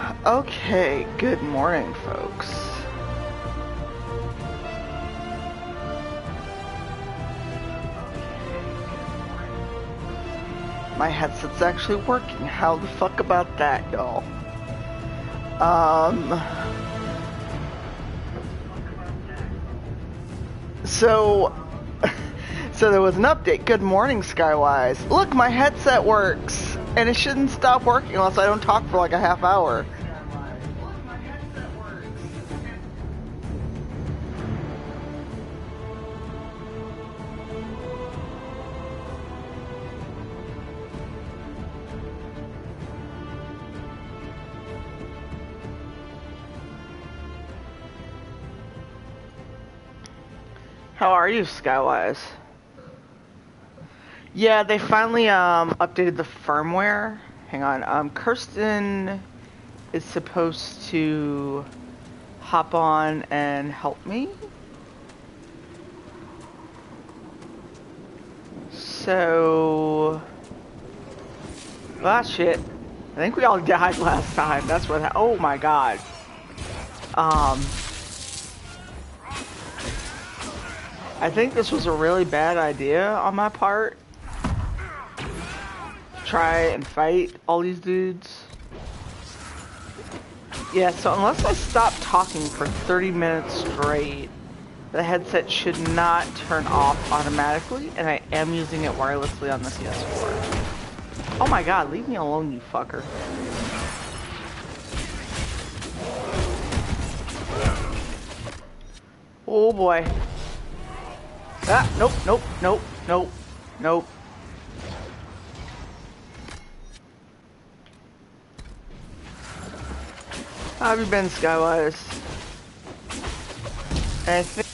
Okay, good morning, folks. My headset's actually working. How the fuck about that, y'all? So there was an update. Good morning, Skywise. Look, my headset works, and it shouldn't stop working unless I don't talk for like a half hour. How are you, Skywise? Yeah, they finally updated the firmware. Hang on. Kirsten is supposed to hop on and help me. So, well, shit. I think we all died last time. That's what. Oh my god. I think this was a really bad idea on my part. Try and fight all these dudes. Yeah, so unless I stop talking for 30 minutes straight, the headset should not turn off automatically, and I am using it wirelessly on the PS4. Oh my god, leave me alone, you fucker. Oh boy. Ah, nope, nope, nope, nope, nope. How have you been, Skywise? I think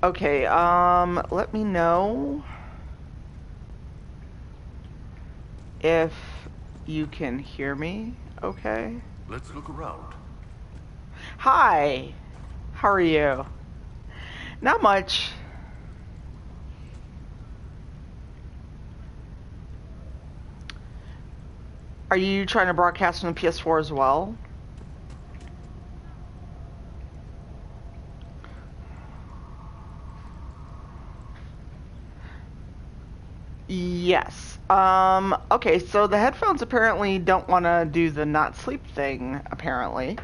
Okay, let me know if you can hear me, okay? Let's look around. Hi, how are you? Not much. Are you trying to broadcast on the PS4 as well? Yes. Okay, so the headphones apparently don't want to do the not sleep thing, apparently,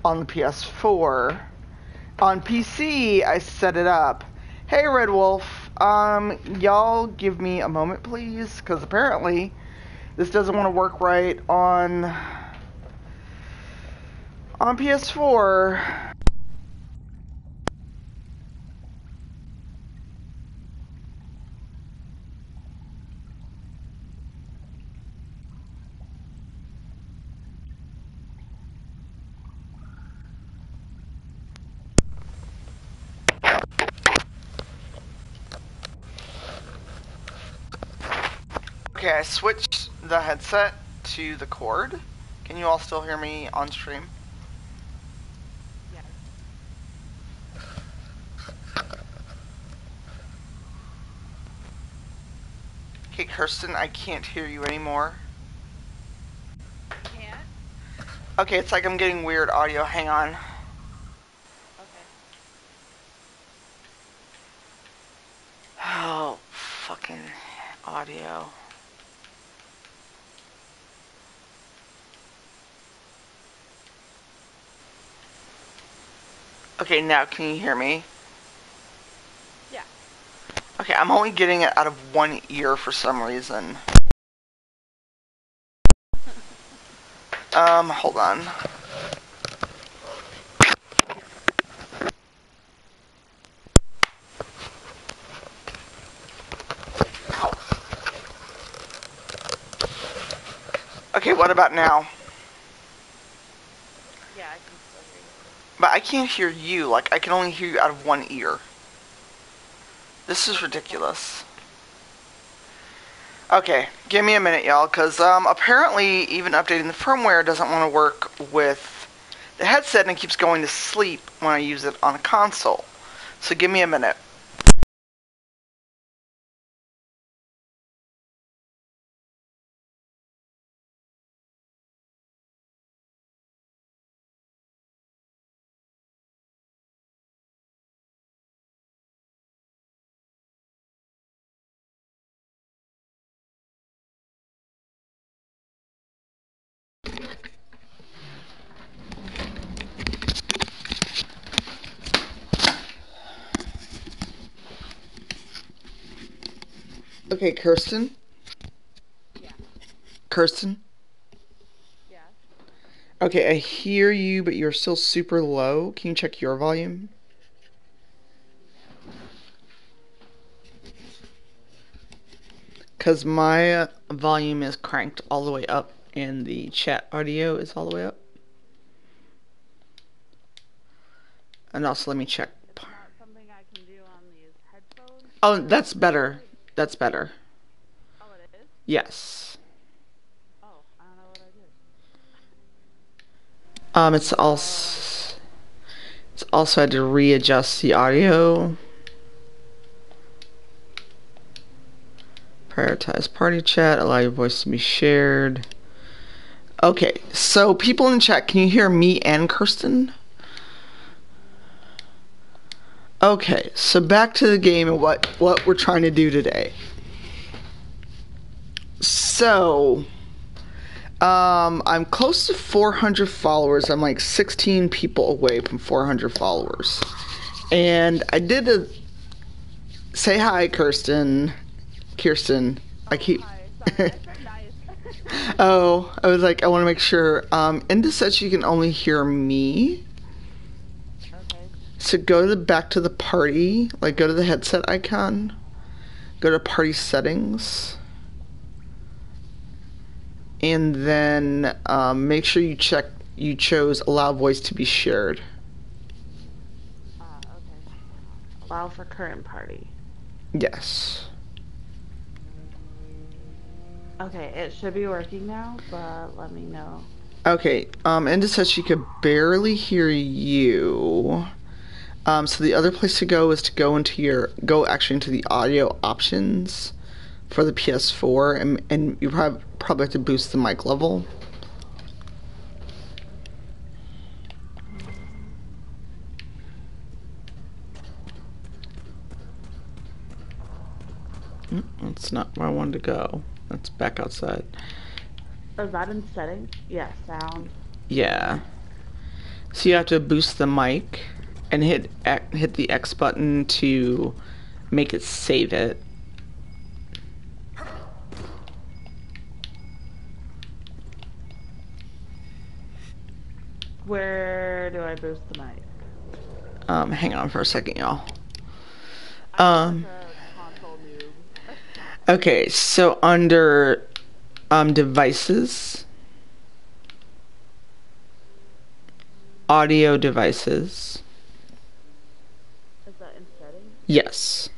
on the PS4. On PC, I set it up. Hey, Red Wolf, y'all give me a moment, please, because apparently this doesn't want to work right on PS4. Okay, I switched the headset to the cord. Can you all still hear me on stream? Yes. Okay, Kirsten, I can't hear you anymore. Can't? Okay, it's like I'm getting weird audio. Hang on. Okay. Oh, fucking audio. Okay, now can you hear me? Yeah. Okay, I'm only getting it out of one ear for some reason. Hold on. Ow. Okay, what about now? Yeah, I can still hear you. But I can't hear you. Like, I can only hear you out of one ear. This is ridiculous. Okay, give me a minute, y'all, because apparently even updating the firmware doesn't want to work with the headset, and it keeps going to sleep when I use it on a console. So give me a minute. Okay, Kirsten? Yeah. Kirsten? Yeah. Okay, I hear you, but you're still super low. Can you check your volume? Because my volume is cranked all the way up, and the chat audio is all the way up. And also, let me check. It's not something I can do on these headphones. Oh, that's better. That's better. Oh, it is? Yes. Oh, I don't know what I did. It's also had to readjust the audio. Prioritize party chat. Allow your voice to be shared. Okay, so people in chat, can you hear me and Kirsten? Okay, so back to the game and what we're trying to do today. So, I'm close to 400 followers. I'm like 16 people away from 400 followers. And I did a... Say hi, Kirsten. I keep... Hi. Sorry, I said nice. Oh, I was like, I want to make sure. In this set, you can only hear me. Okay. So go back to the party, like go to the headset icon, go to party settings, and then make sure you chose allow voice to be shared. Okay. Allow for current party. Yes. Okay, it should be working now, but let me know. Okay, Enda said she could barely hear you. So the other place to go is to go into the audio options for the PS4, and you probably have to boost the mic level. That's not where I wanted to go. That's back outside. Is that in settings? Yeah, sound. Yeah. So you have to boost the mic and hit the X button to make it save it. Where do I boost the mic? Hang on for a second, y'all. I'm such a console noob. Okay, so under devices, audio devices. Is that in settings? Yes.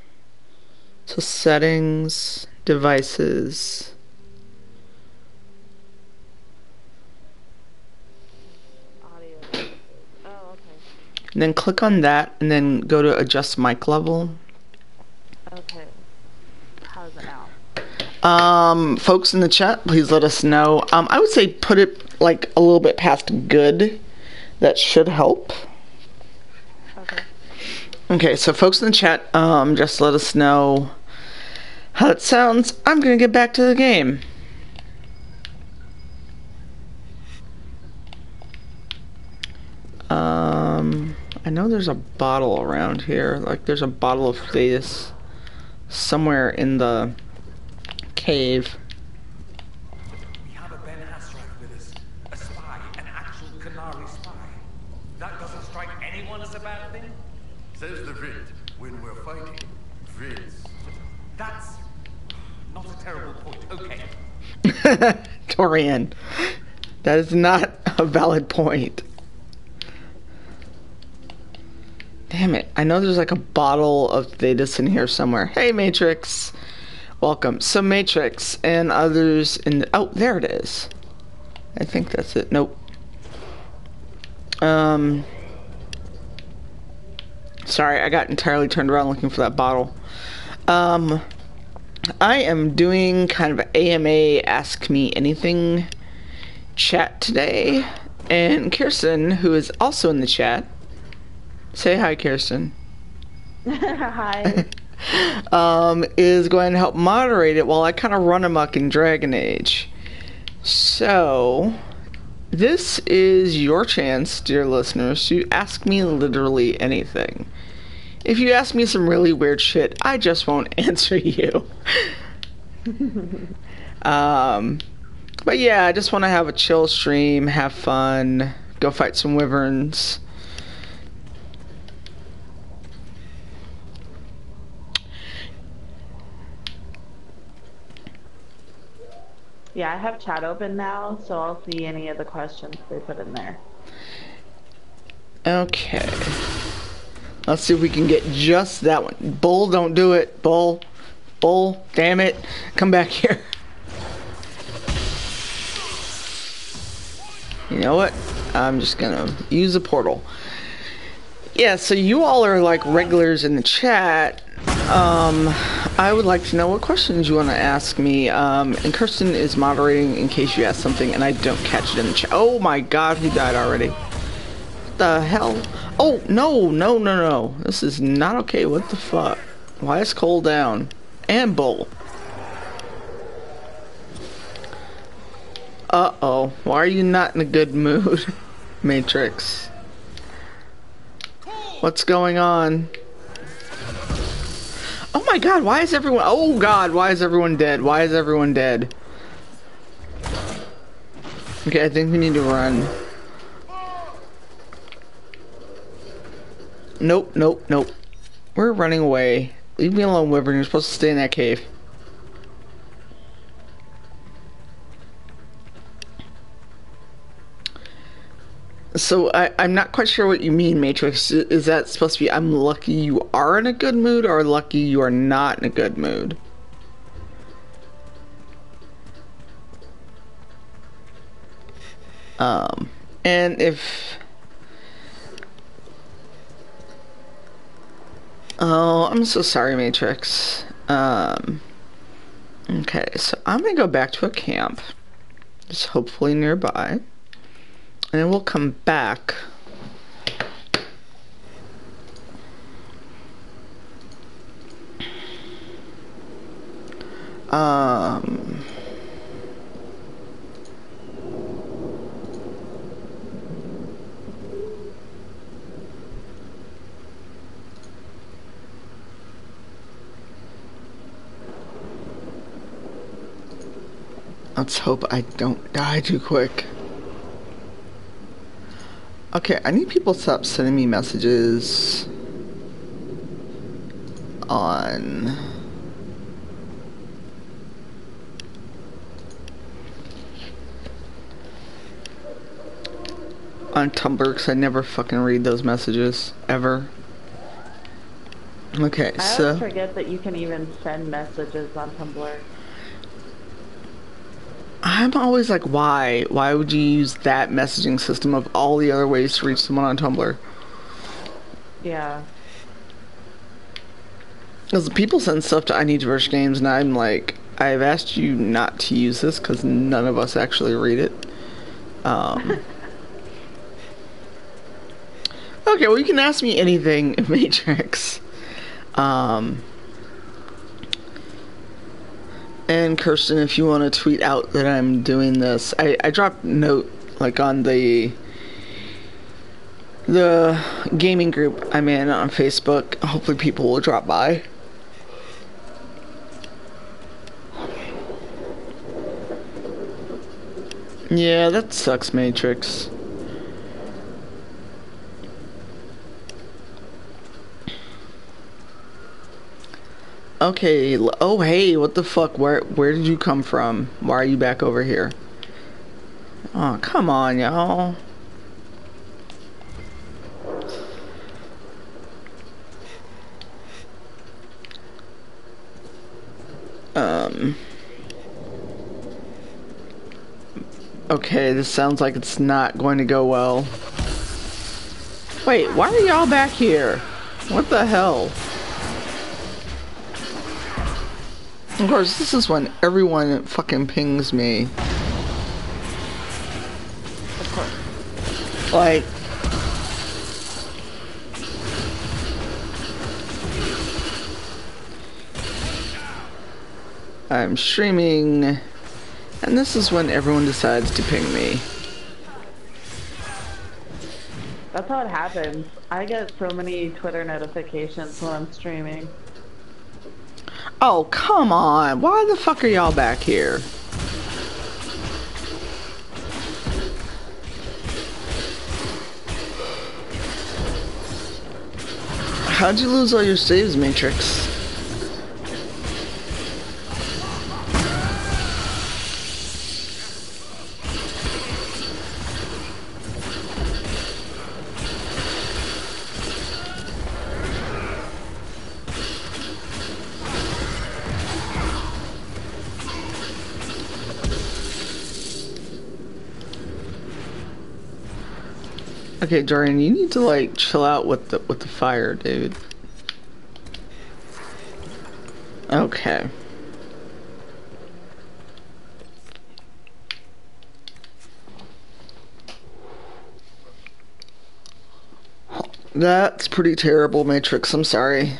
So settings, devices. Audio devices. Oh, okay. And then click on that and then go to adjust mic level. Okay. How's it now? Folks in the chat, please let us know. I would say put it like a little bit past good. That should help. Okay. Okay, so folks in the chat, just let us know how it sounds. I'm gonna get back to the game. I know there's a bottle around here. Like there's a bottle of Thetis somewhere in the cave. We have a Ben Asrak with us, a spy, an actual Canary spy. That doesn't strike anyone as a bad thing? Says the Vid, when we're fighting, Vids. That's not a terrible point. Okay. Torian, that is not a valid point. Damn it. I know there's like a bottle of Thetis in here somewhere. Hey, Matrix. Welcome. So, Matrix and others in the... Oh, there it is. I think that's it. Nope. Sorry, I got entirely turned around looking for that bottle. I am doing kind of an AMA Ask Me Anything chat today. And Kirsten, who is also in the chat... Say hi, Kirsten. Hi. Is going to help moderate it while I kind of run amok in Dragon Age. So, this is your chance, dear listeners, to ask me literally anything. If you ask me some really weird shit, I just won't answer you. But yeah, I just want to have a chill stream, have fun, go fight some wyverns. Yeah, I have chat open now, so I'll see any of the questions they put in there. Okay. Let's see if we can get just that one. Bull, don't do it. Bull. Bull, damn it. Come back here. You know what? I'm just gonna use a portal. Yeah, so you all are like regulars in the chat. I would like to know what questions you want to ask me. And Kirsten is moderating in case you ask something and I don't catch it in the chat. Oh my god, he died already. What the hell? Oh, no. This is not okay. What the fuck? Why is Cole down? And Bull. Uh-oh. Why are you not in a good mood, Matrix? What's going on? Oh my god, why is everyone... Oh god, why is everyone dead? Why is everyone dead? Okay, I think we need to run. Nope. We're running away. Leave me alone, Wyvern. You're supposed to stay in that cave. So I'm not quite sure what you mean, Matrix. Is that supposed to be I'm lucky you are in a good mood or lucky you are not in a good mood? And if... Oh, I'm so sorry, Matrix. Okay, so I'm gonna go back to a camp. Just hopefully nearby. And then we'll come back. Let's hope I don't die too quick. Okay, I need people to stop sending me messages on Tumblr, because I never fucking read those messages ever. Okay, I so always forget that you can even send messages on Tumblr. I'm always like, why? Why would you use that messaging system of all the other ways to reach someone on Tumblr? Yeah. Because people send stuff to I Need to Rush Games, and I'm like, I've asked you not to use this because none of us actually read it. Okay, well, you can ask me anything, Matrix. And Kirsten, if you want to tweet out that I'm doing this, I dropped a note like on the gaming group I'm in on Facebook. Hopefully people will drop by. Yeah, that sucks, Matrix. Okay, oh hey, what the fuck, where did you come from? Why are you back over here? Oh, come on, y'all. Okay, this sounds like it's not going to go well. Wait, why are y'all back here? What the hell? Of course, this is when everyone fucking pings me. Of course. Like... I'm streaming, and this is when everyone decides to ping me. That's how it happens. I get so many Twitter notifications when I'm streaming. Oh, come on. Why the fuck are y'all back here? How'd you lose all your saves, Matrix? Okay, Dorian, you need to like chill out with the fire, dude. Okay. That's pretty terrible, Matrix. I'm sorry.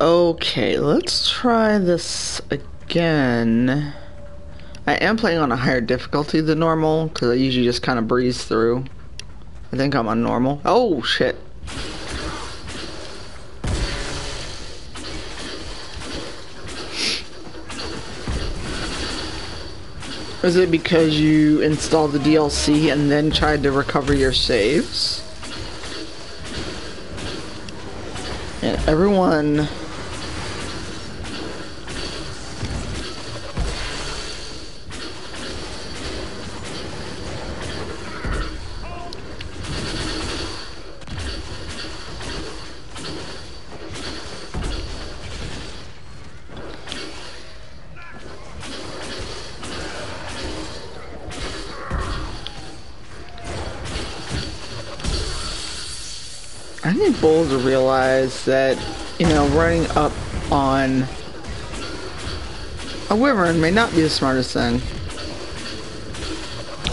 Okay, let's try this again. I am playing on a higher difficulty than normal, because I usually just kind of breeze through. I think I'm on normal. Oh, shit. Is it because you installed the DLC and then tried to recover your saves? And everyone... need Bull to realize that, you know, running up on a wyvern may not be the smartest thing.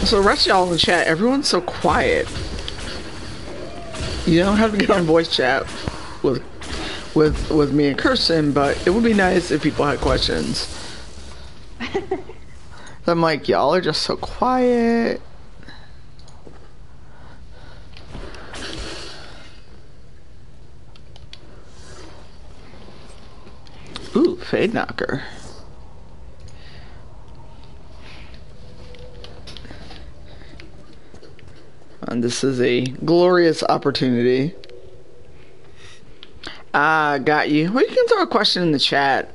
So the rest of y'all in the chat, everyone's so quiet. You don't have to get on voice chat with me and Kirsten, but it would be nice if people had questions. I'm like, y'all are just so quiet. Ooh, Fade Knocker. And this is a glorious opportunity. Ah, got you. Well, you can throw a question in the chat.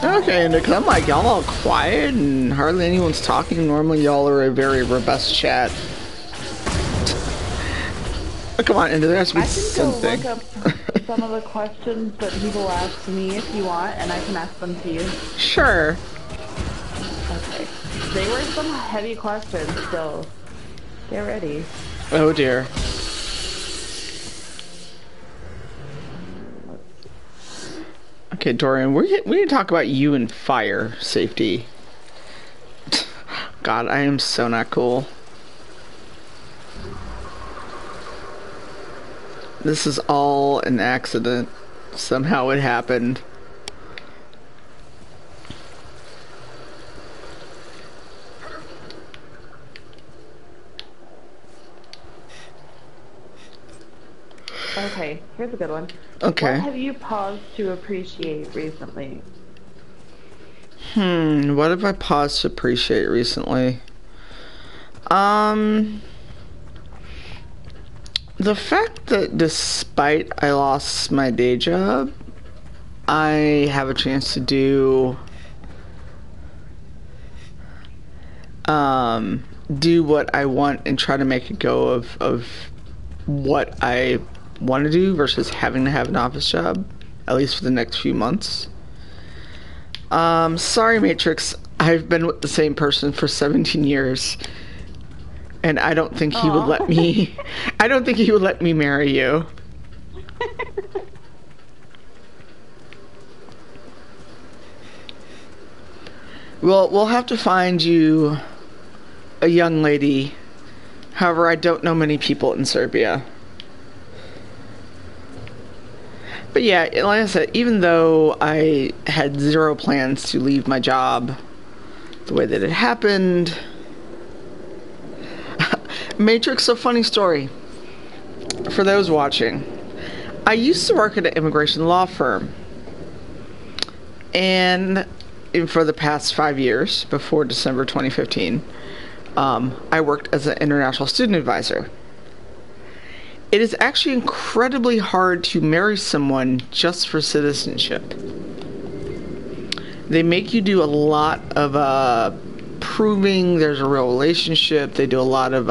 Okay, and I'm like, y'all all quiet and hardly anyone's talking. Normally, y'all are a very robust chat. Oh, come on, and there has to be something. I can go look up some of the questions that people ask me if you want, and I can ask them to you. Sure. Okay. They were some heavy questions, so get ready. Oh dear. Okay, Dorian, we need to talk about you and fire safety. God, I am so not cool. This is all an accident. Somehow it happened. Okay, here's a good one. Okay. What have you paused to appreciate recently? What have I paused to appreciate recently? The fact that despite I lost my day job, I have a chance to do what I want and try to make a go of what I want to do versus having to have an office job, at least for the next few months. Sorry, Matrix. I've been with the same person for 17 years. And I don't think he would let me... I don't think he would let me marry you. Well, we'll have to find you a young lady. However, I don't know many people in Serbia. But yeah, like I said, even though I had zero plans to leave my job the way that it happened... Matrix, a funny story. For those watching, I used to work at an immigration law firm. And for the past 5 years, before December 2015, I worked as an international student advisor. It is actually incredibly hard to marry someone just for citizenship. They make you do a lot of proving there's a real relationship. They do a lot of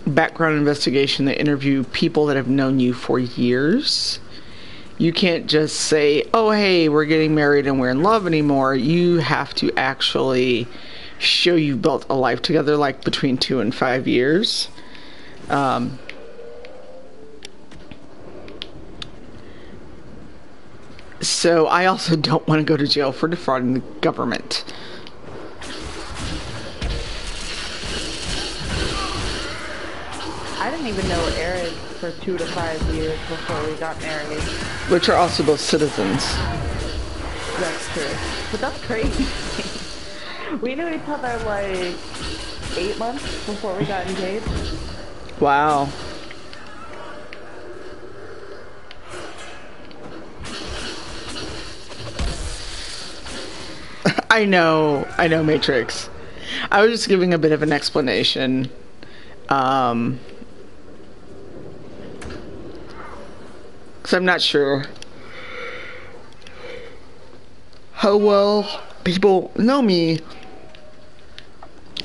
background investigation. They interview people that have known you for years. You can't just say, oh, hey, we're getting married and we're in love anymore. You have to actually show you've built a life together, like between 2 and 5 years. So I also don't want to go to jail for defrauding the government. I didn't even know Eric for 2 to 5 years before we got married. Which are also both citizens. That's true. But that's crazy. We knew each other like 8 months before we got engaged. Wow. I know, Matrix. I was just giving a bit of an explanation. Because I'm not sure how well people know me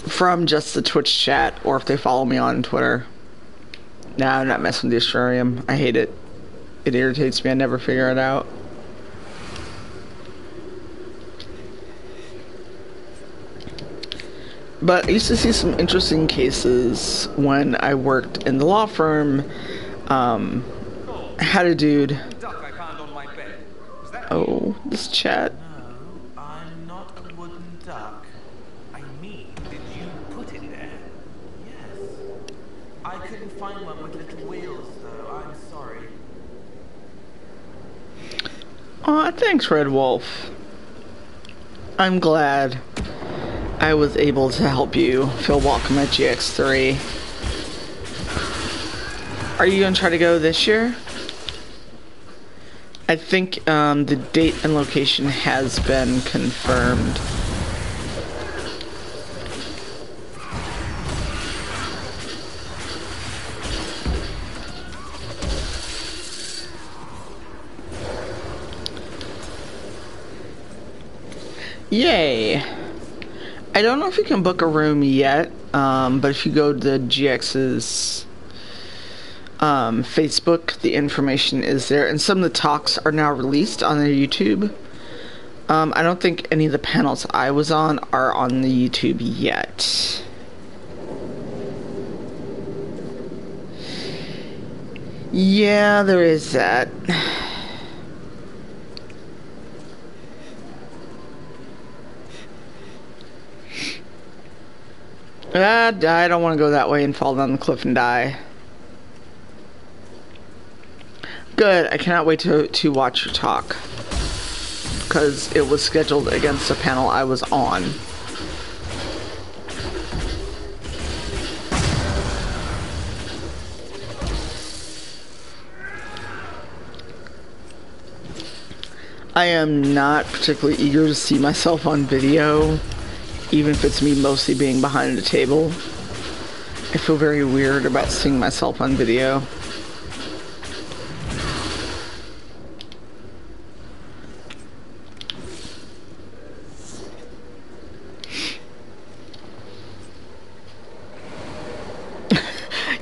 from just the Twitch chat, or if they follow me on Twitter. No, I'm not messing with the Astrarium. I hate it. It irritates me. I never figure it out. But I used to see some interesting cases when I worked in the law firm. Had a dude. Duck I found on my bed. Was that Oh, this chat. No, I'm not a wooden duck. I mean, did you put it there? Yes. I couldn't find one with little wheels, though. I'm sorry. Aw, thanks, Red Wolf. I'm glad I was able to help you feel welcome at GX3. Are you going to try to go this year? I think the date and location has been confirmed. Yay! I don't know if you can book a room yet, but if you go to GX's Facebook, the information is there, and some of the talks are now released on their YouTube. I don't think any of the panels I was on are on the YouTube yet. Yeah, there is that. I don't want to go that way and fall down the cliff and die. Good, I cannot wait to watch your talk. Because it was scheduled against a panel I was on. I am not particularly eager to see myself on video, even if it's me mostly being behind a table. I feel very weird about seeing myself on video.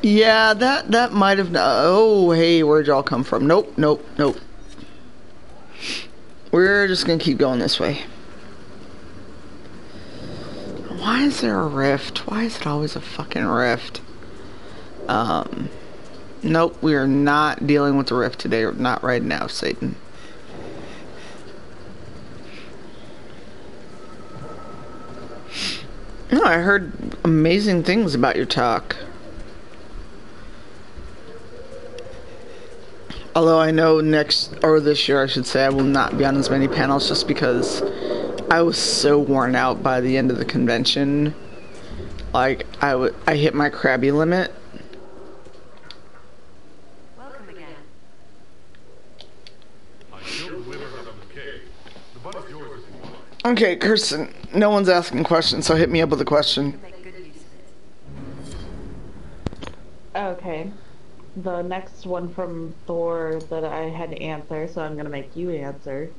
Yeah, that might have... Oh, hey, where'd y'all come from? Nope, nope, nope. We're just gonna keep going this way. Why is there a rift? Why is it always a fucking rift? Nope, we are not dealing with the rift today. Not right now, Satan. No, I heard amazing things about your talk. Although I know next, or this year I should say, I will not be on as many panels just because I was so worn out by the end of the convention. Like, I hit my crabby limit. Welcome again. I killed the women out of the cave. The body's yours if you want. Okay, Kirsten, no one's asking questions, so hit me up with a question. Make good use of it. Okay. The next one from Thor that I had to answer, so I'm gonna make you answer.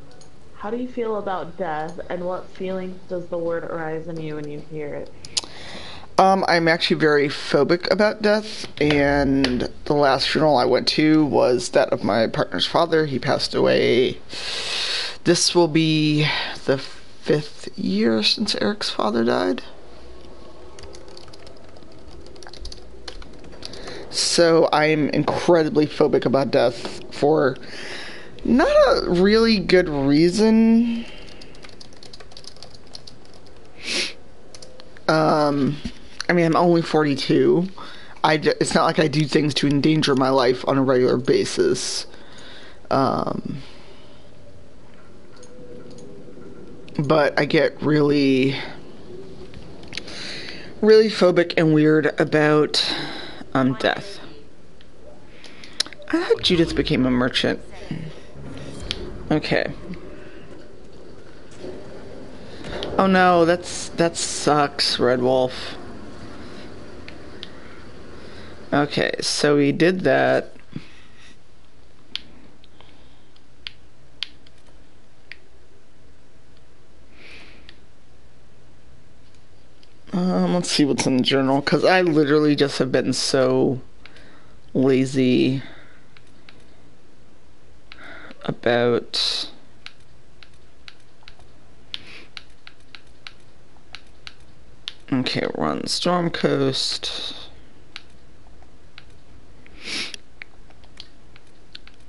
How do you feel about death, and what feelings does the word arise in you when you hear it? I'm actually very phobic about death, and the last funeral I went to was that of my partner's father. He passed away. This will be the 5th year since Eric's father died. So I'm incredibly phobic about death for not a really good reason. I mean, I'm only 42. It's not like I do things to endanger my life on a regular basis. But I get really phobic and weird about death. I thought Judith became a merchant. Okay. Oh no, that sucks, Red Wolf. Okay, so we did that. Let's see what's in the journal, because I literally just have been so lazy about Okay, we're on Storm Coast.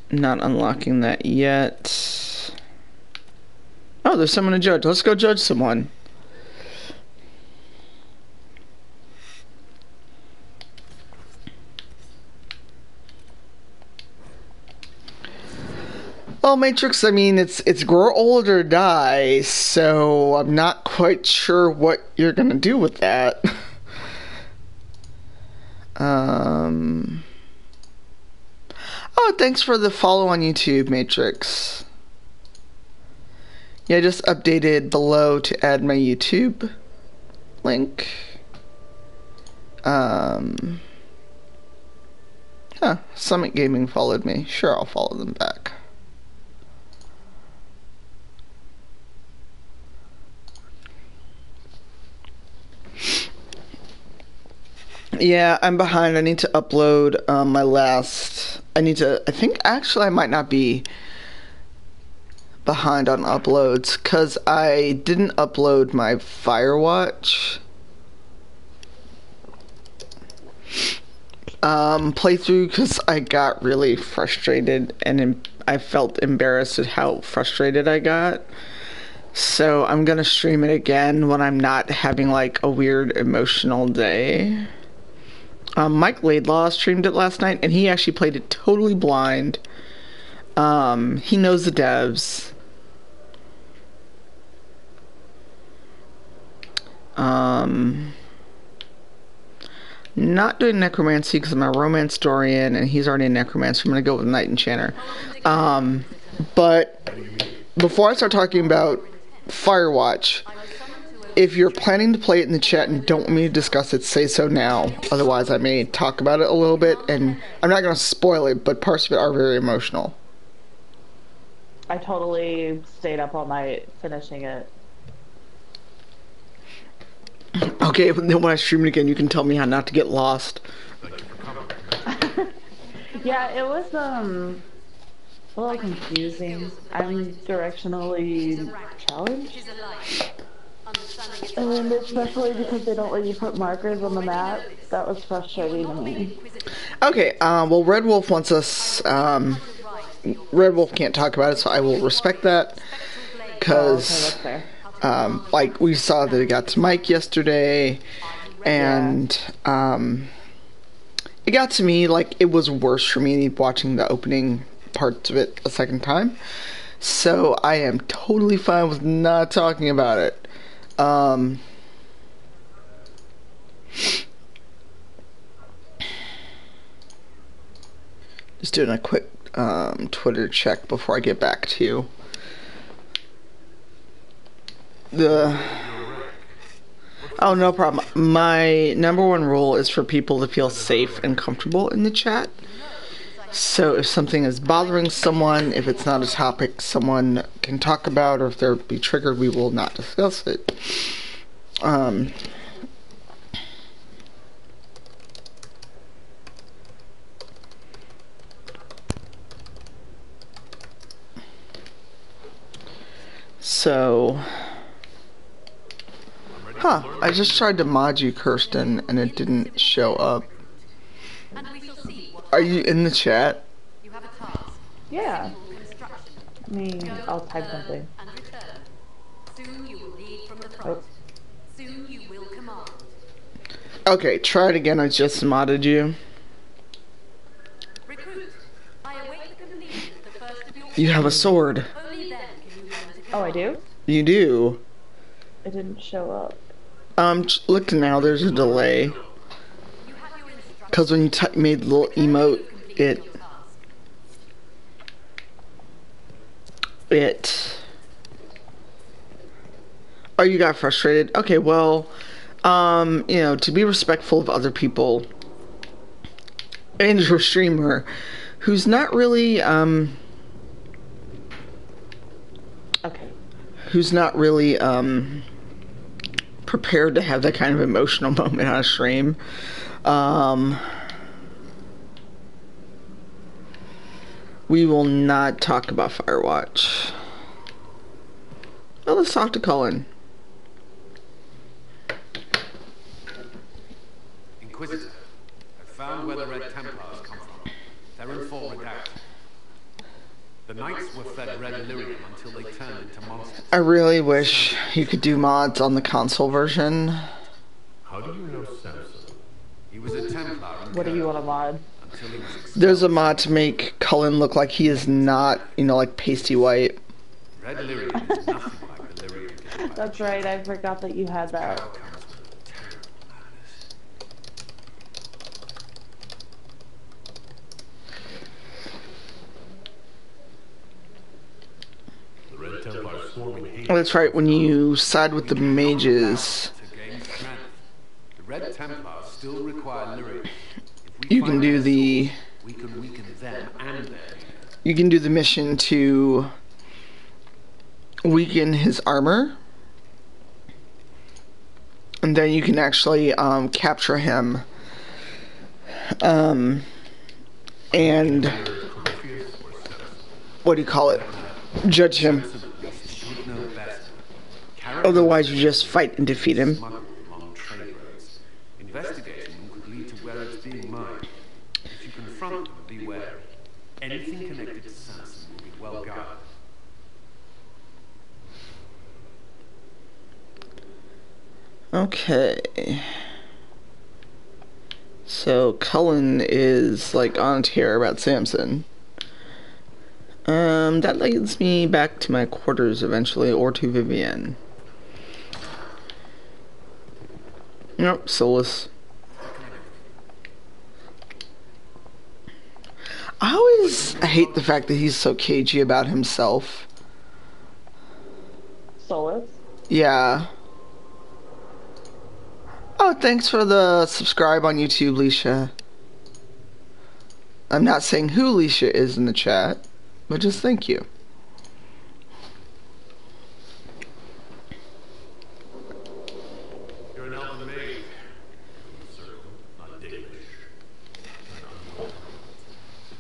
Not unlocking that yet. Oh, there's someone to judge. Let's go judge someone. Well, Matrix, I mean, it's grow old or die, so I'm not quite sure what you're gonna do with that. Oh, thanks for the follow on YouTube, Matrix. Yeah, I just updated below to add my YouTube link. Summit Gaming followed me. Sure, I'll follow them back. Yeah, I'm behind. I need to upload my last... I think actually I might not be behind on uploads because I didn't upload my Firewatch playthrough because I got really frustrated and I felt embarrassed at how frustrated I got. So I'm gonna stream it again when I'm not having like a weird emotional day. Mike Laidlaw streamed it last night, and he actually played it totally blind. He knows the devs. Not doing necromancy because I'm a romance historian, and he's already a necromancer. I'm gonna go with Knight Enchanter. But before I start talking about Firewatch, if you're planning to play it in the chat and don't want me to discuss it, say so now. Otherwise, I may talk about it a little bit, and I'm not going to spoil it, but parts of it are very emotional. I totally stayed up all night finishing it. Okay, then when I stream it again, you can tell me how not to get lost. Yeah, it was a little confusing. I'm directionally challenged. And especially because they don't let you put markers on the map, that was frustrating to me. Okay, well, Red Wolf wants us, Red Wolf can't talk about it, so I will respect that, because, like, we saw that it got to Mike yesterday, and, it got to me, like, it was worse for me watching the opening parts of it a second time, so I am totally fine with not talking about it. Just doing a quick Twitter check before I get back to the... Oh, no problem. My number one rule is for people to feel safe and comfortable in the chat. So if something is bothering someone, if it's not a topic someone can talk about, or if they're be triggered, we will not discuss it. So, I just tried to mod you, Kirsten, and it didn't show up. Are you in the chat? Yeah. I mean, I'll type something. Oh. Okay, try it again. I just modded you. You have a sword. Oh, I do? You do. It didn't show up. Look now, there's a delay. Because when you made the little emote, it... Oh, you got frustrated? Okay, well, you know, to be respectful of other people, and your streamer, who's not really, who's not really, prepared to have that kind of emotional moment on a stream, we will not talk about Firewatch. Well, let's talk to Cullen. Inquisitor, I've found where the Red Templars come from. They're in full redoubt. The Knights were fed red lyrium until they turned into monsters. I really wish you could do mods on the console version. How do you know Samson? He was a Templar. What do you want to mod? Until he was expelled. There's a mod to make Cullen look like he is not, you know, like pasty white. Red lyrium is nothing like the lyrium given by That's right, I forgot that you had that. Power comes with terrible madness. The Red Templars swarming hate. Oh, that's right, when you side with the mages, To gain strength. The Red Templars still require lyrium. If you can do the we can weaken them and their you can do the mission to weaken his armor, and then you can actually capture him and what do you call it, judge him. should know better. Otherwise you just fight and defeat him. Smuggled along trade roads. Investigating them could lead to where it's being mined. If you confront them, be wary. Anything connected to Samson will be well guarded. Okay. So Cullen is like on a tear about Samson. That leads me back to my quarters eventually, or to Vivienne. Nope, Solus. I always hate the fact that he's so cagey about himself. Solus? Yeah. Oh, thanks for the subscribe on YouTube, Leisha. I'm not saying who Leisha is in the chat, but just thank you. You're an elven maid. Not Danish.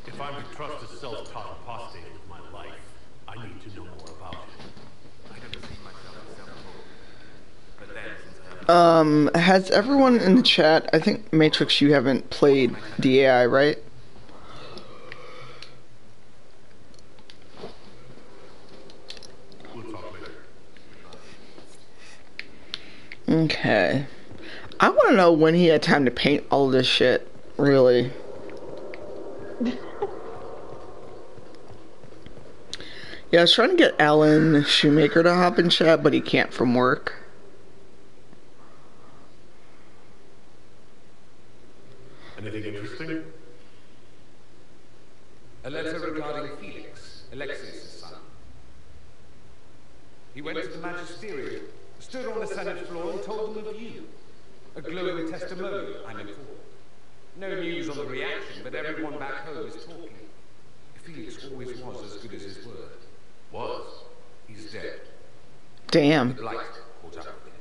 If I'm to trust a self-taught apostate with my life, I need to know more about him. I never see myself as self-taught. But then, since I have Has everyone in the chat, I think Matrix, you haven't played DAI, right? We'll talk later. Okay. I want to know when he had time to paint all this shit, really. Yeah, I was trying to get Alan Shoemaker to hop in chat, but he can't from work. Anything interesting? a letter regarding Felix, Alexius' son. He went to the magisterium, stood on the Senate floor and told them of you. A glowing testimonial, I'm informed. No news on the reaction, but everyone back home is talking. Felix always was as good as his word. Was? He's dead. Damn. The blight caught up with him.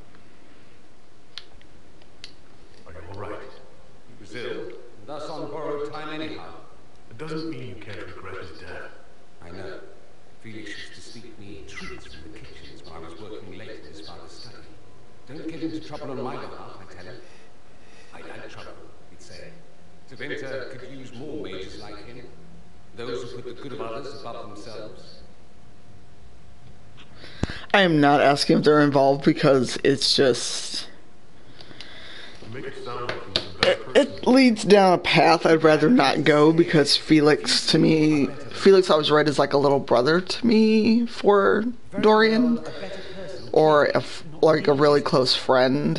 Are you alright? He was ill, and thus on borrowed time anyhow. It doesn't mean you can't regret his death. I know. Felix used to speak me treats from the kitchens when I was working late in his father's study. Don't get into trouble on my behalf, I tell him. I like trouble, he'd say. Tevinter could use more mages like him. Those who put the good of others above themselves. I am not asking if they're involved because it's just... You make it sound like he was the best person. It leads down a path I'd rather not go because Felix, to me... Felix I was read as like a little brother to me for Dorian. Or like a really close friend.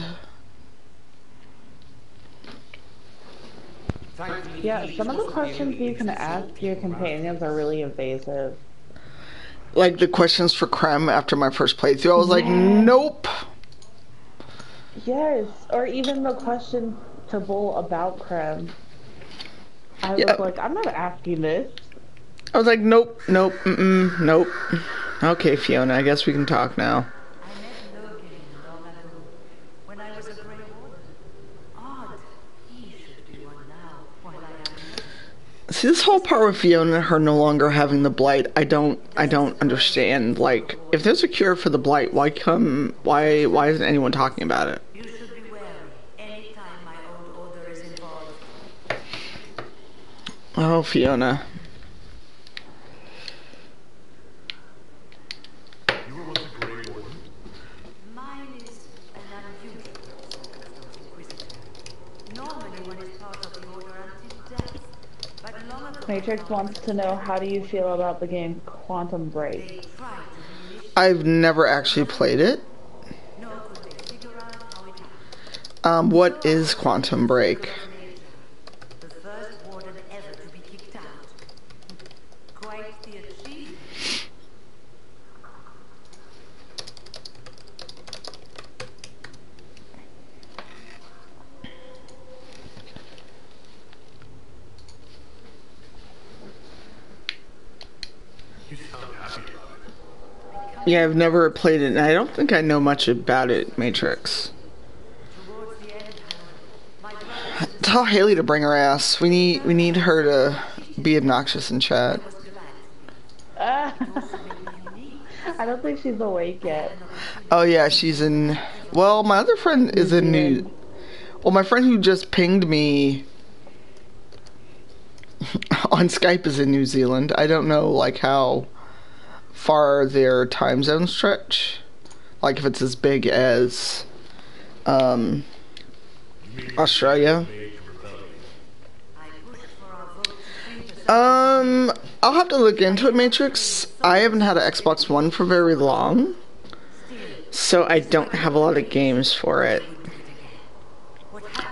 Yeah, some of the questions you can ask your companions are really invasive. Like the questions for Krem after my first playthrough, I was like, nope. Yes, or even the question to Bull about Krem. I was Yeah. like, I'm not asking this. I was like, nope, nope, nope. Okay, Fiona, I guess we can talk now. I met Logan long ago, when I was a Grey Warden. Odd, he should be one now, while I am not. See, this whole part with Fiona and her no longer having the blight, I don't understand. Like, if there's a cure for the blight, why isn't anyone talking about it? You should be wary. Anytime my old order is in Oh, Fiona. You were once a Grey Warden. Mine is an unusual circumstance, Inquisitor. Normally one is part of the Order until death. But long ago Matrix wants to know, how do you feel about the game Quantum Break? they tried to reinitiate, I've never actually played it. nor could they figure out how it happened. What is Quantum Break? The first warden ever to be kicked out. Quite the achievement. You sound happy about it. Yeah, I've never played it, and I don't think I know much about it, Matrix. Towards the end, however, my brother Tell Haley to bring her ass. We need her to be obnoxious in chat. was glad. Ah, Also made me unique. I don't think she's awake yet. Oh yeah, she's in. Well, my other friend is in New. Well, my friend who just pinged me on Skype is in New Zealand. I don't know like how far their time zones stretch. Like if it's as big as Australia. I pushed for our vote to free the I'll have to look into it, Matrix. I haven't had an Xbox One for very long, so I don't have a lot of games for it.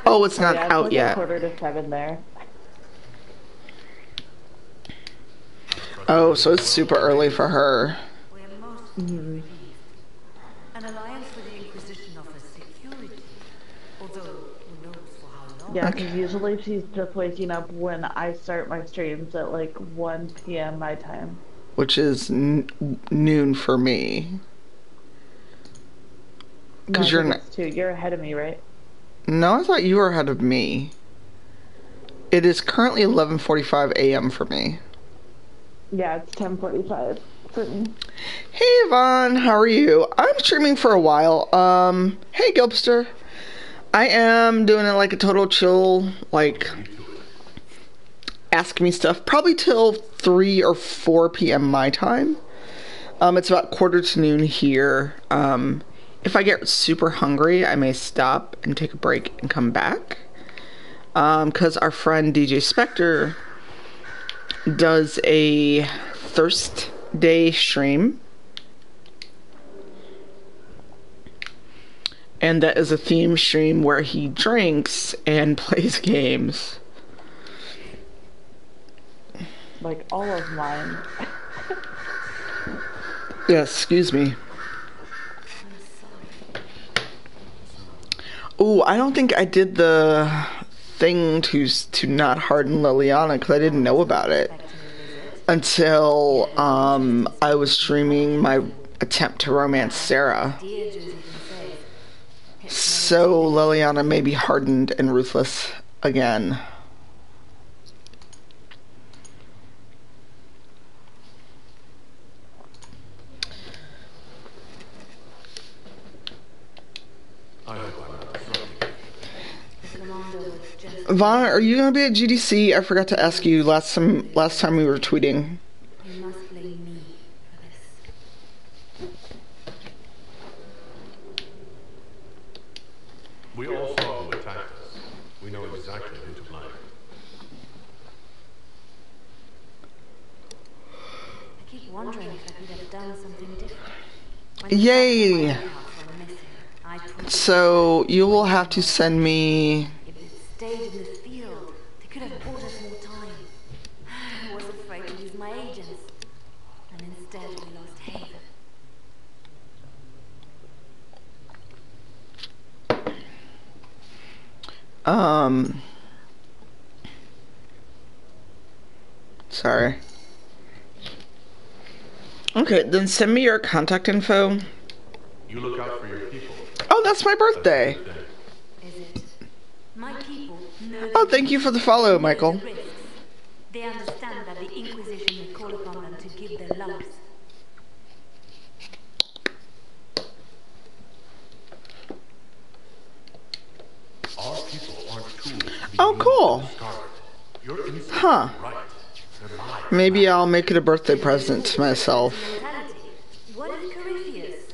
Oh, it's not Yeah, it's out like yet. 6:45 there. Oh, so it's super early for her. We are most relieved. An alliance with the Inquisition offers security, although who knows for how long. Yeah, because usually she's just waking up when I start my streams at like 1 p.m. my time. Which is noon for me. No, I Because you're think not. it's 2. You're ahead of me, right? No, I thought you were ahead of me. It is currently 11:45 a.m. for me. Yeah, it's 10:45 for me. Hey Yvonne, how are you? I'm streaming for a while. Hey Gilpster. I am doing it like a total chill, like ask me stuff, probably till 3 or 4 p.m. my time. It's about quarter to noon here. If I get super hungry, I may stop and take a break and come back. Because our friend DJ Spectre does a Thirst Day stream. And that is a theme stream where he drinks and plays games. Like all of mine. Yeah, excuse me. Ooh, I don't think I did the thing to not harden Liliana because I didn't know about it until I was streaming my attempt to romance Sarah. So Liliana may be hardened and ruthless again. I hope I'm not disrupting. Vaughn, are you gonna be at GDC? I forgot to ask you last time we were tweeting. You must blame me for this. We all saw who attacked us. We know exactly who to blame. I keep wondering if I could have done something different. Yay! So you will have to send me. If it stayed in the field, they could have bought us more time. I was afraid to use my agents, and instead we lost Haven. Sorry. Okay, then send me your contact info. You look out for your people. Oh, that's my birthday. Is it? My people know Oh, thank you for the follow, Michael. the risks. They understand that the Inquisition will call upon them to give their lives. Our people aren't tools to be Oh, used cool. and discarded. Your instincts Huh. are right. They're lies. Maybe I'll make it a birthday present to myself. Mentality. What is Corypheus?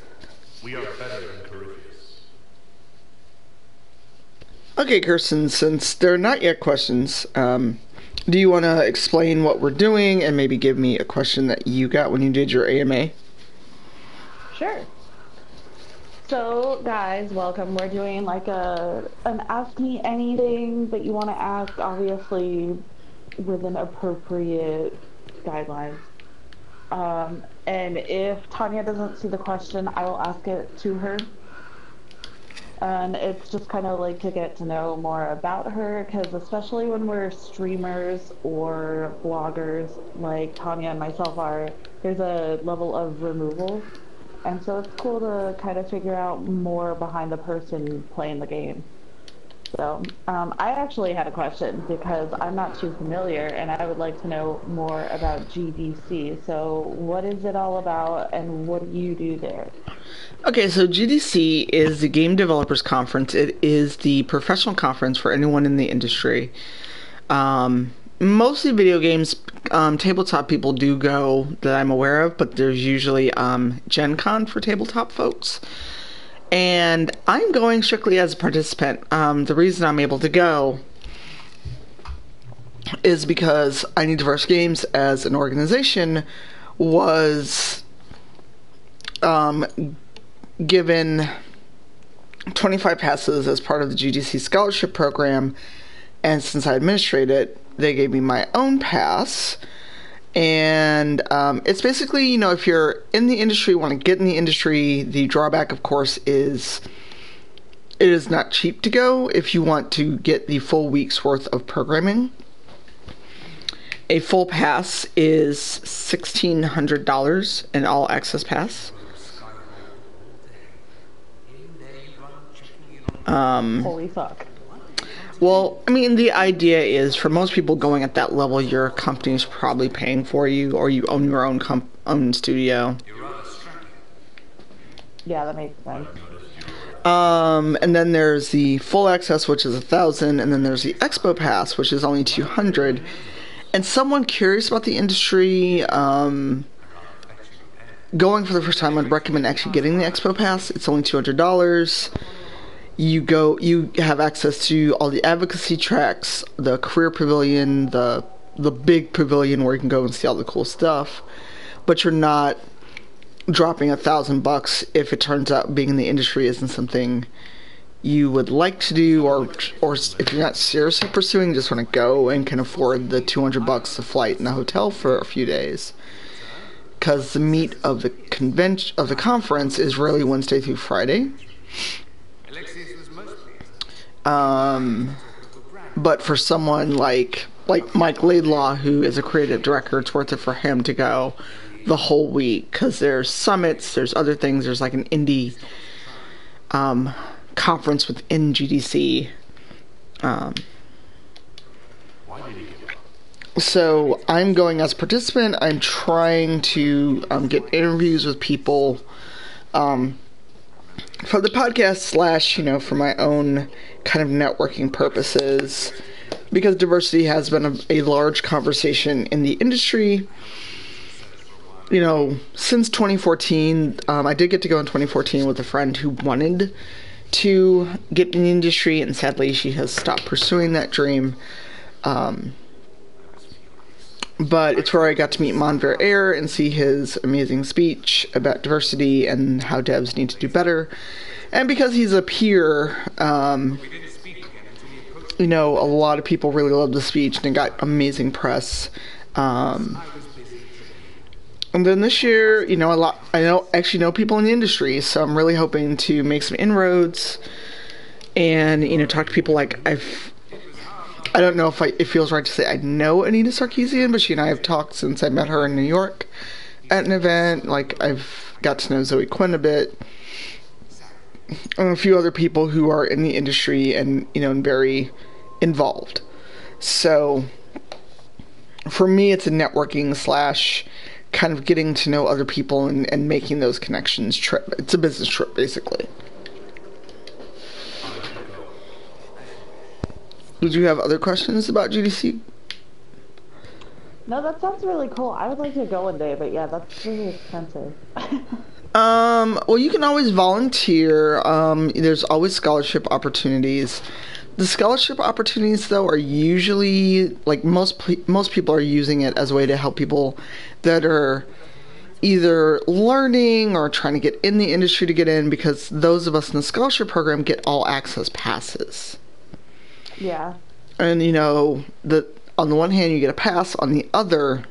We are better than Corypheus. Okay, Kirsten, since there are not yet questions, do you want to explain what we're doing and maybe give me a question that you got when you did your AMA? Sure. So, guys, welcome. We're doing like an Ask Me Anything, but you want to ask, obviously, within appropriate guidelines. And if Tanya doesn't see the question, I will ask it to her. And it's just kind of like to get to know more about her, because especially when we're streamers or bloggers like Tanya and myself are, there's a level of removal. And so it's cool to kind of figure out more behind the person playing the game. So I actually had a question because I'm not too familiar and I would like to know more about GDC. So what is it all about and what do you do there? Okay, so GDC is the Game Developers Conference. It is the professional conference for anyone in the industry. Mostly video games. Tabletop people do go that I'm aware of, but there's usually Gen Con for tabletop folks. And I'm going strictly as a participant. The reason I'm able to go is because I Need Diverse Games as an organization was given 25 passes as part of the GDC scholarship program, and since I administrate it, they gave me my own pass. And it's basically, you know, if you're in the industry, want to get in the industry, the drawback, of course, is it is not cheap to go if you want to get the full week's worth of programming. A full pass is $1,600, an all-access pass. Holy fuck. Well, I mean, the idea is for most people going at that level, your company's probably paying for you, or you own your own studio. Yeah, that makes sense. And then there's the full access, which is $1,000, and then there's the Expo Pass, which is only $200. And someone curious about the industry, going for the first time, I'd recommend actually getting the Expo Pass. It's only $200. You have access to all the advocacy tracks, the career pavilion, the big pavilion where you can go and see all the cool stuff, but you're not dropping $1,000 if it turns out being in the industry isn't something you would like to do, or if you're not seriously pursuing, just want to go and can afford the $200 the flight and the hotel for a few days. Because the meat of the conference is really Wednesday through Friday. But for someone like Mike Laidlaw, who is a creative director, it's worth it for him to go the whole week, because there's summits, there's other things, there's like an indie conference within GDC. So I'm going as a participant. I'm trying to get interviews with people for the podcast / for my own kind of networking purposes, because diversity has been a large conversation in the industry. Since 2014, I did get to go in 2014 with a friend who wanted to get in the industry, and sadly she has stopped pursuing that dream. But it's where I got to meet Monver Air and see his amazing speech about diversity and how devs need to do better. And because he's a peer, a lot of people really loved the speech and it got amazing press. And then this year, I know people in the industry, so I'm really hoping to make some inroads and, talk to people like I don't know if it feels right to say I know Anita Sarkeesian, but she and I have talked since I met her in New York at an event. I've got to know Zoe Quinn a bit, and a few other people who are in the industry and, and very involved. So for me, it's a networking / kind of getting to know other people and making those connections trip. It's a business trip, basically. Did you have other questions about GDC? No, that sounds really cool. I would like to go one day, but yeah, that's really expensive. Well, you can always volunteer. There's always scholarship opportunities. The scholarship opportunities, though, are usually, like, most people are using it as a way to help people that are either learning or trying to get in the industry to get in, because those of us in the scholarship program get all access passes. Yeah. And, you know, on the one hand, you get a pass. On the other,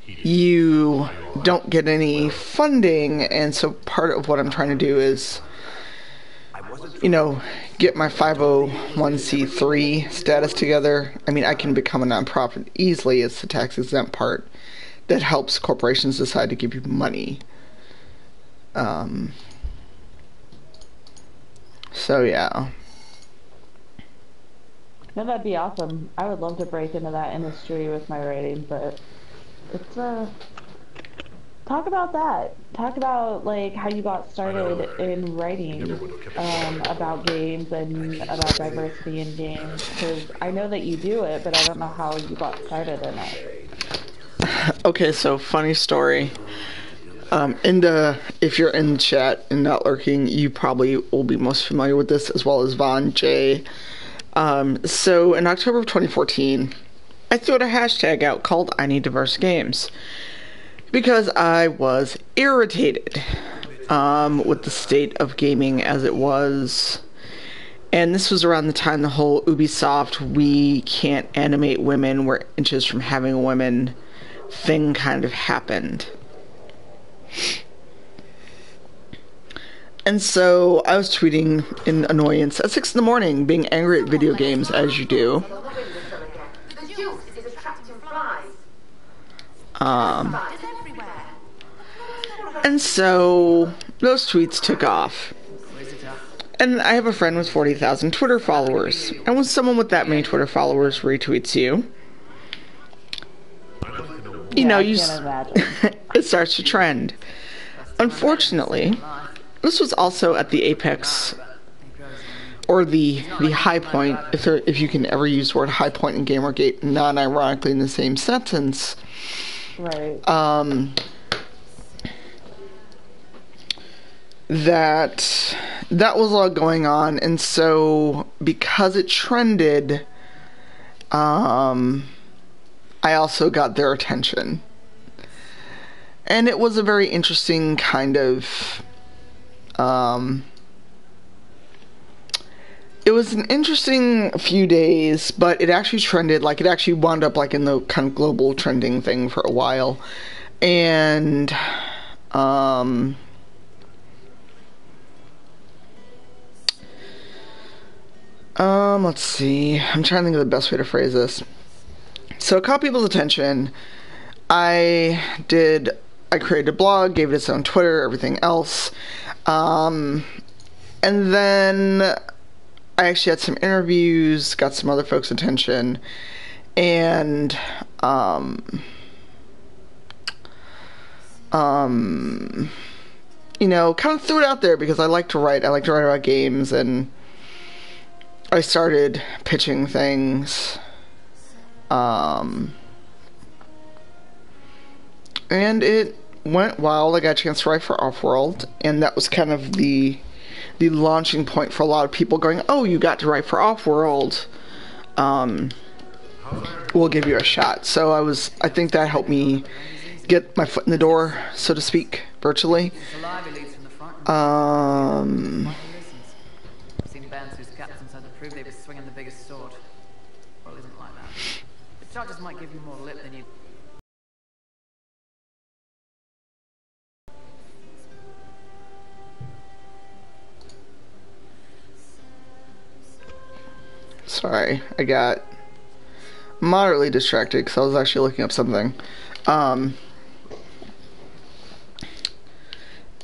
you don't get any funding. And so part of what I'm trying to do is, you know, get my 501c3 status together. I mean, I can become a nonprofit easily. It's the tax exempt part that helps corporations decide to give you money. So yeah. No, that'd be awesome. I would love to break into that industry with my writing, but it's talk about that. Talk about like how you got started in writing about games and about diversity in games, because I know that you do it, but I don't know how you got started in it. Okay, so funny story. If you're in the chat and not lurking, you probably will be most familiar with this, as well as Vaughn J. So in October of 2014, I threw a hashtag out called I Need Diverse Games, because I was irritated with the state of gaming as it was. And this was around the time the whole Ubisoft "we can't animate women, we're inches from having women" thing kind of happened. And so I was tweeting in annoyance at 6 in the morning, being angry at video games, as you do. And so those tweets took off. And I have a friend with 40,000 Twitter followers. And when someone with that many Twitter followers retweets you, you know, it starts to trend. Unfortunately, this was also at the apex, or the high point, if you can ever use the word high point in Gamergate non-ironically in the same sentence. Right. That was all going on, and so because it trended, I also got their attention. And it was a very interesting kind of, it was an interesting few days, but it actually trended, like it actually wound up like in the kind of global trending thing for a while. And, let's see, I'm trying to think of the best way to phrase this. So it caught people's attention. I created a blog, gave it its own Twitter, everything else. And then I actually had some interviews, got some other folks' attention, and you know, kind of threw it out there because I like to write. I like to write about games, and I started pitching things. And it went well. I got a chance to write for Offworld, and that was kind of the launching point for a lot of people going, oh, you got to write for Offworld. We'll give you a shot. So I think that helped me get my foot in the door, so to speak, virtually. Seen bands whose captains had to prove they were swinging the biggest sword. Well, it isn't like that. The judges might give you more lip than you. Sorry, I got moderately distracted because I was actually looking up something.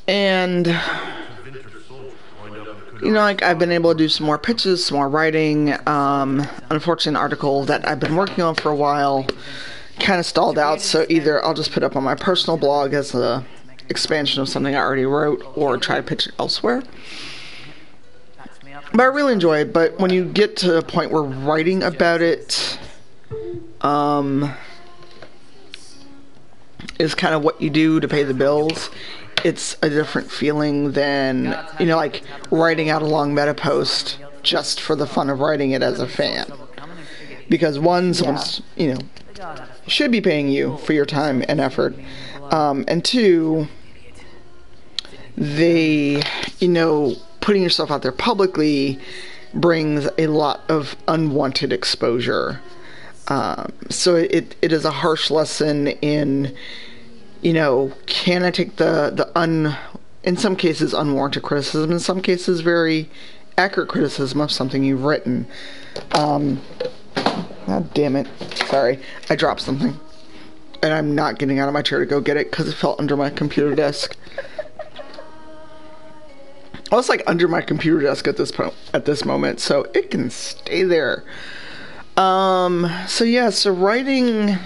And you know, like, I've been able to do some more pitches, some more writing. Unfortunately, an article that I've been working on for a while kind of stalled out, so either I'll just put up on my personal blog as a expansion of something I already wrote, or try to pitch it elsewhere. But I really enjoy it. But when you get to a point where writing about it, is kind of what you do to pay the bills. It's a different feeling than, you know, like writing out a long meta post just for the fun of writing it as a fan. Because one, someone's, you know, should be paying you for your time and effort. And two, they, you know, putting yourself out there publicly brings a lot of unwanted exposure. So it is a harsh lesson in, you know, can I take in some cases unwarranted criticism, in some cases very accurate criticism of something you've written. God damn it. Sorry, I dropped something. And I'm not getting out of my chair to go get it because it fell under my computer desk. Well, it's like under my computer desk at this moment, so it can stay there. So yeah, so writing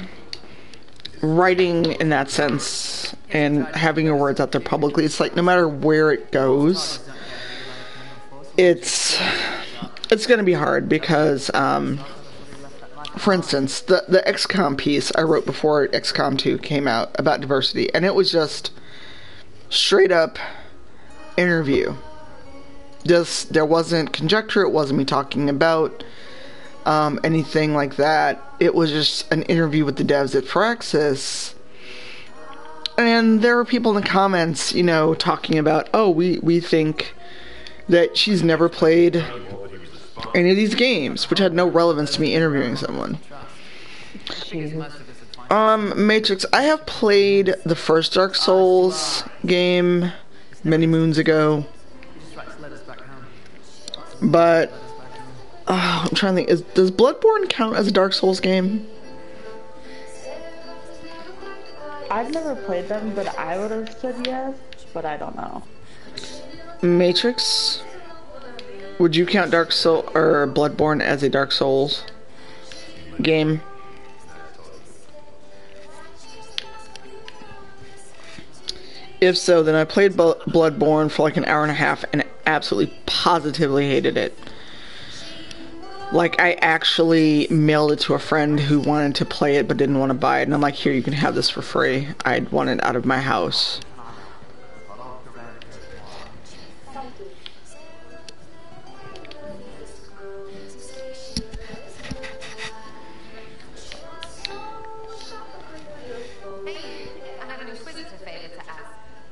in that sense and having your words out there publicly, it's like no matter where it goes, it's going to be hard because, for instance, the XCOM piece I wrote before XCOM 2 came out about diversity, and it was just straight up interview. There wasn't conjecture, it wasn't me talking about anything like that. It was just an interview with the devs at Firaxis. And there were people in the comments, you know, talking about, oh, we think that she's never played any of these games, which had no relevance to me interviewing someone. Matrix, I have played the first Dark Souls game many moons ago. But I'm trying to think, does Bloodborne count as a Dark Souls game? I've never played them, but I would have said yes, but I don't know. Matrix, would you count Dark Soul or Bloodborne as a Dark Souls game? If so, then I played Bloodborne for like an hour and a half and absolutely positively hated it. Like, I actually mailed it to a friend who wanted to play it but didn't want to buy it, and I'm like, here, you can have this for free. I'd want it out of my house.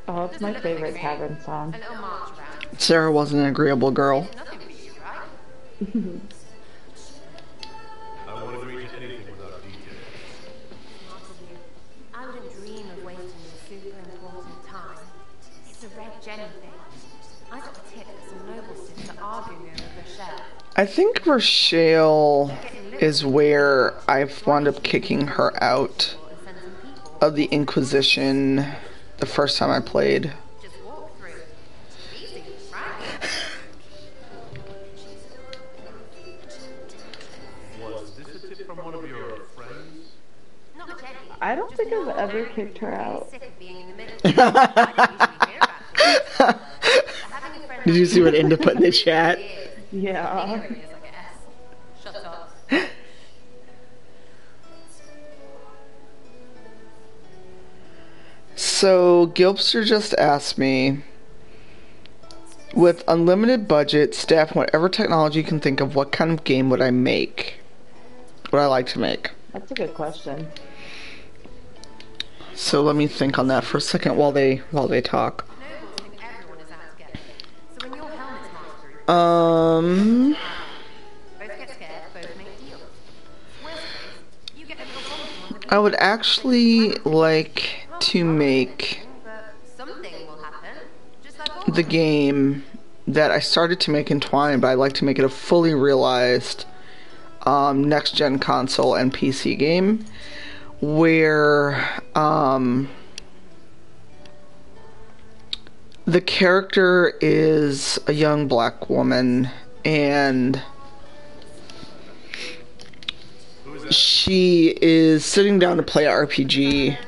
Oh, it's my favorite tavern song. Sarah was an agreeable girl. I want to read anything without details. I wouldn't dream of wasting your super important time. It's a red Jenny thing. I got a tip that some noble students are arguing over Rochelle. I think Rochelle is where I've wound up kicking her out of the Inquisition the first time I played. Just walk through. Easy, right? Was this a tip from one of your friends? Not Jenny. I don't think I've ever kicked her out. Sick of being in the middle. I don't usually hear about it. Did you see what Inda put in the chat? Yeah. Shut up. So, Gilpster just asked me, with unlimited budget, staff, and whatever technology you can think of, what kind of game would I make? Would I like to make? That's a good question. So let me think on that for a second while they talk. I would actually like to make the game that I started to make in Twine, but I'd like to make it a fully realized next-gen console and PC game where the character is a young black woman and she is sitting down to play an RPG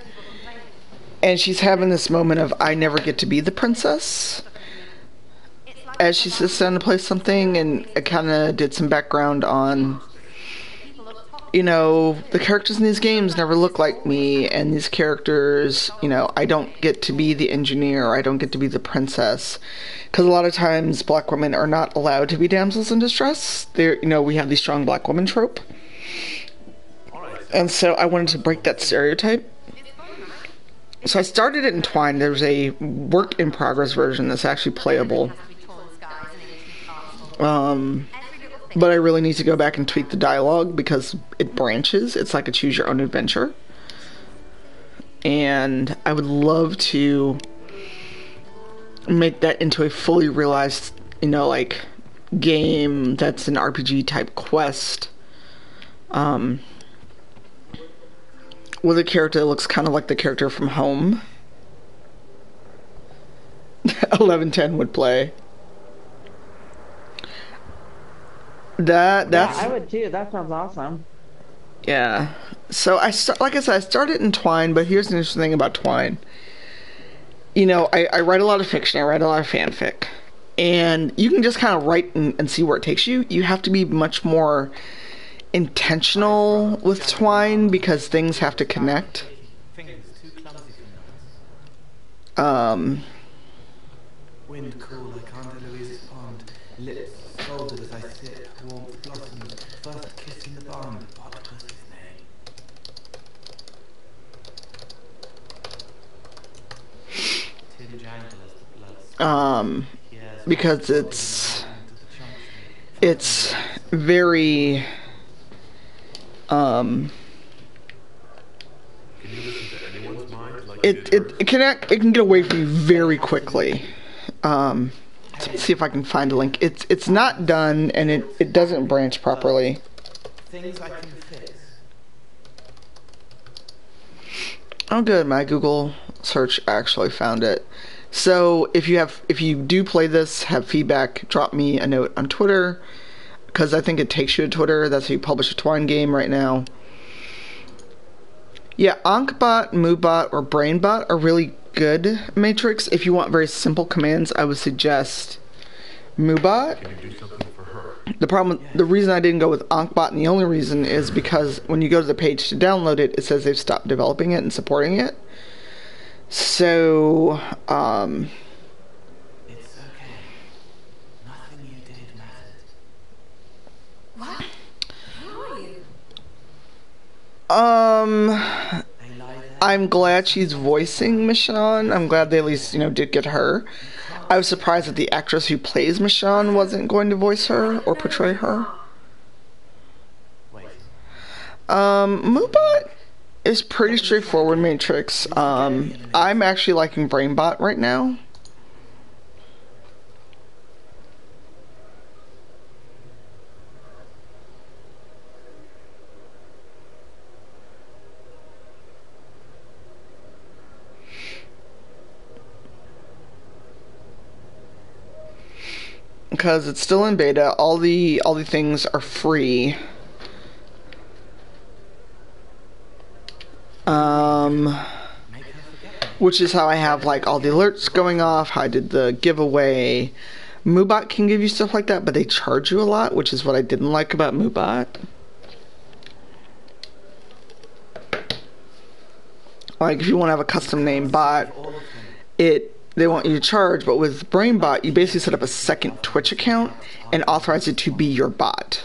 and she's having this moment of, I never get to be the princess. as she sits down to play something, and I kind of did some background on, you know, the characters in these games never look like me, and these characters, you know, I don't get to be the engineer, I don't get to be the princess, because a lot of times black women are not allowed to be damsels in distress. They're, you know, we have the strong black woman trope, and so I wanted to break that stereotype. So I started it in Twine. There's a work in progress version that's actually playable. But I really need to go back and tweak the dialogue because it branches. It's like a choose your own adventure. And I would love to make that into a fully realized, you know, like game that's an RPG type quest. With a character that looks kind of like the character from Home. 1110 would play. That's Yeah, I would too. That sounds awesome. Yeah. So like I said, I started in Twine, but here's the interesting thing about Twine. You know, I write a lot of fiction, I write a lot of fanfic. And you can just kind of write and see where it takes you. You have to be much more intentional with Twine because things have to connect. Wind cool, I can't Eloise's pond. Lips folded as I sit, warmth blossoms. First kiss in the barn. What was his name? Tin jangle as the blood. Because it's very it can get away from you very quickly. Let's see if I can find a link. It's not done, and it doesn't branch properly. Things I can fix. Oh good, my Google search actually found it. So if you do play this, have feedback, drop me a note on Twitter, because I think it takes you to Twitter. That's how you publish a Twine game right now. Yeah, Ankbot, Moobot, or Brainbot are really good Matrix. If you want very simple commands, I would suggest Moobot. Can you do something for her? The reason I didn't go with Ankbot, and the only reason, is because when you go to the page to download it, it says they've stopped developing it and supporting it. So, It's okay. Nothing you did mattered. What? Who are you? I'm glad she's voicing Michonne. I'm glad they at least, you know, did get her. I was surprised that the actress who plays Michonne wasn't going to voice her or portray her. Wait. Moobot is pretty straightforward Matrix. I'm actually liking Brainbot right now. Because it's still in beta, all the things are free. Which is how I have like all the alerts going off, how I did the giveaway. Moobot can give you stuff like that, but they charge you a lot, which is what I didn't like about Moobot. Like if you want to have a custom name bot, they want you to charge, but with Brainbot, you basically set up a second Twitch account and authorize it to be your bot.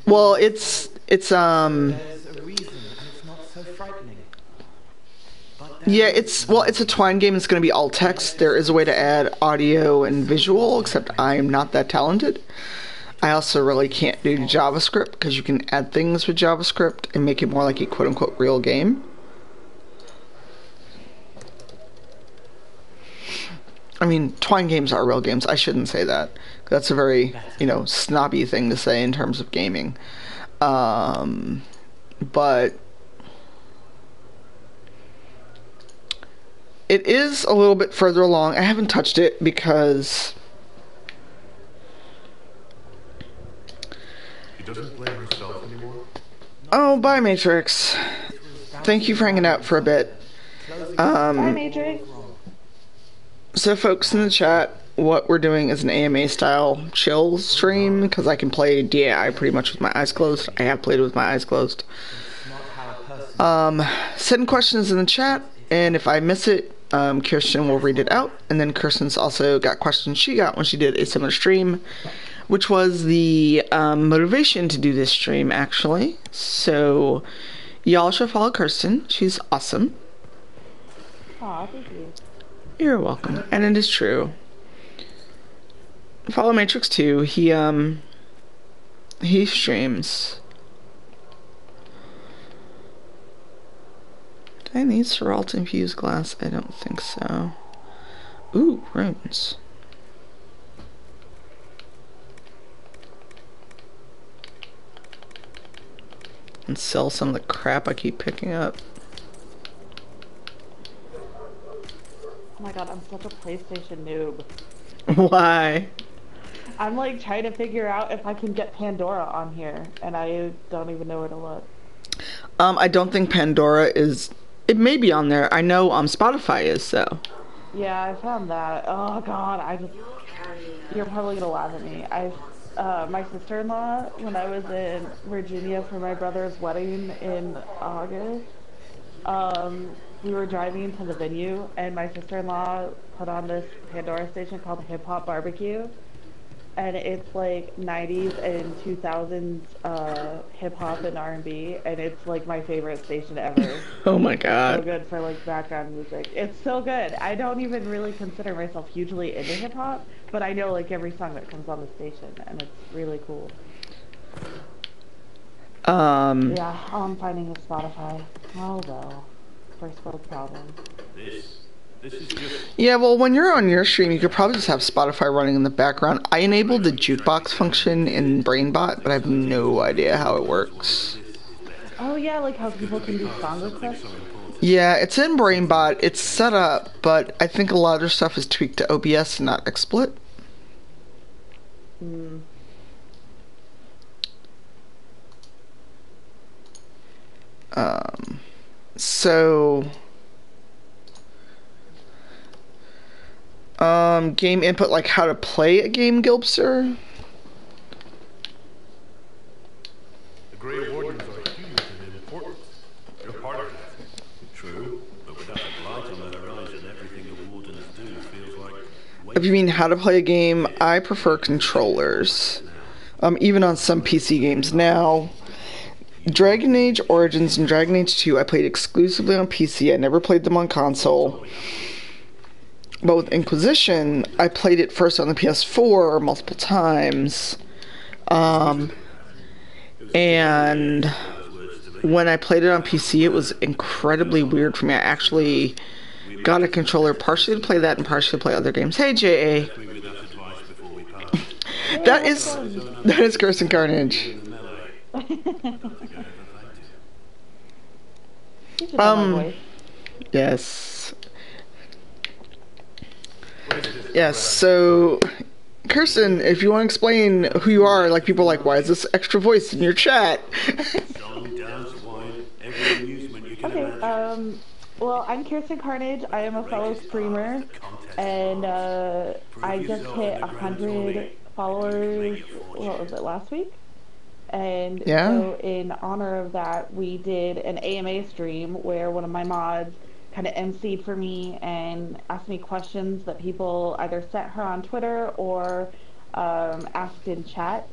Well, it's There's a reason, and it's not so frightening. yeah, it's a Twine game. It's going to be all text. There is a way to add audio and visual, except I'm not that talented. I also really can't do JavaScript, because you can add things with JavaScript and make it more like a quote-unquote real game. I mean, Twine games are real games. I shouldn't say that. That's a very, you know, snobby thing to say in terms of gaming. But it is a little bit further along. I haven't touched it because She doesn't blame herself anymore? oh, bye Matrix. Thank you for hanging out for a bit. Bye, Matrix. So, folks in the chat, what we're doing is an AMA style chill stream because I can play DAI pretty much with my eyes closed. I have played it with my eyes closed. Send questions in the chat, and if I miss it, Kirsten will read it out. And then Kirsten's also got questions she got when she did a similar stream, which was the motivation to do this stream, actually. So, y'all should follow Kirsten. She's awesome. Aw, thank you. You're welcome. And it is true. Follow Matrix 2. He streams. Do I need Ceralt infused glass? I don't think so. Ooh, runes. And sell some of the crap I keep picking up. Oh my god, I'm such a PlayStation noob. Why? I'm like trying to figure out if I can get Pandora on here, and I don't even know where to look. I don't think Pandora is... It may be on there. I know Spotify is, though. Yeah, I found that. Oh god, you're probably gonna laugh at me. My sister-in-law, when I was in Virginia for my brother's wedding in August, we were driving to the venue, and my sister-in-law put on this Pandora station called Hip Hop Barbecue, and it's like 90s and 2000s hip hop and R&B, and it's like my favorite station ever. Oh my god. So good for like background music. It's so good. I don't even really consider myself hugely into hip hop, but I know like every song that comes on the station, and it's really cool. Yeah, all I'm finding is Spotify. Oh well. First world problem. This is just... Yeah, well, when you're on your stream, you could probably just have Spotify running in the background. I enabled the jukebox function in BrainBot, but I have no idea how it works. Oh yeah, like how people can do song requests? Yeah, it's in BrainBot. It's set up, but I think a lot of their stuff is tweaked to OBS and not XSplit. Hmm. So, game input, like how to play a game, Gilbster? The Grey Wardens are huge and important. You're part of that. True, but without the light on the horizon, everything the Wardens do feels like... If you mean how to play a game, I prefer controllers. Even on some PC games now. Dragon Age Origins and Dragon Age 2 I played exclusively on PC. I never played them on console. But with Inquisition, I played it first on the PS4 multiple times. And when I played it on PC, it was incredibly weird for me. I actually got a controller partially to play that and partially to play other games. Hey, J.A. That is Kirsten Carnage. Yes. Yes, so Kirsten, if you want to explain who you are, like people are like, why is this extra voice in your chat? Okay, well, I'm Kirsten Carnage. I am a fellow streamer, and I just hit 100 followers, what was it, last week? And so in honor of that, we did an AMA stream where one of my mods kind of emceed for me and asked me questions that people either sent her on Twitter or asked in chat.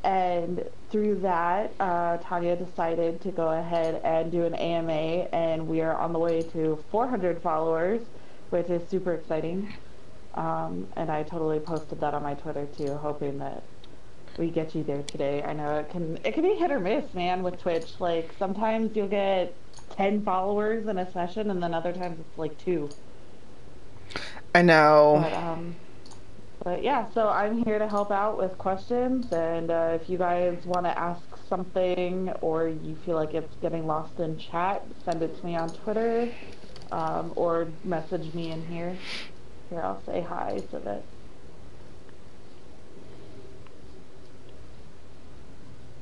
And through that, Tanya decided to go ahead and do an AMA, and we are on the way to 400 followers, which is super exciting. And I totally posted that on my Twitter too, hoping that we get you there today. I know it can be hit or miss, man, with Twitch. Like sometimes you'll get 10 followers in a session, and then other times it's like 2. I know. But yeah, so I'm here to help out with questions, and if you guys want to ask something or you feel like it's getting lost in chat, send it to me on Twitter, or message me in here. Here, I'll say hi so that...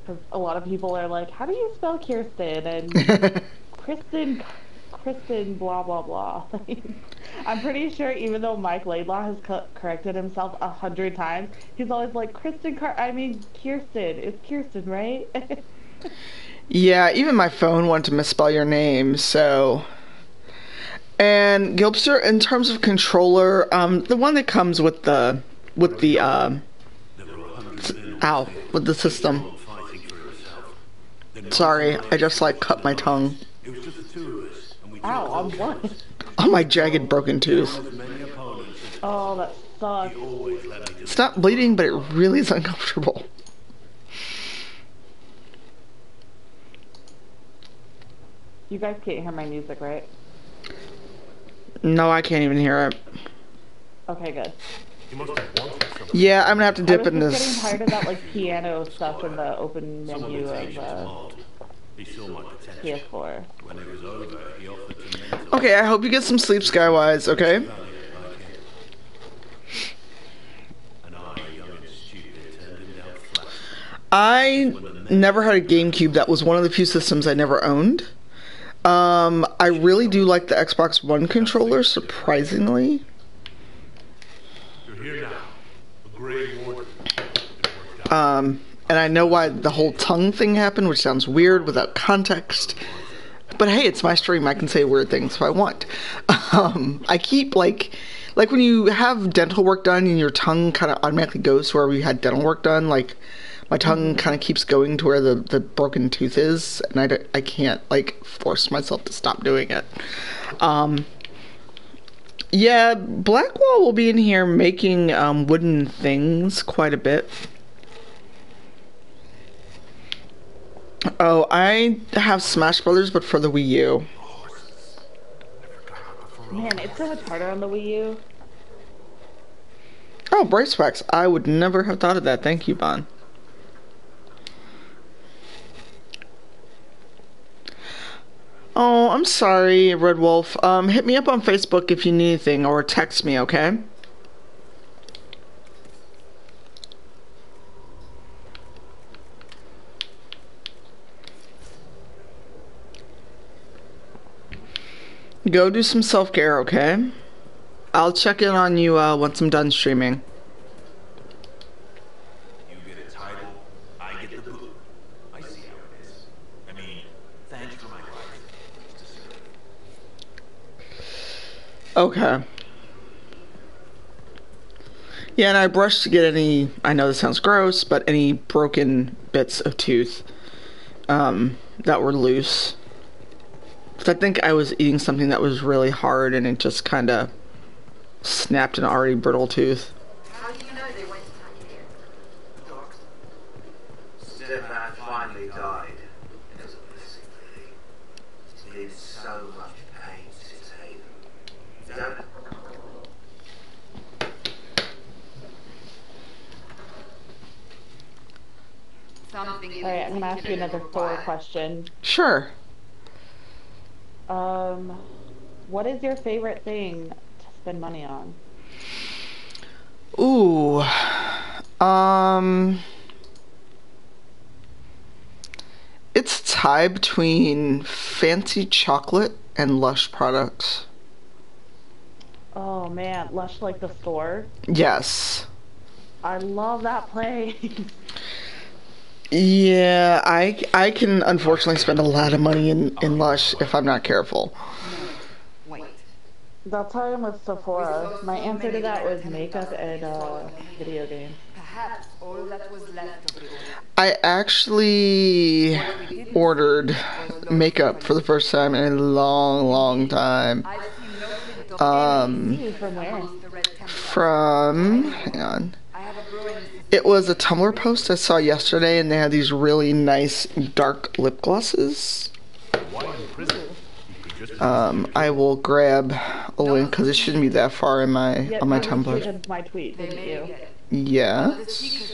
Because a lot of people are like, how do you spell Kirsten? And Kristen blah blah blah. I'm pretty sure even though Mike Laidlaw has corrected himself 100 times, he's always like, Kirsten, it's Kirsten, right? Yeah, even my phone wanted to misspell your name, so... And Gilbster, in terms of controller, the one that comes with the system. Sorry, I just like cut my tongue. Ow, on what? On my jagged broken tooth. Oh, that sucks. It's not bleeding, but it really is uncomfortable. You guys can't hear my music, right? No, I can't even hear it. Okay, good. Yeah, I'm gonna have to dip in this. I was just getting tired of that like piano stuff in the open menu of PS4. Okay, I hope you get some sleep, Skywise, okay? I never had a GameCube. That was one of the few systems I never owned. I really do like the Xbox One controller, surprisingly. And I know why the whole tongue thing happened, which sounds weird without context. But hey, it's my stream. I can say weird things if I want. I keep, like when you have dental work done and your tongue kind of automatically goes to where we had dental work done, like, my tongue kind of keeps going to where the broken tooth is, and I can't, like, force myself to stop doing it. Yeah, Blackwall will be in here making wooden things quite a bit. Oh, I have Smash Brothers, but for the Wii U. Man, it's so much harder on the Wii U. Oh, Brace Wax. I would never have thought of that. Thank you, Bon. Oh, I'm sorry, Red Wolf. Hit me up on Facebook if you need anything, or text me, okay? Go do some self-care, okay? I'll check in on you once I'm done streaming. You get a title, I get the boot. I see how it is. I mean, thanks for my life. Okay. Yeah, and I brushed to get any, I know this sounds gross, but any broken bits of tooth that were loose. Because I think I was eating something that was really hard and it just kind of snapped an already brittle tooth. How do you know they went to take it in? Docs. Stefan finally died. It was a blessing, really. He's been in so much pain since Haven. Alright, I'm gonna ask you another Thor question. Sure. What is your favorite thing to spend money on? Ooh. It's a tie between fancy chocolate and Lush products. Oh man, Lush like the store? Yes. I love that place. Yeah, I can unfortunately spend a lot of money in Lush if I'm not careful. That's how I am with Sephora. My answer to that was makeup and video games. Perhaps all that was left of the order. I actually ordered makeup for the first time in a long time. From where? Hang on. It was a Tumblr post I saw yesterday, and they had these really nice dark lip glosses. I will grab a link because it shouldn't be that far in my on my Tumblr. My tweet, didn't you? Yes.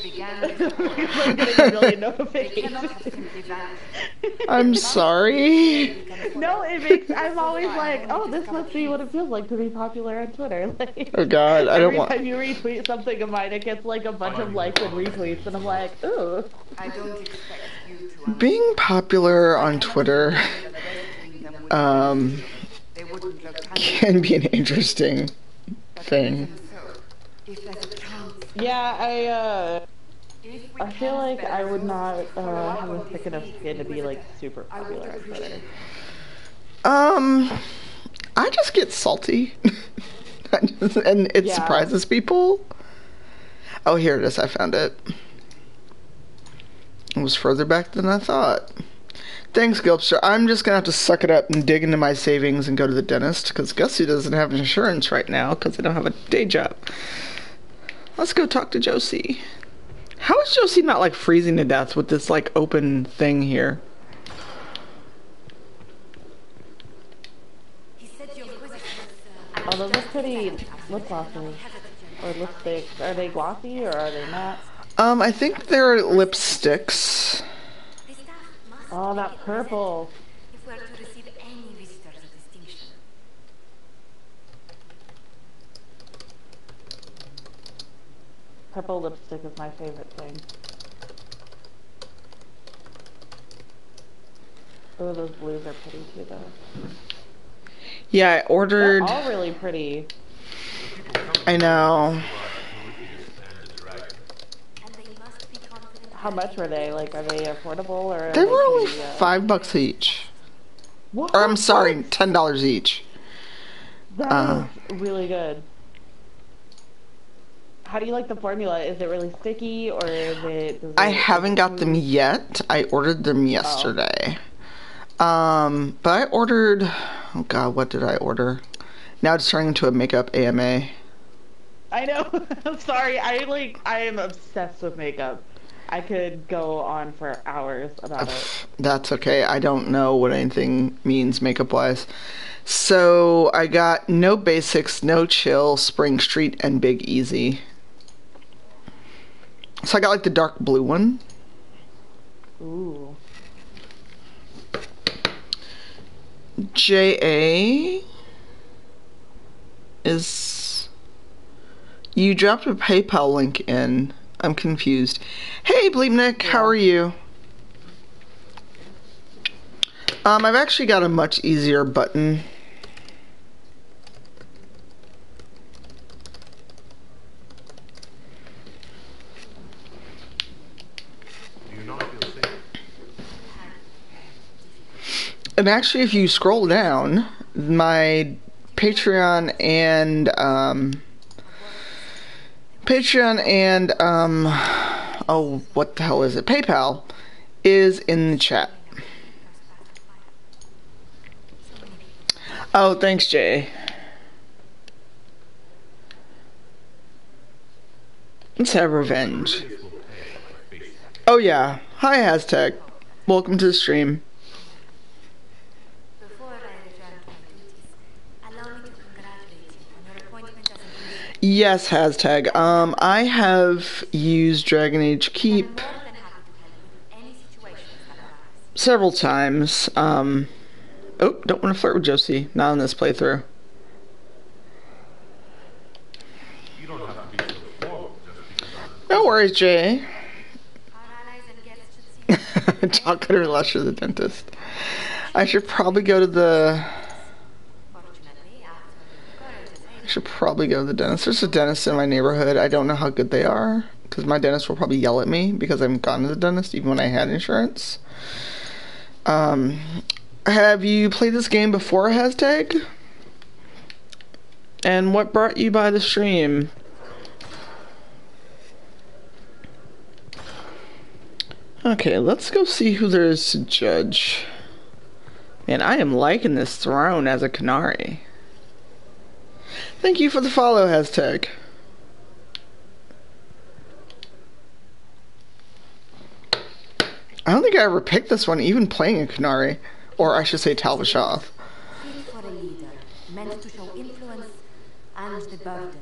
I'm sorry. No, it makes. I'm always like, oh, this must be what it feels like to be popular on Twitter. Like, oh God, I don't want. Every time you retweet something of mine, it gets like a bunch of likes and retweets, and I'm like, ooh. I don't expect you to Being popular on Twitter, wouldn't look can be an interesting thing. If there's a chance. Yeah, If we I feel can like spare I would roots, not follow up have a on thick this enough lead skin to from be like Inquisitor. super I would popular on appreciate Twitter. it. I just get salty. And it Yeah. surprises people. Oh, here it is. I found it. It was further back than I thought. Thanks, Gilpster. I'm just gonna have to suck it up and dig into my savings and go to the dentist, because guess who doesn't have insurance right now because I don't have a day job. Let's go talk to Josie. How is Josie not like freezing to death with this like open thing here? He said your Inquisitor Oh, those are pretty lip glosses. Or lipsticks. Are they glossy or are they matte? I think they're lipsticks. Oh, that purple. if we are to receive any visitors of distinction. Purple lipstick is my favorite thing. Oh, those blues are pretty too, though. Yeah, I ordered. They're all really pretty. I know. How much were they? Like, are they affordable or? Are They were only pretty, $5 each. What? Or I'm sorry, $10 each. That is really good. How do you like the formula? Is it really sticky or is it? I haven't got them yet. I ordered them yesterday. But I ordered. Oh God, what did I order? Now it's turning into a makeup AMA. I know. I'm sorry. I am obsessed with makeup. I could go on for hours about it. That's okay. I don't know what anything means makeup wise. So I got No Basics, No Chill, Spring Street, and Big Easy. So I got like the dark blue one. Ooh. JA is. You dropped a PayPal link in. I'm confused. Hey, Bleepnik, how are you? I've actually got a much easier button. Do you not feel safe? And actually, if you scroll down, my Patreon and oh, what the hell is it? PayPal is in the chat. Oh, thanks, Jay. Let's have revenge. Oh yeah. Hi, Hashtag. Welcome to the stream. Before I return to my duties, allow me to congratulate you on your appointment as an Inquisitor. Yes, Hashtag. I have used Dragon Age Keep I'm more than happy to help with any situations that arise. several times. Oh, don't want to flirt with Josie. Not on this playthrough. You don't have to be so formal just because I'm... No worries, Jay. Our allies and guests should see Chocolate or Lusher the dentist. I should probably go to the... Fortunately, after courage is I should probably go to the dentist. There's a dentist in my neighborhood. I don't know how good they are, because my dentist will probably yell at me because I haven't gone to the dentist even when I had insurance. Have you played this game before, Hashtag? And what brought you by the stream? Okay, let's go see who there is to judge. Man, I am liking this throne as a Canary. Thank you for the follow, Hashtag. I don't think I ever picked this one, even playing a Canary. Or I should say Talbashath. fit for a leader, meant to show influence and the burden of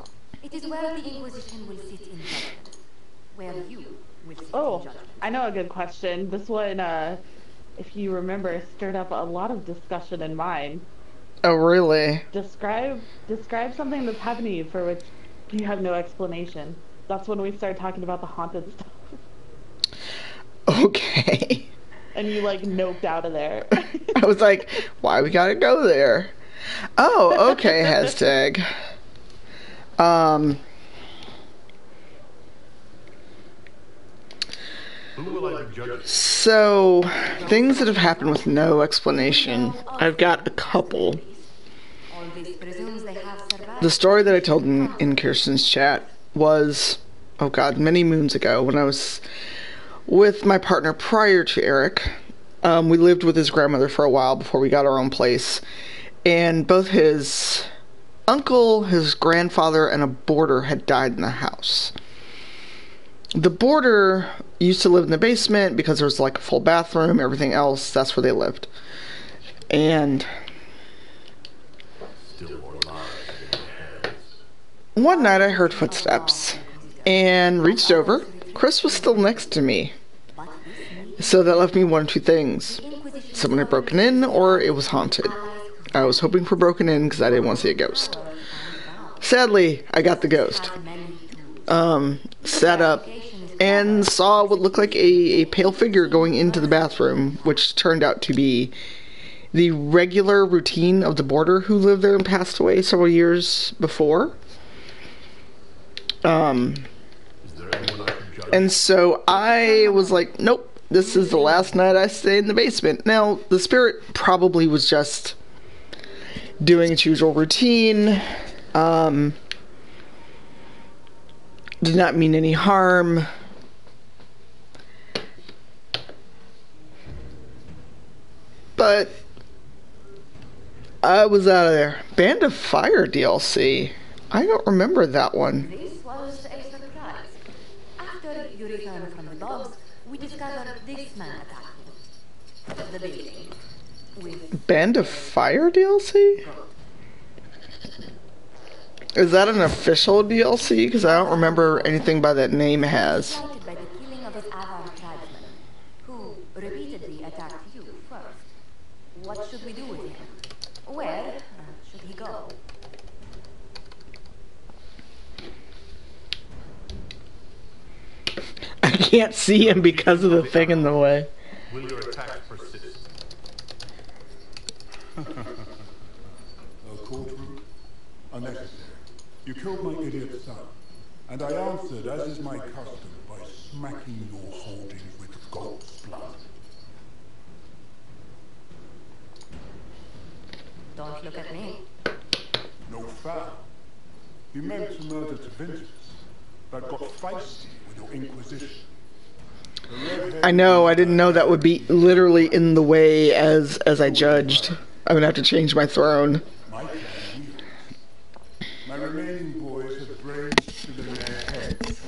it. It is where the Inquisition will sit in judgment, where you will sit in Oh, judgment. I know a good question. This one, if you remember, stirred up a lot of discussion in mine. Oh, really? Describe something that's happened to you for which you have no explanation. That's when we start talking about the haunted stuff. Okay. and you like noped out of there. I was like, why we gotta go there? Oh, okay, hashtag. Who will I be judging? So, things that have happened with no explanation. I've got a couple. All this presumes they have survived. The story that I told in Kirsten's chat was, oh god, many moons ago when I was with my partner prior to Eric. We lived with his grandmother for a while before we got our own place. And both his uncle, his grandfather, and a boarder had died in the house. The boarder used to live in the basement because there was like a full bathroom, everything else, that's where they lived. And one night I heard footsteps and reached over. Chris was still next to me. So that left me one of two things. Someone had broken in or it was haunted. I was hoping for broken in because I didn't want to see a ghost. Sadly, I got the ghost. Sat up and saw what looked like a pale figure going into the bathroom, which turned out to be the regular routine of the boarder who lived there and passed away several years before. And so I was like, nope, this is the last night I stay in the basement. Now, the spirit probably was just doing its usual routine. Did not mean any harm. But I was out of there. Band of Fire DLC. I don't remember that one. This was a surprise. After you returned from the dogs, we discovered this man attacking the building with Band of Fire DLC? Is that an official DLC? Because I don't remember anything by that name has. excited by the killing of his Avar tribesmen, who repeatedly attacked you first. What should we do with him? Where should he go? I can't see him because of the thing in the way. Will your attacks persist? A courtroom? Unnecessary. You killed my idiot son, and I answered, as is my custom, by smacking your holdings with goat's blood. Don't look at me. No foul. You meant to murder to vengeance, but got feisty with your inquisition. I know, I didn't know that would be literally in the way as I judged. I'm gonna have to change my throne. My plan wields. My remaining boys have brains still in their heads.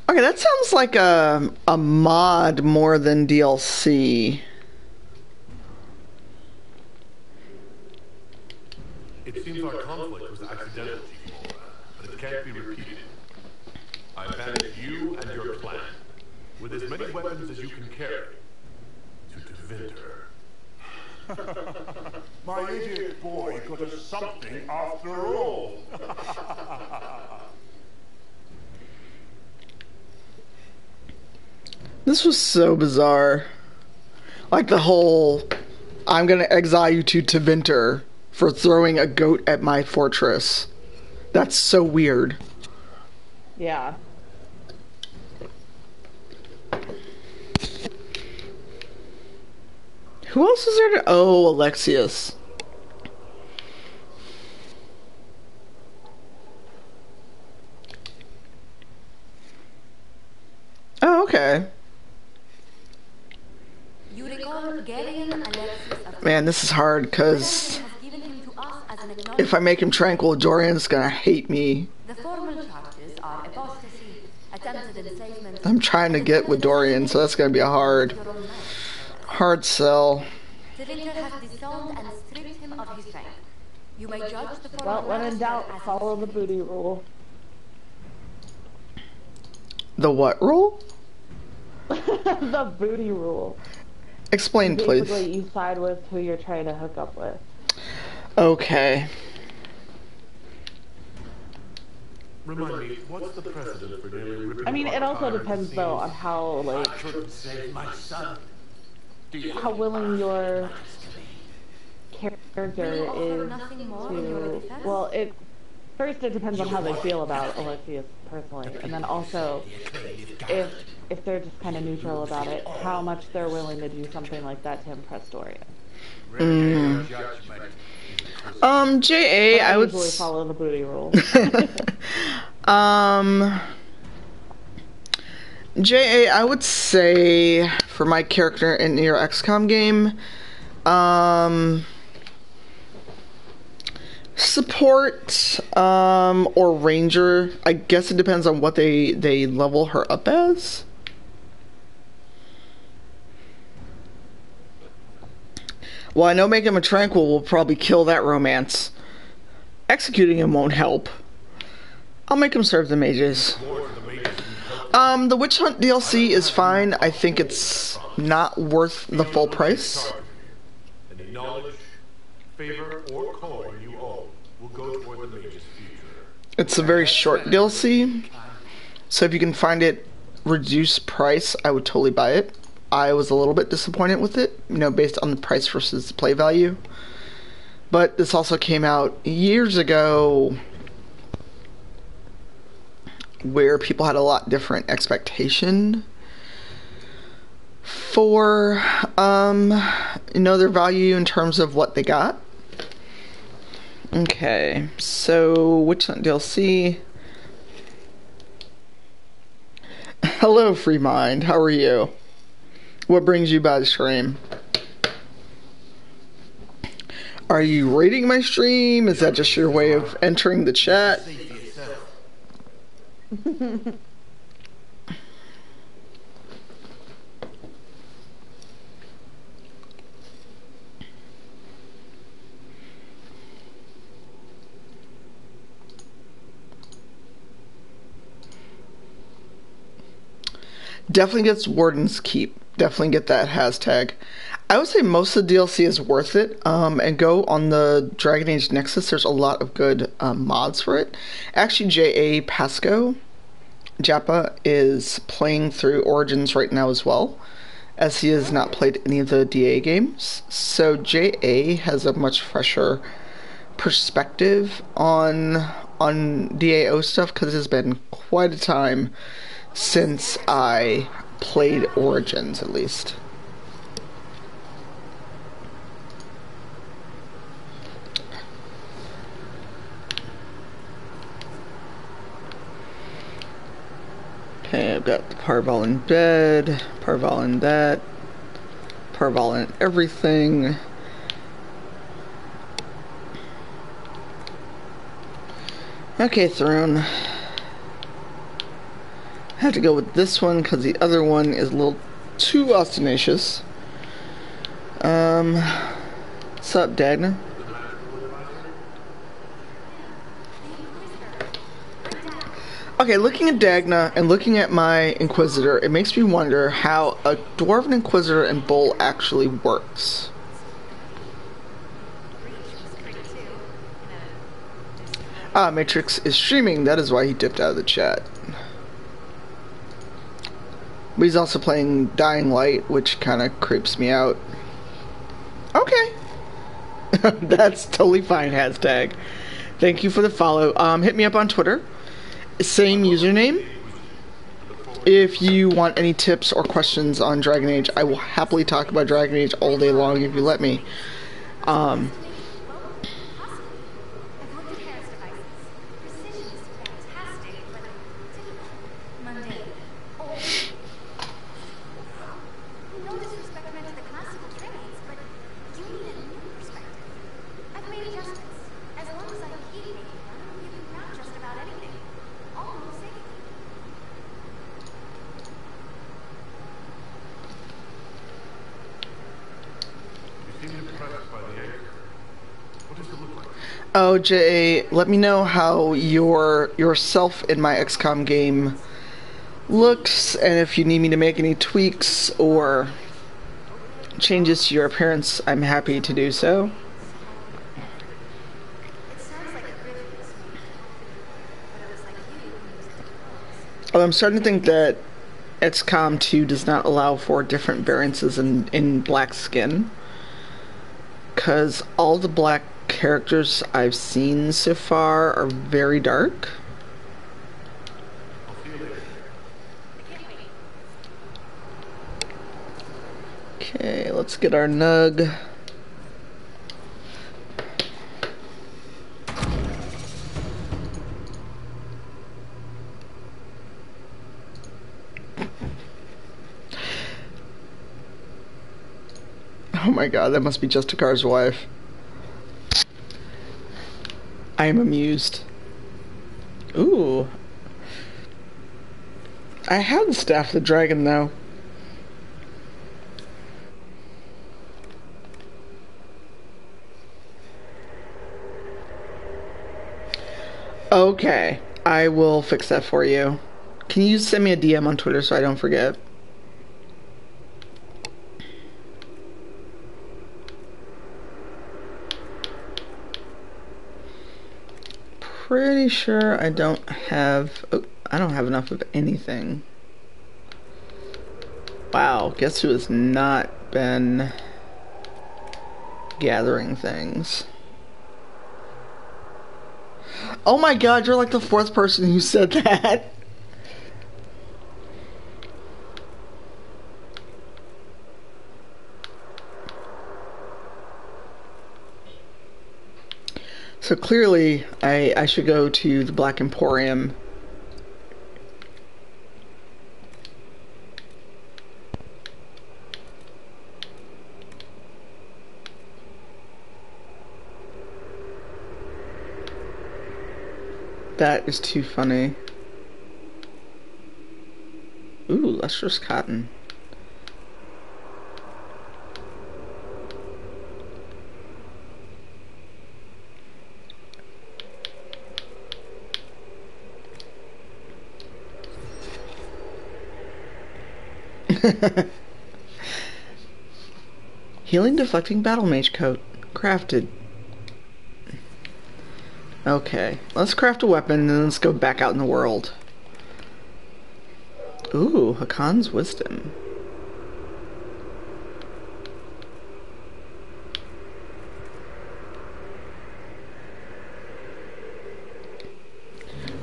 Okay, that sounds like a mod more than DLC. It seems our conflict was accidental, but it can't be repeated. I banish you and your clan, with as many weapons as you can carry, to Devinter. My idiot boy got us something after all. This was so bizarre. Like the whole, I'm gonna exile you to Tevinter for throwing a goat at my fortress. That's so weird. Yeah. Who else is there to... Oh, Alexius. Oh, okay. You recall Garion Alexius of Man, this is hard, because has given him to us as an if I make him tranquil, Dorian's gonna hate me. The formal charges are apostasy, attempted enslavement. I'm trying to get with Dorian, so that's gonna be a hard sell. Tevinter has disowned and stripped him of his rank. You may judge the formal Well, when in master doubt, as follow the booty rule. The what rule? The booty rule. Explain, please. Basically, you side with who you're trying to hook up with. Okay. Remind me, what's the precedent for nearly ripping I mean, it apart also time depends at the though seams? on how I like couldn't save my son. Do you how think willing your matters to me? character Will you offer is nothing more in your to. defense? Well, it first it depends on how they feel about Alexius personally, and then also if they're just kind of neutral about it, how much they're willing to do something like that to impress Dorian. Your judgment. JA, I would usually follow the booty rule. JA, I would say for my character in your XCOM game, support, or ranger. I guess it depends on what they level her up as. Well, I know making him a tranquil will probably kill that romance. Executing him won't help. I'll make him serve the mages. The Witch Hunt DLC is fine. I think it's not worth the full price. Any knowledge, favor, or coin you own will go toward the mage's future. It's a very short DLC, so if you can find it reduced price, I would totally buy it. I was a little bit disappointed with it, based on the price versus the play value. But this also came out years ago, where people had a lot different expectation for their value in terms of what they got. Okay, so Witch Hunt DLC. Hello, Free Mind. How are you? What brings you by the stream? Are you rating my stream? Is that just your way of entering the chat? Definitely gets Warden's Keep. Definitely get that hashtag. I would say most of the DLC is worth it. And go on the Dragon Age Nexus. There's a lot of good mods for it. Actually, J.A. Pasco Japa is playing through Origins right now as well, as he has not played any of the DA games. So J.A. has a much fresher perspective on DAO stuff, because it has been quite a time since I played Origins, at least. Okay, I've got the Parval in bed, Parval in that, Parval in everything. Okay, Throne. I have to go with this one because the other one is a little too ostentatious. What's up, Dagna? Okay, looking at Dagna and looking at my Inquisitor, it makes me wonder how a Dwarven Inquisitor and Bull actually works. Ah, Matrix is streaming, that is why he dipped out of the chat. But he's also playing Dying Light, which kind of creeps me out. Okay. That's totally fine, hashtag. Thank you for the follow. Hit me up on Twitter. Same username. If you want any tips or questions on Dragon Age, I will happily talk about Dragon Age all day long if you let me. Oh, Jay, let me know how yourself in my XCOM game looks, and if you need me to make any tweaks or changes to your appearance, I'm happy to do so. Oh, I'm starting to think that XCOM 2 does not allow for different variances in black skin. Because all the black characters I've seen so far are very dark. Okay, let's get our nug. Oh my god, that must be Justicar's wife. I am amused. Ooh. I had the Staff of the Dragon, though. Okay, I will fix that for you. Can you send me a DM on Twitter so I don't forget? Pretty sure I don't have... Oh, I don't have enough of anything. Wow, guess who has not been gathering things? Oh my god, you're like the fourth person who said that. So clearly, I should go to the Black Emporium. That is too funny. Ooh, lustrous cotton. Healing deflecting battle mage coat. Crafted. Okay, let's craft a weapon and then let's go back out in the world. Ooh, Hakan's wisdom.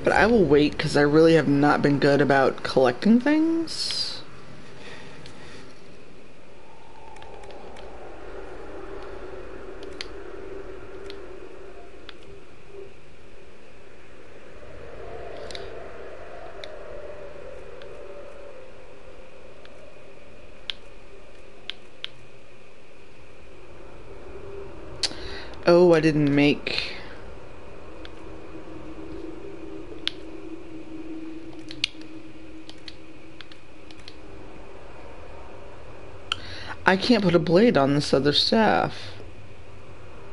But I will wait because I really have not been good about collecting things. Oh, I didn't make... I can't put a blade on this other staff.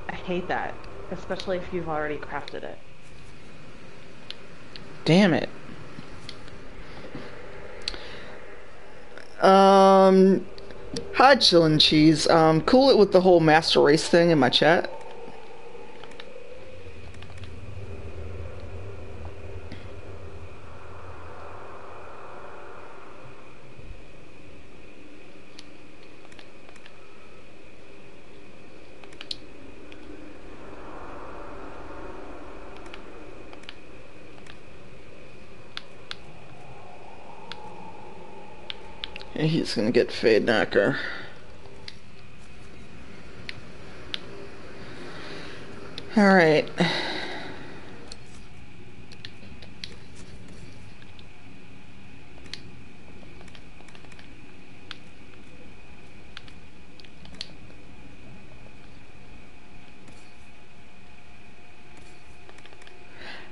I hate that, especially if you've already crafted it. Damn it. Hi, Chillin' Cheese. Cool it with the whole master race thing in my chat. He's gonna get Fade Knocker. Alright.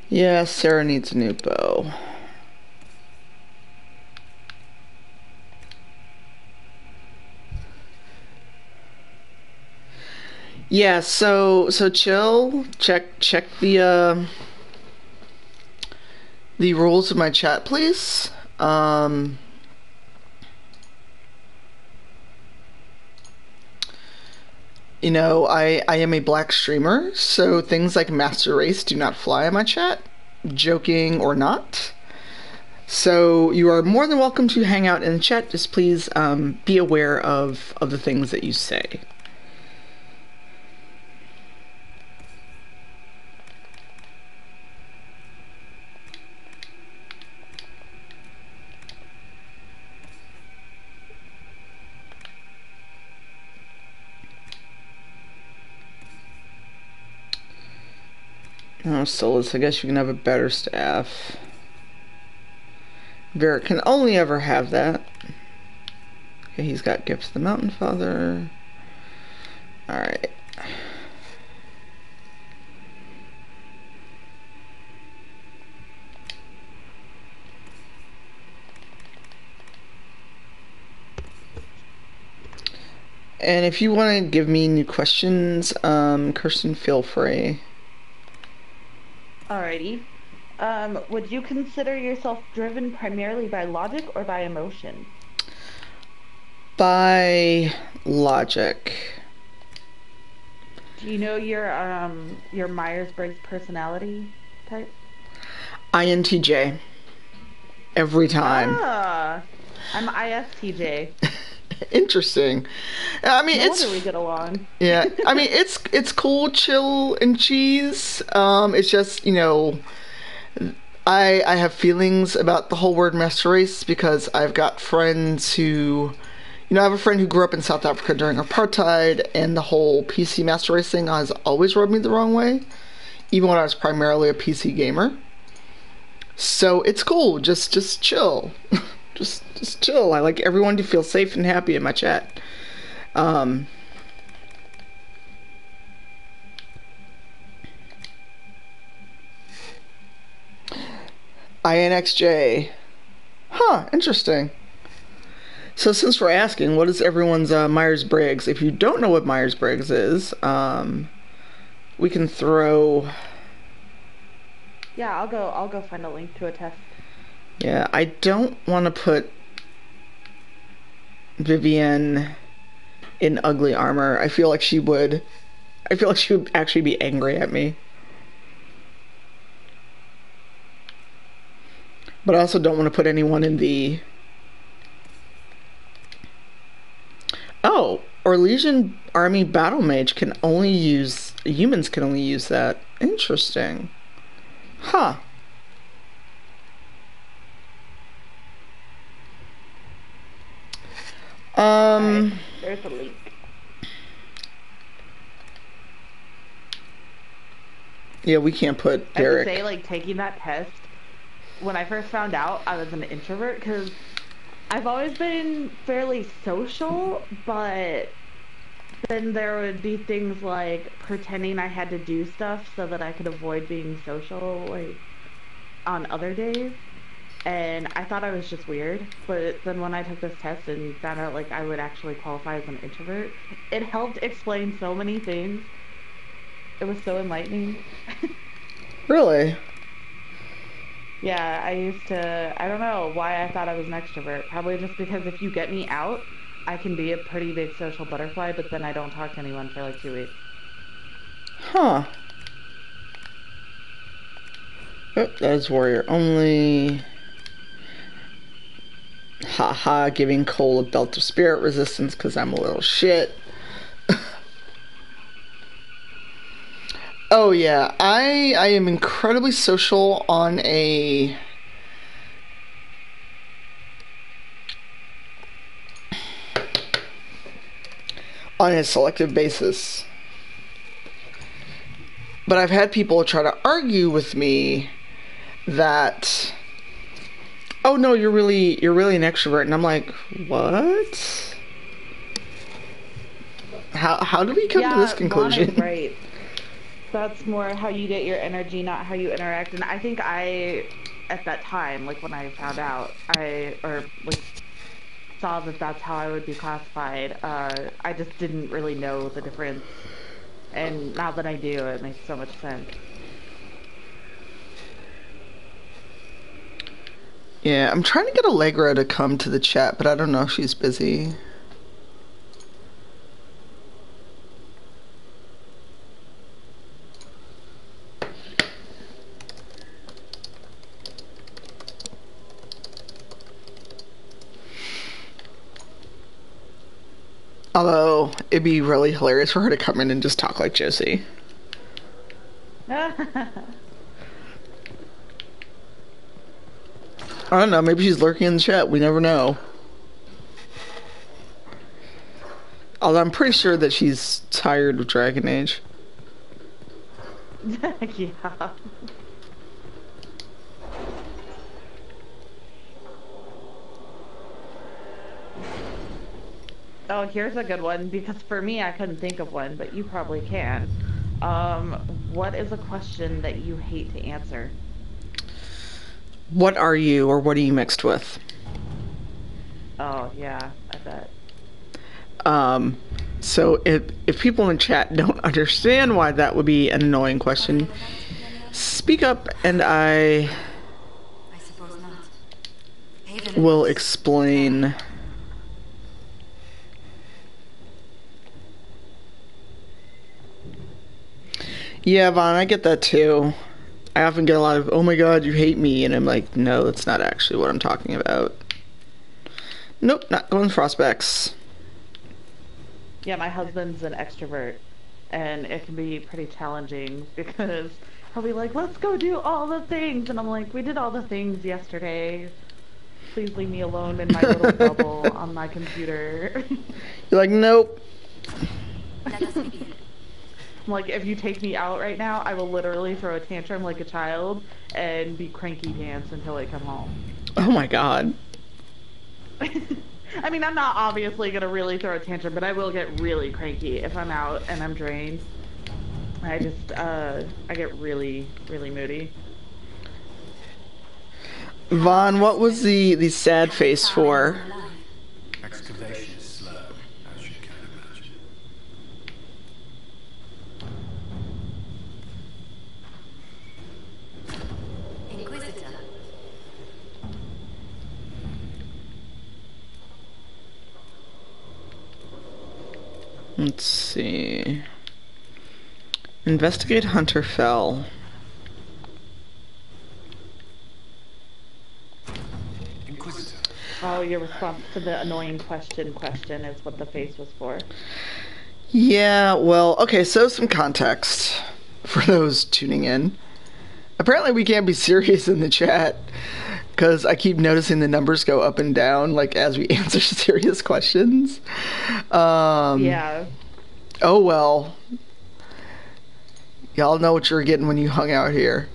Yeah, Sarah needs a new bow. Yeah, so chill. Check the rules of my chat, please. You know, I am a black streamer, so things like Master Race do not fly in my chat, joking or not. So you are more than welcome to hang out in the chat. Just please be aware of the things that you say. Oh, Solus, I guess you can have a better staff. Varric can only ever have that. Okay, he's got Gifts of the Mountain Father. Alright. And if you want to give me new questions, Kirsten, feel free. Alrighty. Would you consider yourself driven primarily by logic or by emotion? By logic. Do you know your Myers-Briggs personality type? INTJ. Every time. Ah, I'm ISTJ. Interesting. I mean, No it's wonder we get along. yeah. I mean, it's cool, chill, and cheese. It's just, you know, I have feelings about the whole word master race because I've got friends who, you know, I have a friend who grew up in South Africa during apartheid, and the whole PC master race thing has always rubbed me the wrong way, even when I was primarily a PC gamer. So it's cool. Just chill. Just chill. I like everyone to feel safe and happy in my chat. INXJ. Huh, interesting. So since we're asking, what is everyone's Myers-Briggs? If you don't know what Myers-Briggs is, we can throw... Yeah, I'll go find a link to a test. Yeah, I don't want to put Vivienne in ugly armor. I feel like she would actually be angry at me. But I also don't want to put anyone in the... Oh, or Legion Army Battle Mage can only use... Humans can only use that. Interesting. Huh. Right, there's a link. Yeah, we can't put Derek. I would say, like, taking that test, when I first found out I was an introvert, because I've always been fairly social, but then there would be things like pretending I had to do stuff so that I could avoid being social, like, on other days. And I thought I was just weird, but then when I took this test and found out, like, I would actually qualify as an introvert, it helped explain so many things. It was so enlightening. Really? Yeah, I don't know why I thought I was an extrovert. Probably just because if you get me out, I can be a pretty big social butterfly, but then I don't talk to anyone for like 2 weeks. Huh. Oh, that is warrior only. Haha, giving Cole a belt of spirit resistance because I'm a little shit. Oh yeah, I am incredibly social on a selective basis. But I've had people try to argue with me that, oh no, you're really an extrovert, and I'm like, what? How do we come to this conclusion? Lana's right. That's more how you get your energy, not how you interact. And I think at that time, like when I found out, saw that that's how I would be classified. I just didn't really know the difference. And now that I do, it makes so much sense. Yeah, I'm trying to get Allegra to come to the chat, but I don't know if she's busy. Although, it'd be really hilarious for her to come in and just talk like Josie. I don't know, maybe she's lurking in the chat. We never know. Although I'm pretty sure that she's tired of Dragon Age. Yeah. Oh, here's a good one, because for me, I couldn't think of one, but you probably can. What is a question that you hate to answer? What are you, or what are you mixed with? Oh, yeah, I bet. So if people in chat don't understand why that would be an annoying question, speak up and I suppose not. will explain. Yeah, Vaughn, I get that too. I often get a lot of, oh my god, you hate me, and I'm like, no, that's not actually what I'm talking about. Nope, not going Frostbacks. Yeah, my husband's an extrovert, and it can be pretty challenging because he'll be like, let's go do all the things, and I'm like, we did all the things yesterday. Please leave me alone in my little bubble on my computer. You're like, nope. I'm like, if you take me out right now, I will literally throw a tantrum like a child and be cranky pants until I come home. Oh my god. I mean, I'm not obviously gonna really throw a tantrum, but I will get really cranky if I'm out and I'm drained. I just, I get really, really moody. Vaughn, what was the sad face for? Excavation is slow, as you can imagine. Inquisitor. Let's see. Investigate Hunter Fell. Inquisitor. Oh, your response to the annoying question is what the face was for. Yeah, well, okay, so some context for those tuning in. Apparently we can't be serious in the chat because I keep noticing the numbers go up and down like as we answer serious questions. Yeah. Oh well. Y'all know what you're getting when you hung out here.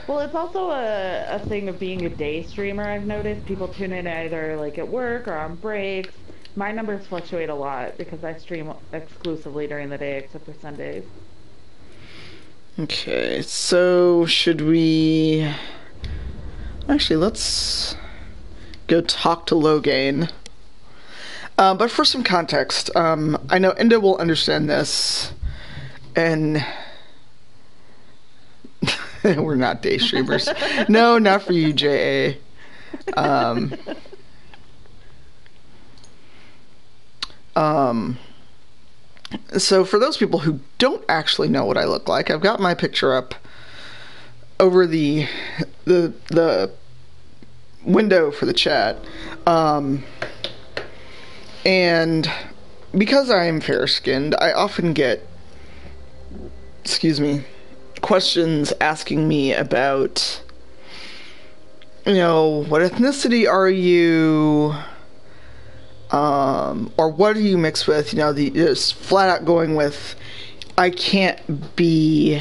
Well, it's also a thing of being a day streamer, I've noticed. People tune in either like at work or on breaks. My numbers fluctuate a lot because I stream exclusively during the day except for Sundays. Okay, so should we... Actually, let's go talk to Logain. But for some context, I know Enda will understand this, and we're not day streamers. No, not for you, J.A. So for those people who don't actually know what I look like, I've got my picture up over the window for the chat. And because I am fair-skinned, I often get, questions asking me about, what ethnicity are you? Or what are you mixed with? Just flat out going with, I can't be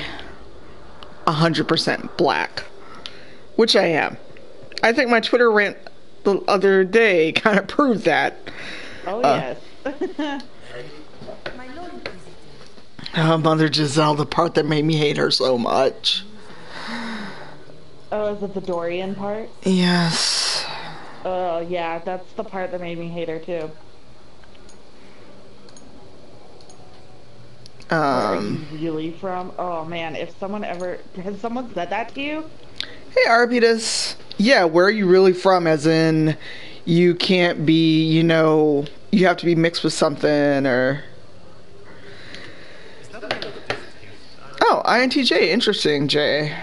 100% black, which I am. I think my Twitter rant the other day kind of proved that. Oh, yes. Oh, Mother Giselle, the part that made me hate her so much. Oh, is it the Dorian part? Yes. Oh, yeah, that's the part that made me hate her, too. Where are you really from? Oh, man, if someone ever... Has someone said that to you? Hey, Arbitus. Yeah, where are you really from? As in, you can't be, you have to be mixed with something, or... Oh, INTJ. Interesting, Jay.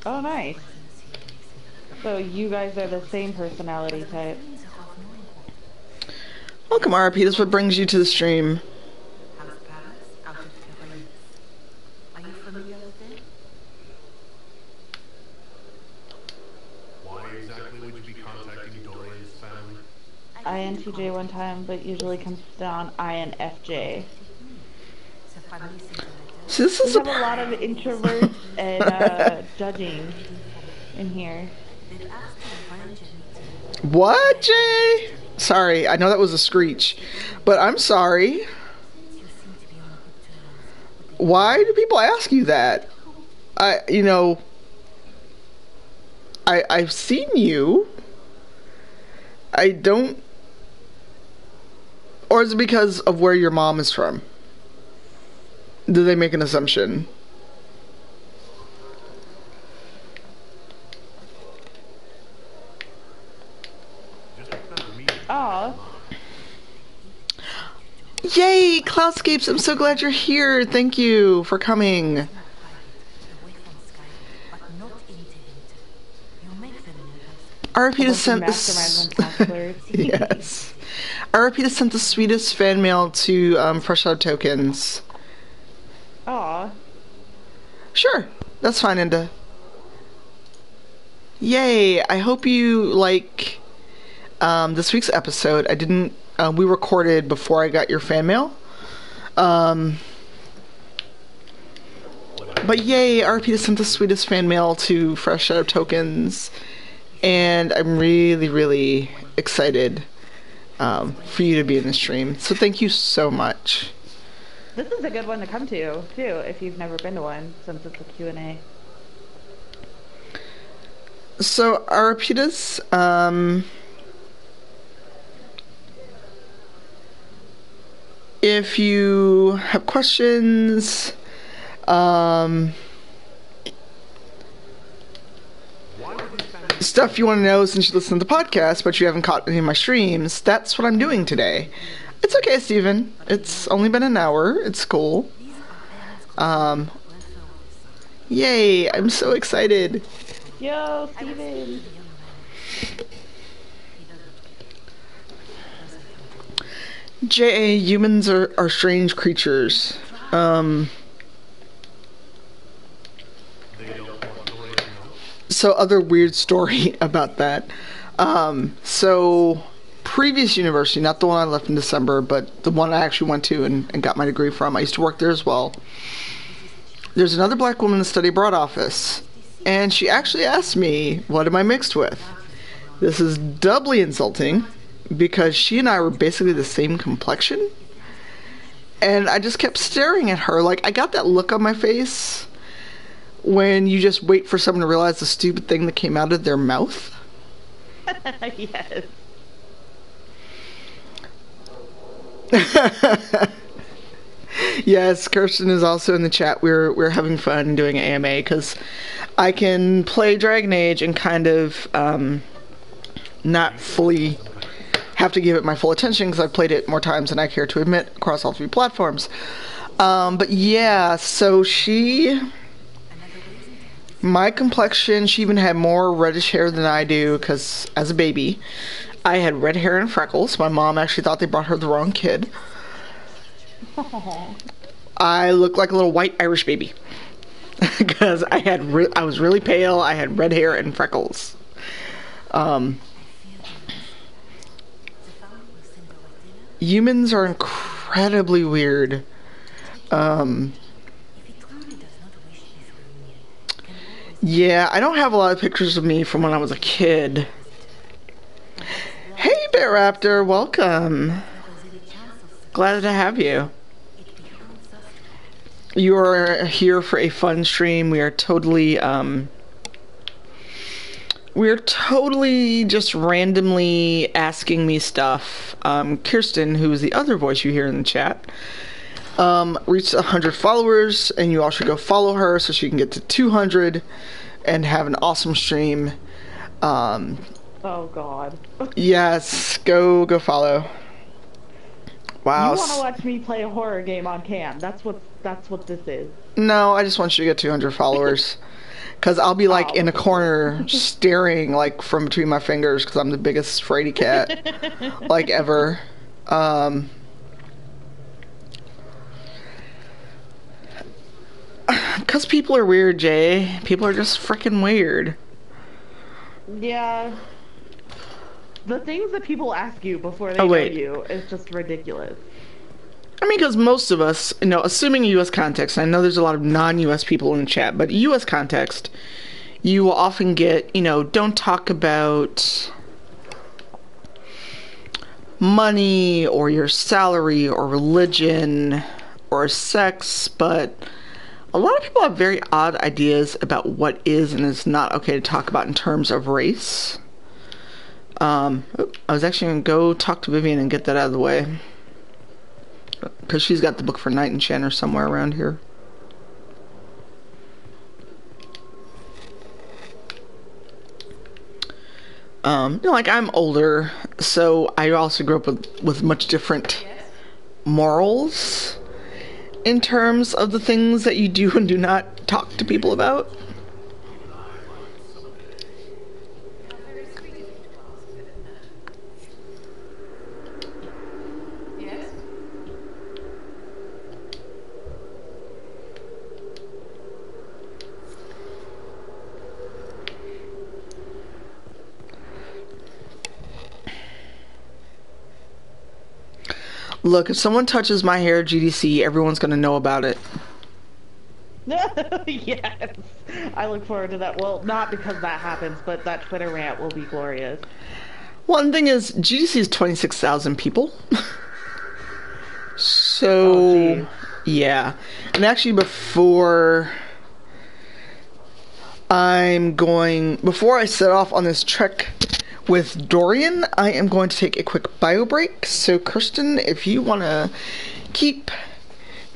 Oh, nice. So you guys are the same personality type. Welcome, RP. This is what brings you to the stream. House Palace out of Terrace. Are you familiar with it? Why exactly would you be contacting Dorian's family? INTJ one time, but usually comes down INFJ. So this We is have a lot of introverts and judging in here. What, Jay? Sorry, I know that was a screech, but I'm sorry. Why do people ask you that? I've seen you. I don't... Or is it because of where your mom is from? Do they make an assumption? Aw. Yay, Cloudscapes, I'm so glad you're here. Thank you for coming. RP has sent this. Yes. RP has sent the sweetest fan mail to Fresh Out Tokens. Aw. Sure, that's fine, Inda. Yay! I hope you like this week's episode. I didn't. We recorded before I got your fan mail. But yay! RP has sent the sweetest fan mail to Fresh Out Tokens, and I'm really, really excited for you to be in the stream. So thank you so much. This is a good one to come to, too, if you've never been to one, since it's a Q&A. So, Arapitas, if you have questions, stuff you want to know since you listen to the podcast, but you haven't caught any of my streams, that's what I'm doing today. It's okay, Steven. It's only been an hour. It's cool. Yay, I'm so excited. Yo, Steven. J.A., humans are strange creatures. So other weird story about that. So previous university, not the one I left in December, but the one I actually went to and got my degree from. I used to work there as well. There's another black woman in the study abroad office, and she actually asked me, what am I mixed with? This is doubly insulting, because she and I were basically the same complexion. And I just kept staring at her, like, I got that look on my face when you just wait for someone to realize the stupid thing that came out of their mouth. Yes. Yes, Kirsten is also in the chat. We're having fun doing AMA because I can play Dragon Age and kind of not fully have to give it my full attention because I've played it more times than I care to admit across all 3 platforms. But yeah, so my complexion, she even had more reddish hair than I do because as a baby I had red hair and freckles. My mom actually thought they brought her the wrong kid. I looked like a little white Irish baby because I was really pale. I had red hair and freckles. Humans are incredibly weird. Yeah, I don't have a lot of pictures of me from when I was a kid. Hey, Bear Raptor, welcome. Glad to have you. You are here for a fun stream. We are totally just randomly asking me stuff. Kirsten, who is the other voice you hear in the chat, reached 100 followers, and you all should go follow her so she can get to 200 and have an awesome stream. Oh God. Yes, go follow. Wow. You want to watch me play a horror game on cam? That's what this is. No, I just want you to get 200 followers. Because I'll be like in a corner staring like from between my fingers because I'm the biggest fraidy cat like ever. Because people are weird, Jay. People are just freaking weird. Yeah. The things that people ask you before they know you is just ridiculous. I mean, because most of us, assuming U.S. context, I know there's a lot of non-U.S. people in the chat, but U.S. context, you will often get, don't talk about money or your salary or religion or sex, but a lot of people have very odd ideas about what is and is not okay to talk about in terms of race. I was actually going to go talk to Vivian and get that out of the way, because she's got the book for Knight Enchanter somewhere around here. I'm older, so I also grew up with much different morals in terms of the things that you do and do not talk to people about. Look, if someone touches my hair at GDC, everyone's going to know about it. Yes. I look forward to that. Well, not because that happens, but that Twitter rant will be glorious. One thing is, GDC is 26,000 people. So, yeah. And actually, before I set off on this trek with Dorian, I am going to take a quick bio break. So, Kirsten, if you want to keep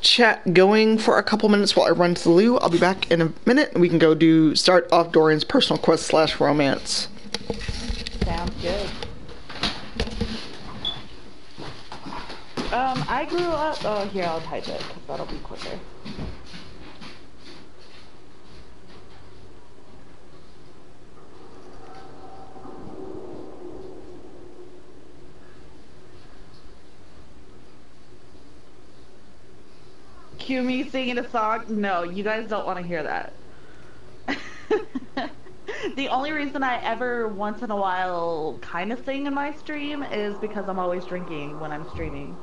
chat going for a couple minutes while I run to the loo, I'll be back in a minute, and we can go start off Dorian's personal quest / romance. Sounds good. I grew up... Oh, here, I'll type it, because that'll be quicker. Cue me singing a song? No, you guys don't want to hear that. The only reason I ever once in a while kind of sing in my stream is because I'm always drinking when I'm streaming.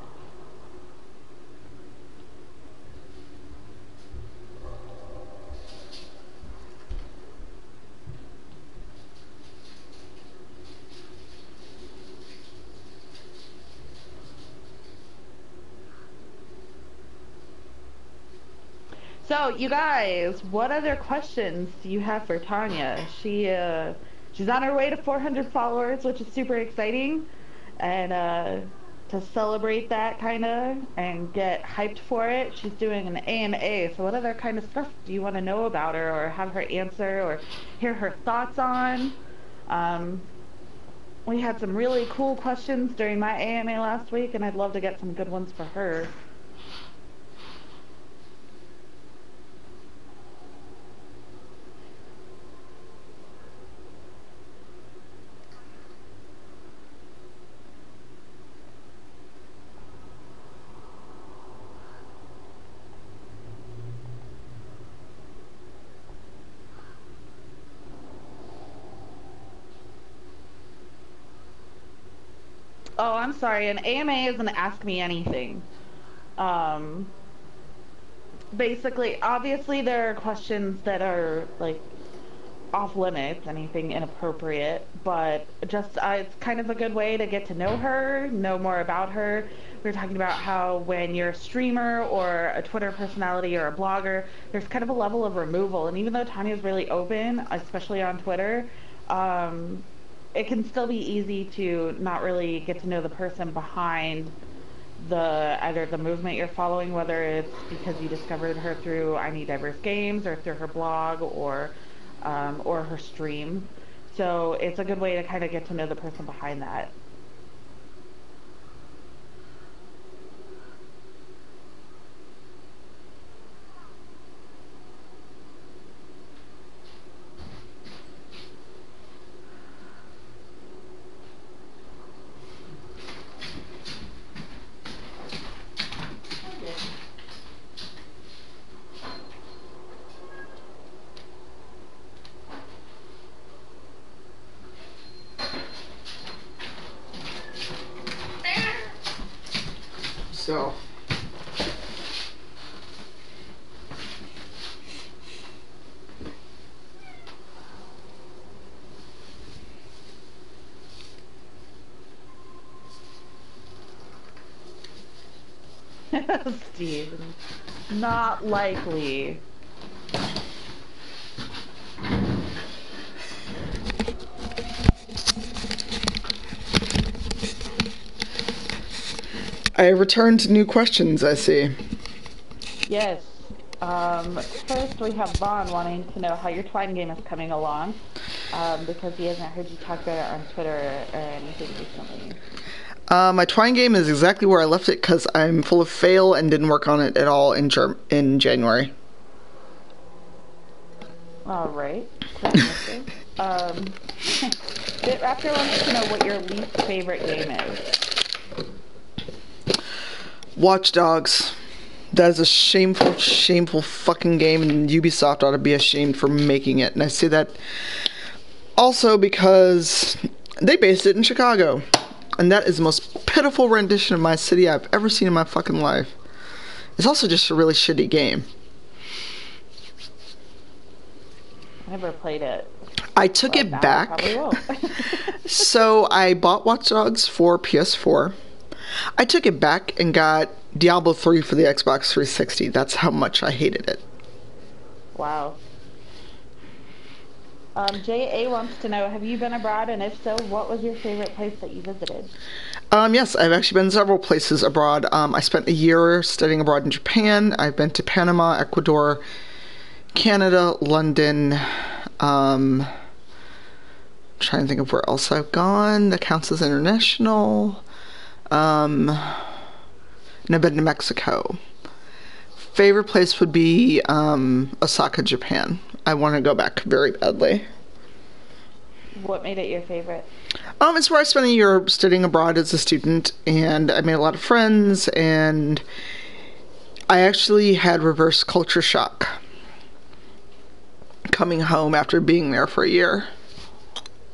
So, you guys, what other questions do you have for Tanya? She's on her way to 400 followers, which is super exciting, and to celebrate that kinda and get hyped for it, she's doing an AMA. So, what other kind of stuff do you want to know about her, or have her answer, or hear her thoughts on? We had some really cool questions during my AMA last week, and I'd love to get some good ones for her. Oh, I'm sorry. An AMA isn't Ask Me Anything. Basically, obviously there are questions that are, like, off limits, anything inappropriate, but just, it's kind of a good way to get to know her, know more about her. We were talking about how when you're a streamer or a Twitter personality or a blogger, there's kind of a level of removal, and even though Tanya's really open, especially on Twitter, it can still be easy to not really get to know the person behind either the movement you're following, whether it's because you discovered her through I Need Diverse Games or through her blog or her stream. So it's a good way to kind of get to know the person behind that. So. Steve, not likely. I returned to new questions, I see. Yes. First we have Vaughn wanting to know how your Twine game is coming along, because he hasn't heard you talk about it on Twitter or anything recently. My Twine game is exactly where I left it because I'm full of fail and didn't work on it at all in January. All right. Raptor wants to know what your least favorite game is. Watch Dogs. That is a shameful, shameful fucking game, and Ubisoft ought to be ashamed for making it. And I say that also because they based it in Chicago. And that is the most pitiful rendition of my city I've ever seen in my fucking life. It's also just a really shitty game. I never played it. I took it back. So I bought Watch Dogs for PS4. I took it back and got Diablo 3 for the Xbox 360. That's how much I hated it. Wow. J.A. wants to know, have you been abroad, and if so, what was your favorite place that you visited? Yes, I've actually been several places abroad. I spent a year studying abroad in Japan. I've been to Panama, Ecuador, Canada, London. Trying to think of where else I've gone that counts as international. And I've been to Mexico. Favorite place would be Osaka, Japan. I want to go back very badly. What made it your favorite? It's where I spent a year studying abroad as a student, and I made a lot of friends, and I actually had reverse culture shock coming home after being there for a year.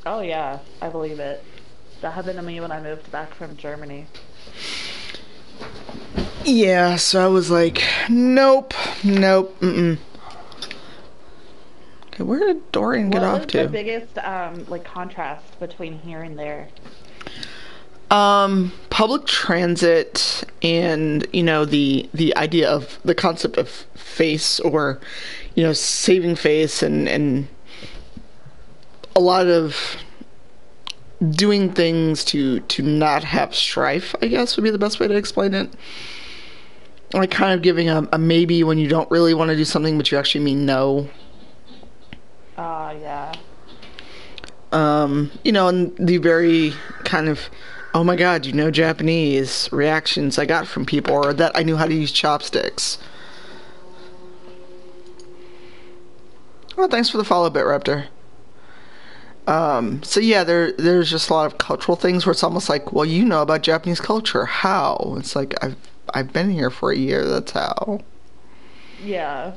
Oh yeah, I believe it. That happened to me when I moved back from Germany. Yeah, so I was like, nope, mm-mm. Okay, where did Dorian get off to? What was the biggest, contrast between here and there? Public transit and, the idea of the concept of face, or, saving face, and a lot of doing things to not have strife, I guess, would be the best way to explain it. Like kind of giving a maybe when you don't really want to do something, but you actually mean no. Yeah. And the very kind of, oh my god, Japanese reactions I got from people, or that I knew how to use chopsticks. Well, thanks for the follow, BitRaptor. So yeah, there's just a lot of cultural things where it's almost like, well, you know about Japanese culture. How? It's like, I've been here for a year, that's how. Yeah.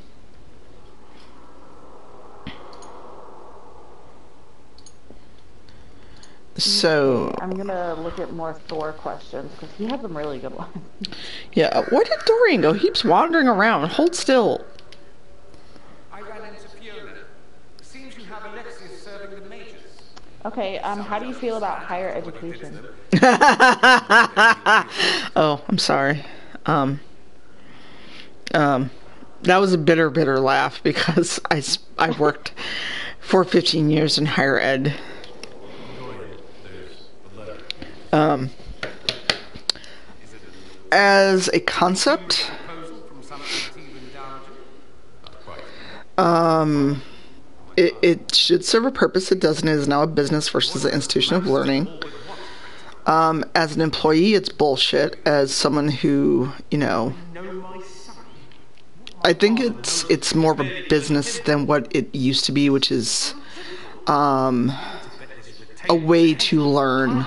So I'm gonna look at more Thor questions because he had some really good ones. Yeah, where did Dorian go? He keeps wandering around. Hold still. I ran into Fiona. Seems you have Alexius serving the majors. Okay, how do you feel about higher education? Oh, I'm sorry. That was a bitter laugh because I worked for 15 years in higher ed. As a concept, it should serve a purpose. It doesn't. It is now a business versus an institution of learning. As an employee, it's bullshit. As someone who, I think it's more of a business than what it used to be, which is a way to learn.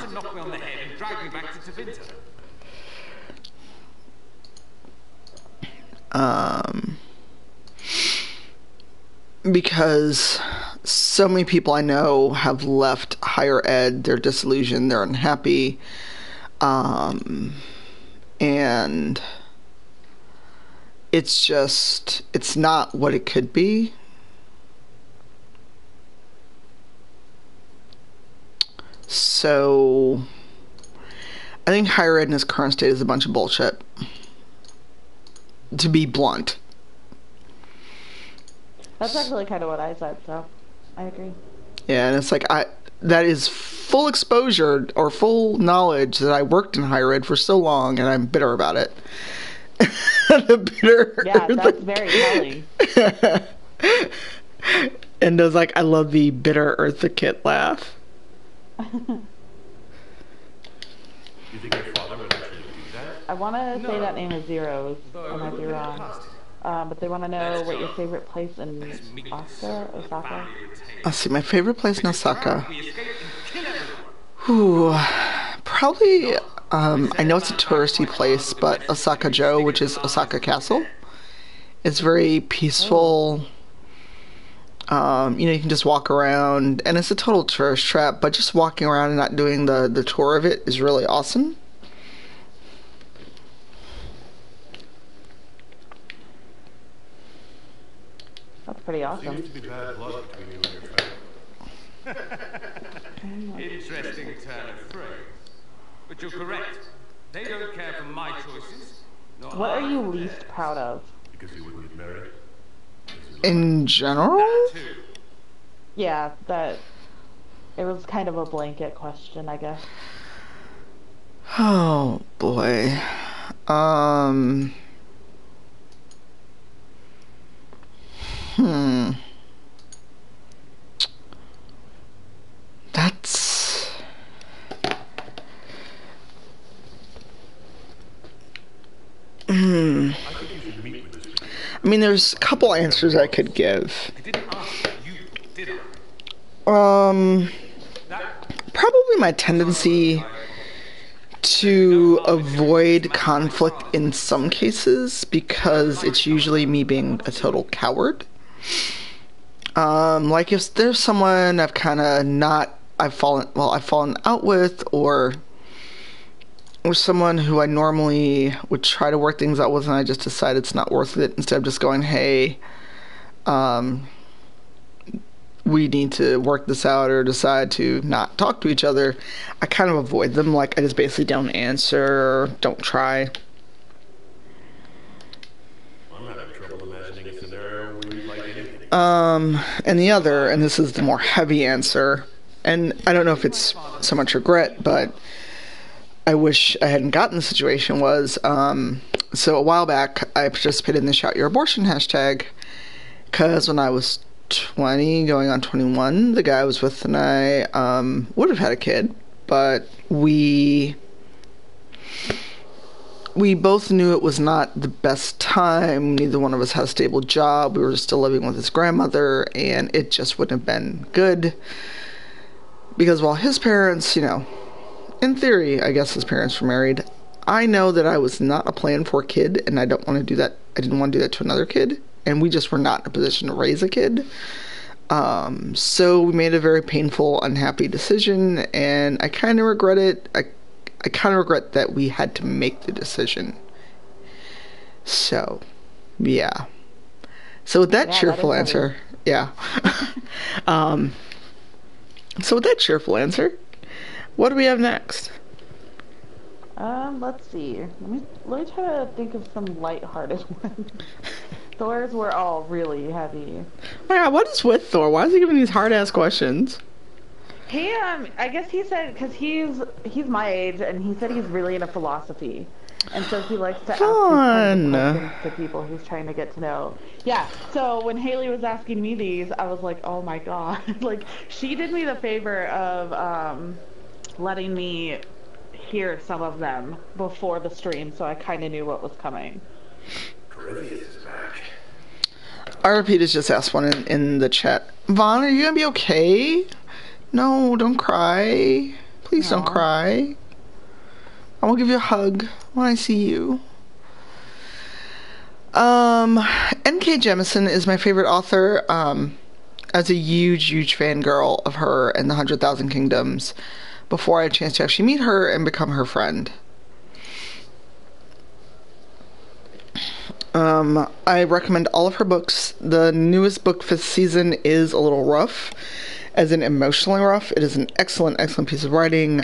Because so many people I know have left higher ed, they're disillusioned, they're unhappy, and it's not what it could be. So I think higher ed in its current state is a bunch of bullshit, to be blunt. That's actually kind of what I said, so I agree. Yeah, and it's like, that is full exposure or full knowledge that I worked in higher ed for so long, and I'm bitter about it. Yeah, that's very telling. And there's like, I love the bitter Eartha Kitt laugh. You think your father would actually do that? I want to say that name is Zeros. I might be wrong. But they want to know what your favorite place in Osaka? Let's see, my favorite place in Osaka. Ooh, probably, I know it's a touristy place, but Osaka-jo, which is Osaka Castle. It's very peaceful. You can just walk around, and it's a total tourist trap, but just walking around and not doing the tour of it is really awesome. That's pretty awesome. Seems to be bad blood between you and your family. Interesting turn of phrase. But you're correct. They don't care for my choices. What are you least proud of? Because you wouldn't get married? In general? Yeah, that... It was kind of a blanket question, I guess. Oh, boy. That's... I mean, there's a couple answers I could give. I didn't ask you, did I? Probably my tendency to avoid conflict in some cases, because it's usually me being a total coward. Like if there's someone I've fallen out with, or someone who I normally would try to work things out with, and I just decide it's not worth it, instead of just going, hey, we need to work this out, or decide to not talk to each other, I kind of avoid them. Like, I just basically don't answer, or don't try. I'm having trouble imagining a scenario where you like anything. And the other, and this is the more heavy answer, and I don't know if it's so much regret, but I wish I hadn't gotten the situation, was, so a while back, I participated in the Shout Your Abortion hashtag, because when I was 20, going on 21, the guy I was with and I, would have had a kid, but we both knew it was not the best time. Neither one of us had a stable job. We were still living with his grandmother, and it just wouldn't have been good. Because while his parents, in theory, I guess his parents were married, I know that I was not a plan for a kid, and I don't want to do that. I didn't want to do that to another kid, and we just were not in a position to raise a kid. So we made a very painful, unhappy decision, and I kind of regret it. I kind of regret that we had to make the decision. So, yeah. So with that cheerful answer, yeah. So with that cheerful answer, what do we have next? Let's see. Let me try to think of some lighthearted ones. Thor's were all really heavy. Oh my God, what is with Thor? Why is he giving these hard-ass questions? He, I guess he said, because he's my age, and he said he's really into philosophy. And so he likes to ask these kinds of questions to people he's trying to get to know. Yeah, so when Haley was asking me these, I was like, oh my God. Like, she did me the favor of letting me hear some of them before the stream, so I kind of knew what was coming. Corellius is back. RP just asked one in the chat. Vaughn, are you gonna be okay? No, don't cry. Please don't cry. I will give you a hug when I see you. N.K. Jemisin is my favorite author. As a huge fangirl of her and the 100,000 Kingdoms, before I had a chance to actually meet her and become her friend. I recommend all of her books. The newest book for the season is a little rough, as in emotionally rough. It is an excellent, excellent piece of writing,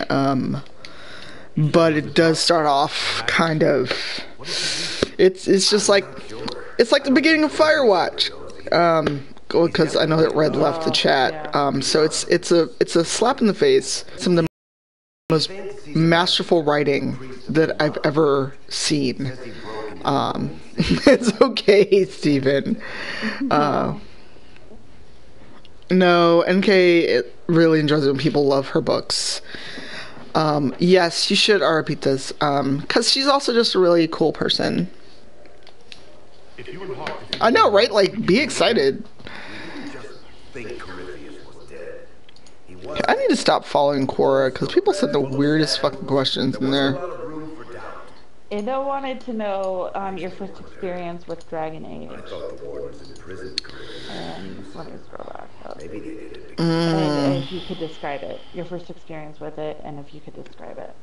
but it does start off kind of... It's just like... It's like the beginning of Firewatch. Because I know that Red left the chat. So it's a slap in the face. Some of the most masterful writing that I've ever seen. It's okay, Steven. No, NK really enjoys it when people love her books. Yes, you should repeat this. Because she's also just a really cool person. I know, right? Like, be excited. I need to stop following Quora because people said the weirdest fucking questions in there. Ida wanted to know your first experience with Dragon Age. And let me scroll back up. And if you could describe it. Your first experience with it, and if you could describe it.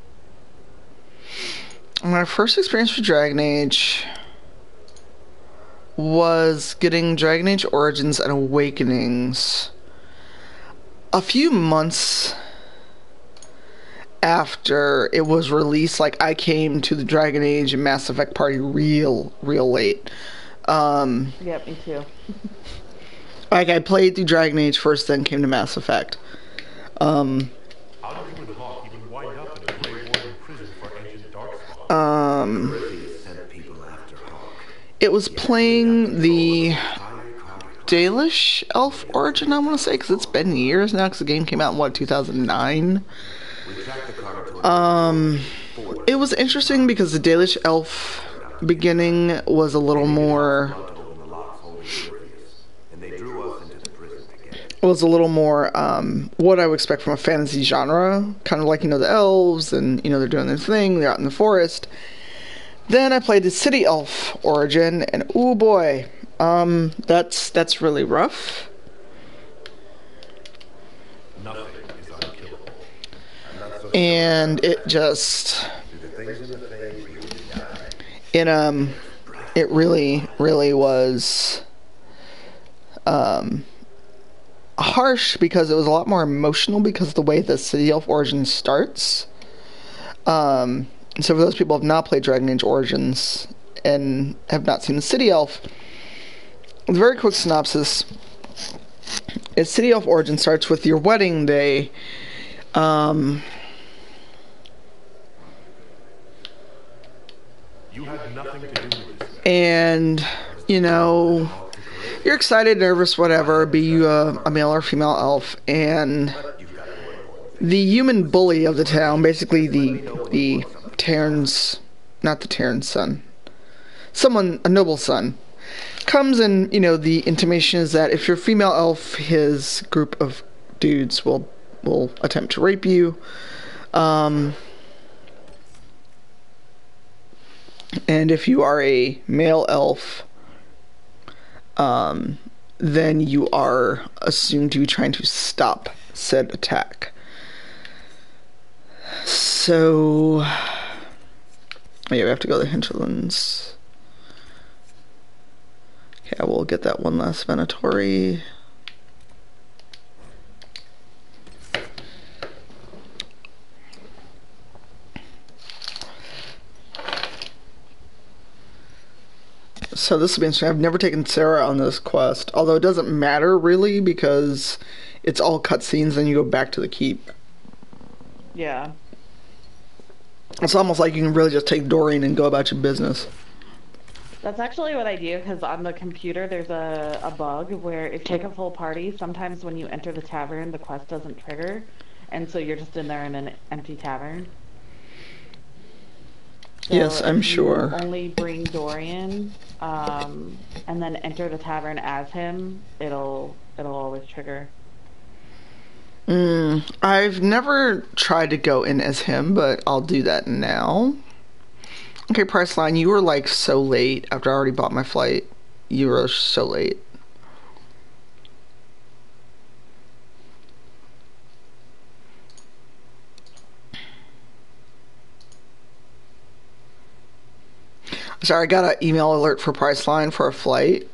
My first experience with Dragon Age was getting Dragon Age Origins and Awakenings a few months after it was released. Like, I came to the Dragon Age and Mass Effect party real late. Yep, me too. Like, I played through Dragon Age first, then came to Mass Effect. How did you and Hawk even wind up in a Grey Warden prison for ancient Darkspawn? It was playing the Dalish Elf Origin, I want to say, because it's been years now, because the game came out in, what, 2009? It was interesting because the Dalish Elf beginning was a little more... what I would expect from a fantasy genre. Kind of like, the elves, and, they're doing their thing, they're out in the forest. Then I played the City Elf Origin, and oh boy, that's really rough. Nothing is unkillable. And it just... It really was... harsh, because it was a lot more emotional because of the way the City Elf Origin starts. So for those people who have not played Dragon Age Origins and have not seen the City Elf, the very quick synopsis is City Elf Origin starts with your wedding day. You had nothing to do with this. And, you're excited, nervous, whatever, be you a male or female elf, and the human bully of the town, basically the Terran's, not the Terran's son, a noble son, comes, and, the intimation is that if you're a female elf, his group of dudes will attempt to rape you. And if you are a male elf, then you are assumed to be trying to stop said attack. So, yeah, we have to go to the hinterlands. Okay, I will get that one last Venatori. So this will be interesting. I've never taken Sarah on this quest, although it doesn't matter really because it's all cutscenes, then you go back to the keep. Yeah. It's almost like you can really just take Doreen and go about your business. That's actually what I do, because on the computer there's a bug where if you take a full party, sometimes when you enter the tavern, the quest doesn't trigger, and so you're just in there in an empty tavern. So yes, I'm sure. Only bring Dorian, and then enter the tavern as him. It'll always trigger. I've never tried to go in as him, but I'll do that now. Okay, Priceline, you were like so late after I already bought my flight. You were so late. Sorry, I got an email alert for Priceline for a flight.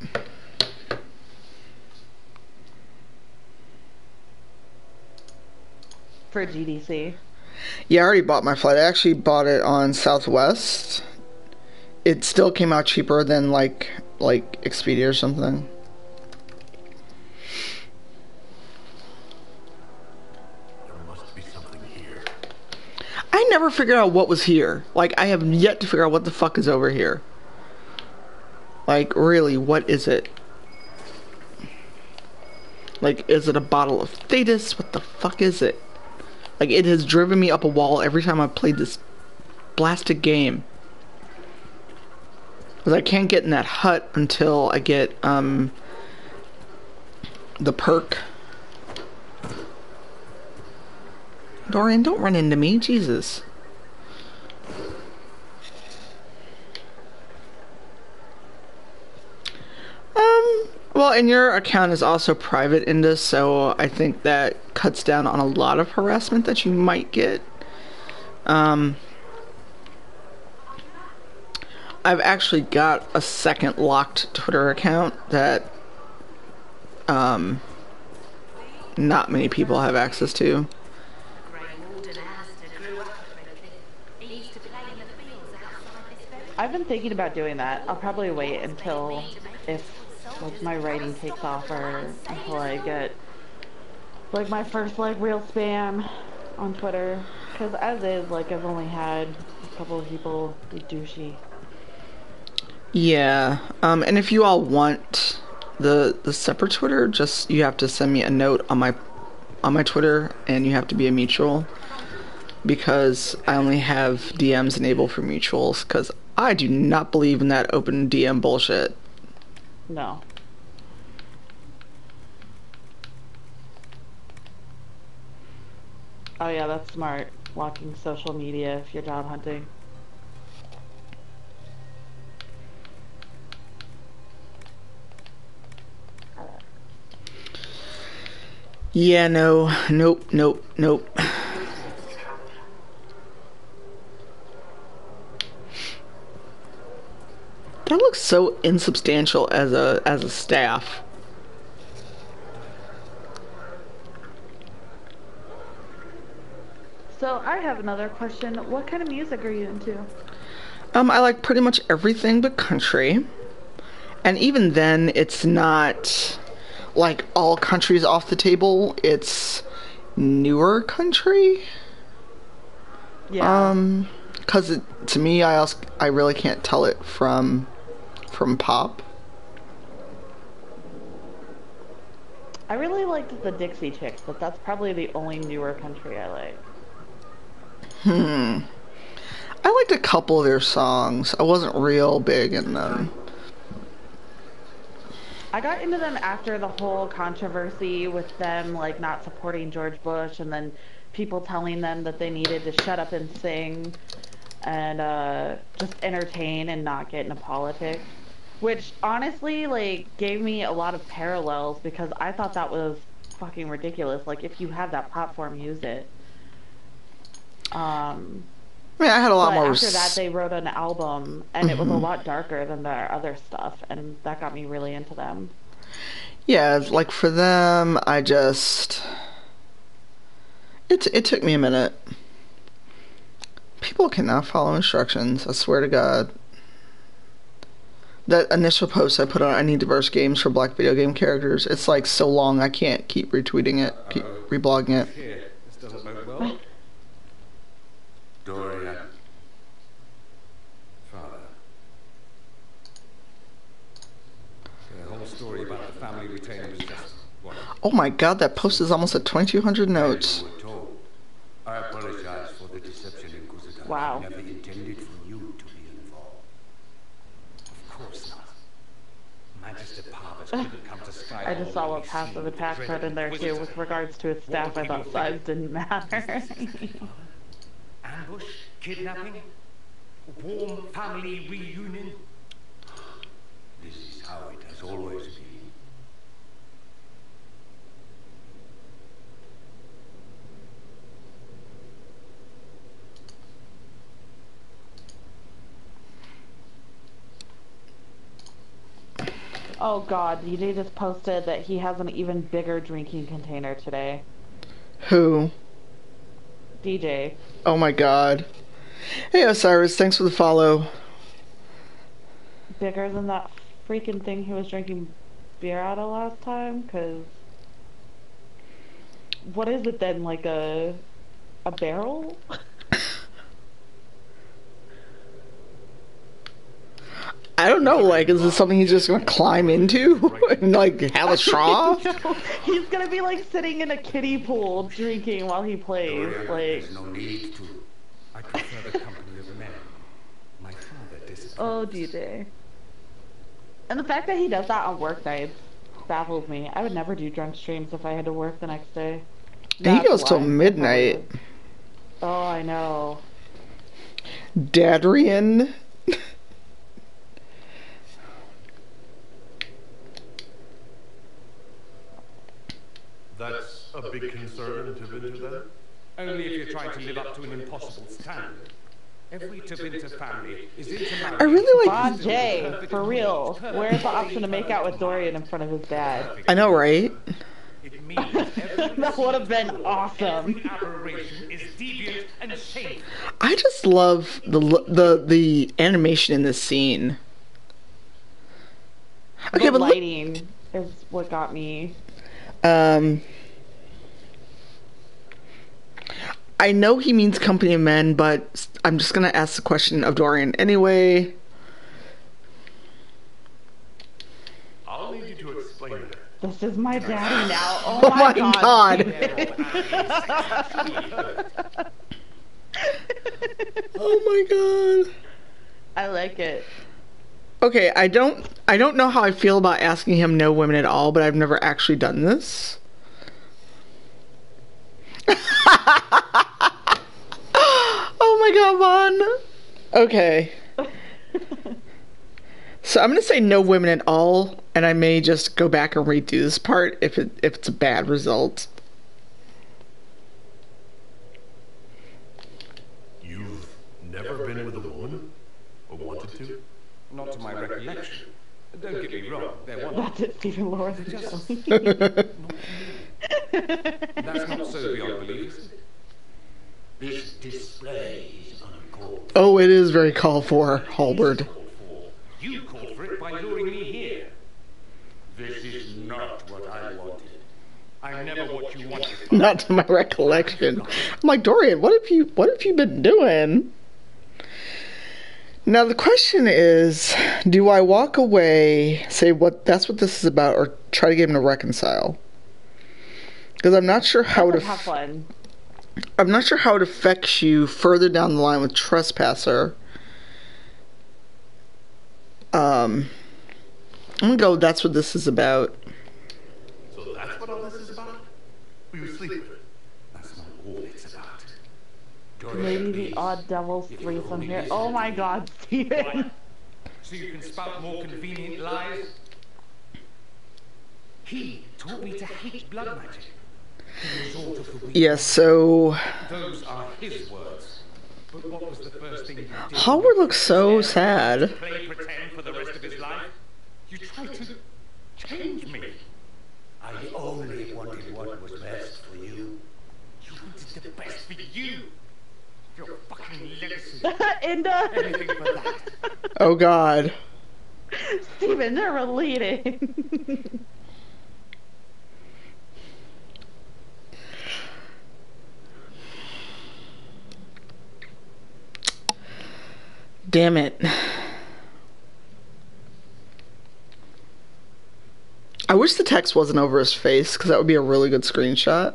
For GDC. Yeah, I already bought my flight. I actually bought it on Southwest. It still came out cheaper than like Expedia or something. There must be something here. I never figured out what was here. Like, I have yet to figure out what the fuck is over here. Like, really, what is it? Like, is it a bottle of Thetis? What the fuck is it? Like, it has driven me up a wall every time I've played this blasted game. Because I can't get in that hut until I get, the perk. Dorian, don't run into me, Jesus. Well, and your account is also private in this, so I think that cuts down on a lot of harassment that you might get. I've actually got a second locked Twitter account that not many people have access to. I've been thinking about doing that. I'll probably wait until if like my writing takes off or until I get like my first like real spam on Twitter. Because as is, like I've only had a couple of people be douchey. Yeah, and if you all want the separate Twitter, just you have to send me a note on my Twitter, and you have to be a mutual, because I only have DMs enabled for mutuals, because I do not believe in that open DM bullshit. No. Oh yeah, that's smart. Locking social media if you're job hunting. Yeah, no, nope. That looks so insubstantial as a staff. So I have another question. What kind of music are you into? I like pretty much everything but country. And even then, it's not like all country's off the table. It's newer country. Yeah. Cause to me, I really can't tell it from pop. I really liked the Dixie Chicks, but that's probably the only newer country I like. I liked a couple of their songs. I wasn't real big in them. I got into them after the whole controversy with them like not supporting George Bush and then people telling them that they needed to shut up and sing and just entertain and not get into politics. Which honestly like gave me a lot of parallels because I thought that was fucking ridiculous. Like if you have that platform, use it. I mean, I had a lot more. After that, they wrote an album, and it was a lot darker than their other stuff, and that got me really into them. Yeah, like for them, I just it took me a minute. People cannot follow instructions. I swear to God. That initial post I put on, I need diverse games for black video game characters. It's like so long, I can't keep retweeting it, keep reblogging it. Here, this doesn't bode well. Dorian. Father. The whole story about the family retainer was just what? Oh my God, that post is almost at 2,200 notes. I apologize for the deception, Inquisitor. Wow. I never intended for you to be involved. Of course not. Magister Parvus couldn't come to Sky. I just saw what Passive Attack put in there too with regards to his staff. I thought size didn't matter. Ambush, kidnapping, warm family reunion. This is how it has always been. Oh god, DJ just posted that he has an even bigger drinking container today. Who? DJ. Oh my god. Hey Osiris, thanks for the follow. Bigger than that freaking thing he was drinking beer out of last time? Cause what is it then? Like a barrel? I don't know, like, is this something he's just gonna climb into? And, like, have a straw? He's gonna be, like, sitting in a kiddie pool drinking while he plays, like... There's no need to. I prefer the company of men. My father disciplined. Oh, DJ. And the fact that he does that on work nights baffles me. I would never do drunk streams if I had to work the next day. He goes till midnight. Oh, I know. Dadrian. That's a big concern to Vinter then? Only if you're trying to live up to an impossible standard. Every Tabinta family is I really like Bon J, for real. Where's the option to make out with Dorian in front of his dad? I know, right? That would have been awesome. I just love the animation in this scene. Okay, the but lighting is what got me. I know he means company of men, but I'm just gonna ask the question of Dorian anyway. I'll need you to explain that. This is my daddy now. Oh, Oh my god. Oh my god. I like it. Okay, I don't know how I feel about asking him no women at all, but I've never actually done this. Oh my god, Vaughn. Okay. So I'm gonna say no women at all, and I may just go back and redo this part if it's a bad result. You've never been with a woman? Or wanted to? Not to my recollection. Don't get me wrong, they're wonderful. That's it, Stephen Lawrence. That's not so beyond belief, is it? This display is uncalled. Oh, it is very called for, Halberd. You called for it by luring me here. This is not what I wanted. I never what you wanted. Not to my recollection. I'm like, Dorian, what have you been doing? Now the question is, do I walk away, say that's what this is about, or try to get him to reconcile? Because I'm not sure how I'm not sure how it affects you further down the line with Trespasser. I'm gonna go, that's what this is about. So that's what all this is about? Will you sleep with it? That's not all it's about. Maybe the odd devil's threesome here. Oh my god, Stephen. So you can spout more convenient lies? He taught me to hate blood magic. The resort of the weak. Yes, so Those are his words. But what was the first thing you did? Howard looks so sad. Play pretend for the rest of his life? You tried to change me. I only wanted what was best for you. You wanted the best for you. Your fucking legacy. Inda. Anything but that. Oh god. Stephen, they're related. Damn it. I wish the text wasn't over his face, because that would be a really good screenshot.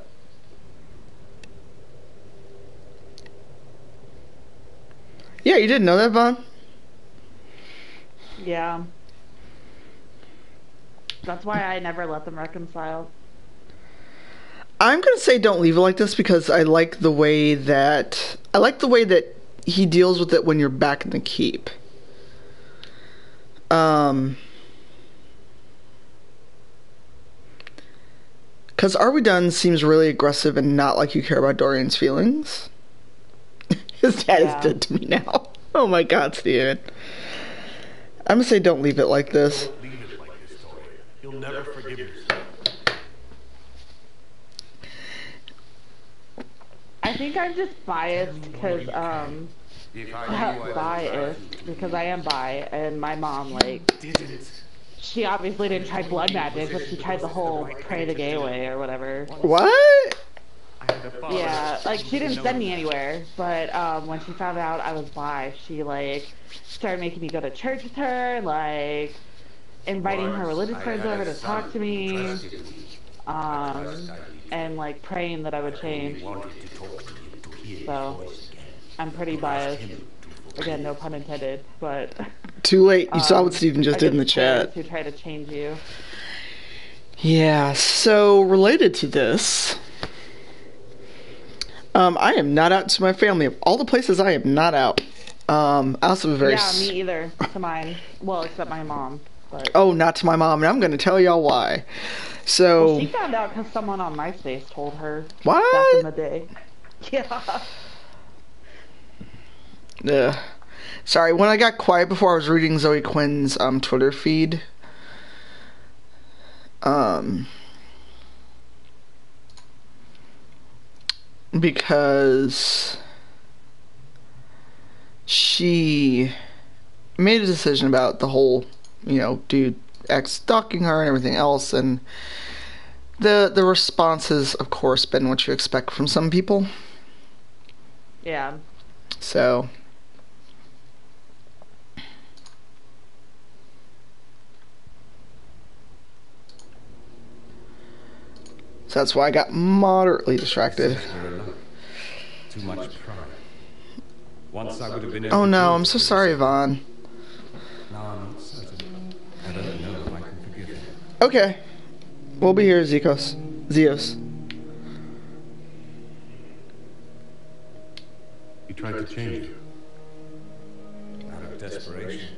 Yeah, you didn't know that, Vaughn? Yeah. That's why I never let them reconcile. I'm gonna say don't leave it like this because I like the way that he deals with it when you're back in the keep. Because Are We Done seems really aggressive and not like you care about Dorian's feelings. His dad is dead to me now. Oh my god, Steven. I'm gonna say don't leave it like this. Leave it like this, Dorian. you'll never forgive yourself. I think I'm just biased because, biased because I am bi, and my mom, like, she obviously didn't try blood magic, but she tried the whole pray the gay way or whatever. What? Yeah, like, she didn't send me anywhere, but, when she found out I was bi, she, like, started making me go to church with her, like, inviting her religious friends over to talk to me, and, like, praying that I would change. So, I'm pretty biased. Again, no pun intended, but... Too late. You saw what Steven just did in the chat. Who try to change you. Yeah, so related to this, I am not out to my family. Of all the places I am not out. I also have a very... Yeah, me either. To mine. Well, except my mom. But... Oh, not to my mom, and I'm going to tell y'all why. So... Well, she found out because someone on MySpace told her. What? Back in the day. Yeah. Sorry, when I got quiet before, I was reading Zoe Quinn's Twitter feed. Because she made a decision about the whole, dude ex stalking her and everything else, and the response has, of course, been what you expect from some people. Yeah. So that's why I got moderately distracted. Too much pride. Once I would have been able Oh no, I'm so sorry, Yvonne. Now I'm not certain. I don't know if I can forgive him. Okay. We'll be here, Zeos. He tried to change you. Out of desperation.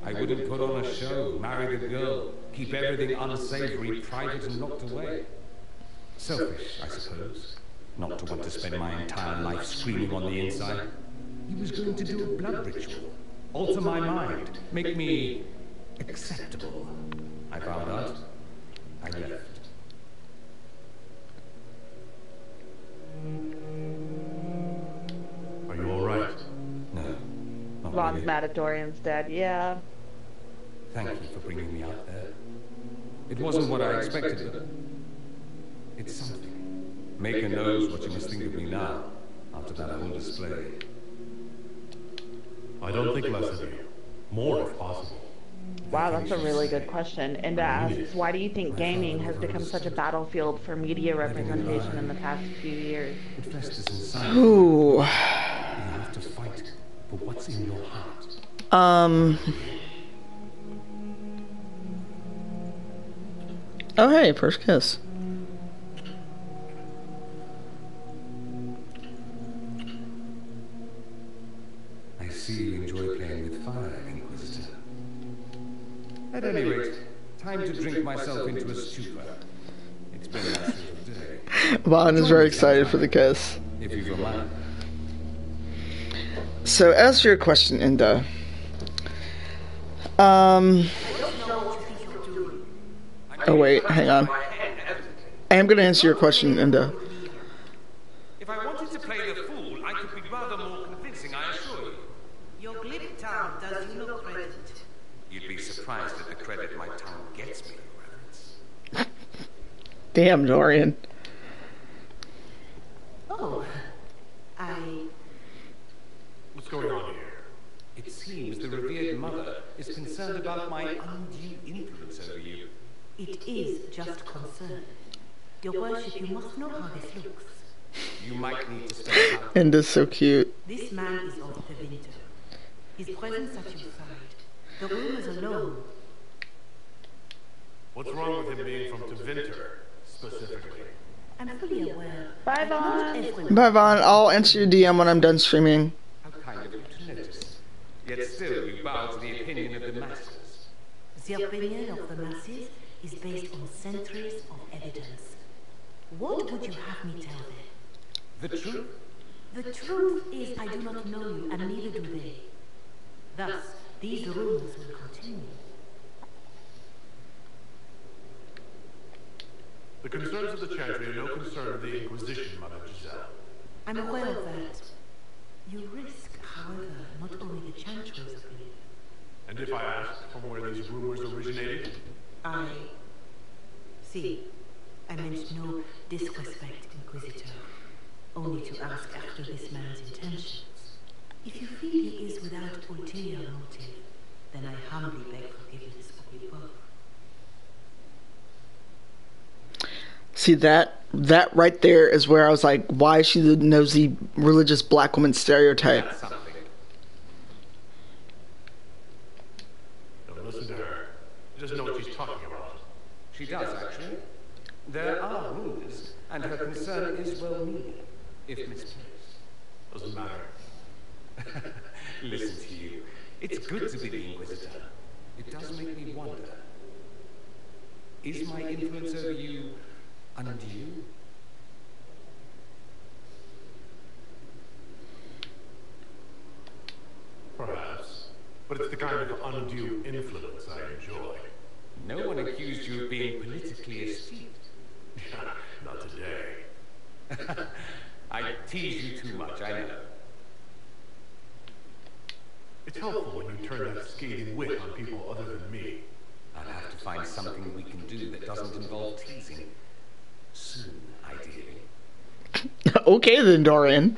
I wouldn't put on a show, marry the girl, keep everything unsavory, private and locked away. Selfish, I suppose. Not to want to spend my entire life screaming on the inside. He was going to do a blood ritual. Alter my mind. Make me acceptable. I found out. I left. Are you alright? No. Not Vaughn's really. mad at Dorian's dad, yeah. Thank you for bringing me out there. It wasn't what I expected, but it's something. Maker knows what you must think of me now, after that whole display. I don't think less of you. More if possible. Wow, that's a really good question. And asks, why do you think gaming has become such a battlefield for media representation in the past few years? It festers inside. Ooh. You have to fight for what's in your heart. Oh hey, first kiss. I see you enjoy playing with fire, Inquisitor. At any rate, time to drink myself into a stupor. It's been that sort of day. Vaughn is very excited for the kiss. If you don't mind. So, as for your question, Inda, oh wait, hang on. I am going to answer your question, Inda. If I wanted to play the fool, I could be rather more convincing, I assure you. Your glib tongue does you no credit. You'd be surprised at the credit my tongue gets me, Your Reverence. Damn, Dorian. Oh, What's going on here? It seems the revered mother is concerned about my undue influence over you. it is just concern. Your worship, you must know how this looks. You might need to step out. Inda's so cute. This man is of the winter. His presence at your side. The room is alone. What's wrong with him being from Tevinter, specifically? I'm fully aware. Bye, that not Vaughn. everyone- Bye, Vaughn. I'll answer your DM when I'm done streaming. How kind of you to notice. Yet still you bow to the opinion of the masses. The opinion of the masses is based on centuries of evidence. What would you have me tell them? The truth? The truth is I do not know you, and neither do they. Thus, these rumors will continue. The concerns of the Chantry are no concern of the Inquisition, Mother Giselle. I'm aware of that. You risk, however, not only the Chantry's opinion. And if I ask from where these rumors originated? See, I meant no disrespect, Inquisitor. Only to ask after this man's intentions. If you feel he is without ulterior motive, then I humbly beg forgiveness of you both. See, that right there is where I was like, why is she the nosy religious black woman stereotype? That's something. Don't listen to her. She doesn't know what she's talking about. She does, actually. There are rumors, and her concern is well-meaning, if misplaced. Doesn't matter. Listen to you. It's good to be the Inquisitor. It does make me wonder. Is my influence over you undue? Perhaps. But it's the kind of undue influence I enjoy. No one accused you of being politically astute. Not today. I tease you too much, I know. It's helpful when you turn that scathing wit on people other than me. I'll have to find something we can do that doesn't involve teasing. Soon, ideally. Okay then, Dorian.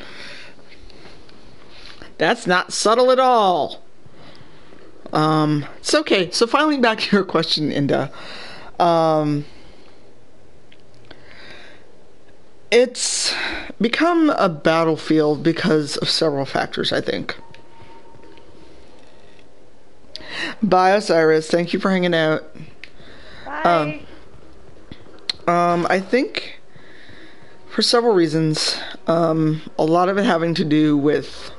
That's not subtle at all. It's okay. So finally back to your question, Inda. It's become a battlefield because of several factors, I think. Bye, Osiris. Thank you for hanging out. Bye. I think for several reasons. A lot of it having to do with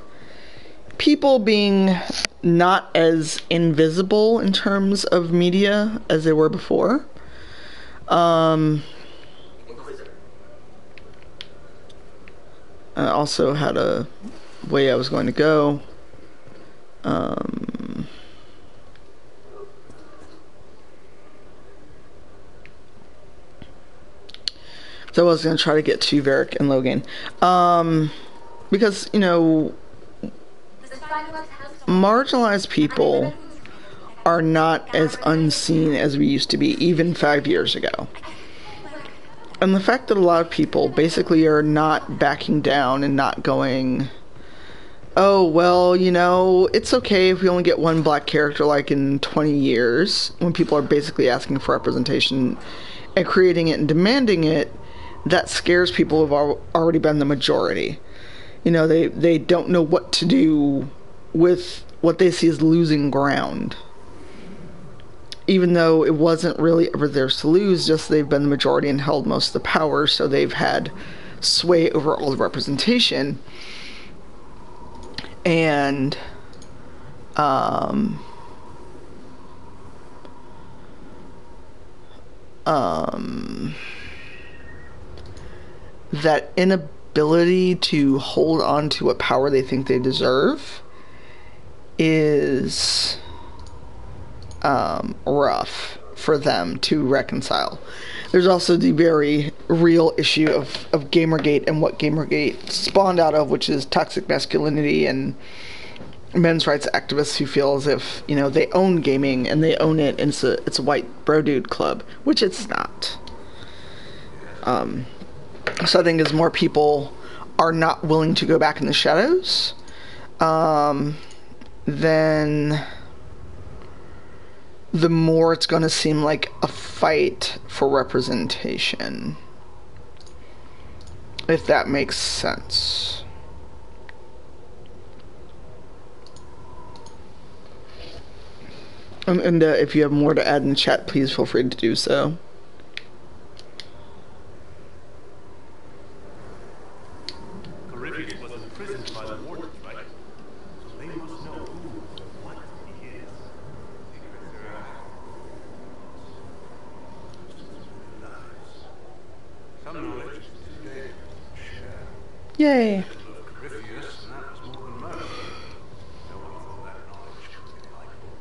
people being not as invisible in terms of media as they were before. I also had a way I was going to go. So I was going to try to get to Varric and Logan. Because, you know, marginalized people are not as unseen as we used to be, even 5 years ago. And the fact that a lot of people basically are not backing down and not going, oh, well, you know, it's okay if we only get one black character like in 20 years, when people are basically asking for representation and creating it and demanding it, that scares people who've already been the majority. You know, they don't know what to do with what they see as losing ground. Even though it wasn't really ever theirs to lose, just they've been the majority and held most of the power, so they've had sway over all the representation. And that inability to hold on to what power they think they deserve is rough for them to reconcile. There's also the very real issue of Gamergate and what Gamergate spawned out of, which is toxic masculinity and men's rights activists who feel as if, you know, they own gaming and they own it, and it's a white bro dude club, which it's not. So I think as more people are not willing to go back in the shadows, then the more it's going to seem like a fight for representation. If that makes sense. And if you have more to add in the chat, please feel free to do so. Corypheus was imprisoned by the wardens, right? So they must know who or what he is. Some knowledge is today shared. Yay. Corypheus, and that was more than most. No one thought that knowledge could be likable.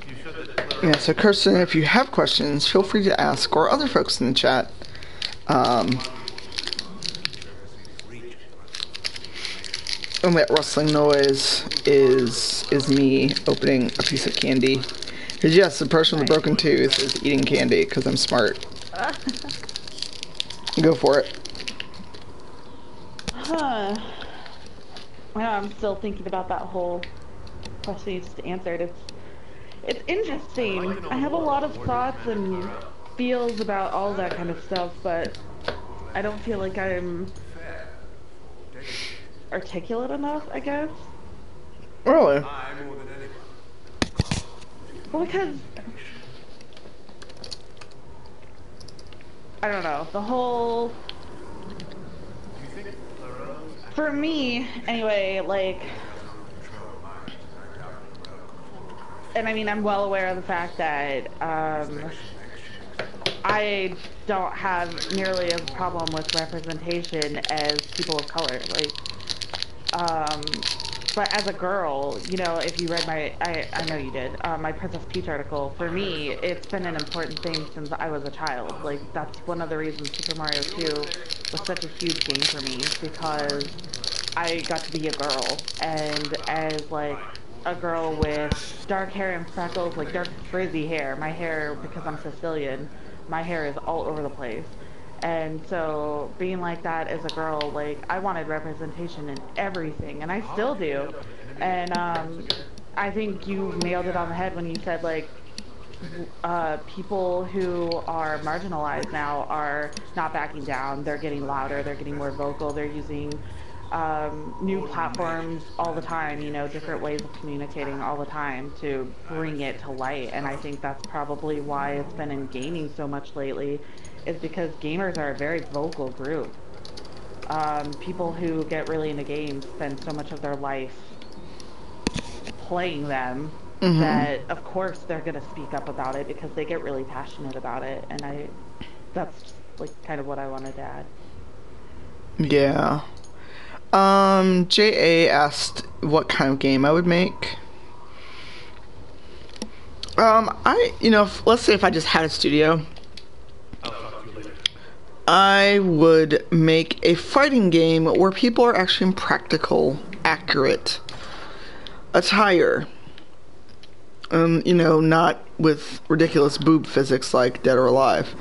You said that Yeah, so Kirsten, if you have questions, feel free to ask, or other folks in the chat. And that rustling noise is me opening a piece of candy. Because yes, the person with a broken tooth is eating candy because I'm smart. Go for it. Huh. I know, I'm still thinking about that whole question you just answered. It's interesting. I have a lot of thoughts and feels about all that kind of stuff, but I don't feel like I'm articulate enough, I guess. Really? Well, because I don't know, the whole, for me anyway, like, and I mean, I'm well aware of the fact that I don't have nearly as problem with representation as people of color. Like, but as a girl, you know, if you read I know you did, my Princess Peach article, for me, it's been an important thing since I was a child. Like, that's one of the reasons Super Mario 2 was such a huge game for me, because I got to be a girl, and as, like, a girl with dark hair and freckles, like dark frizzy hair, my hair, because I'm Sicilian, my hair is all over the place. And so being like that as a girl, like, I wanted representation in everything, and I still do. And I think you nailed it on the head when you said, like, people who are marginalized now are not backing down. They're getting louder, they're getting more vocal, they're using new platforms all the time, you know, different ways of communicating all the time to bring it to light. And I think that's probably why it's been in gaming so much lately, is because gamers are a very vocal group. People who get really into games spend so much of their life playing them that, of course, they're going to speak up about it because they get really passionate about it. And that's just, like, kind of what I wanted to add. Yeah. J.A. asked what kind of game I would make. Let's say if I just had a studio, I would make a fighting game where people are actually in practical, accurate attire. Not with ridiculous boob physics like Dead or Alive.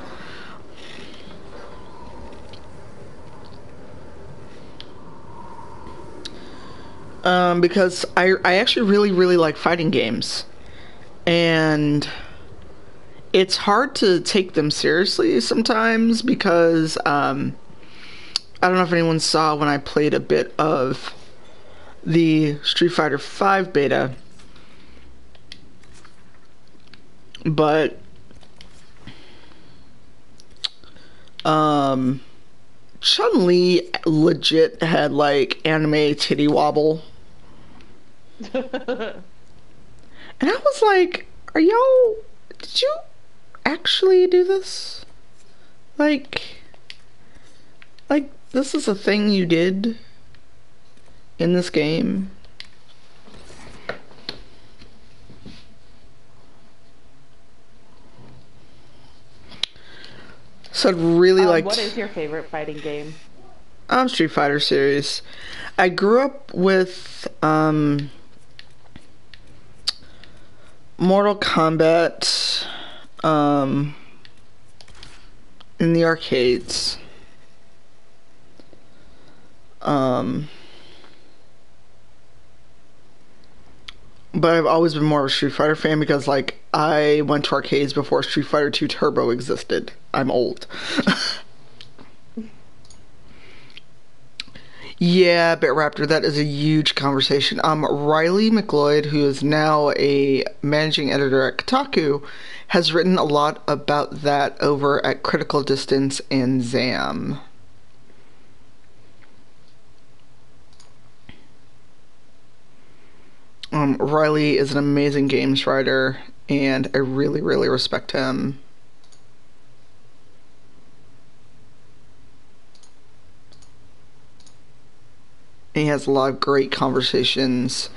Because I actually really, really like fighting games. And it's hard to take them seriously sometimes because, I don't know if anyone saw when I played a bit of the Street Fighter V beta, but, Chun-Li legit had, like, anime titty wobble. And I was like, did you actually do this? Like, this is a thing you did in this game? So I'd really like. What is your favorite fighting game? Street Fighter series. I grew up with, Mortal Kombat, in the arcades. But I've always been more of a Street Fighter fan because, like, I went to arcades before Street Fighter 2 Turbo existed. I'm old. Yeah, BitRaptor, that is a huge conversation. Riley McLeod, who is now a managing editor at Kotaku, has written a lot about that over at Critical Distance and ZAM. Riley is an amazing games writer, and I really, really respect him. He has a lot of great conversations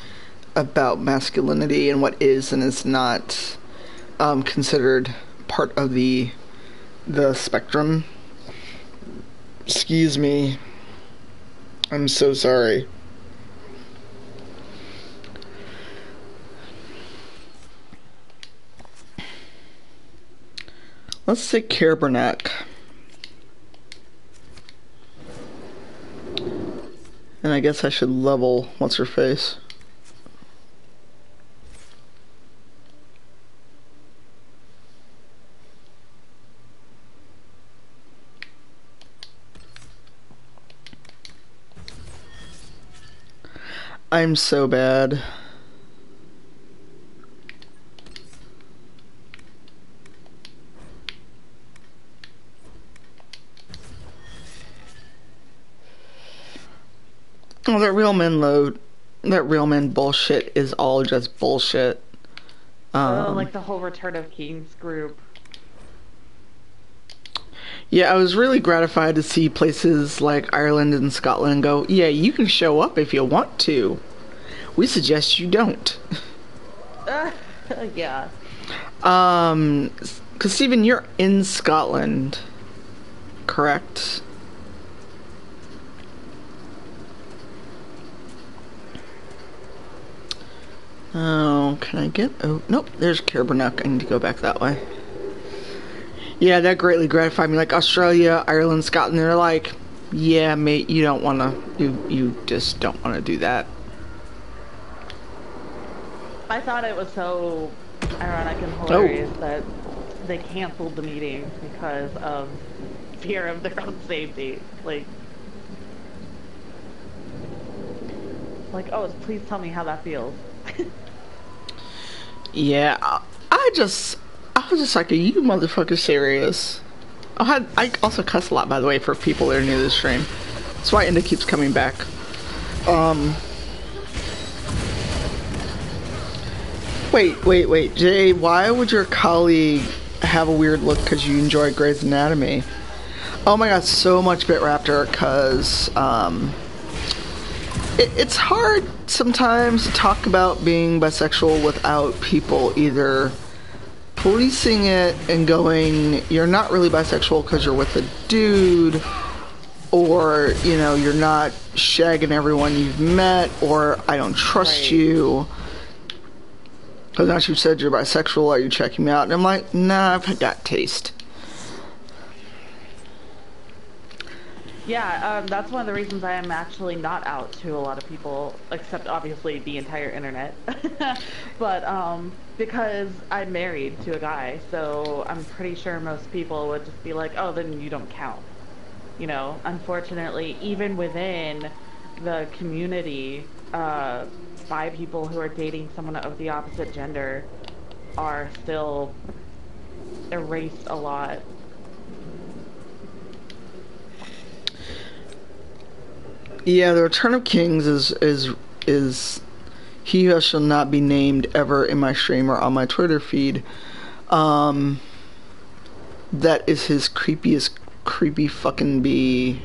about masculinity and what is and is not considered part of the spectrum. Excuse me. I'm so sorry. Let's say Kerbernack. And I guess I should level what's her face. I'm so bad. Oh, that real men bullshit is all just bullshit. Like the whole Return of Kings group. Yeah, I was really gratified to see places like Ireland and Scotland go, yeah, you can show up if you want to. We suggest you don't. Yeah. Because Stephen, you're in Scotland, correct? Oh, can I get... Oh, nope, there's Kerbernack. I need to go back that way. Yeah, that greatly gratified me. Like, Australia, Ireland, Scotland, they're like, yeah, mate, you don't want to... You just don't want to do that. I thought it was so ironic and hilarious that they canceled the meeting because of fear of their own safety. Like, oh, please tell me how that feels. Yeah, I was just like, are you motherfuckers serious? I also cuss a lot, by the way, for people that are new to the stream. That's why Inda keeps coming back. Wait, Jay, why would your colleague have a weird look because you enjoy Grey's Anatomy? Oh my god, so much Bitraptor, because, it's hard sometimes to talk about being bisexual without people either policing it and going, you're not really bisexual because you're with a dude, or, you know, you're not shagging everyone you've met, or I don't trust you. Because now you said you're bisexual, are you checking me out? And I'm like, nah, I've got taste. Yeah, that's one of the reasons I am actually not out to a lot of people, except obviously the entire internet. But because I'm married to a guy, so I'm pretty sure most people would just be like, oh, then you don't count. You know, unfortunately, even within the community, bi people who are dating someone of the opposite gender are still erased a lot. Yeah, the Return of Kings is he who shall not be named ever in my stream or on my Twitter feed. That is his creepy fucking bee.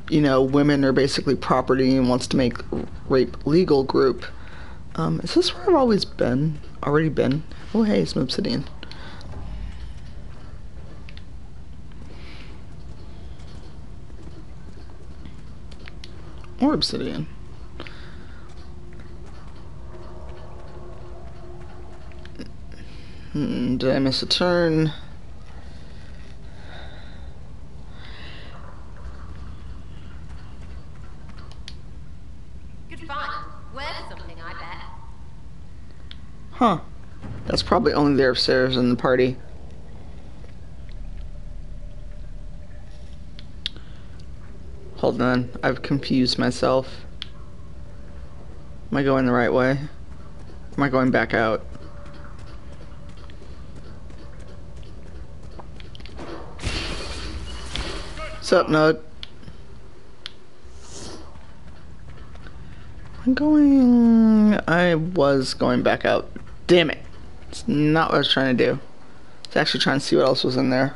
You know, women are basically property and wants to make rape legal group. Is this where I've always been? Already been? Oh hey, some obsidian. Or obsidian. Did I miss a turn? Good fun. Worth something, I bet. Huh. That's probably only there if Sarah's in the party. Hold on, I've confused myself. Am I going the right way? Am I going back out? What's up, Nug? I was going back out. Damn it. It's not what I was trying to do. I was actually trying to see what else was in there.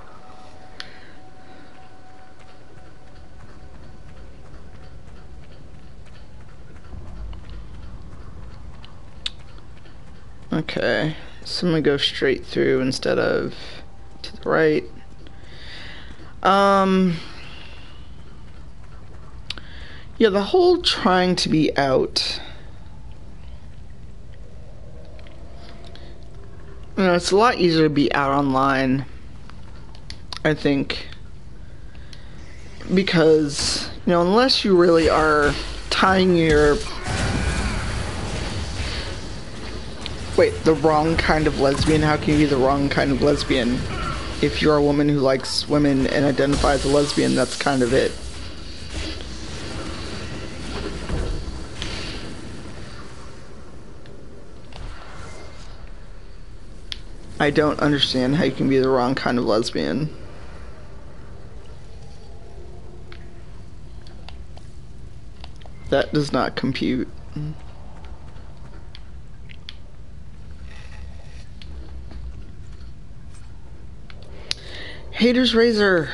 Okay, So I'm gonna go straight through instead of to the right. Yeah, the whole trying to be out. You know, it's a lot easier to be out online, I think. Because, you know, unless you really are tying your... Wait, the wrong kind of lesbian? How can you be the wrong kind of lesbian? If you're a woman who likes women and identifies as a lesbian, that's kind of it. I don't understand how you can be the wrong kind of lesbian. That does not compute. Hater's Razor.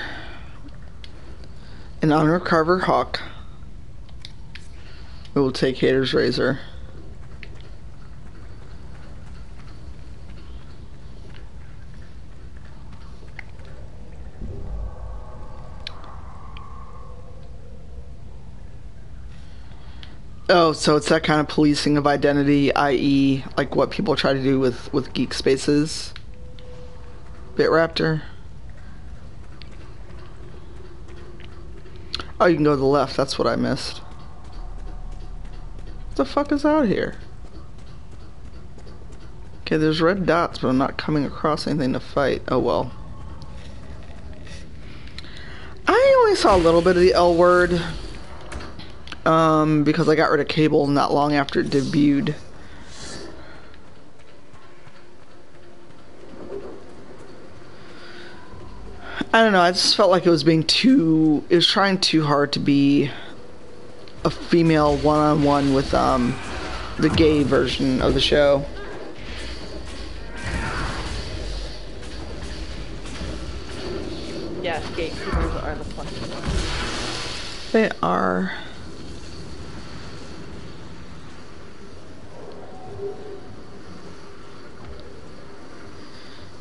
In honor of Carver Hawk, we will take Hater's Razor. Oh, so it's that kind of policing of identity, i.e., like what people try to do with Geek Spaces? BitRaptor? Oh, you can go to the left. That's what I missed. What the fuck is out here? Okay, there's red dots, but I'm not coming across anything to fight. Oh well. I only saw a little bit of the L Word. Because I got rid of cable not long after it debuted. I don't know, I just felt like it was being too... It was trying too hard to be a female one-on-one with, the gay version of the show. Yes, gatekeepers are the fucking ones. They are...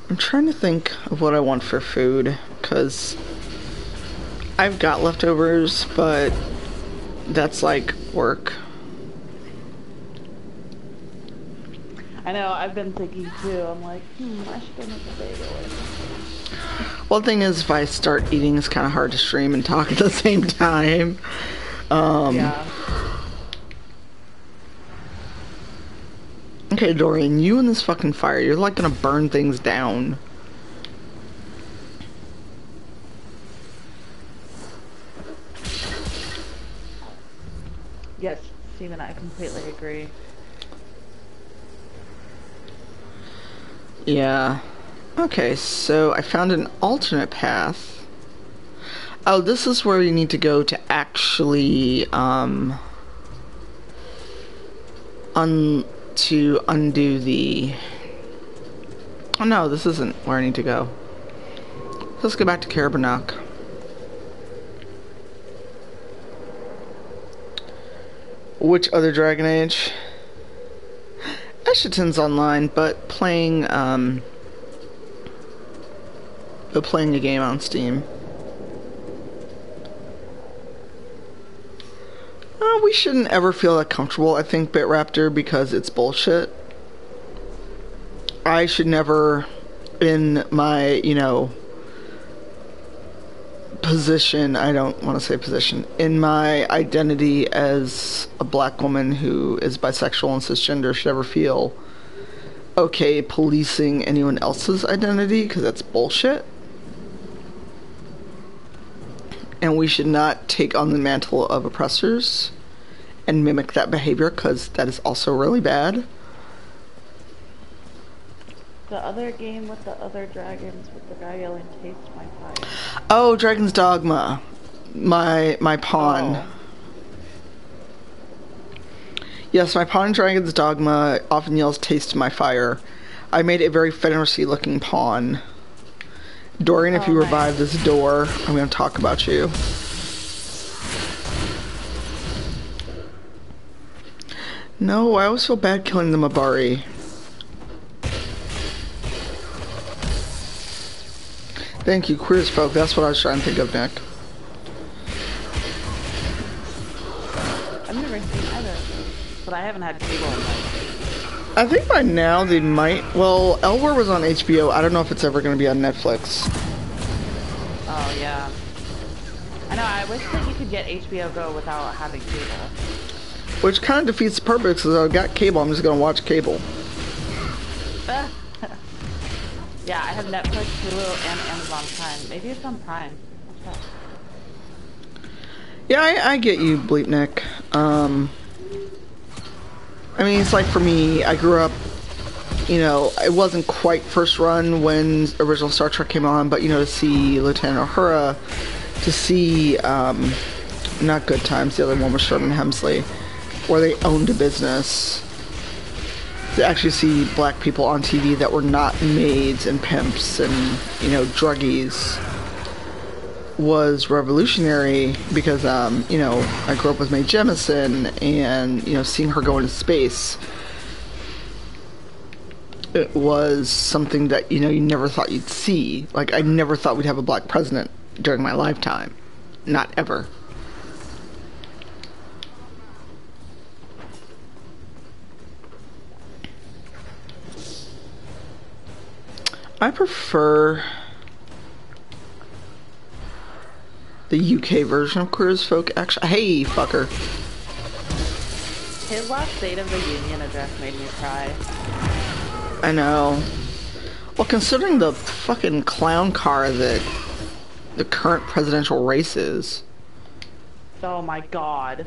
I'm trying to think of what I want for food, because I've got leftovers, but that's like work. I know, I've been thinking too. I'm like, I should go make a bagel or something. Well, the thing is, if I start eating, it's kind of hard to stream and talk at the same time. Yeah. Okay, Dorian, you and this fucking fire, you're like gonna burn things down. Yes, Steve and I completely agree. Yeah. Okay, so I found an alternate path. Oh, this is where you need to go to actually, to undo the... Oh no, this isn't where I need to go. Let's go back to Karabanok. Which other Dragon Age? Eschaton's online, but playing a game on Steam. We shouldn't ever feel that comfortable, I think, BitRaptor, because it's bullshit. I should never, in my, you know, position, I don't want to say position, in my identity as a black woman who is bisexual and cisgender, should ever feel okay policing anyone else's identity, because that's bullshit. And we should not take on the mantle of oppressors and mimic that behavior, because that is also really bad. The other game with the other dragons, with the guy yelling, "Taste my fire." Oh, Dragon's Dogma. My pawn. Oh. Yes, my pawn in Dragon's Dogma often yells, "Taste my fire." I made a very Fenrisy looking pawn. Dorian, if you revive this door, I'm going to talk about you. No, I always feel bad killing the Mabari. Thank you, Queer as Folk. That's what I was trying to think of, Nick. I've never seen either of those, but I haven't had cable in like... I think by now they might... Well, Elwer was on HBO. I don't know if it's ever going to be on Netflix. Oh, yeah. I know, I wish that you could get HBO Go without having cable. Which kind of defeats the purpose, because I've got cable. I'm just going to watch cable. Yeah, I have Netflix, Hulu, and Amazon Prime. Maybe it's on Prime. Yeah, I get you, Bleep Nick. I mean, it's like for me, I grew up, you know, it wasn't quite first run when original Star Trek came on, but, you know, to see Lieutenant Uhura, to see, not Good Times, the other one was Sherman Hemsley, where they owned a business. To actually see black people on TV that were not maids and pimps and, you know, druggies was revolutionary because, you know, I grew up with Mae Jemison and, you know, seeing her go into space, it was something that, you know, you never thought you'd see. Like, I never thought we'd have a black president during my lifetime. Not ever. I prefer the UK version of Queer as Folk, actually. Hey, fucker. His last State of the Union address made me cry. I know. Well, considering the fucking clown car that the current presidential race is. Oh my god.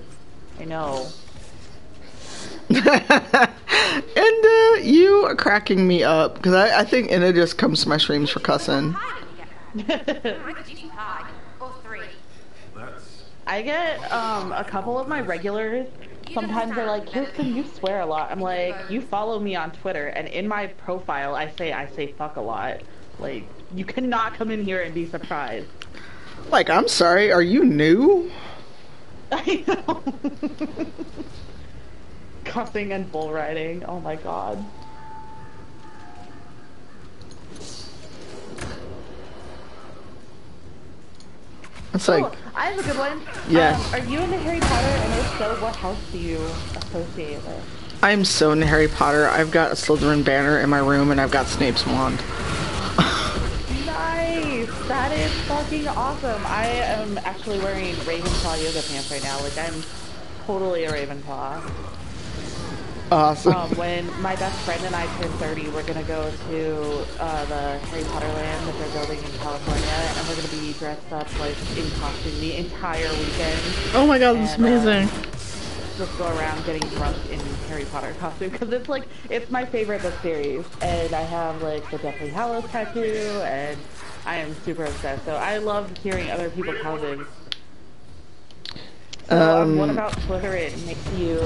I know. And you are cracking me up because I think Inna just comes to my streams for cussing. I get a couple of my regulars. Sometimes they're like, Kirsten, you swear a lot. I'm like, you follow me on Twitter, and in my profile, I say fuck a lot. Like, you cannot come in here and be surprised. Like, I'm sorry, are you new? I know. Cussing and bull riding. Oh my god. It's like, I have a good one. Yes. Are you into Harry Potter? And if so, what house do you associate with? I'm so into Harry Potter. I've got a Slytherin banner in my room, and I've got Snape's wand. Nice! That is fucking awesome. I am actually wearing Ravenclaw yoga pants right now. Like, I'm totally a Ravenclaw. Awesome. When my best friend and I turn 30, we're gonna go to the Harry Potter land that they're building in California, and we're gonna be dressed up like in costume the entire weekend. Oh my god, that's amazing. Just go around getting drunk in Harry Potter costume because it's like it's my favorite book series, and I have like the Deathly Hallows tattoo, and I am super obsessed. So I love hearing other people's houses. So, what about Slytherin makes you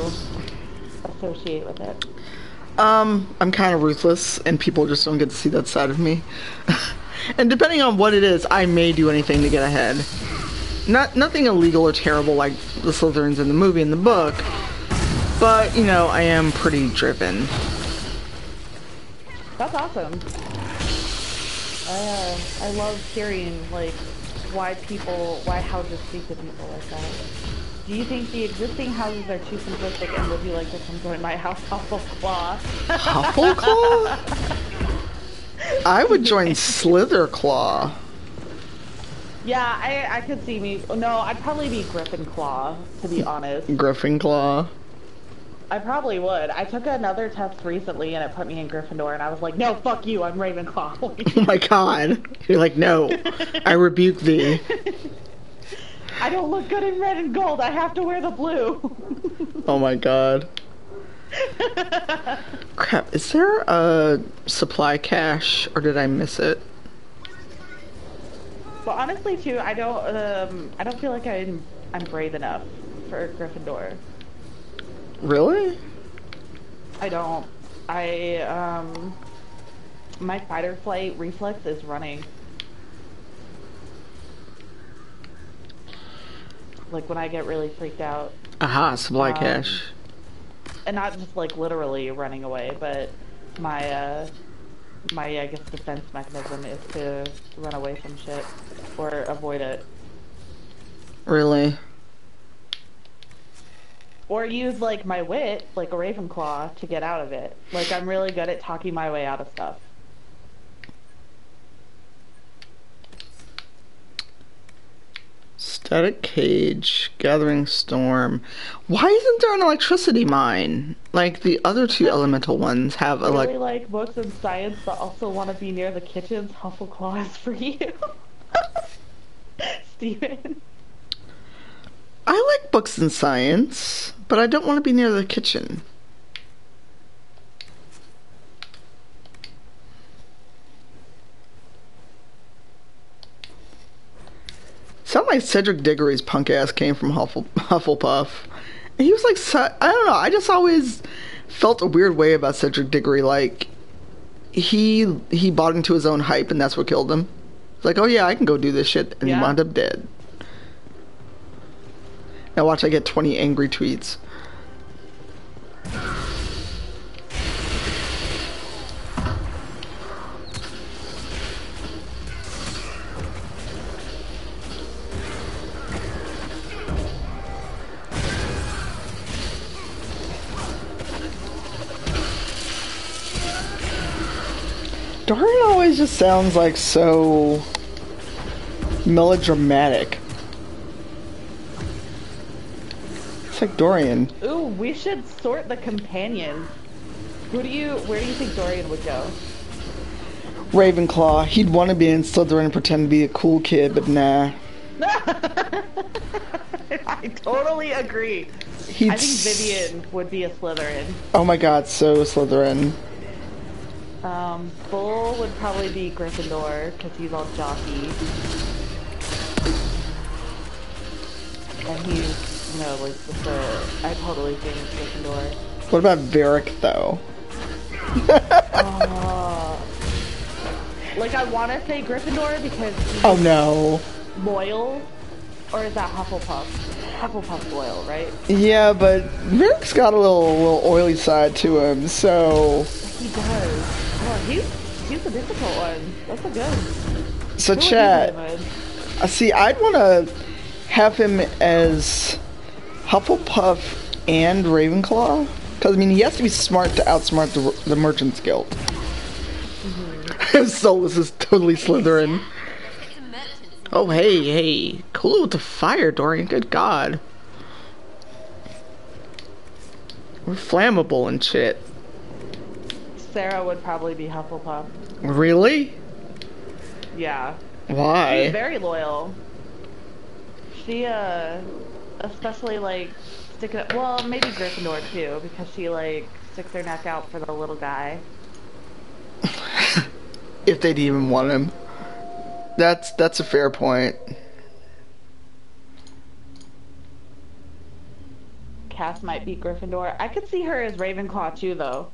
associate with it? I'm kind of ruthless, and people just don't get to see that side of me. And depending on what it is, I may do anything to get ahead. Nothing illegal or terrible like the Slytherins in the movie and the book, but, you know, I am pretty driven. That's awesome. I love hearing, like, why houses speak to people like that. Do you think the existing houses are too simplistic, and would you like to come join my house, Huffleclaw? Huffleclaw? I would join Slitherclaw. Yeah, I could see me. No, I'd probably be Gryffindor, to be honest. Gryffindor. I probably would. I took another test recently, and it put me in Gryffindor, and I was like, no, fuck you, I'm Ravenclaw. Oh my god. You're like, no, I rebuke thee. I don't look good in red and gold. I have to wear the blue. Oh my god. Crap, is there a supply cache, or did I miss it? Well, honestly, too, I don't feel like I'm brave enough for Gryffindor. Really? I don't. My fight or flight reflex is running. Like when I get really freaked out. Aha, supply cache. And not just like literally running away, but my my, I guess, defense mechanism is to run away from shit or avoid it. Really? Or use, like, my wit, like a Ravenclaw, to get out of it. Like, I'm really good at talking my way out of stuff. Static cage, gathering storm. Why isn't there an electricity mine? Like the other two elemental ones have a really like books and science, but also want to be near the kitchens. Huffleclaw is for you. Steven. I like books and science, but I don't want to be near the kitchen. Sound like Cedric Diggory's punk ass came from Hufflepuff. He was like, I don't know, I just always felt a weird way about Cedric Diggory. Like, he bought into his own hype and that's what killed him. Like, oh yeah, I can go do this shit, and he wound up dead. Now watch, I get 20 angry tweets. Dorian always just sounds like so melodramatic. It's like Dorian. Ooh, we should sort the companions. Where do you think Dorian would go? Ravenclaw. He'd want to be in Slytherin and pretend to be a cool kid, but nah. I totally agree. I think Vivian would be a Slytherin. Oh my god, so Slytherin. Bull would probably be Gryffindor, because he's all jockey. And he's, you know, like, just I totally think Gryffindor. What about Varric, though? Like, I want to say Gryffindor because he's oh no. loyal. Or is that Hufflepuff? Hufflepuff's loyal, right? Yeah, but Varric's got a little oily side to him, so... He does. Oh, he's a difficult one. That's a good. So chat, see, I'd want to have him as Hufflepuff and Ravenclaw, because I mean he has to be smart to outsmart the Merchants Guild. Solus is totally Slytherin. Oh hey, cool with the fire, Dorian. Good God, we're flammable and shit. Sarah would probably be Hufflepuff. Really? Yeah. Why? She's very loyal. She, especially, like, well, maybe Gryffindor, too, because she, like, sticks her neck out for the little guy. If they'd even want him. That's a fair point. Cass might be Gryffindor. I could see her as Ravenclaw, too, though.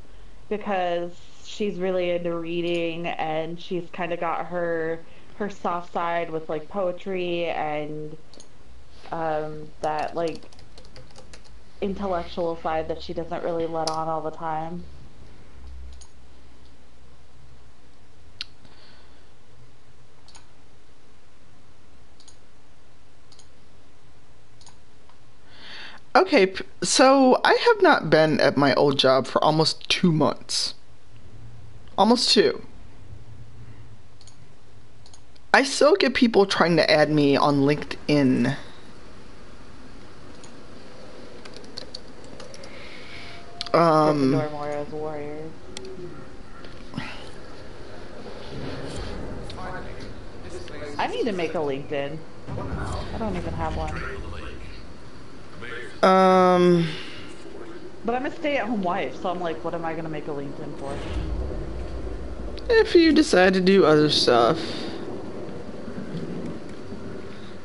Because she's really into reading and she's kind of got her soft side with like poetry and that like intellectual side that she doesn't really let on all the time. Okay, so I have not been at my old job for almost 2 months. Almost 2. I still get people trying to add me on LinkedIn. More as warriors. I need to make a LinkedIn. I don't even have one. But I'm a stay-at-home wife, so I'm like, what am I gonna make a LinkedIn for? If you decide to do other stuff.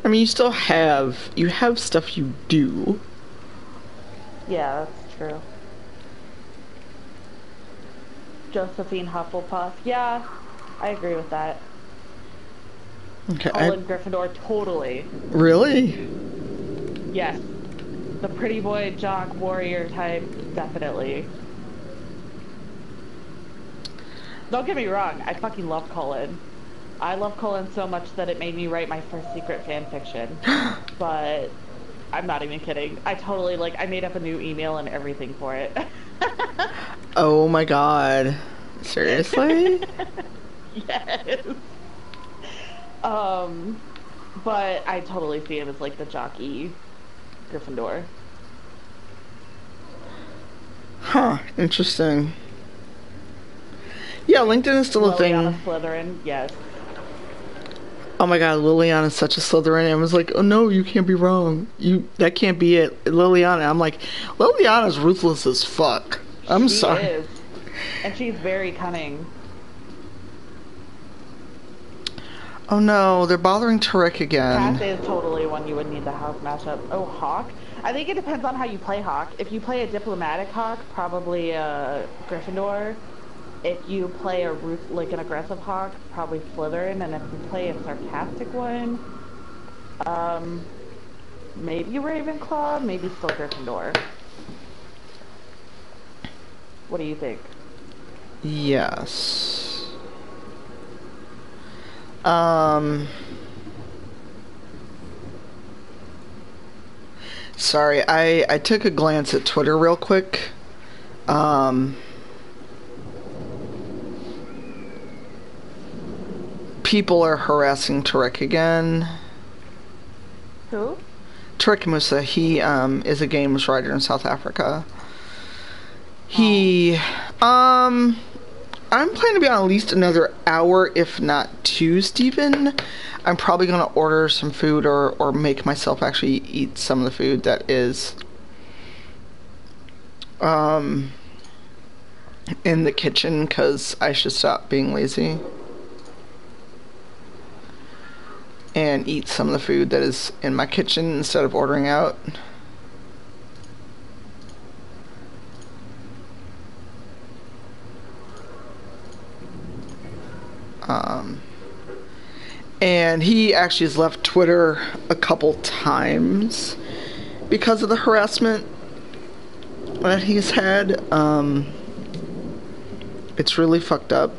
I mean, you have stuff you do. Yeah, that's true. Josephine Hufflepuff. Yeah, I agree with that. Okay. Colin Gryffindor, totally. Really? Yes. The pretty boy, jock, warrior type, definitely. Don't get me wrong, I fucking love Cullen. I love Cullen so much that it made me write my first secret fan fiction. But I'm not even kidding. I totally, like, I made up a new email and everything for it. Oh my god. Seriously? Yes. But I totally see him as, like, the jockey Gryffindor. Huh, interesting. Yeah, LinkedIn is still a thing. Liliana Slytherin, yes. Oh my god, Liliana is such a Slytherin. I was like, oh no, you can't be wrong. That can't be it. Liliana. I'm like, Liliana's ruthless as fuck. I'm sorry. She is. And she's very cunning. Oh no, they're bothering Tarek again. Cass is totally one you would need to house matchup. Oh, Hawk? I think it depends on how you play Hawk. If you play a diplomatic Hawk, probably Gryffindor. If you play like an aggressive Hawk, probably Slytherin. And if you play a sarcastic one, maybe Ravenclaw, maybe still Gryffindor. What do you think? Yes. Sorry, I took a glance at Twitter real quick. People are harassing Tarek again. Who? Tarek Musa. He is a games writer in South Africa. I'm planning to be on at least another hour, if not two, Stephen. I'm probably going to order some food or make myself actually eat some of the food that is in the kitchen, because I should stop being lazy and eat some of the food that is in my kitchen instead of ordering out. And he actually has left Twitter a couple times because of the harassment that he's had. It's really fucked up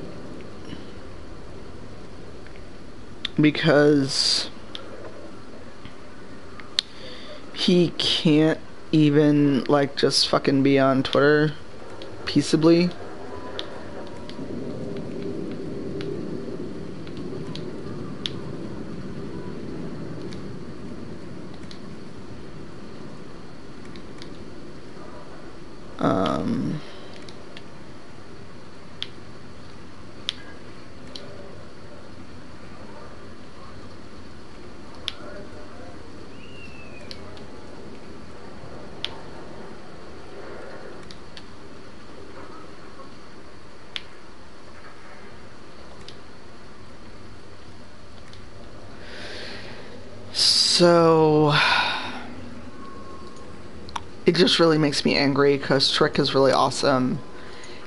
because he can't even, like, just fucking be on Twitter peaceably. So it just really makes me angry because Trick is really awesome.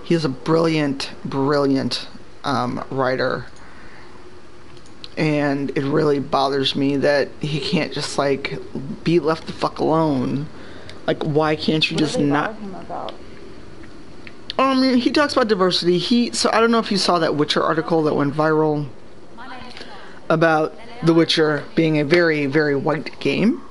He's a brilliant writer, and it really bothers me that he can't just, like, be left the fuck alone. Like, why can't you just not? Him about? He talks about diversity. So I don't know if you saw that Witcher article that went viral about The Witcher being a very, very white game.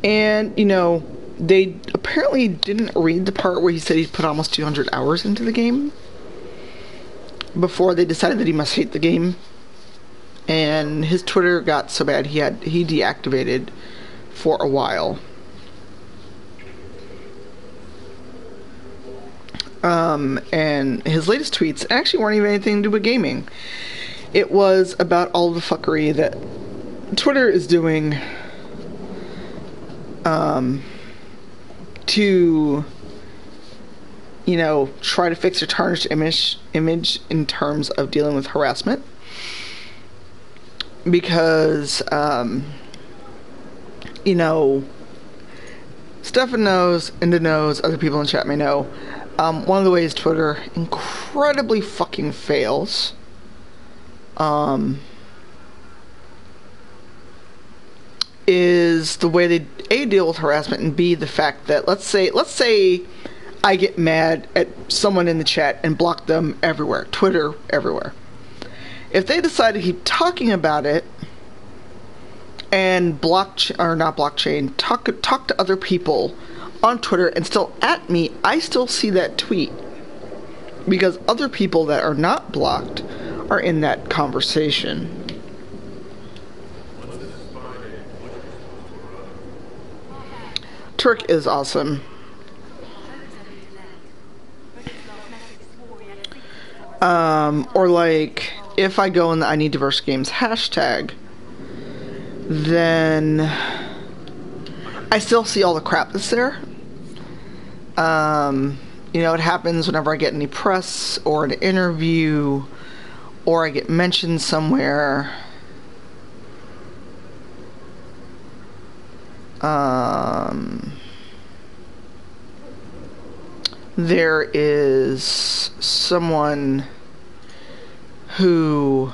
And, you know, they apparently didn't read the part where he said he put almost 200 hours into the game before they decided that he must hate the game. And his Twitter got so bad he deactivated for a while. And his latest tweets actually weren't even anything to do with gaming. It was about all the fuckery that Twitter is doing to, you know, try to fix a tarnished image in terms of dealing with harassment. Because, you know, Stefan knows, Inda knows, other people in chat may know, one of the ways Twitter incredibly fucking fails is the way they A, deal with harassment, and B, the fact that let's say I get mad at someone in the chat and block them everywhere. Twitter, everywhere. If they decide to keep talking about it and talk to other people on Twitter and still at me, I still see that tweet. Because other people that are not blocked are in that conversation. Turk is awesome. Or like, if I go in the I Need Diverse Games hashtag, then I still see all the crap that's there. You know, it happens whenever I get any press or an interview or I get mentioned somewhere. There is someone who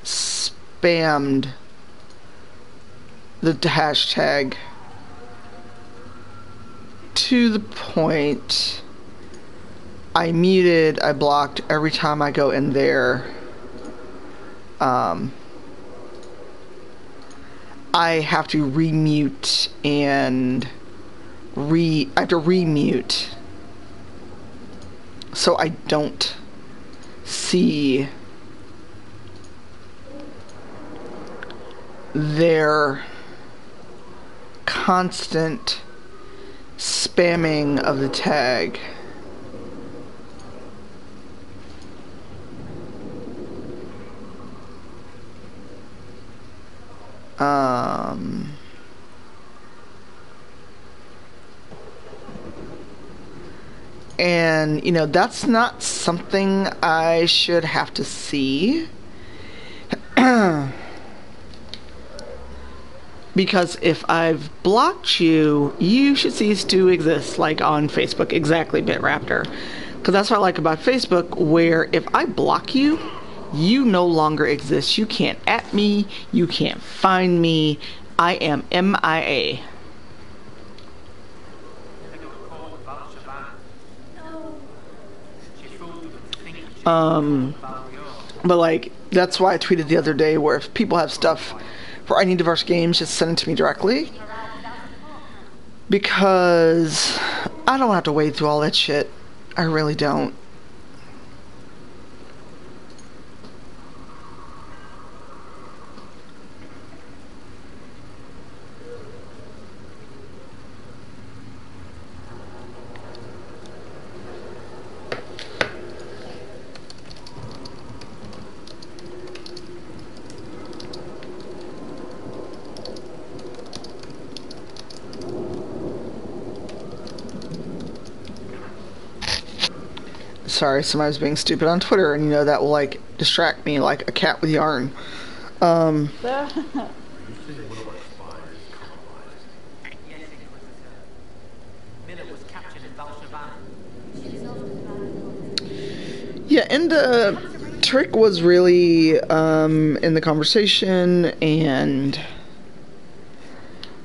spammed the hashtag to the point I muted, I blocked every time I go in there. I have to remute and I have to remute so I don't see their constant spamming of the tag. And, you know, that's not something I should have to see. Because if I've blocked you, you should cease to exist, like on Facebook. Exactly, BitRaptor. Because that's what I like about Facebook, where if I block you, you no longer exist. You can't at me, you can't find me. I am MIA. But like, that's why I tweeted the other day where if people have stuff for I Need Diverse Games, just send it to me directly. Because I don't have to wade through all that shit. I really don't. Sorry, somebody's being stupid on Twitter, and you know that will like distract me like a cat with yarn. Yeah, and Trick was really in the conversation, and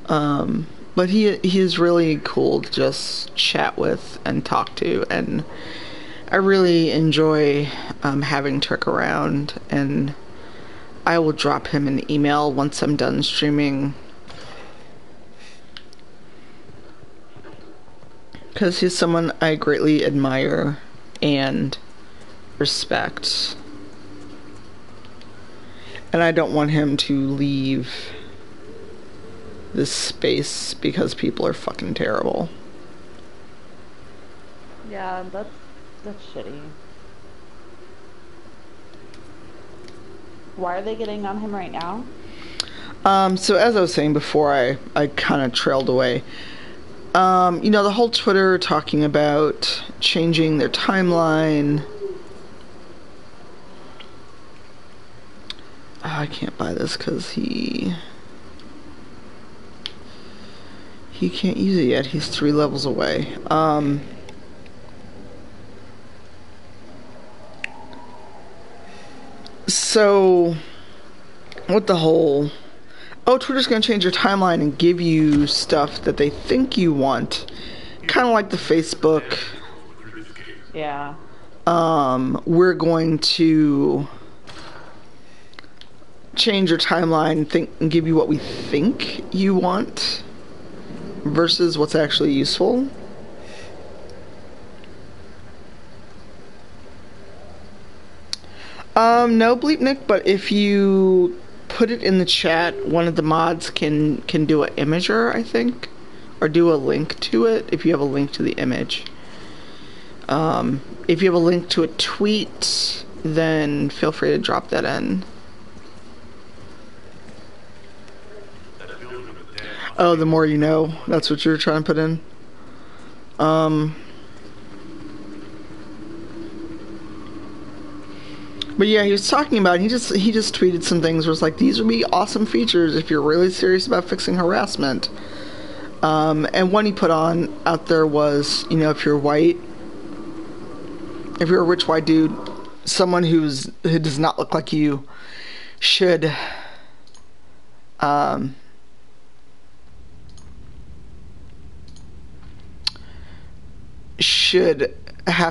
but he is really cool to just chat with and talk to, and I really enjoy having Trick around, and I will drop him an email once I'm done streaming, because he's someone I greatly admire and respect, and I don't want him to leave this space because people are fucking terrible. Yeah, that's shitty. Why are they getting on him right now? So as I was saying before, I kind of trailed away. You know, the whole Twitter talking about changing their timeline. Oh, I can't buy this because he can't use it yet. He's 3 levels away. So, with the whole, oh, Twitter's going to change your timeline and give you stuff that they think you want kind of like the Facebook. Yeah. We're going to change your timeline and give you what we think you want versus what's actually useful. No bleep Nick, but if you put it in the chat, one of the mods can do an imager, I think, or do a link to it if you have a link to the image. If you have a link to a tweet, then feel free to drop that in. Oh, the more you know. That's what you're trying to put in. But yeah, he was talking about, he just tweeted some things where it's like, these would be awesome features if you're really serious about fixing harassment. And one he put out there was, you know, if you're white, if you're a rich white dude, someone who does not look like you should have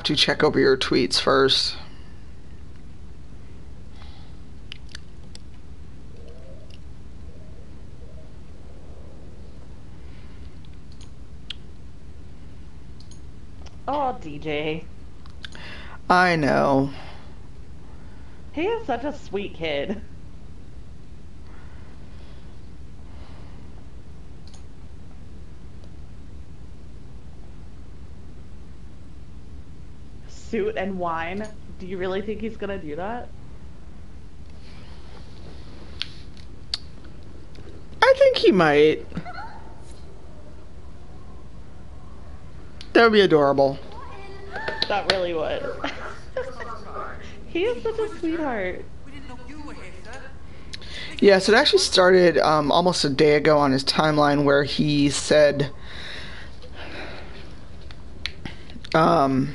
to check over your tweets first. Oh, DJ. I know. He is such a sweet kid. Suit and wine. Do you really think he's gonna do that? I think he might. That would be adorable. That really would. He is such a sweetheart. Yeah, so it actually started almost a day ago on his timeline where he said... so I'm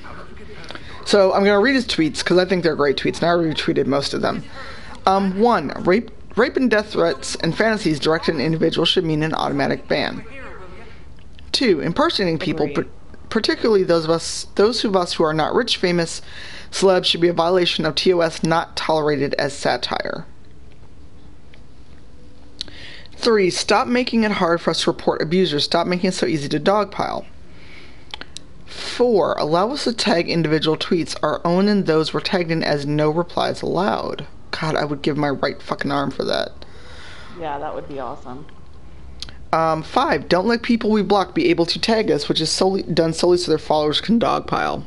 going to read his tweets because I think they're great tweets, and I already retweeted most of them. 1. Rape and death threats and fantasies directed at an individual should mean an automatic ban. 2. Impersonating people... particularly those of us who are not rich, famous celebs, should be a violation of TOS, not tolerated as satire. 3. Stop making it hard for us to report abusers. Stop making it so easy to dogpile. 4. Allow us to tag individual tweets, our own and those we're tagged in, as no replies allowed. God, I would give my right fucking arm for that. Yeah, that would be awesome. 5. Don't let people we block be able to tag us, which is done solely so their followers can dogpile.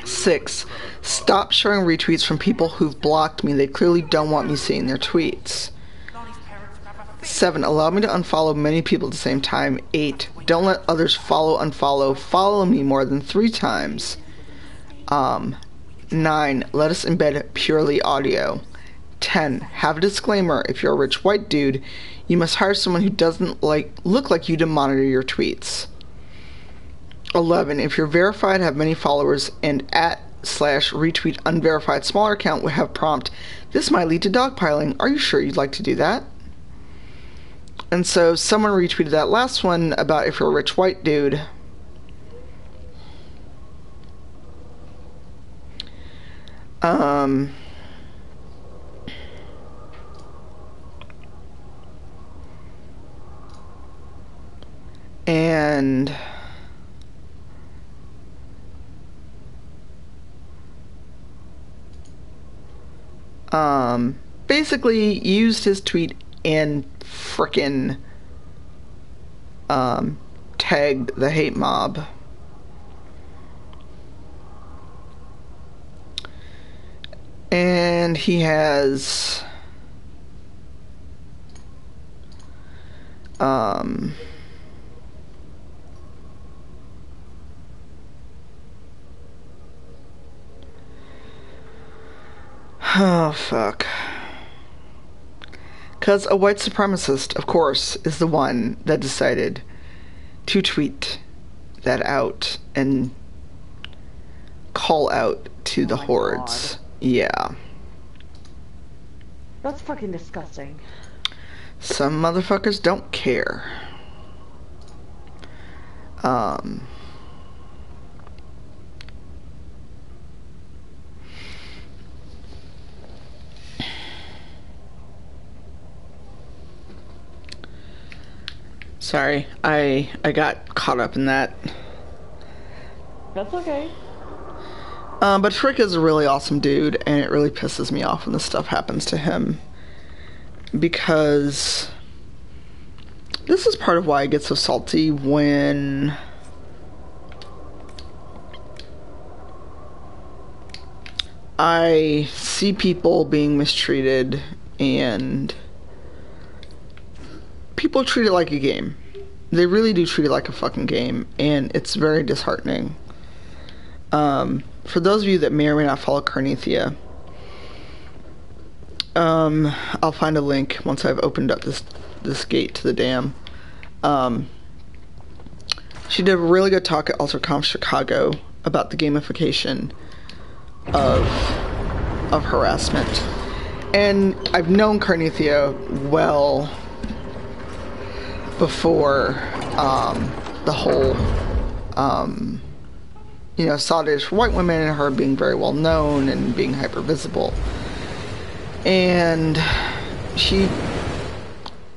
6. Stop sharing retweets from people who've blocked me. They clearly don't want me seeing their tweets. 7. Allow me to unfollow many people at the same time. 8. Don't let others follow me more than 3 times. 9. Let us embed purely audio. 10. Have a disclaimer. If you're a rich white dude, you must hire someone who doesn't look like you to monitor your tweets. 11. If you're verified, have many followers, and @/retweet unverified smaller account will have prompt, this might lead to dogpiling. Are you sure you'd like to do that? And so someone retweeted that last one about if you're a rich white dude. And basically used his tweet and frickin' tagged the hate mob. And he has oh, fuck. Because a white supremacist, of course, is the one that decided to tweet that out and call out to the hordes. God. Yeah. That's fucking disgusting. Some motherfuckers don't care. Um, sorry, I got caught up in that. That's okay. But Frick is a really awesome dude, and it really pisses me off when this stuff happens to him. Because this is part of why I get so salty when I see people being mistreated and people treat it like a game. They really do treat it like a fucking game, and it's very disheartening. For those of you that may or may not follow Carnithia, I'll find a link once I've opened up this gate to the dam. She did a really good talk at UltraConf Chicago about the gamification of harassment. And I've known Carnithia well before the whole Solidarity for White Women and her being very well known and being hyper visible. And she,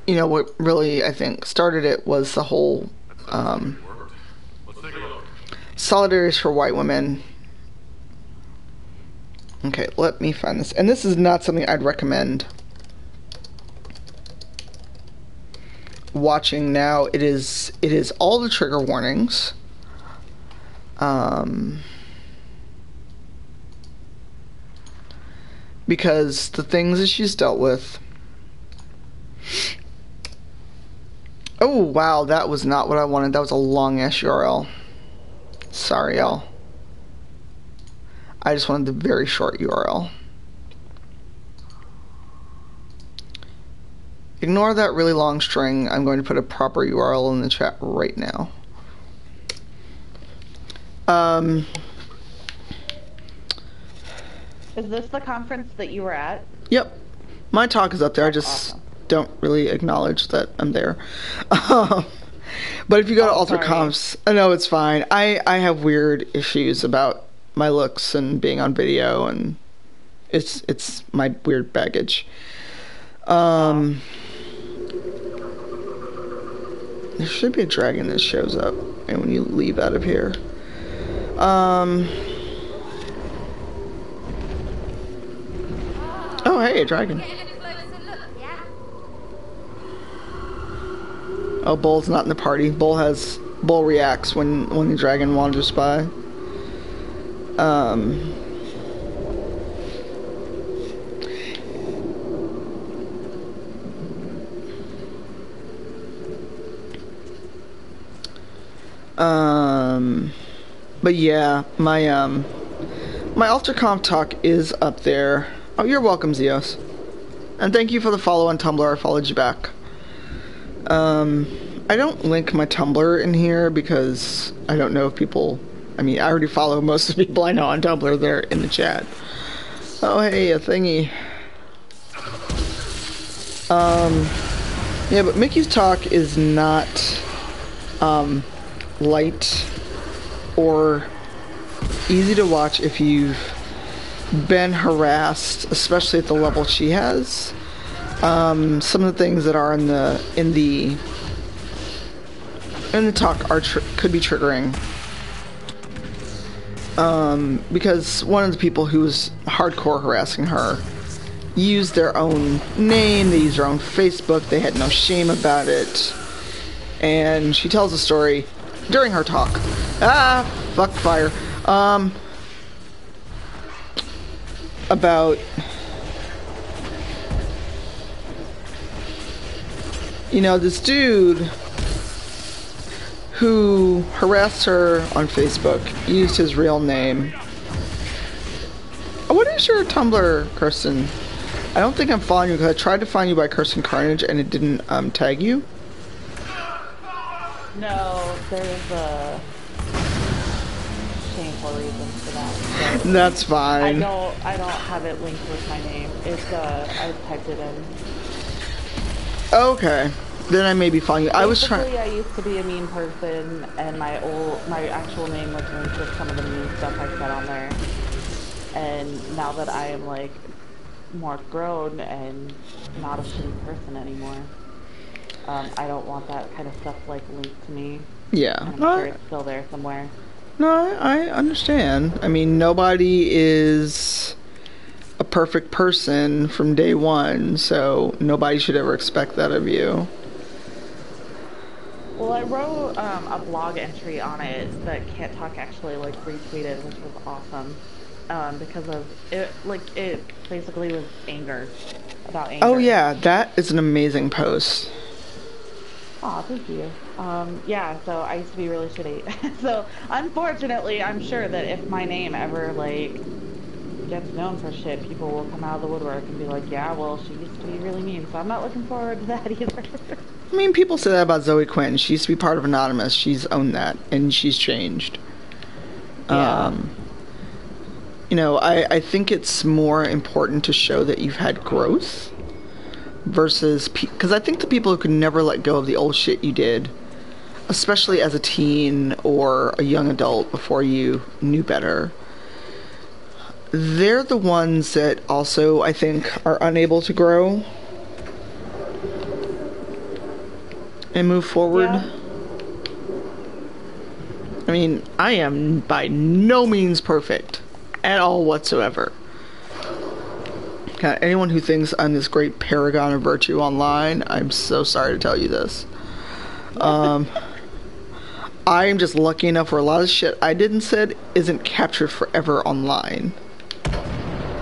what really, I think, started it was the whole Solidarity for White Women. Okay, let me find this. And this is not something I'd recommend watching now. It is all the trigger warnings. Because the things that she's dealt with. Oh, wow, that was not what I wanted. That was a long-ass URL. Sorry, y'all. I just wanted the very short URL. Ignore that really long string. I'm going to put a proper URL in the chat right now. Is this the conference that you were at? Yep. My talk is up there. I just don't really acknowledge that I'm there. But if you go to UltraConfs, no, it's fine. I have weird issues about my looks and being on video, and it's my weird baggage. There should be a dragon that shows up, and when you leave out of here. Oh, hey, a dragon. Oh, Bull's not in the party. Bull reacts when the dragon wanders by. But yeah, my UltraConf talk is up there. Oh, you're welcome, Zeos. And thank you for the follow on Tumblr. I followed you back. I don't link my Tumblr in here because I don't know if people... I mean, I already follow most of the people I know on Tumblr. They're in the chat. Oh, hey, a thingy. Yeah, but Mickey's talk is not light or easy to watch if you've been harassed, especially at the level she has. Some of the things that are in the talk are could be triggering. Because one of the people who was hardcore harassing her used their own name, they used their own Facebook, they had no shame about it. And she tells a story during her talk. Fuck fire. About, this dude who harassed her on Facebook, used his real name. What is your Tumblr, Kirsten? I don't think I'm following you because I tried to find you by Kirsten Carnage and it didn't tag you. No, there's a shameful reason for that. So that's fine. I don't have it linked with my name. It's I typed it in. Okay. then I may be following you. I was trying. Basically, I used to be a mean person, and my actual name was linked with some of the mean stuff I said on there. And now that I am like more grown and not a shitty person anymore, I don't want that kind of stuff like linked to me. Yeah. And I'm sure it's still there somewhere. No, I understand. I mean, nobody is a perfect person from day one, so nobody should ever expect that of you. Well, I wrote a blog entry on it that Can't Talk actually like retweeted, which was awesome. Because of it, like it basically was anger, about anger. Oh yeah, that is an amazing post. Aw, thank you. Yeah, so I used to be really shitty. So, unfortunately, I'm sure that if my name ever, like, gets known for shit, people will come out of the woodwork and be like, yeah, well, she used to be really mean, so I'm not looking forward to that either. I mean, people say that about Zoe Quinn. She used to be part of Anonymous. She's owned that, and she's changed. Yeah. You know, I think it's more important to show that you've had growth versus... Because I think the people who can never let go of the old shit you did, especially as a teen or a young adult before you knew better, they're the ones that also, I think, are unable to grow and move forward. Yeah. I mean, I am by no means perfect at all whatsoever. Anyone who thinks I'm this great paragon of virtue online, I'm so sorry to tell you this. I am just lucky enough where a lot of shit I did and said isn't captured forever online.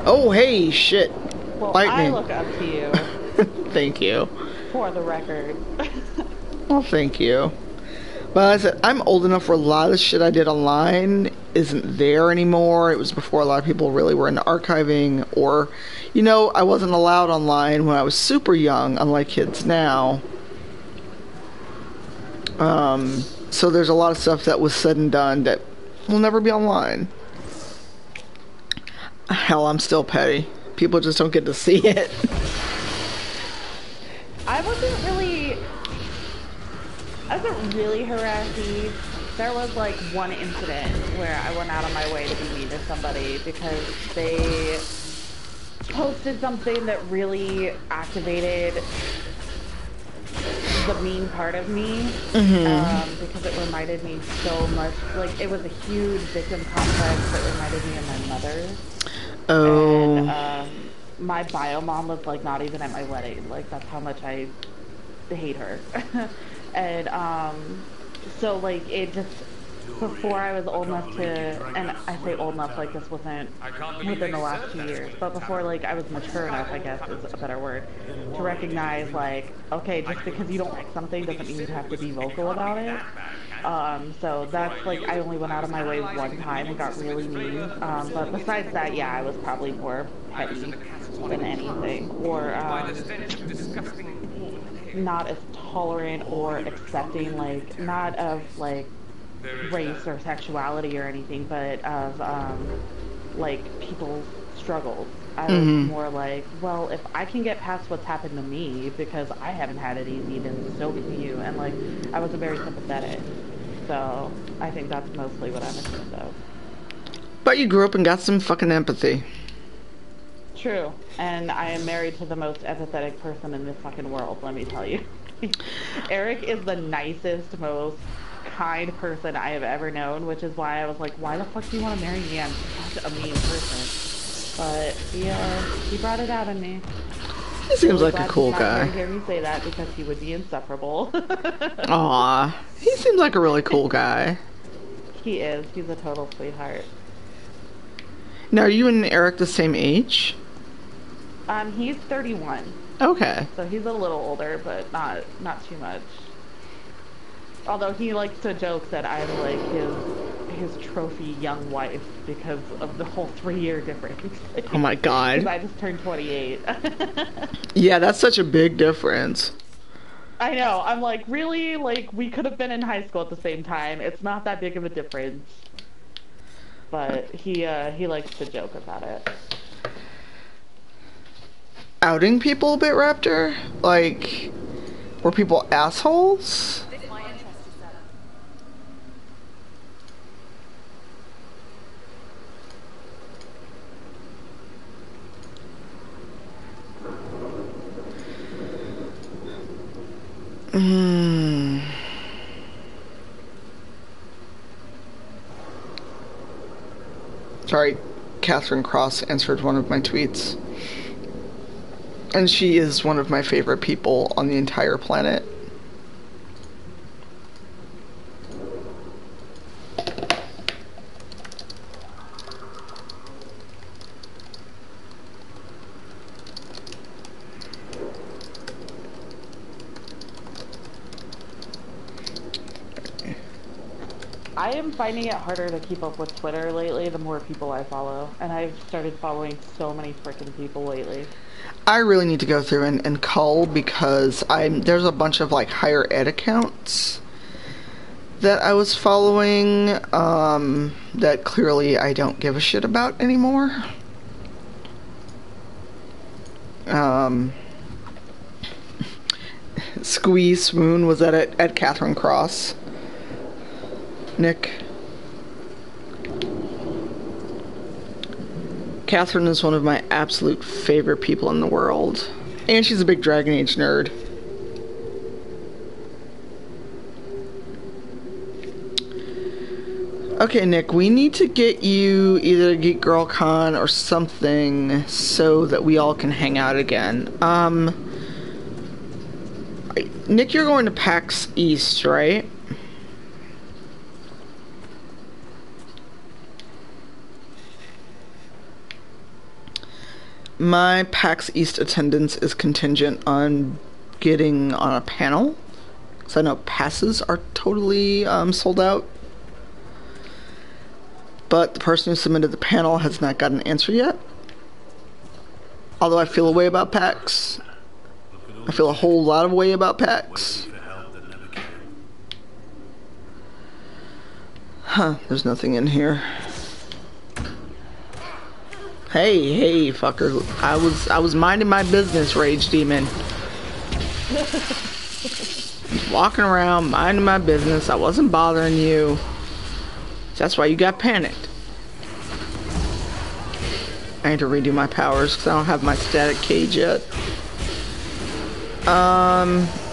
Oh, hey, shit. Well, Lightning. I look up to you. Thank you. For the record. Well, thank you. But I said, I'm old enough where a lot of shit I did online isn't there anymore. It was before a lot of people really were into archiving, or, you know, I wasn't allowed online when I was super young, unlike kids now. So there's a lot of stuff that was said and done that will never be online. Hell, I'm still petty. People just don't get to see it. I wasn't really harassy. There was like one incident where I went out of my way to be mean to somebody because they posted something that really activated the mean part of me. Because it reminded me so much, like it was a huge victim complex that reminded me of my mother. Oh. And my bio mom was like not even at my wedding. Like that's how much I hate her. And so like it just, before I was old enough to, and I say old enough like this wasn't within the last 2 years, but before like I was mature enough, I guess is a better word, to recognize like, okay, just because you don't like something doesn't mean you have to be vocal about it. So that's like, I only went out of my way one time and got really mean. But besides that, yeah, I was probably more petty than anything, or not as tolerant or accepting, like not of like race or sexuality or anything, but of like people's struggles. I was more like, well, if I can get past what's happened to me because I haven't had it easy, then so can you. And like, I was very sympathetic. So I think that's mostly what I'm ashamed of. But you grew up and got some fucking empathy. True. And I am married to the most empathetic person in this fucking world, let me tell you. Eric is the nicest, most kind person I have ever known, which is why I was like, why the fuck do you want to marry me? I'm such a mean person. But he brought it out in me. He seems like a cool guy. I hear me say that because he would be insufferable. Aw, he seems like a really cool guy. He is. He's a total sweetheart. Now, are you and Eric the same age? He's 31. Okay. So he's a little older, but not too much. Although he likes to joke that I'm like his trophy young wife because of the whole 3-year difference. Oh my god. Because I just turned 28. Yeah, that's such a big difference. I know. I'm like, really? Like, we could have been in high school at the same time. It's not that big of a difference. But he likes to joke about it. Outing people a bit, Raptor? Like, Were people assholes? This might interest you, sir. Sorry, Catherine Cross answered one of my tweets. And she is one of my favorite people on the entire planet. I am finding it harder to keep up with Twitter lately the more people I follow. And I've started following so many freaking people lately. I really need to go through and cull because there's a bunch of like higher ed accounts that I was following that clearly I don't give a shit about anymore. Squeeze Swoon was at Catherine Cross. Nick. Catherine is one of my absolute favorite people in the world. And she's a big Dragon Age nerd. Okay, Nick, we need to get you either Geek Girl Con or something so that we all can hang out again. Nick, you're going to PAX East, right? My PAX East attendance is contingent on getting on a panel. So I know passes are totally sold out. But the person who submitted the panel has not got an answer yet. Although I feel a way about PAX. I feel a whole lot of way about PAX. Huh, there's nothing in here. Hey, fucker. I was minding my business, Rage Demon. Walking around, minding my business. I wasn't bothering you. That's why you got panicked. I need to redo my powers because I don't have my static cage yet.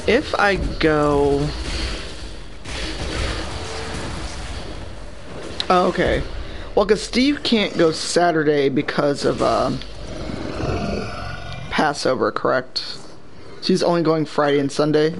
If I go... Oh, okay. Well, because Steve can't go Saturday because of Passover, correct? She's only going Friday and Sunday.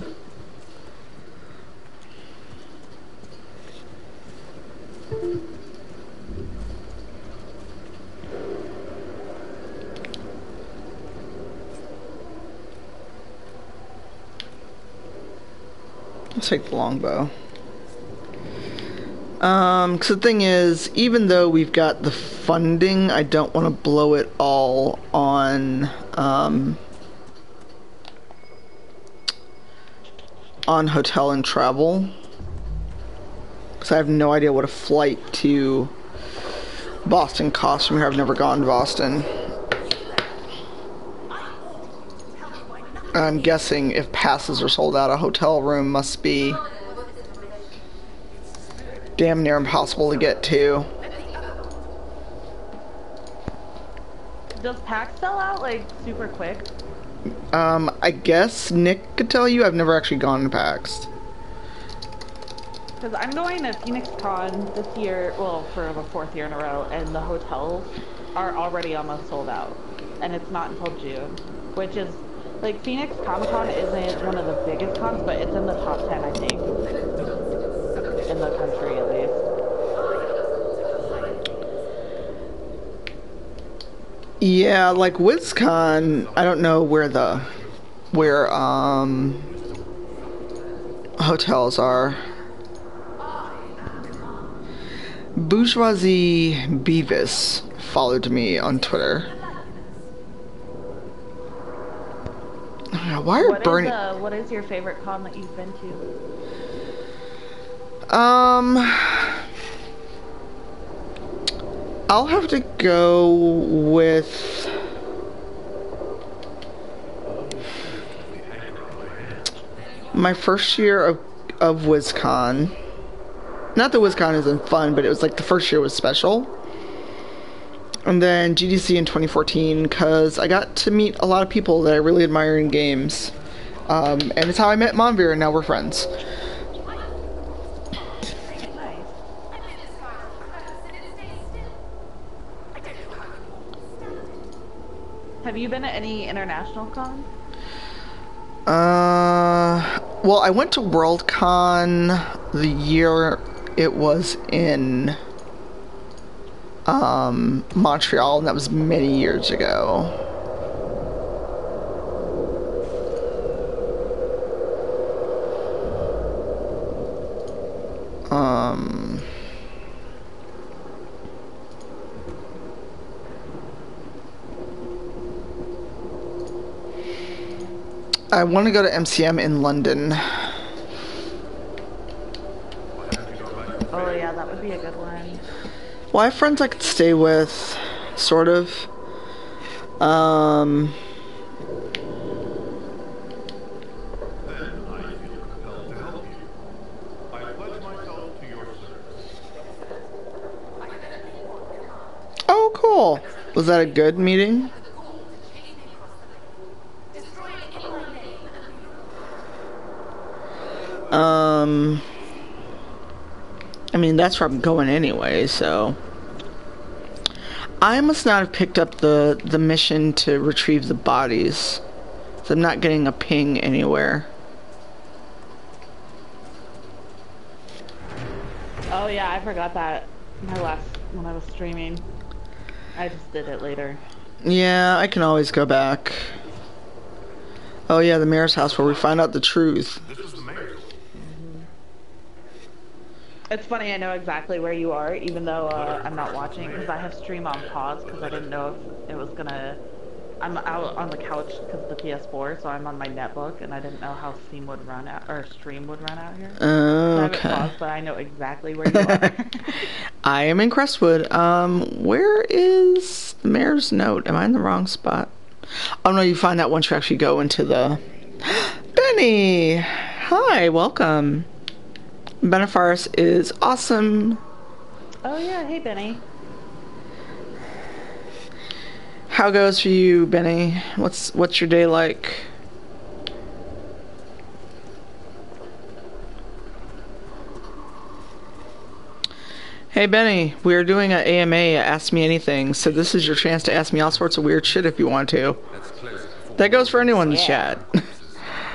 Let's take the longbow. Because the thing is, even though we've got the funding, I don't want to blow it all on hotel and travel. Because I have no idea what a flight to Boston costs from here. I've never gone to Boston. I'm guessing if passes are sold out, a hotel room must be damn near impossible to get to. Does PAX sell out like super quick? I guess Nick could tell you. I've never actually gone to PAX. Because I'm going to Phoenix Con this year, well, for the 4th year in a row, and the hotels are already almost sold out. And it's not until June, which is, like, Phoenix Comic Con isn't one of the biggest cons, but it's in the top 10, I think. In the country, at least. Yeah, like WizCon, I don't know where hotels are. Bourgeoisie Beavis followed me on Twitter. Why are burning? What is your favorite con that you've been to? I'll have to go with... my first year of WizCon. Not that WizCon isn't fun, but it was like the first year was special. And then GDC in 2014, because I got to meet a lot of people that I really admire in games. And it's how I met Monveer, and now we're friends. Have you been at any international cons? Well, I went to Worldcon the year it was in Montreal, and that was many years ago. I want to go to MCM in London. Oh yeah, that would be a good one. Well, I have friends I could stay with, sort of. Then I feel compelled to help you. I pledge myself to your service. Oh, cool. Was that a good meeting? I mean, that's where I'm going anyway, so... I must not have picked up the mission to retrieve the bodies. So I'm not getting a ping anywhere. Oh yeah, I forgot that when I was streaming. I just did it later. Yeah, I can always go back. Oh yeah, the mayor's house where we find out the truth. This is the mayor's. It's funny, I know exactly where you are, even though I'm not watching, because I have stream on pause, because I didn't know if it was gonna... I'm out on the couch because of the PS4, so I'm on my netbook, and I didn't know how Steam would run out, or stream would run out here. So I have it paused, but I know exactly where you are. I am in Crestwood. Where is the mayor's note? Am I in the wrong spot? Oh no, you find that once you actually go into the... Benny! Hi, welcome. Benefaris is awesome. Oh yeah, hey Benny. How goes for you, Benny? What's your day like? Hey Benny, we're doing an AMA, Ask Me Anything, so this is your chance to ask me all sorts of weird shit if you want to. That goes for anyone in the chat.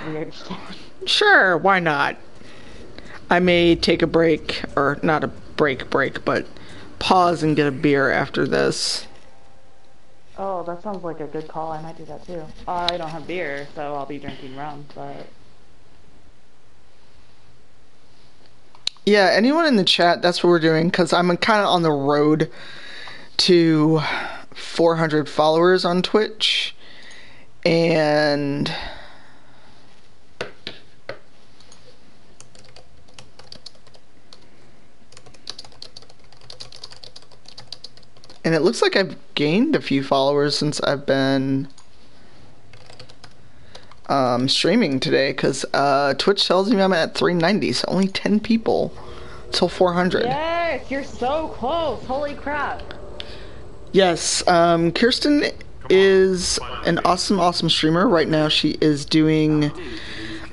Weird shit. Sure, why not? I may take a break, or not a break, but pause and get a beer after this. Oh, that sounds like a good call. I might do that too. I don't have beer, so I'll be drinking rum, but... Yeah, anyone in the chat, that's what we're doing, because I'm kind of on the road to 400 followers on Twitch, and... And it looks like I've gained a few followers since I've been streaming today, because Twitch tells me I'm at 390, so only 10 people till 400. Yes, you're so close. Holy crap. Yes, Kirsten is an awesome streamer. Right now she is doing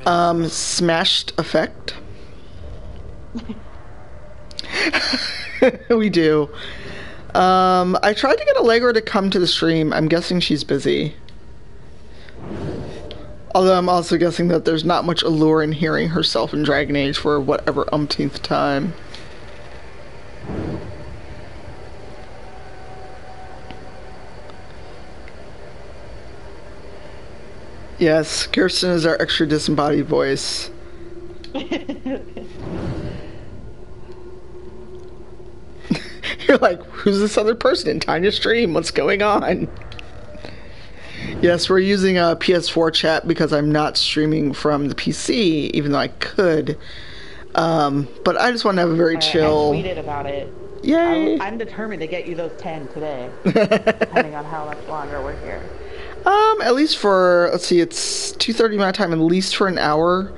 Smashed Effect. We do. I tried to get Allegra to come to the stream. I'm guessing she's busy. Although I'm also guessing that there's not much allure in hearing herself in Dragon Age for whatever umpteenth time. Yes, Kirsten is our extra disembodied voice. You're like, who's this other person in Tanya's stream? What's going on? Yes, we're using a PS4 chat because I'm not streaming from the PC, even though I could. But I just want to have a very chill... I tweeted about it. Yay! I'm determined to get you those 10 today, depending on how much longer we're here. At least for, let's see, it's 2:30 my time, at least for an hour.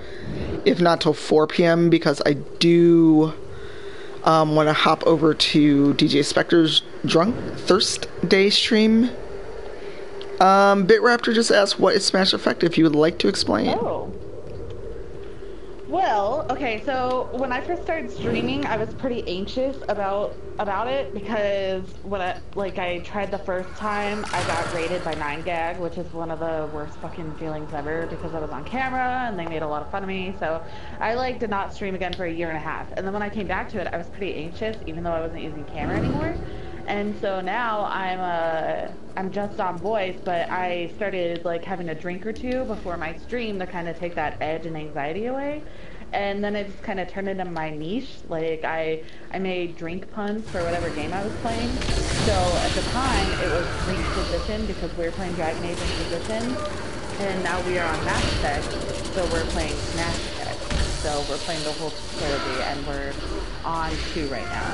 if not till 4 p.m. because I do want to hop over to DJ Spectre's Drunk Thirst Day stream. Bitraptor just asked, what is Smash Effect, if you would like to explain. Oh. Well, okay, so when I first started streaming, I was pretty anxious about it because when I tried the first time, I got rated by 9gag, which is one of the worst fucking feelings ever because I was on camera and they made a lot of fun of me. So I did not stream again for a year and a half. And then when I came back to it, I was pretty anxious, even though I wasn't using camera anymore. And so now I'm just on voice, but I started having a drink or two before my stream to kind of take that edge and anxiety away. And then it just kind of turned into my niche. I made drink puns for whatever game I was playing. So at the time it was drink position because we were playing Dragon Age Inquisition. And now we are on Mass Effect, so we're playing Smash Effect. So we're playing the whole trilogy and we're on 2 right now.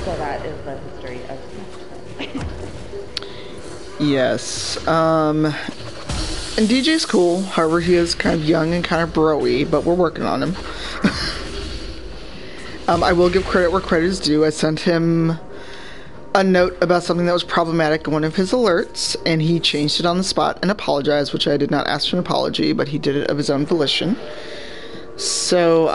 So that is the history of Smash Effect. Yes. And DJ's cool. However, he is kind of young and kind of bro-y, but we're working on him. I will give credit where credit is due. I sent him a note about something that was problematic in one of his alerts, and he changed it on the spot and apologized, which I did not ask for an apology, but he did it of his own volition. So,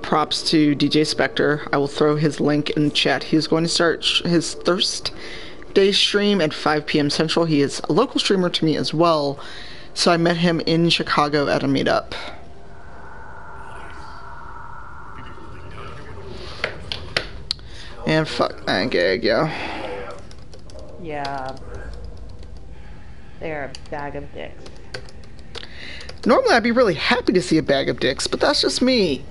props to DJ Spectre. I will throw his link in the chat. He's going to start his Thirst Day stream at 5 p.m. Central. He is a local streamer to me as well. So I met him in Chicago at a meetup. And fuck 9gag, yeah. Yeah. They're a bag of dicks. Normally I'd be really happy to see a bag of dicks, but that's just me.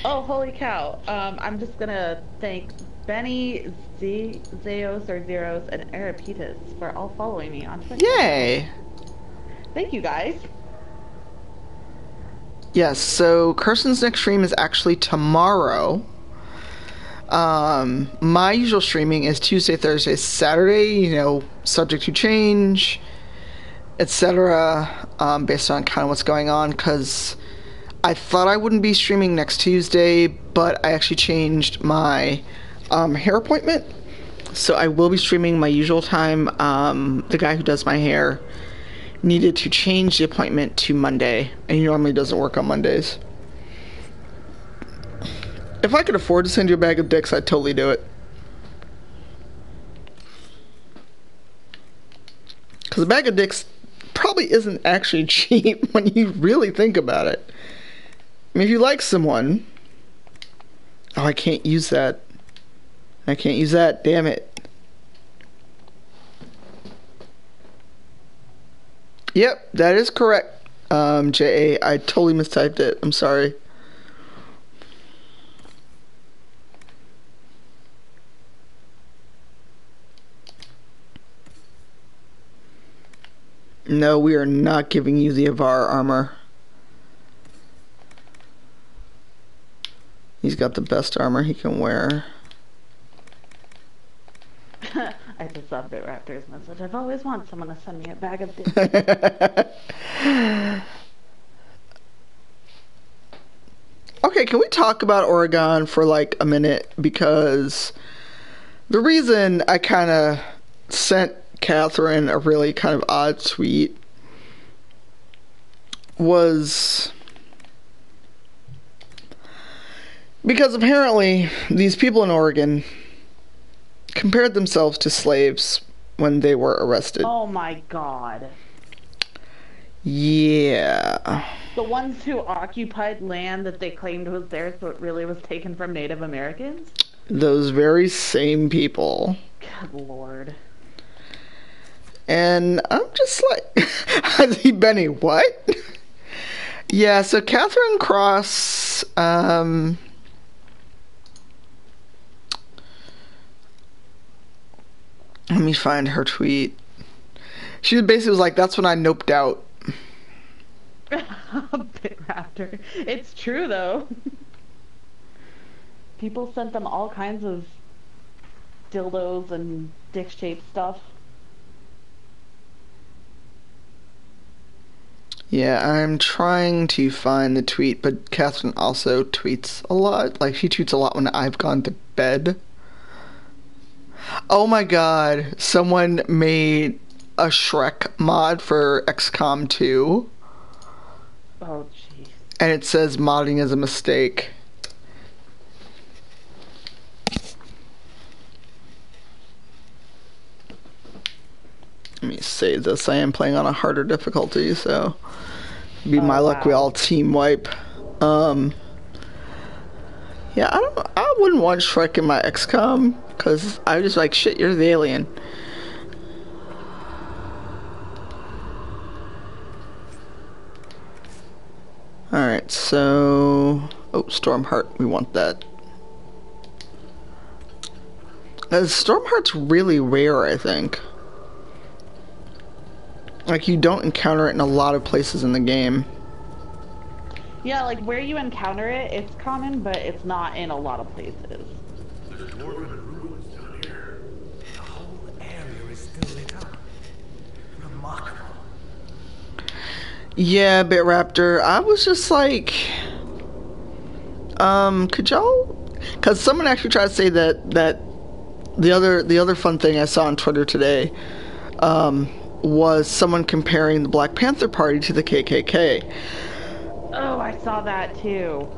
Oh, holy cow. I'm just gonna thank Benny, Zeos or Zeros, and Arapitas for all following me on Twitter. Yay! Thank you, guys. Yes, so Carson's next stream is actually tomorrow. My usual streaming is Tuesday, Thursday, Saturday, subject to change, etc., based on kind of what's going on, because I thought I wouldn't be streaming next Tuesday, but I actually changed my hair appointment, so I will be streaming my usual time. The guy who does my hair needed to change the appointment to Monday, and he normally doesn't work on Mondays. If I could afford to send you a bag of dicks, I'd totally do it. Because a bag of dicks probably isn't actually cheap when you really think about it. I mean, if you like someone... Oh, I can't use that. I can't use that, damn it. Yep, that is correct, J.A. I totally mistyped it. I'm sorry. No, we are not giving you the Avar armor. He's got the best armor he can wear. I just love Bitraptor's message. I've always wanted someone to send me a bag of dicks. Okay, can we talk about Oregon for a minute? Because the reason I kind of sent Catherine a really kind of odd tweet was because apparently these people in Oregon compared themselves to slaves when they were arrested. Oh my god. Yeah. The ones who occupied land that they claimed was theirs but really was taken from Native Americans? Those very same people. Good lord. And I'm just like, Benny, what? Yeah, so Catherine Cross, let me find her tweet. She basically was like, that's when I noped out. Bitraptor. It's true, though. People sent them all kinds of dildos and dick-shaped stuff. Yeah, I'm trying to find the tweet, but Catherine also tweets a lot. Like, she tweets a lot when I've gone to bed. Oh my god, someone made a Shrek mod for XCOM 2. Oh, jeez. And it says modding is a mistake. Let me save this. I am playing on a harder difficulty, so be my luck we all team wipe. Yeah, I wouldn't want Shrek in my XCOM, because I was just like, shit, you're the alien. Alright, so... Oh, Stormheart, we want that. Stormheart's really rare, I think. Like, you don't encounter it in a lot of places in the game. Yeah, like, where you encounter it, it's common, but it's not in a lot of places. There's dwarven ruins down here. The whole area is still lit up. Remarkable. Yeah, Bitraptor, I was just like... could y'all... Because someone actually tried to say that the other fun thing I saw on Twitter today, was someone comparing the Black Panther Party to the KKK. Oh, I saw that too.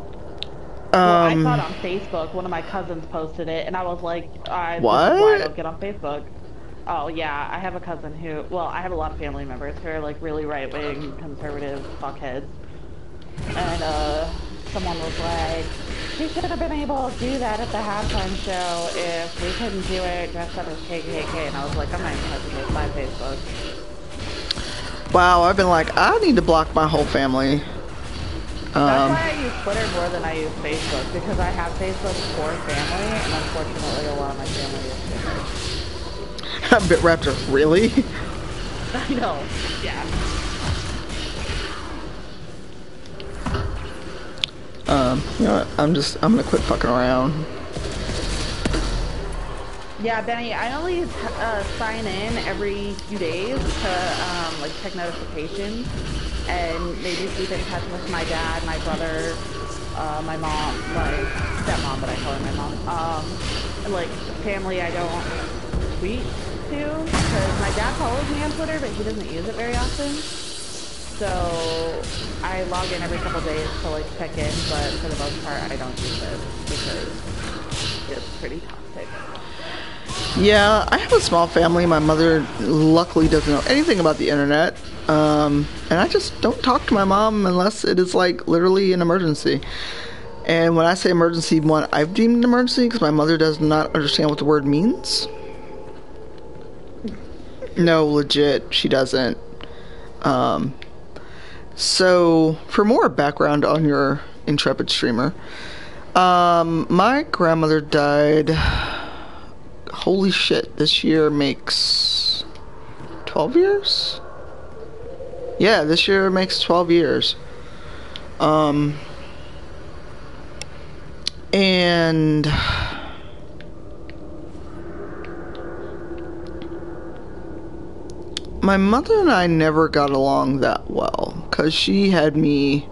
Well, I saw it on Facebook. One of my cousins posted it, and I was like, What? This is why I don't get on Facebook. Oh, yeah, I have a cousin who, well, I have a lot of family members who are, like, really right-wing, conservative fuckheads. And, someone was like, she should have been able to do that at the halftime show if we couldn't do it dressed up as KKK. And I was like, I'm not even touching this by Facebook. Wow, I've been like, I need to block my whole family. That's why I use Twitter more than I use Facebook, because I have Facebook for family, and unfortunately a lot of my family is Twitter. Bitraptor, really? I know, yeah. You know what, I'm gonna quit fucking around. Yeah, Benny, I only sign in every few days to, like, check notifications, and maybe keep in touch with my dad, my brother, my mom, my stepmom, but I call her my mom, and, like, family I don't tweet to, because my dad follows me on Twitter, but he doesn't use it very often. So I log in every couple days to, like, check in, but for the most part I don't use it because it's pretty toxic. Yeah, I have a small family. My mother luckily doesn't know anything about the internet. And I just don't talk to my mom unless it is, like, literally an emergency. And when I say emergency, one I've deemed an emergency because my mother does not understand what the word means. No, legit, she doesn't. So, for more background on your intrepid streamer, my grandmother died, holy shit, this year makes 12 years? Yeah, this year makes 12 years. And my mother and I never got along that well, because she had me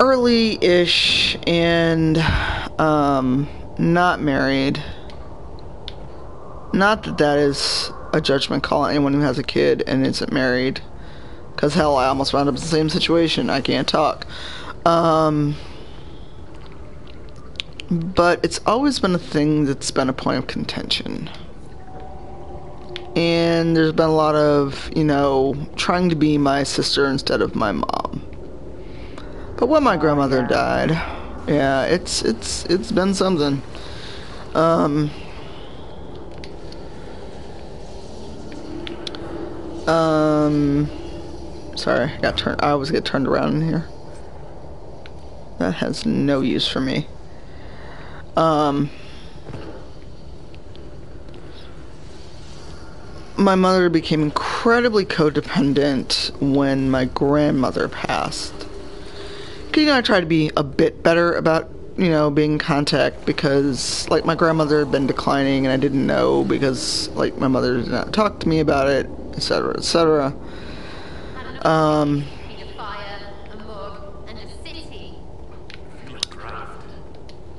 early-ish and not married. Not that that is a judgment call on anyone who has a kid and isn't married, because hell, I almost wound up in the same situation. I can't talk. But it's always been a thing that's been a point of contention. And there's been a lot of, you know, trying to be my sister instead of my mom. But when my grandmother died, yeah, it's been something. Sorry, I always get turned around in here. That has no use for me. My mother became incredibly codependent when my grandmother passed. You know, I try to be a bit better about you know, being in contact because, like, my grandmother had been declining and I didn't know because, like, my mother did not talk to me about it, etc., etc. A fire, a mug, and a city. I feel a draft.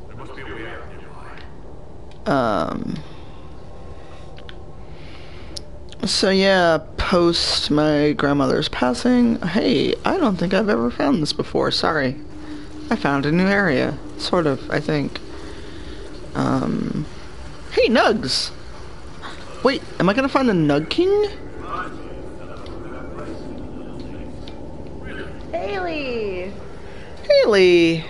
There must be a way out nearby. So yeah, post my grandmother's passing, hey, I don't think I've ever found this before, sorry. I found a new area. Sort of, I think. Hey, Nugs! Wait, am I gonna find the Nug King? Haley! Haley!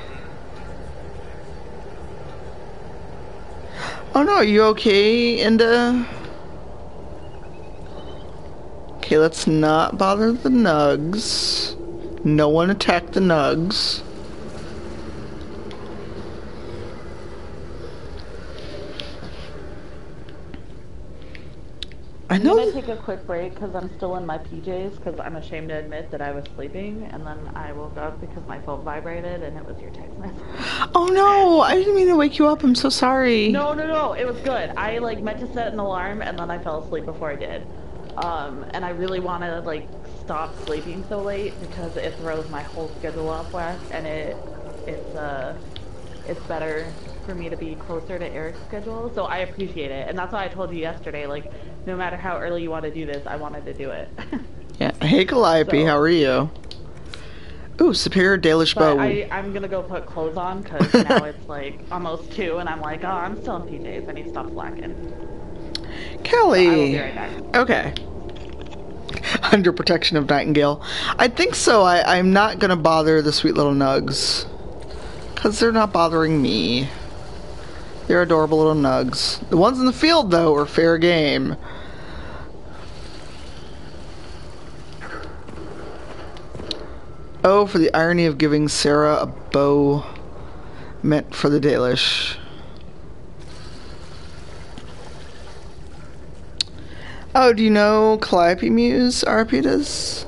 Oh no, are you okay, Inda? Okay, let's not bother the Nugs. No one attack the Nugs. I'm gonna take a quick break because I'm still in my PJs because I'm ashamed to admit that I was sleeping, and then I woke up because my phone vibrated and it was your text message. Oh no, I didn't mean to wake you up, I'm so sorry. No, it was good. I like meant to set an alarm and then I fell asleep before I did. And I really want to like stop sleeping so late because it throws my whole schedule off whack, and it's better for me to be closer to Eric's schedule, so I appreciate it. And that's why I told you yesterday, like, no matter how early you want to do this, I wanted to do it. Yeah. Hey, Calliope, So- how are you? Ooh, Superior Dalish But Bow. I'm gonna go put clothes on because now it's like almost 2 and I'm like, oh, I'm still in PJs. I need to stop slacking. Kelly. So I will be right back. Okay. Under protection of Nightingale. I think so. I'm not gonna bother the sweet little Nugs. Because they're not bothering me. They're adorable little Nugs. The ones in the field, though, are fair game. Oh, for the irony of giving Sarah a bow meant for the Dalish. Oh, do you know Calliope Muse, Arpetus?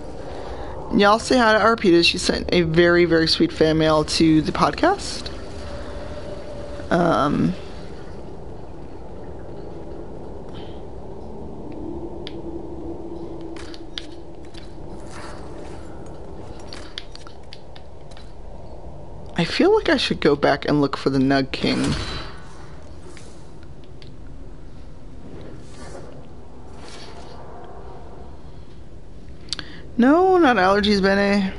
Y'all say hi to Arpetus. She sent a very, very sweet fan mail to the podcast. I feel like I should go back and look for the Nug King. No, not allergies, Benny.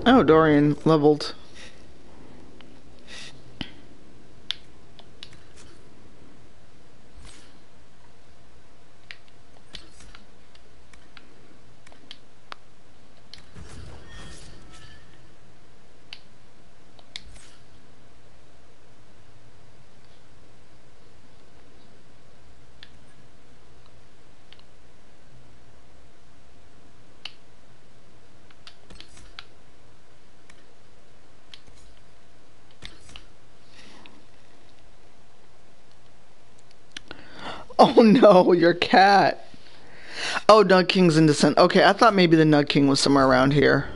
Oh, Dorian leveled. Oh no, your cat. Oh, Nug King's in descent. Okay, I thought maybe the Nug King was somewhere around here.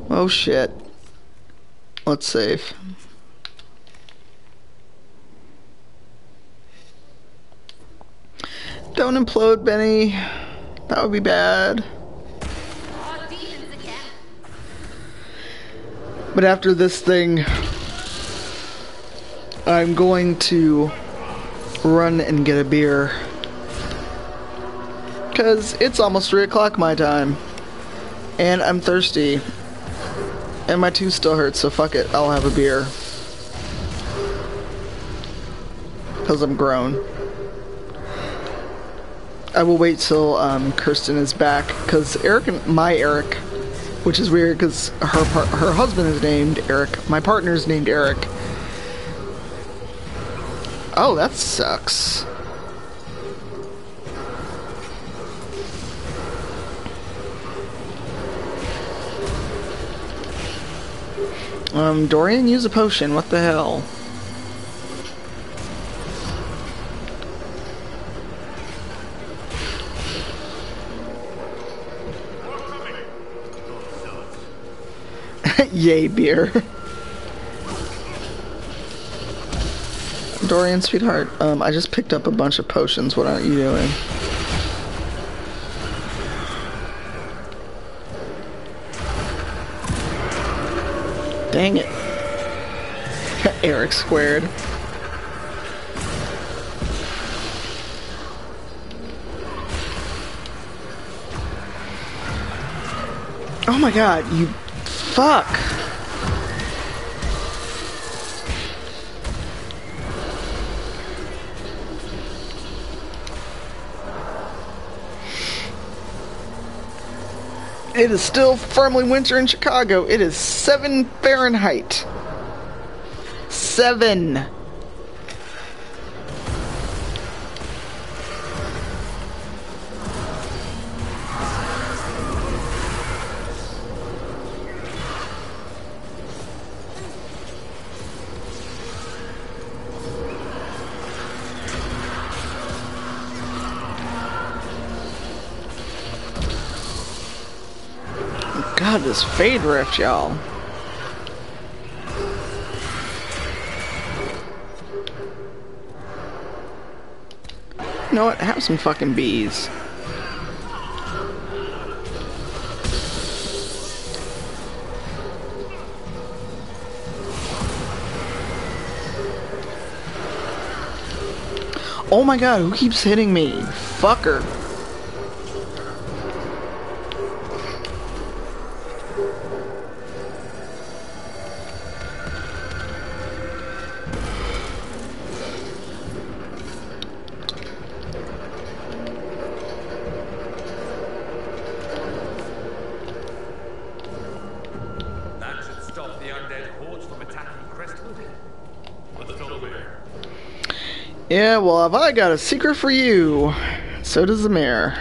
Oh shit. Let's save. Don't implode, Benny. That would be bad. Oh, demons again. But after this thing, I'm going to run and get a beer. Because it's almost 3 o'clock my time. And I'm thirsty. And my tooth still hurts, so fuck it. I'll have a beer. Because I'm grown. I will wait till Kirsten is back. Because my Eric, which is weird because her husband is named Eric. My partner is named Eric. Oh, that sucks. Dorian, use a potion. What the hell? Yay, beer. Dorian, sweetheart, I just picked up a bunch of potions. What are you doing? Dang it. Eric squared. Oh my god, you fuck. It is still firmly winter in Chicago. It is 7 Fahrenheit. 7. God, this fade rift, y'all. You know what? Have some fucking bees. Oh my god, who keeps hitting me? Fucker. Yeah, well, have I got a secret for you? So does the mayor.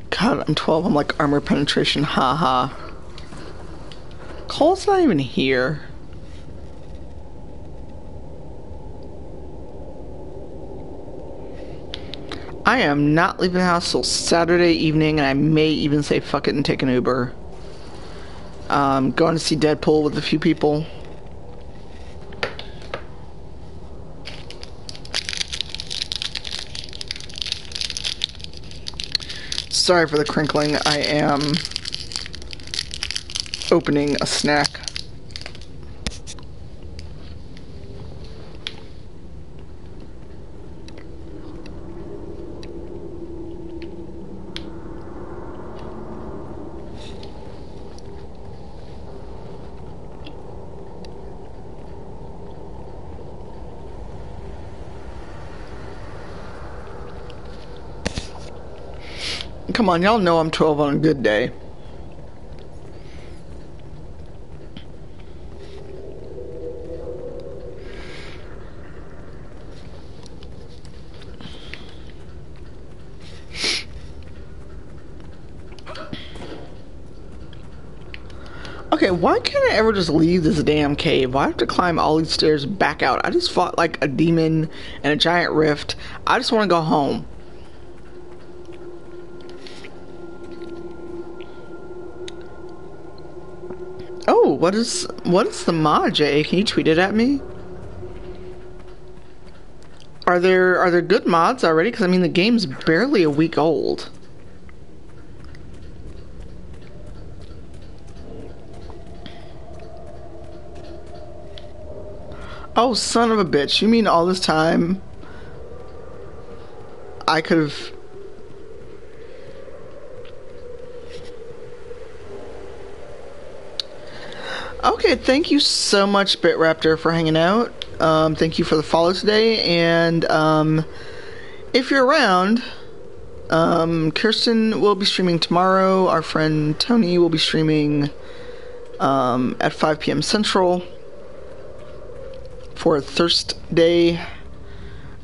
God, I'm 12. I'm like armor penetration. Haha. Cole's not even here. I am not leaving the house till Saturday evening, and I may even say fuck it and take an Uber. Going to see Deadpool with a few people. Sorry for the crinkling. I am opening a snack. Come on, y'all know I'm 12 on a good day. Okay, why can't I ever just leave this damn cave? Why have to climb all these stairs back out? I just fought like a demon and a giant rift. I just want to go home. Oh, what is the mod, Jay? Can you tweet it at me? Are there good mods already? Because I mean the game's barely a week old. Oh, son of a bitch. You mean all this time I could have... Okay, thank you so much, BitRaptor, for hanging out. Thank you for the follow today, and if you're around, Kirsten will be streaming tomorrow. Our friend Tony will be streaming at 5 p.m. Central for Thursday.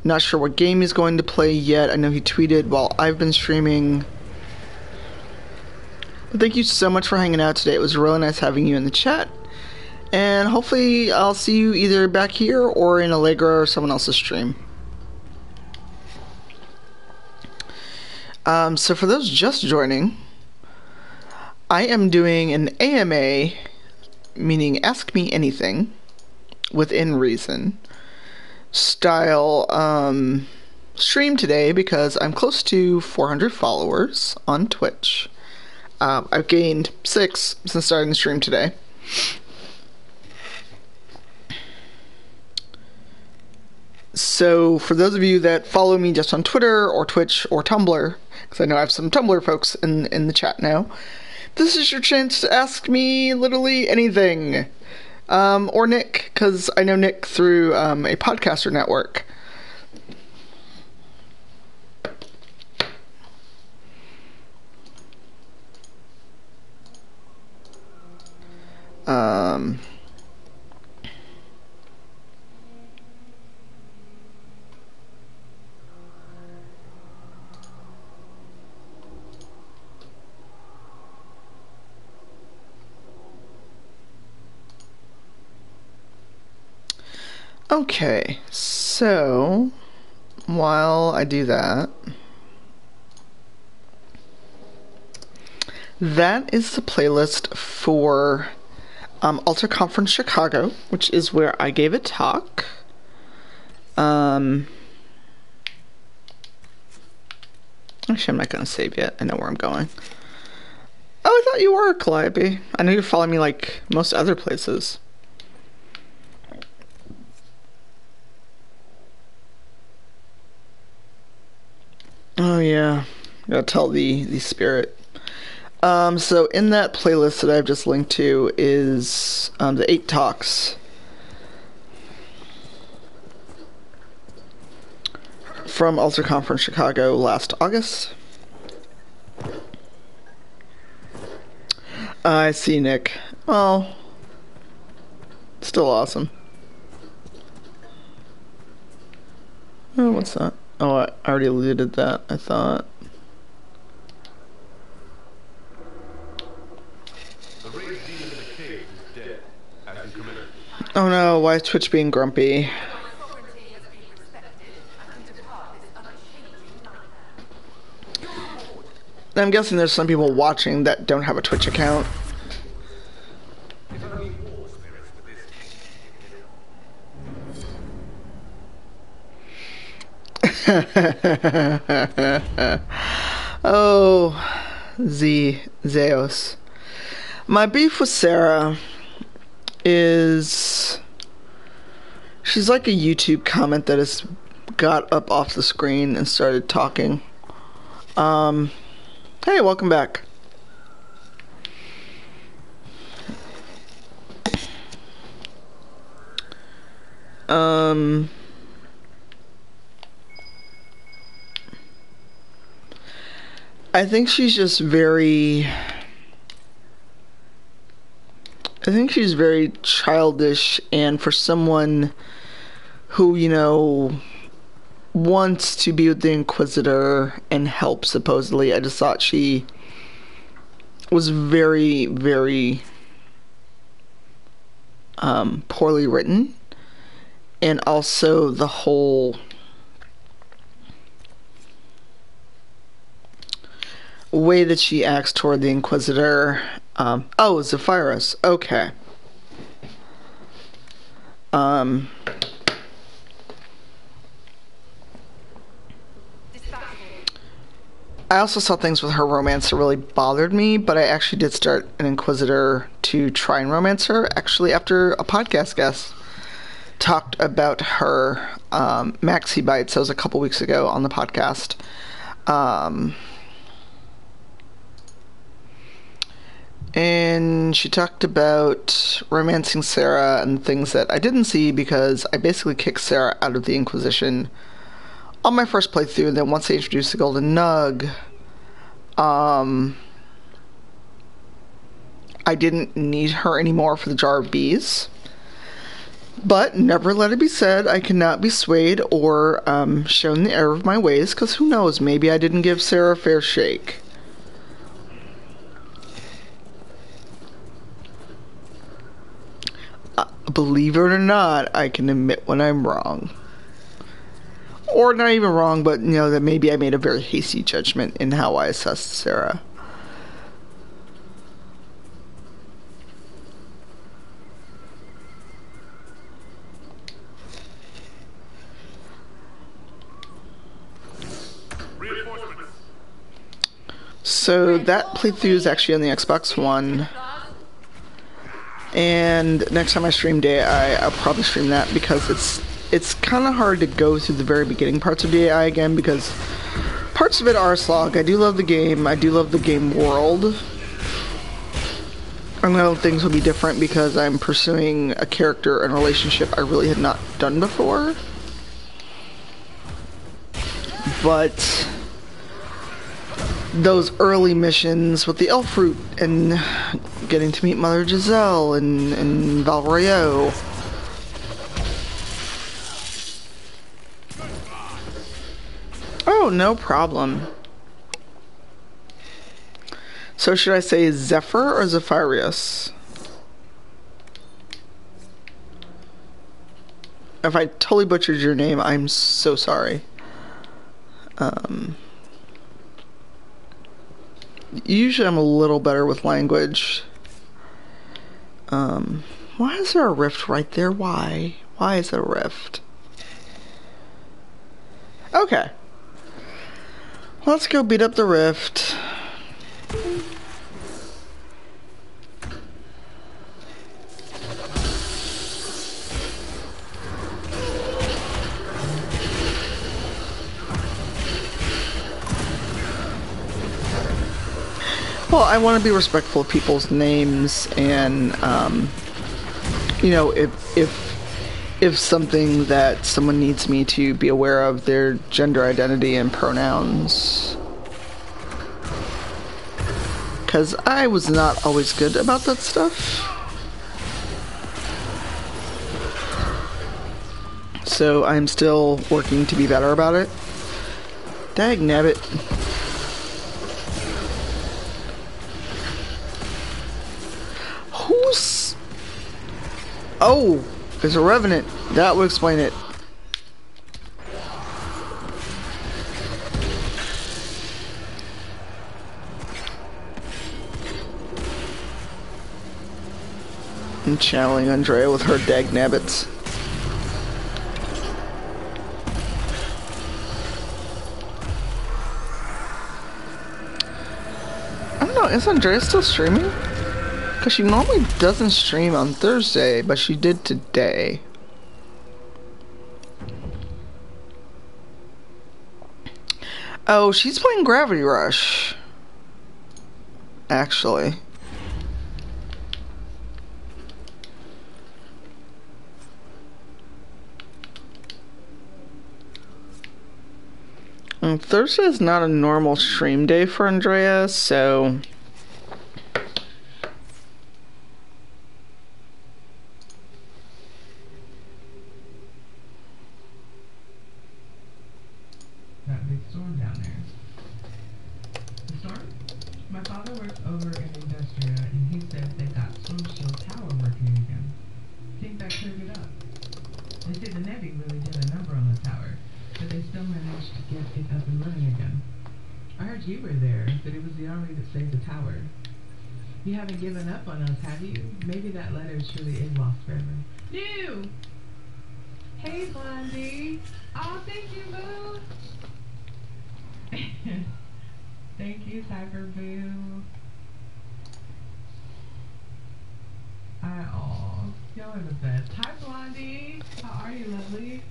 Not sure what game he's going to play yet. I know he tweeted while I've been streaming. But thank you so much for hanging out today. It was really nice having you in the chat. And hopefully I'll see you either back here or in Allegra or someone else's stream. So for those just joining, I am doing an AMA, meaning Ask Me Anything, within reason, style stream today because I'm close to 400 followers on Twitch. I've gained 6 since starting the stream today. So for those of you that follow me just on Twitter or Twitch or Tumblr, because I know I have some Tumblr folks in the chat now, this is your chance to ask me literally anything. Or Nick, because I know Nick through a podcaster network. Okay, so while I do that, that is the playlist for Alter Conference Chicago, which is where I gave a talk. Actually, I'm not going to save yet. I know where I'm going. Oh, I thought you were, Calliope. I know you're following me like most other places. Oh yeah, gotta tell the spirit. So in that playlist that I've just linked to is the 8 talks from Ulcer Conference Chicago last August. I see, Nick. Well, still awesome. Oh, what's that? Oh, I already alluded that, I thought. The rage demon in the cave is dead, as you commanded. Oh no, why is Twitch being grumpy? I'm guessing there's some people watching that don't have a Twitch account. If only war spirits with this Oh, Zeus. My beef with Sarah is she's like a YouTube comment that has got up off the screen and started talking. Hey, welcome back. I think she's just very... I think she's very childish, and for someone who, you know, wants to be with the Inquisitor and help, supposedly, I just thought she was very, very poorly written. And also the whole way that she acts toward the Inquisitor. Oh, Zephyrus. Okay. I also saw things with her romance that really bothered me, but I actually did start an Inquisitor to try and romance her, actually after a podcast guest talked about her Maxi Bites. That was a couple weeks ago on the podcast. And she talked about romancing Sarah and things that I didn't see because I basically kicked Sarah out of the Inquisition on my first playthrough. And then once they introduced the Golden Nug, I didn't need her anymore for the Jar of Bees. But never let it be said I cannot be swayed or shown the error of my ways, because who knows, maybe I didn't give Sarah a fair shake. Believe it or not, I can admit when I'm wrong. or not even wrong, but you know that maybe I made a very hasty judgment in how I assessed Sarah. So that playthrough is actually on the Xbox One. And next time I stream DAI, I'll probably stream that because it's kind of hard to go through the very beginning parts of DAI again because parts of it are a slog. I do love the game. I do love the game world. I know things will be different because I'm pursuing a character and relationship I really had not done before. But those early missions with the elf fruit and getting to meet Mother Giselle and Valroyo. Oh, no problem. So should I say Zephyr or Zephyrus? If I totally butchered your name, I'm so sorry. Usually I'm a little better with language. Why is there a rift right there? Why? Why is there a rift? Okay. Let's go beat up the rift. Well, I want to be respectful of people's names, and you know, if something that someone needs me to be aware of their gender identity and pronouns, because I was not always good about that stuff. So I'm still working to be better about it. Dagnabbit. Oh, there's a revenant. That would explain it. I'm channeling Andrea with her dagnabbits. I don't know, is Andrea still streaming? Because she normally doesn't stream on Thursday, but she did today. Oh, she's playing Gravity Rush. Actually. And Thursday is not a normal stream day for Andrea, so... You haven't given up on us, have you? Maybe that letter truly is lost forever. New! Hey, Blondie! Oh, thank you, Boo! Thank you, Cypher Boo. Oh, y'all are the best. Hi, Blondie! How are you, lovely?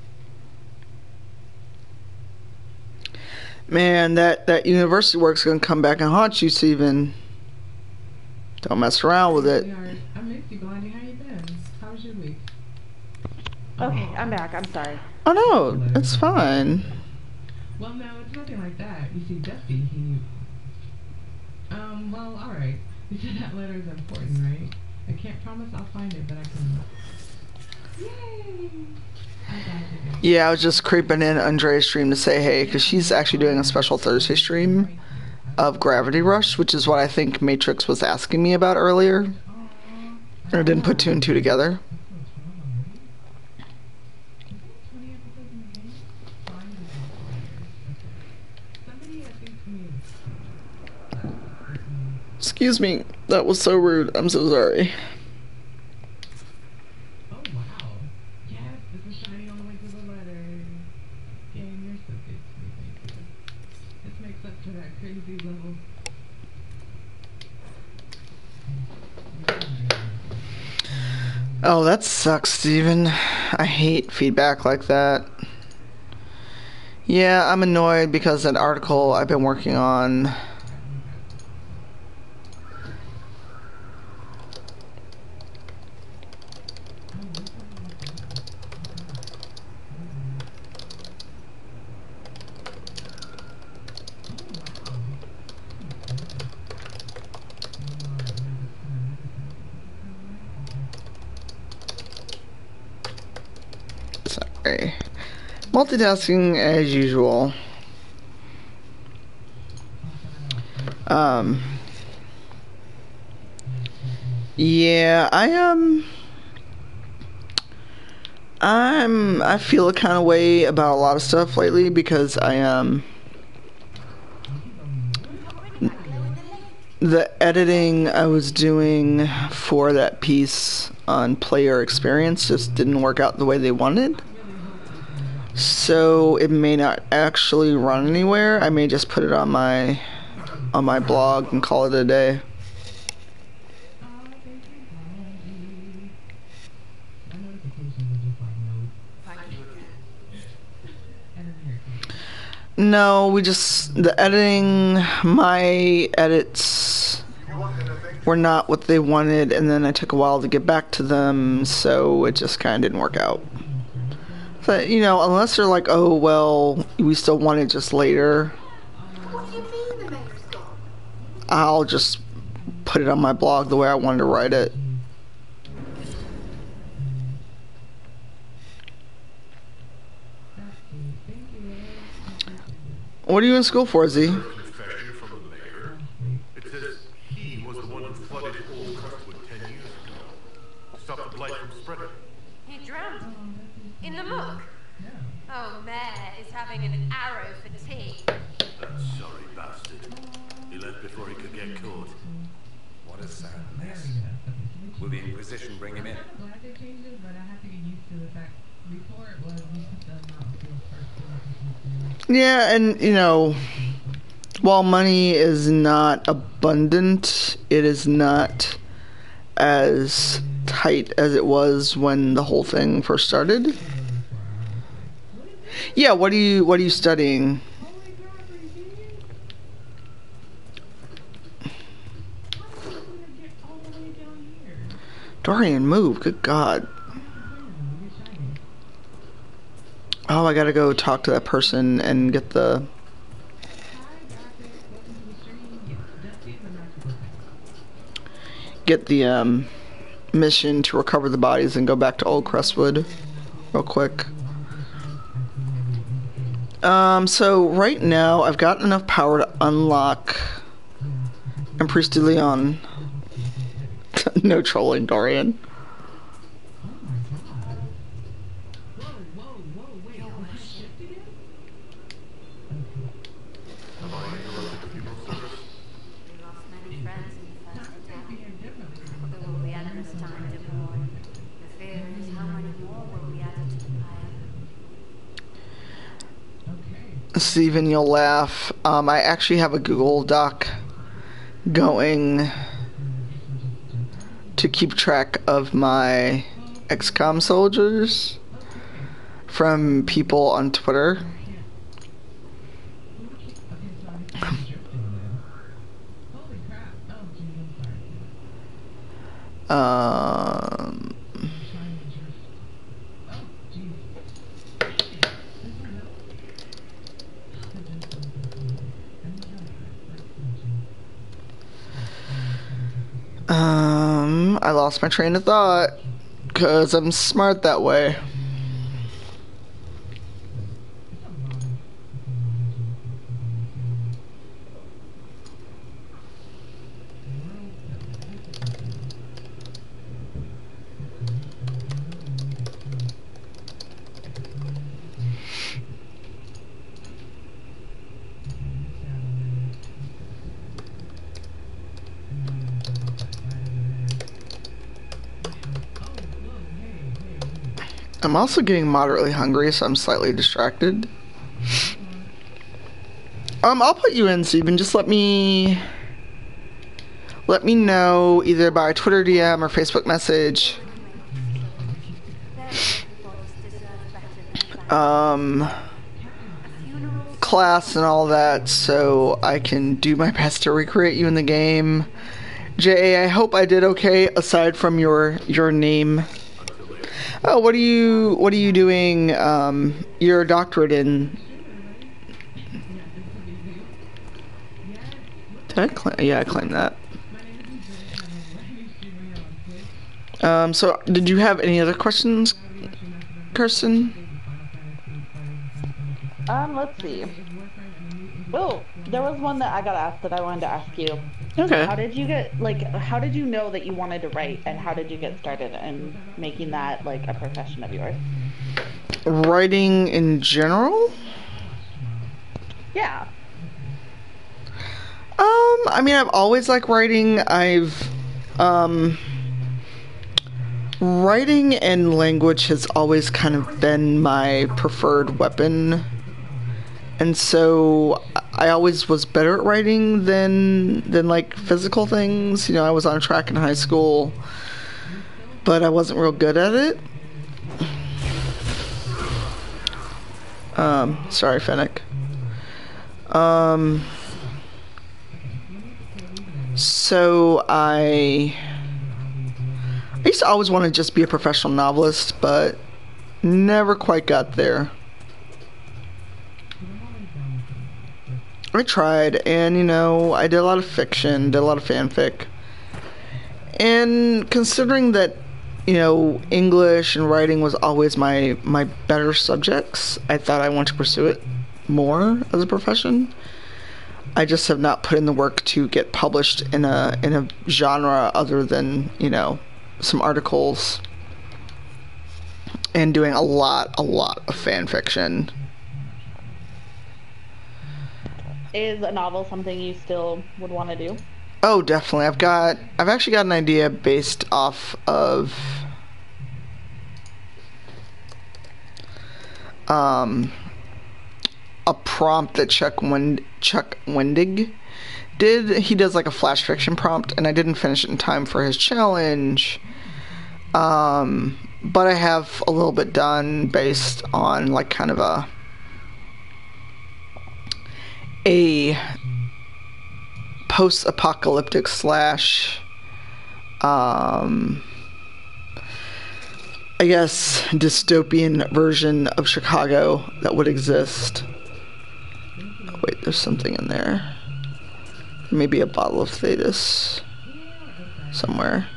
Man, that university work's gonna come back and haunt you, Steven. Don't mess around with it. I missed you, Blondie. How you been? How was your week? Okay, I'm back. I'm sorry. Oh no, it's fine. Well, no, it's nothing like that. You see, Dusty, he... well, alright. You said that letter is important, right? I can't promise I'll find it, but I can... Yay! Yeah, I was just creeping in Andrea's stream to say hey, because she's actually doing a special Thursday stream of Gravity Rush, which is what I think Matrix was asking me about earlier. I didn't put two and two together. Excuse me. That was so rude. I'm so sorry. Oh wow. Yes, this is shining on the way to the letter. Game, you're so good to me, thank you. This makes up for that crazy level. Oh, that sucks, Steven. I hate feedback like that. Yeah, I'm annoyed because that article I've been working on. Sorry. Multitasking as usual. Yeah, I feel a kind of way about a lot of stuff lately because the editing I was doing for that piece on player experience just didn't work out the way they wanted. So it may not actually run anywhere. I may just put it on my blog and call it a day. No, the editing, my edits were not what they wanted, and then it took a while to get back to them, so it just kind of didn't work out. But, you know, unless they're like, oh, well, we still want it just later, What do you mean the mayor's gone? I'll just put it on my blog the way I wanted to write it. What are you in school for, Z? Confession from the mayor. It says he was the one who flooded Old Crestwood 10 years ago to stop the blight from spreading. He drowned in the muck. Oh, Mayor is having an arrow for tea. That sorry bastard. He left before he could get caught. What a sad mess. Will the Inquisition bring him in? Glad they changed it, but I have to get used to the fact before it was we put them out for the first. Yeah, and, you know, while money is not abundant, it is not as tight as it was when the whole thing first started. Yeah, what are you studying? Dorian, move, good God. Oh, I gotta go talk to that person and get the mission to recover the bodies and go back to Old Crestwood real quick. So right now I've got enough power to unlock Empress de Leon. No trolling, Dorian. Steven, you'll laugh. I actually have a Google Doc going to keep track of my XCOM soldiers from people on Twitter. I lost my train of thought because I'm smart that way. I'm also getting moderately hungry, so I'm slightly distracted. I'll put you in, Steven. Just let me know either by Twitter DM or Facebook message. Class and all that, so I can do my best to recreate you in the game. J.A., I hope I did okay aside from your name. Oh, what are you doing your doctorate in? Did I claim? Yeah, I claimed that. So did you have any other questions, Kirsten? Let's see. Oh, there was one that I got asked that I wanted to ask you. Okay. How did you know that you wanted to write, and how did you get started in making that like a profession of yours? Writing in general? Yeah. I mean, I've always liked writing. Writing and language has always kind of been my preferred weapon. And so I always was better at writing than like physical things. You know, I was on track in high school, but I wasn't real good at it. Sorry, Fennec. So I used to always want to just be a professional novelist, but never quite got there. I tried, and you know, I did a lot of fiction, did a lot of fanfic. And considering that, you know, English and writing was always my better subjects, I thought I wanted to pursue it more as a profession. I just have not put in the work to get published in a genre other than, you know, some articles and doing a lot of fan fiction. Is a novel something you still would want to do? Oh, definitely. I've actually got an idea based off of a prompt that Chuck Wendig did. He does like a flash fiction prompt, and I didn't finish it in time for his challenge. But I have a little bit done based on like kind of a post-apocalyptic slash I guess dystopian version of Chicago that would exist. Oh, wait, there's something in there. Maybe a bottle of Thetis somewhere.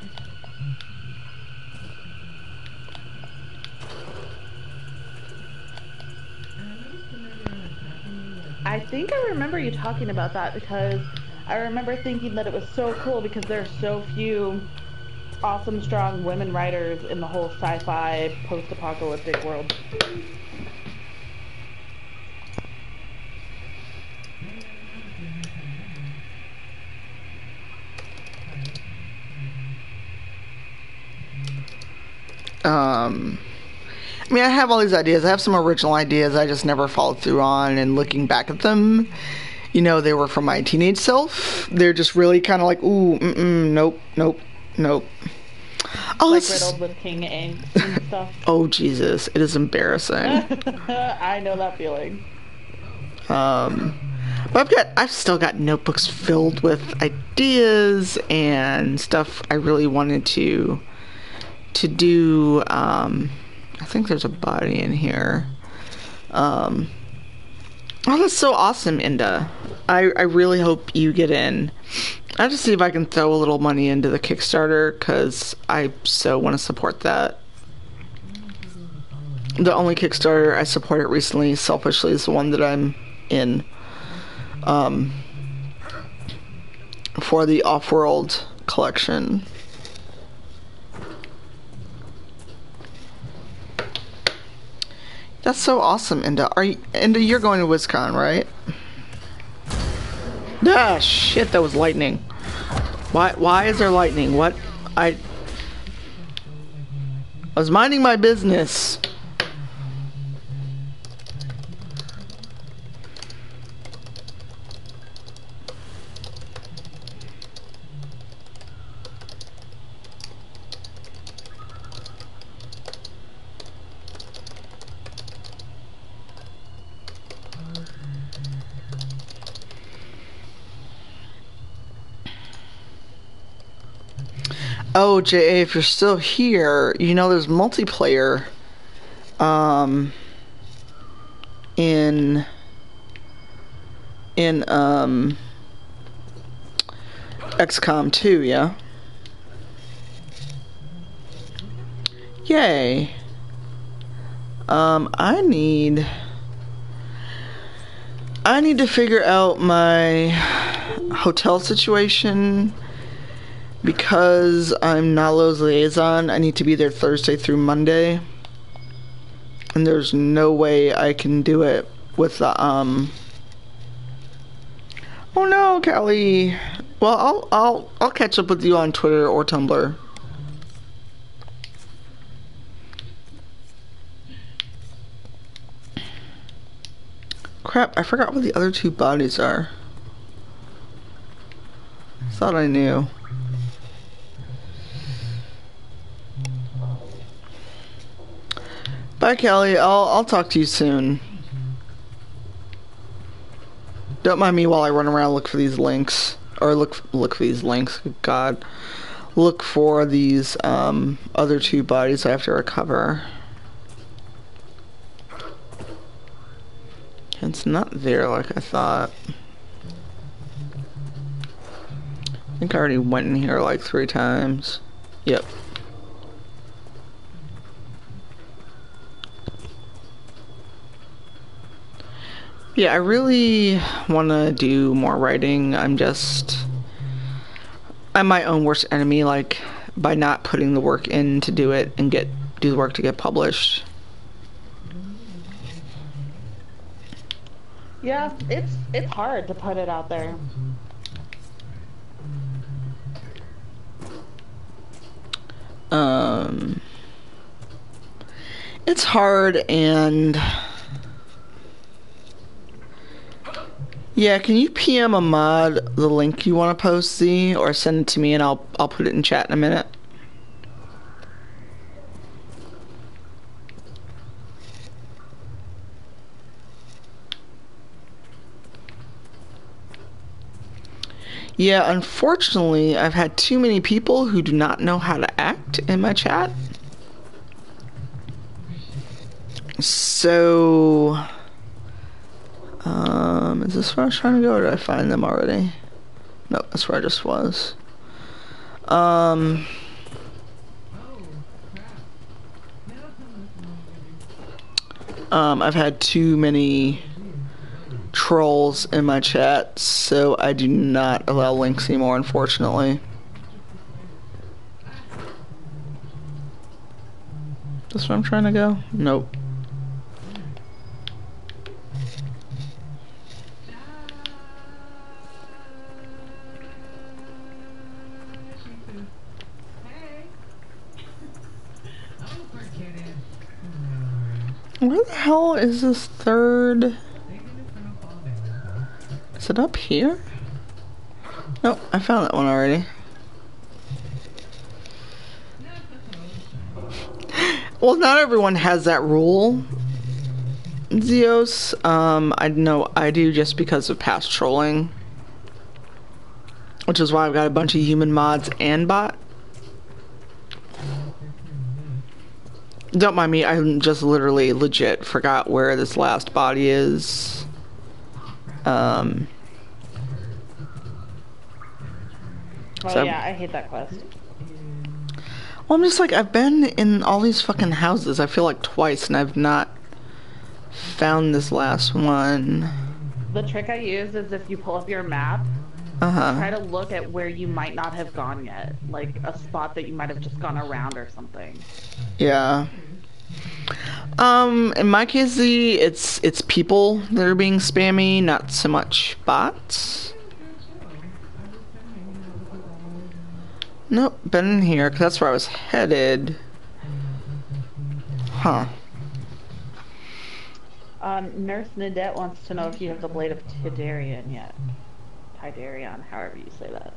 I think I remember you talking about that because I remember thinking that it was so cool because there are so few awesome, strong women writers in the whole sci-fi post-apocalyptic world. I mean, I have all these ideas. I have some original ideas I just never followed through on, and looking back at them, you know, they were from my teenage self. They're just really kind of like, ooh, nope. Oh, like riddled with king angst and stuff. Oh, Jesus. It is embarrassing. I know that feeling. But I've still got notebooks filled with ideas and stuff I really wanted to do. I think there's a body in here. Oh, that's so awesome, Inda. I really hope you get in. I have to see if I can throw a little money into the Kickstarter, because I so want to support that. The only Kickstarter I supported recently, selfishly, is the one that I'm in. For the Off-World collection. That's so awesome, Inda. Inda, you're going to WizCon, right? Ah, shit, that was lightning. Why is there lightning? What? I was minding my business. Oh, JA, if you're still here, you know there's multiplayer in XCOM 2, yeah? Yay. I need to figure out my hotel situation because I'm Nalo's liaison. I need to be there Thursday through Monday. And there's no way I can do it with the Oh no, Callie. Well, I'll catch up with you on Twitter or Tumblr. Crap, I forgot what the other two bodies are. Thought I knew. Bye, Kelly. I'll talk to you soon. Don't mind me while I run around and look for these links. Or look for these links. God. Look for these other two bodies I have to recover. It's not there like I thought. I think I already went in here like 3 times. Yep. Yeah, I really want to do more writing. I'm my own worst enemy, like, by not putting the work in to do it and do the work to get published. Yeah, it's hard to put it out there. It's hard, and yeah, can you PM a mod the link you want to post, Z, or send it to me and I'll put it in chat in a minute. Yeah, unfortunately, I've had too many people who do not know how to act in my chat. So, is this where I was trying to go, or did I find them already? No, that's where I just was. I've had too many trolls in my chat, so I do not allow links anymore, unfortunately. That's where I'm trying to go? Nope. Where the hell is this third? Is it up here? Nope, I found that one already. Well, not everyone has that rule, Zeos. I know I do just because of past trolling. Which is why I've got a bunch of human mods and bot. Don't mind me, I just literally legit forgot where this last body is. Oh yeah, I hate that quest. Well, I'm just like, I've been in all these fucking houses, I feel like twice, and I've not found this last one. The trick I use is if you pull up your map, try to look at where you might not have gone yet. Like a spot that you might have just gone around or something. Yeah. In my case, it's people that are being spammy, not so much bots. Nope, been in here, because that's where I was headed. Huh. Nurse Nadette wants to know if you have the Blade of Tidarion yet. Tidarion, however you say that.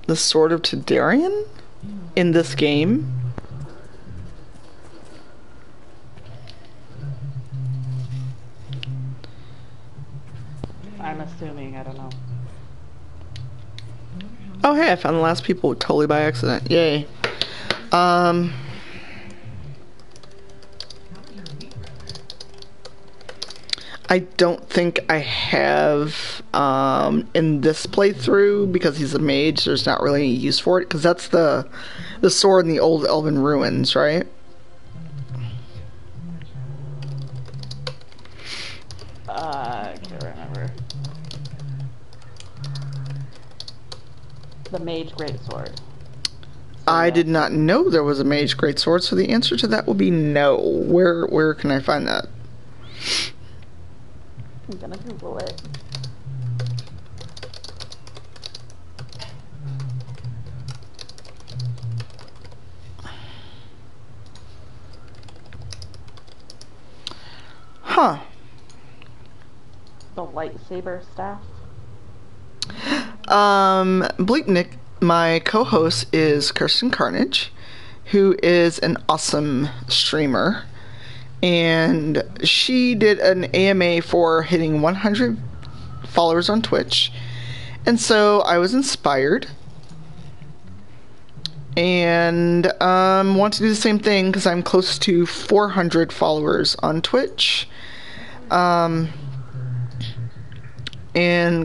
The Sword of Tidarion? In this game? I'm assuming. I don't know. Oh hey, I found the last people totally by accident. Yay. I don't think I have in this playthrough, because he's a mage, there's not really any use for it, because that's the sword in the old elven ruins, right? I can't remember. The mage greatsword. I did not know there was a mage greatsword, so the answer to that would be no. Where can I find that? I'm gonna Google it. Huh. The lightsaber staff. Bleak Nick, my co-host is Kirsten Carnage, who is an awesome streamer. And she did an AMA for hitting 100 followers on Twitch. And so I was inspired. And want to do the same thing because I'm close to 400 followers on Twitch. And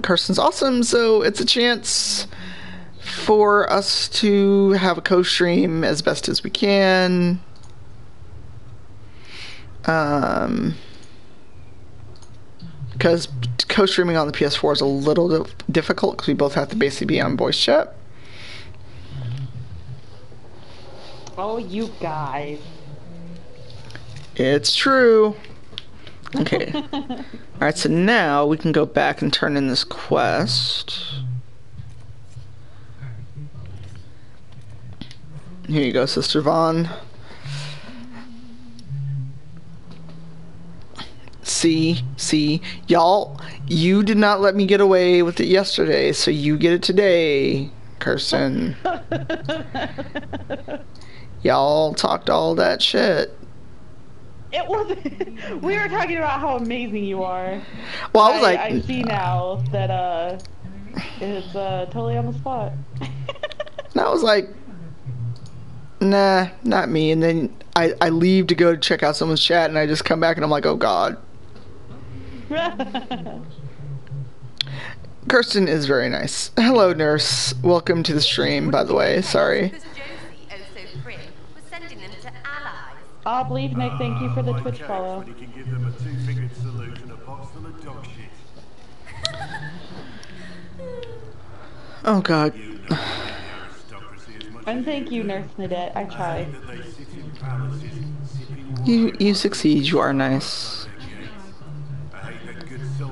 Kirsten's awesome, so it's a chance for us to have a co-stream as best as we can. Because co-streaming on the PS4 is a little difficult because we both have to basically be on voice chat. Oh, you guys. It's true. Okay. Alright, so now we can go back and turn in this quest. Here you go, Sister Vaughn. See, y'all, you did not let me get away with it yesterday, so you get it today, Kirsten. Y'all talked all that shit. It wasn't. We were talking about how amazing you are. Well, I was like, I see now that it's totally on the spot. and I was like, nah, not me. And then I leave to go to check out someone's chat, and I just come back and I'm like, oh god. Kirsten is very nice. Hello, nurse. Welcome to the stream, by the way. Sorry. Oh, believe Nick, thank you for the Twitch follow. When you can give them a two-fingered salute and a box full of dog shit. Oh god. And thank you, Nurse Nadette. I try. You succeed. You are nice.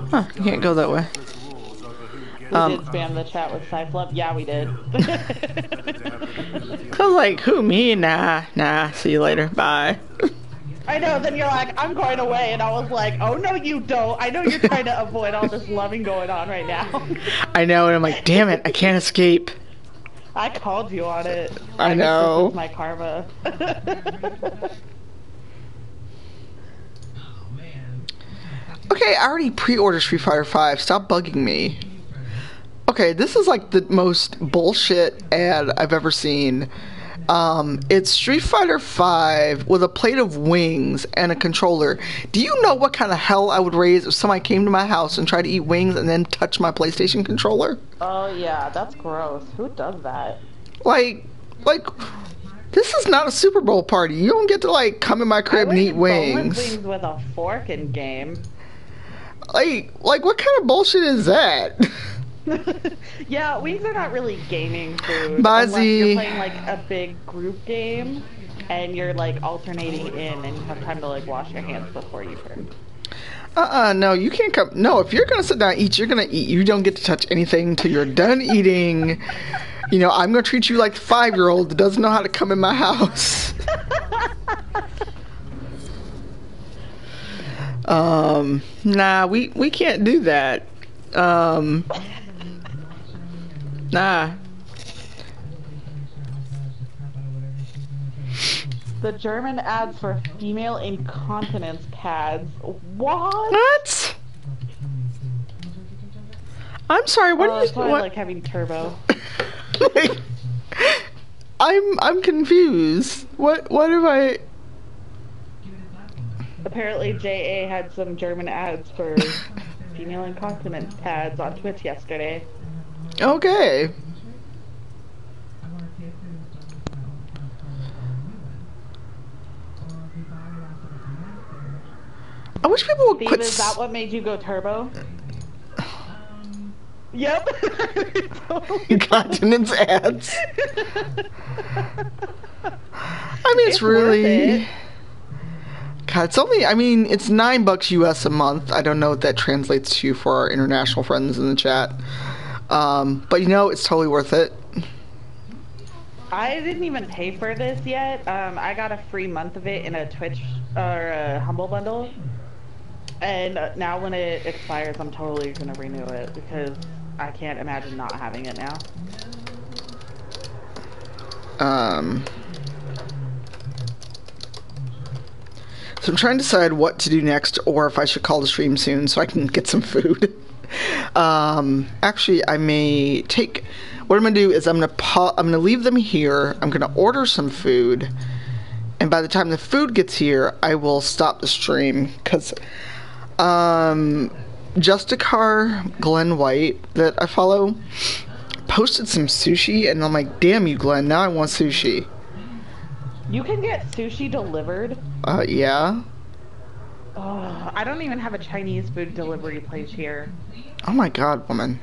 Huh, you can't go that way. We did spam the chat with Cyflup. Yeah, we did. I was like, who, me? Nah, see you later, bye. I know, then you're like, I'm going away, and I was like, oh no you don't. I know you're trying to avoid all this loving going on right now. I know, and I'm like, damn it, I can't escape. I called you on it. I know. This is my karma. Okay, I already pre-ordered Street Fighter V. Stop bugging me. Okay, this is like the most bullshit ad I've ever seen. It's Street Fighter V with a plate of wings and a controller. Do you know what kind of hell I would raise if somebody came to my house and tried to eat wings and then touch my PlayStation controller? Oh yeah, that's gross. Who does that? Like, this is not a Super Bowl party. You don't get to like come in my crib and eat wings. Wings with a fork in game. Like what kind of bullshit is that? Yeah, wings are not really gaming food. Buzzy. Unless you're playing like a big group game and you're like alternating in and you have time to like wash your hands before you turn. No, you can't come. No, if you're gonna sit down and eat, you're gonna eat. You don't get to touch anything until you're done eating. You know, I'm gonna treat you like the 5-year-old that doesn't know how to come in my house. Nah, we can't do that. Nah. The German ads for female incontinence pads. What? What? I'm sorry, what do you... That's why I what? like having turbo. Like, I'm confused. What have I... Apparently, JA had some German ads for female incontinence pads on Twitch yesterday. Okay. I wish people would Steve, quit... is that what made you go turbo? Yep. Continence ads. I mean, it's really... God, it's only... I mean, it's $9 US a month. I don't know what that translates to for our international friends in the chat. But you know, it's totally worth it. I didn't even pay for this yet. I got a free month of it in a Twitch or a Humble bundle. And now when it expires, I'm totally going to renew it because I can't imagine not having it now. So I'm trying to decide what to do next, or if I should call the stream soon so I can get some food. Actually, I may take... What I'm going to do is I'm going to leave them here. I'm going to order some food. And by the time the food gets here, I will stop the stream. Because Justicar Glenn White, that I follow, posted some sushi. And I'm like, damn you, Glenn. Now I want sushi. You can get sushi delivered? Yeah. Oh, I don't even have a Chinese food delivery place here. Oh my god, woman.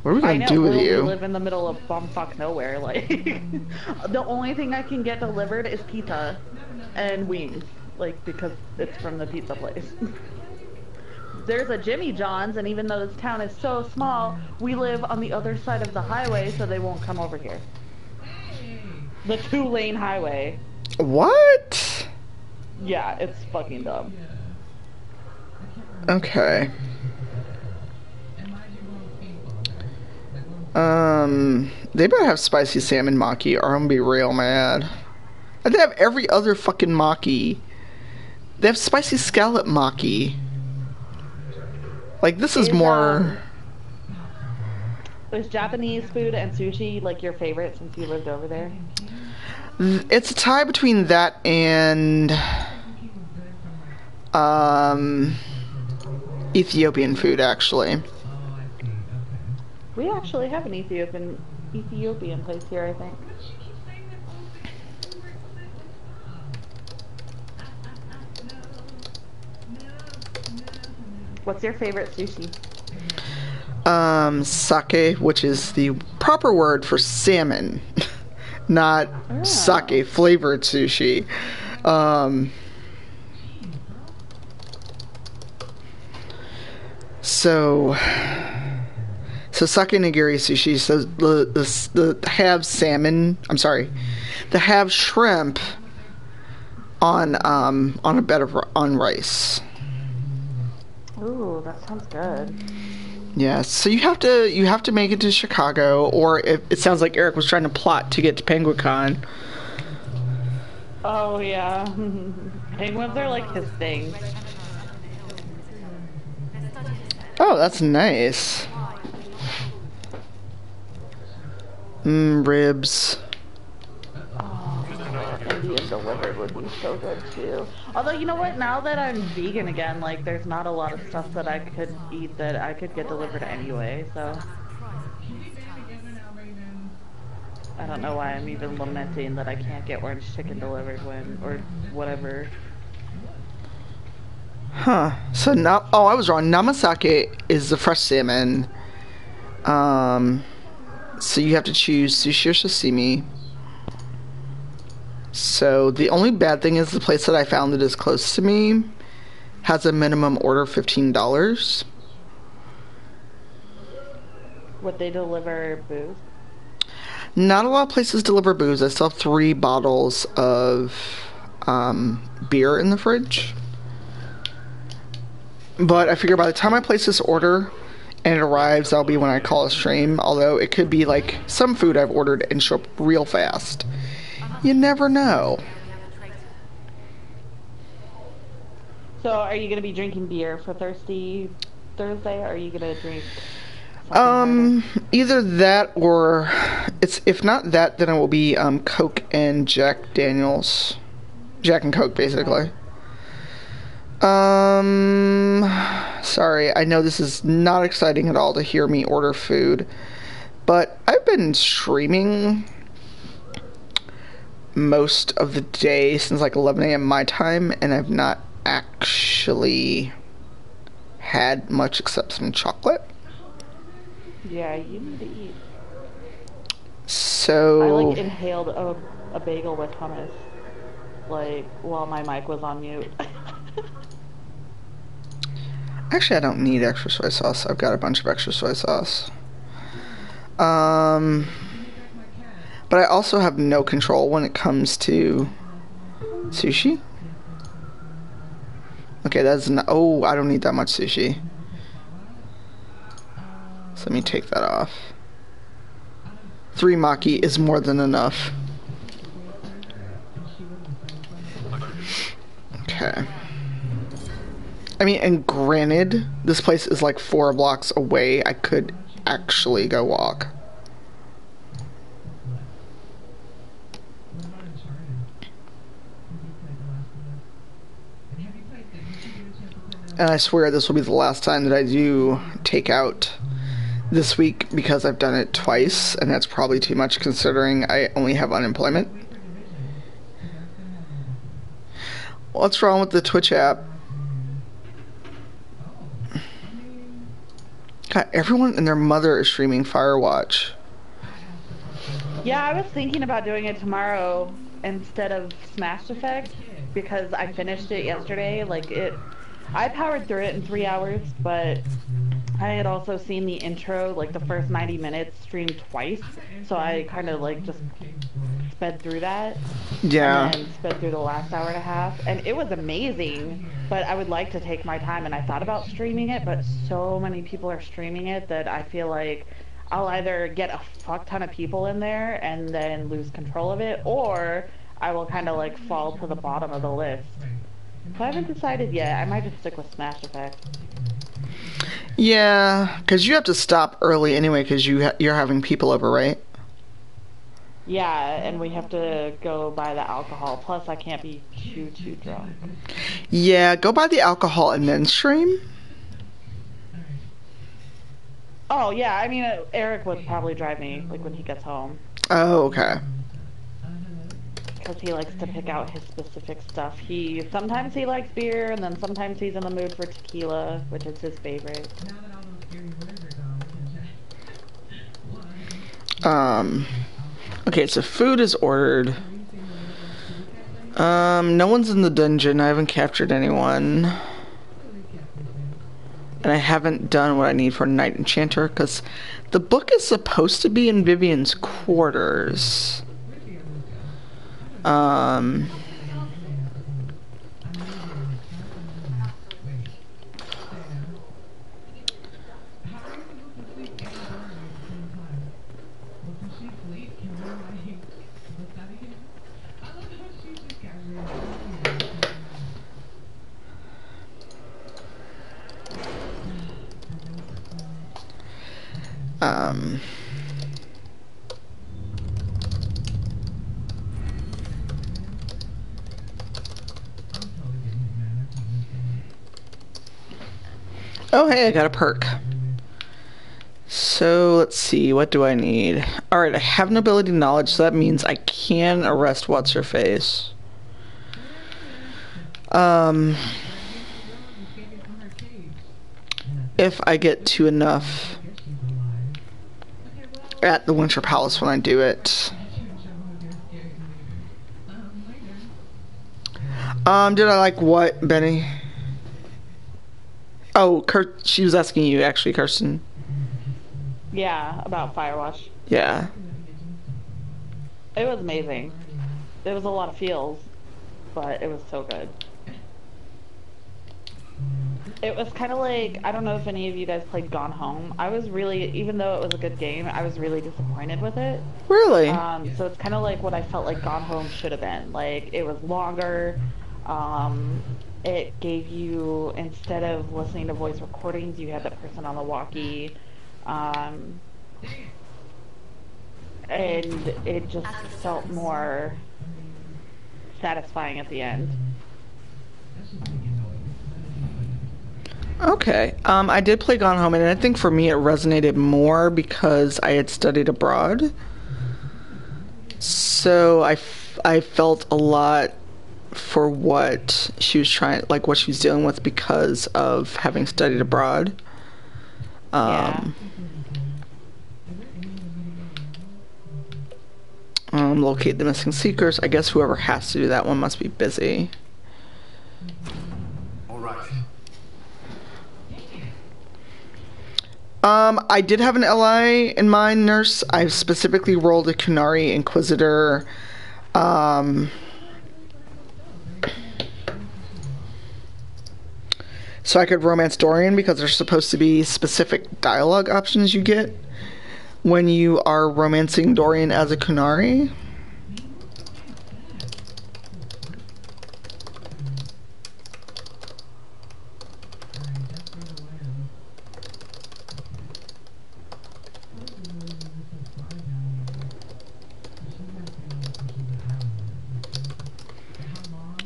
What are we gonna do with you? We live in the middle of bumfuck nowhere. Like, the only thing I can get delivered is pizza and wings. Like, because it's from the pizza place. There's a Jimmy John's, and even though this town is so small, we live on the other side of the highway, so they won't come over here. The 2-lane highway. What? Yeah, it's fucking dumb. Okay. They better have spicy salmon maki, or I'm gonna be real mad. They have every other fucking maki. They have spicy scallop maki. Like, this is more... Is Japanese food and sushi, like, your favorite since you lived over there? It's a tie between that and... Ethiopian food, actually. We actually have an Ethiopian place here, I think. What's your favorite sushi? Sake, which is the proper word for salmon, not sake flavored sushi. So sake nigiri sushi. So the have salmon. I'm sorry, the have shrimp on a bed of rice. Ooh, that sounds good. Yeah, so you have to make it to Chicago, or it sounds like Eric was trying to plot to get to PenguinCon. Oh yeah, penguins are like his thing. Oh, that's nice. Ribs. Oh, Indian delivered would be so good too. Although, you know what? Now that I'm vegan again, like, there's not a lot of stuff that I could eat that I could get delivered anyway, so... I don't know why I'm even lamenting that I can't get orange chicken delivered or whatever. Huh. So now... Oh, I was wrong. Namasake is the fresh salmon. So you have to choose sushi or sashimi. So the only bad thing is the place that I found that is close to me has a minimum order of $15. Would they deliver booze? Not a lot of places deliver booze. I still have 3 bottles of beer in the fridge. But I figure by the time I place this order and it arrives, that'll be when I call a stream. Although it could be like some food I've ordered and show up real fast. You never know. So are you going to be drinking beer for Thirsty Thursday, or are you going to drink Either that or if not that, then it will be Coke and Jack Daniels. Jack and Coke, basically. Sorry, I know this is not exciting at all to hear me order food, but I've been streaming most of the day since like 11 a.m. my time, and I've not actually had much except some chocolate. Yeah, you need to eat. So I like inhaled a bagel with hummus, like while my mic was on mute. Actually, I don't need extra soy sauce. I've got a bunch of extra soy sauce. But I also have no control when it comes to sushi. Okay, that's not. Oh, I don't need that much sushi. So let me take that off. 3 maki is more than enough. Okay. I mean, and granted, this place is like 4 blocks away. I could actually go walk. And I swear this will be the last time that I do takeout this week, because I've done it twice, and that's probably too much considering I only have unemployment. What's wrong with the Twitch app? God, everyone and their mother is streaming Firewatch. Yeah, I was thinking about doing it tomorrow instead of Smash Effect, because I finished it yesterday. I powered through it in 3 hours, but I had also seen the intro, like the first 90 minutes, streamed twice, so I kind of like just sped through that. Yeah. And then sped through the last hour and a half, and it was amazing, but I would like to take my time, and I thought about streaming it, but so many people are streaming it that I feel like I'll either get a fuck ton of people in there and then lose control of it, or I will kind of like fall to the bottom of the list. So I haven't decided yet. I might just stick with Smash Effect. Yeah, because you have to stop early anyway, because you're having people over, right? Yeah, and we have to go buy the alcohol. Plus, I can't be too drunk. Yeah, go buy the alcohol and then stream. Oh, yeah, I mean, Eric would probably drive me, like, when he gets home. Oh, okay. Because he likes to pick out his specific stuff. Sometimes he likes beer, and then sometimes he's in the mood for tequila, which is his favorite. Okay, so food is ordered. No one's in the dungeon. I haven't captured anyone. And I haven't done what I need for Night Enchanter, because the book is supposed to be in Vivian's quarters. Oh, hey, I got a perk. So, let's see, what do I need? Alright, I have an ability knowledge, so that means I can arrest What's-Her-Face. If I get to enough at the Winter Palace when I do it. Did I like what, Benny? Oh, she was asking you, actually, Kirsten. Yeah, about Firewatch. Yeah. It was amazing. There was a lot of feels, but it was so good. It was kind of like, I don't know if any of you guys played Gone Home. I was really, even though it was a good game, I was really disappointed with it. Really? So it's kind of like what I felt like Gone Home should have been. Like, it was longer. It gave you, instead of listening to voice recordings, you had that person on the walkie. Um, and it just felt more satisfying at the end. Okay. I did play Gone Home, and I think for me it resonated more because I had studied abroad. So I felt a lot for what she was trying, like what she was dealing with because of having studied abroad. Yeah. Locate the missing seekers. I guess whoever has to do that one must be busy. All right. I did have an LI in mind, Nurse. I specifically rolled a Kunari Inquisitor. So I could romance Dorian because there's supposed to be specific dialogue options you get when you are romancing Dorian as a Kunari.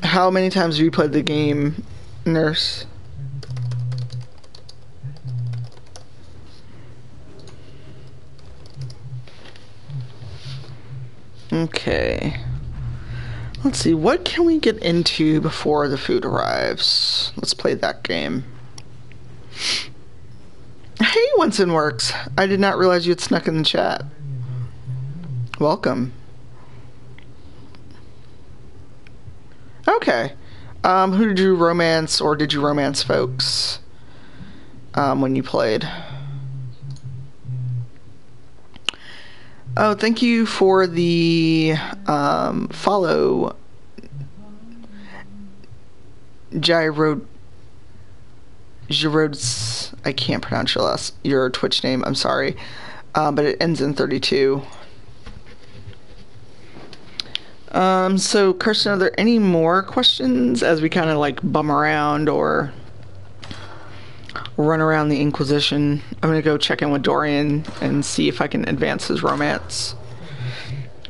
How many times have you played the game, Nurse? Okay. Let's see, what can we get into before the food arrives? Let's play that game. Hey, Winston Works. I did not realize you had snuck in the chat. Welcome. Okay. Who did you romance, or did you romance folks when you played? Oh, thank you for the follow, Girodes. I can't pronounce your Twitch name. I'm sorry, but it ends in 32. So, Kirsten, are there any more questions as we kind of like bum around or run around the Inquisition? I'm gonna go check in with Dorian and see if I can advance his romance.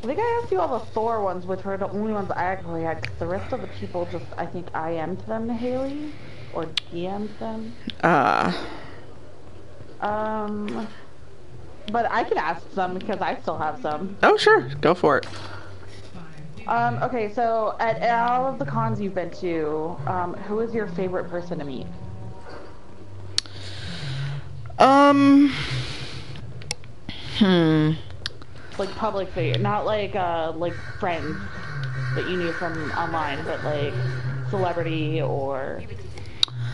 I think I asked you all the Thor ones, which were the only ones I actually had, 'cause the rest of the people just, I think, IM'd them to Haley, or DM'd them. But I can ask some, because I still have some. Oh, sure. Go for it. Okay, so at all of the cons you've been to, who is your favorite person to meet? Like public figure, not like friends that you knew from online, but like celebrity or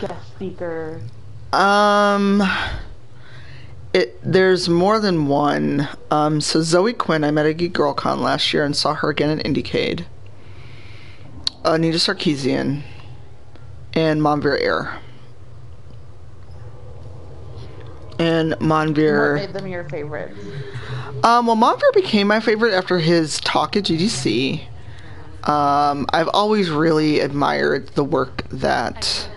guest speaker. There's more than one. So Zoe Quinn, I met at Geek Girl Con last year and saw her again at Indiecade. Anita Sarkeesian and Monveer Air. And Monveer. What made them your favorites? Well, Monveer became my favorite after his talk at GDC. I've always really admired the work that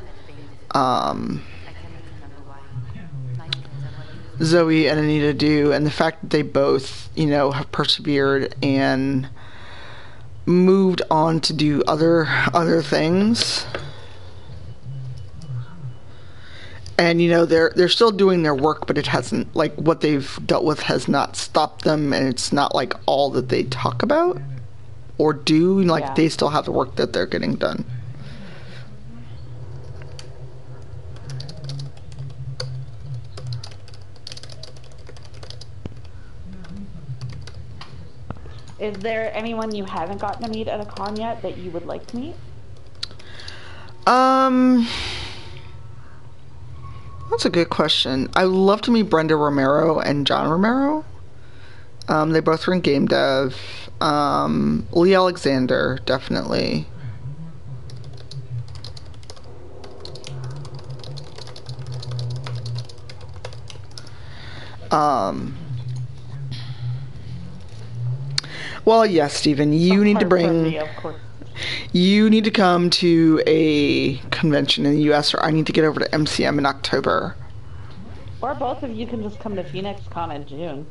Zoe and Anita do, and the fact that they both, have persevered and moved on to do other things. And they're still doing their work, but it hasn't, like, what they've dealt with has not stopped them, and it's not like all that they talk about or do. Yeah. They still have the work that they're getting done. Is there anyone you haven't gotten to meet at a con yet that you would like to meet? That's a good question. I would love to meet Brenda Romero and John Romero. They both are in game dev. Lee Alexander, definitely. Well, yes, Stephen, you need to bring... You need to come to a convention in the US, or I need to get over to MCM in October. Or both of you can just come to Phoenix Con in June.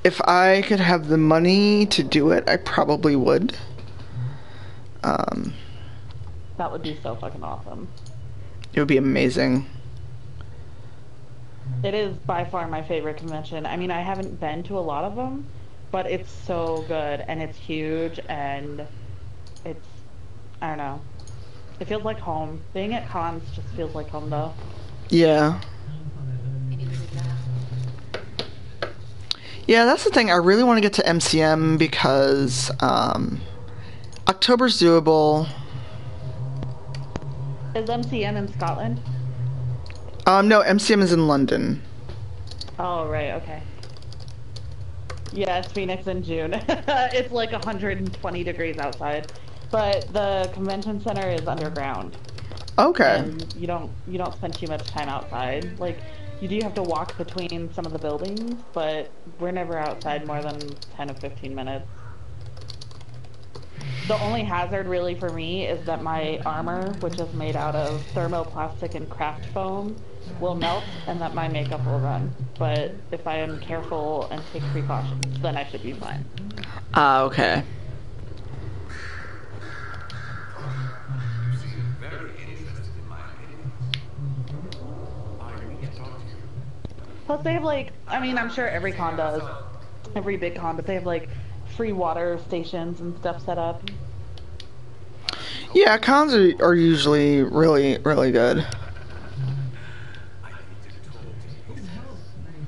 If I could have the money to do it, I probably would. That would be so fucking awesome. It would be amazing. It is by far my favorite convention. I mean, I haven't been to a lot of them, but it's so good and it's huge and it's, I don't know. It feels like home. Being at cons just feels like home though. Yeah. Yeah, that's the thing. I really want to get to MCM because October's doable. Is MCM in Scotland? No, MCM is in London. Oh, right, okay. Yeah, it's Phoenix in June. It's like 120 degrees outside. But the convention center is underground. Okay. And you don't spend too much time outside. Like, you do have to walk between some of the buildings, but we're never outside more than 10 or 15 minutes. The only hazard really for me is that my armor, which is made out of thermoplastic and craft foam, will melt and that my makeup will run. But if I am careful and take precautions, then I should be fine. Okay. Plus they have like, I mean, I'm sure every con does, every big con, but they have like free water stations and stuff set up. Yeah, cons are usually really, really good.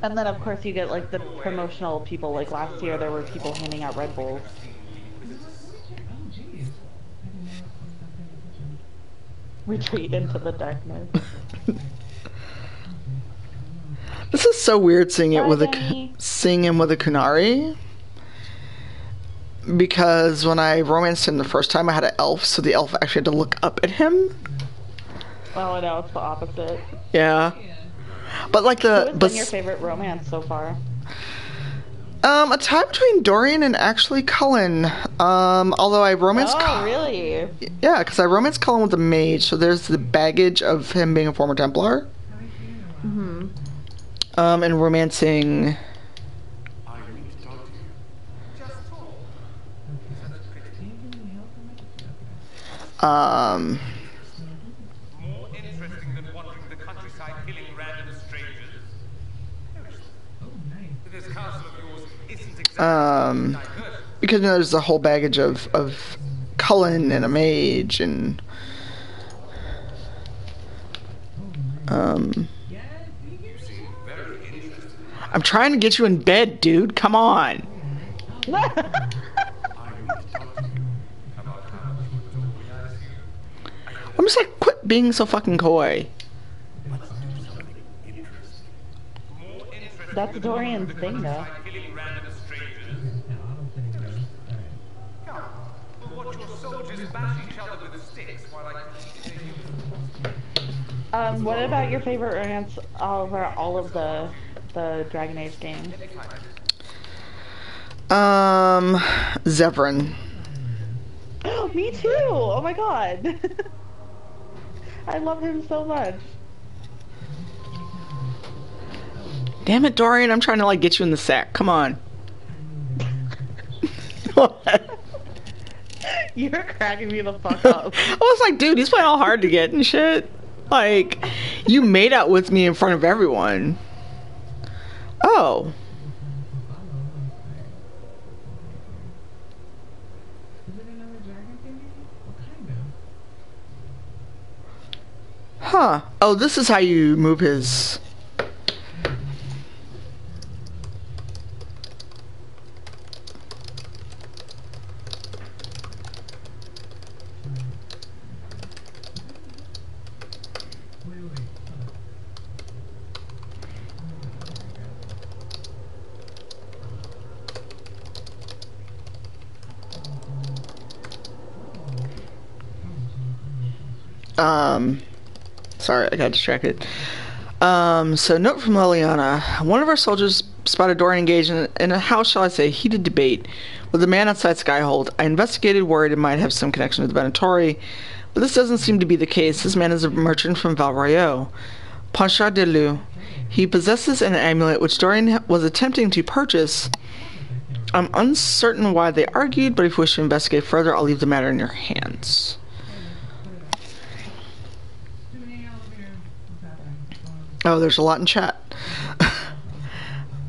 And then of course you get like the promotional people, like last year there were people handing out Red Bulls. Retreat into the darkness. This is so weird seeing him with a Kunari. Because when I romanced him the first time, I had an elf, so the elf actually had to look up at him. Oh, I know, it's the opposite. Yeah. But like Who has been your favorite romance so far? A tie between Dorian and actually Cullen. Although I romanced really? Yeah, because I romanced Cullen with a mage, so there's the baggage of him being a former Templar. Mm-hmm. And romancing... More interesting than wandering the countryside killing random strangers. This castle of yours isn't exactly because you know, there's the whole baggage of Cullen and a mage and I'm trying to get you in bed, dude. Come on. I'm just like, quit being so fucking coy. That's Dorian's thing, though. What about your favorite romance over all of the Dragon Age games? Zevran. Oh, me too! Oh my god! I love him so much. Damn it, Dorian, I'm trying to like get you in the sack. Come on. You're cracking me the fuck up. I was like, dude, he's playing all hard to get and shit. Like, you made out with me in front of everyone. Oh. Huh. Oh, this is how you move his... Sorry, I got distracted. So note from Liliana. One of our soldiers spotted Dorian engaged in a, how shall I say, heated debate with a man outside Skyhold. I investigated, worried it might have some connection to the Venatori, but this doesn't seem to be the case. This man is a merchant from Val Royeaux. Pasha Delu. He possesses an amulet which Dorian was attempting to purchase. I'm uncertain why they argued, but if you wish to investigate further, I'll leave the matter in your hands. Oh, there's a lot in chat.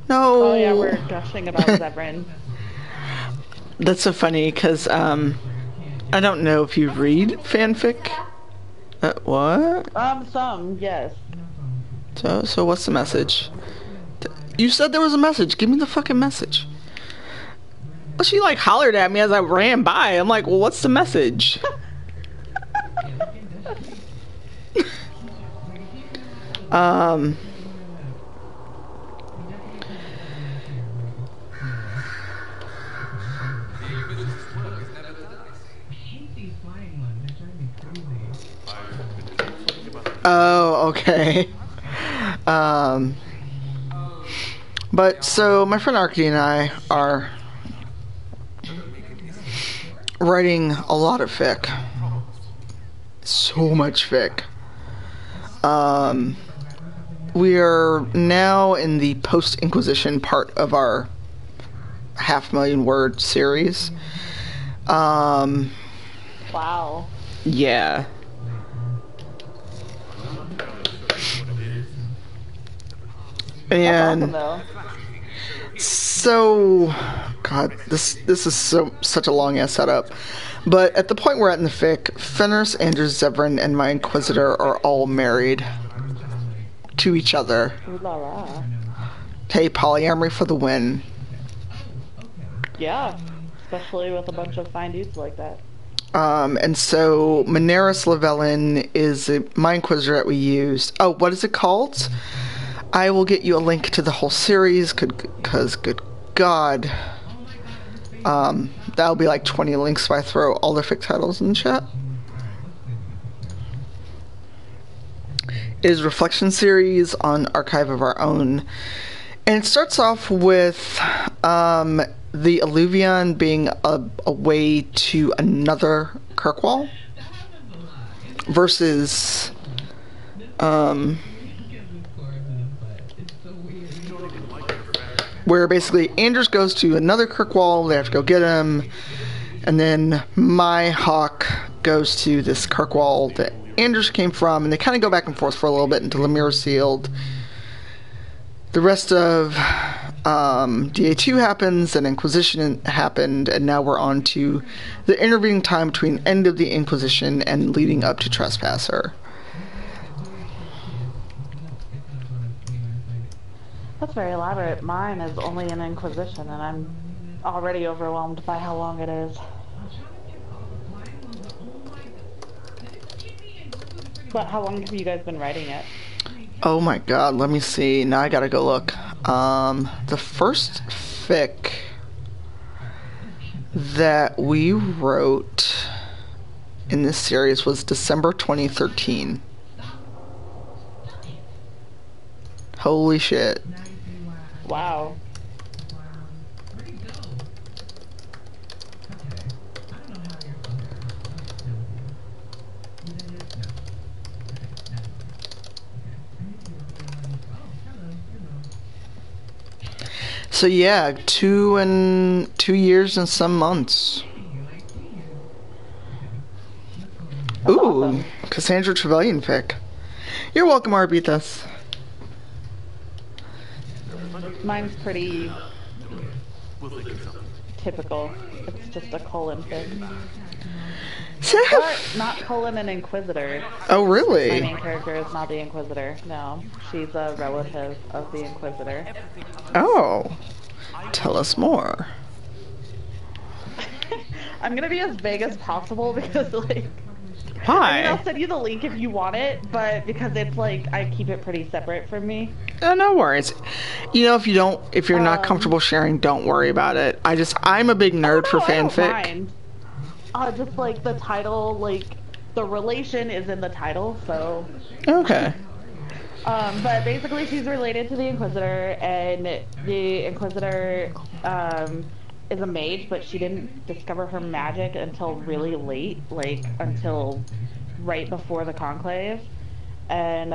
No. Oh yeah, we're gushing about Zevran. That's so funny, because, I don't know if you read fanfic. What? Some, yes. So what's the message? You said there was a message. Give me the fucking message. Well, she, like, hollered at me as I ran by. I'm like, well, what's the message? Oh, okay. But so my friend Arcady and I are writing a lot of fic. So much fic. We are now in the post-Inquisition part of our 500,000 word series. Wow. Yeah. And so, God, this is such a long ass setup. But at the point we're at in the fic, Fenris, Anders, Zevran, and my Inquisitor are all married to each other. Ooh la la. Hey, polyamory for the win. Yeah, especially with a bunch of fine dudes like that. And so Maneris Llewellyn is my Inquisitor that we used. Oh, what is it called? I will get you a link to the whole series, because good God. That'll be like 20 links if I throw all the fic titles in the chat. It is a reflection series on Archive of Our Own. And it starts off with the Alluvion being a way to another Kirkwall versus where basically Anders goes to another Kirkwall, they have to go get him, and then my Hawk goes to this Kirkwall that Anders came from, and they kind of go back and forth for a little bit until the mirror sealed. The rest of DA2 happens, and Inquisition happened, and now we're on to the intervening time between end of the Inquisition and leading up to Trespasser. That's very elaborate. Mine is only an Inquisition, and I'm already overwhelmed by how long it is. But how long have you guys been writing it? Oh my God, let me see. Now I gotta go look. The first fic that we wrote in this series was December 2013. Holy shit. Wow. So yeah, 2 years and some months. That's Ooh, awesome. Cassandra Trevelyan fic. You're welcome, Arbitas. Mine's pretty typical. It's just a colon fic. But not colon and Inquisitor. Oh, really? My main character is not the Inquisitor. No, she's a relative of the Inquisitor. Oh, tell us more. I'm gonna be as vague as possible because, like, Why? I mean, I'll send you the link if you want it, but because it's like I keep it pretty separate from me. No worries. You know, if you're not comfortable sharing, don't worry about it. I'm a big nerd for fanfic. I don't mind. Just like the title, like the relation is in the title, so. Okay. But basically she's related to the Inquisitor, and the Inquisitor is a mage, but she didn't discover her magic until really late, like until right before the Conclave. And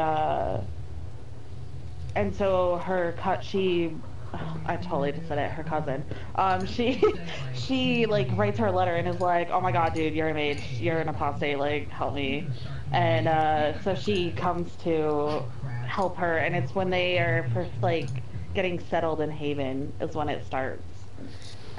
and so I totally just said it, her cousin. She like writes her a letter and is like, "Oh my God, dude, you're a mage, you're an apostate, like help me." And so she comes to help her, and it's when they are like getting settled in Haven is when it starts.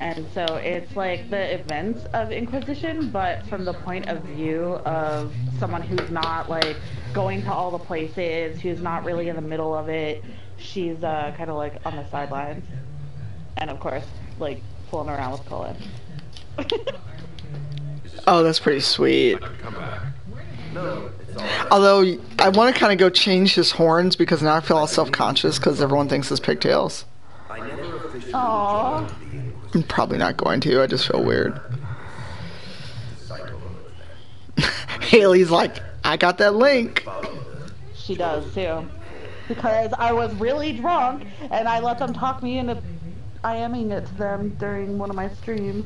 And so it's like the events of Inquisition, but from the point of view of someone who's not like going to all the places, who's not really in the middle of it. She's kind of like on the sidelines. And of course, like fooling around with Colin. Oh, that's pretty sweet. Although, I want to kind of go change his horns because now I feel all self-conscious because everyone thinks it's pigtails. Aww. I'm probably not going to. I just feel weird. Haley's like, I got that link. She does too. Because I was really drunk and I let them talk me into IMing it to them during one of my streams.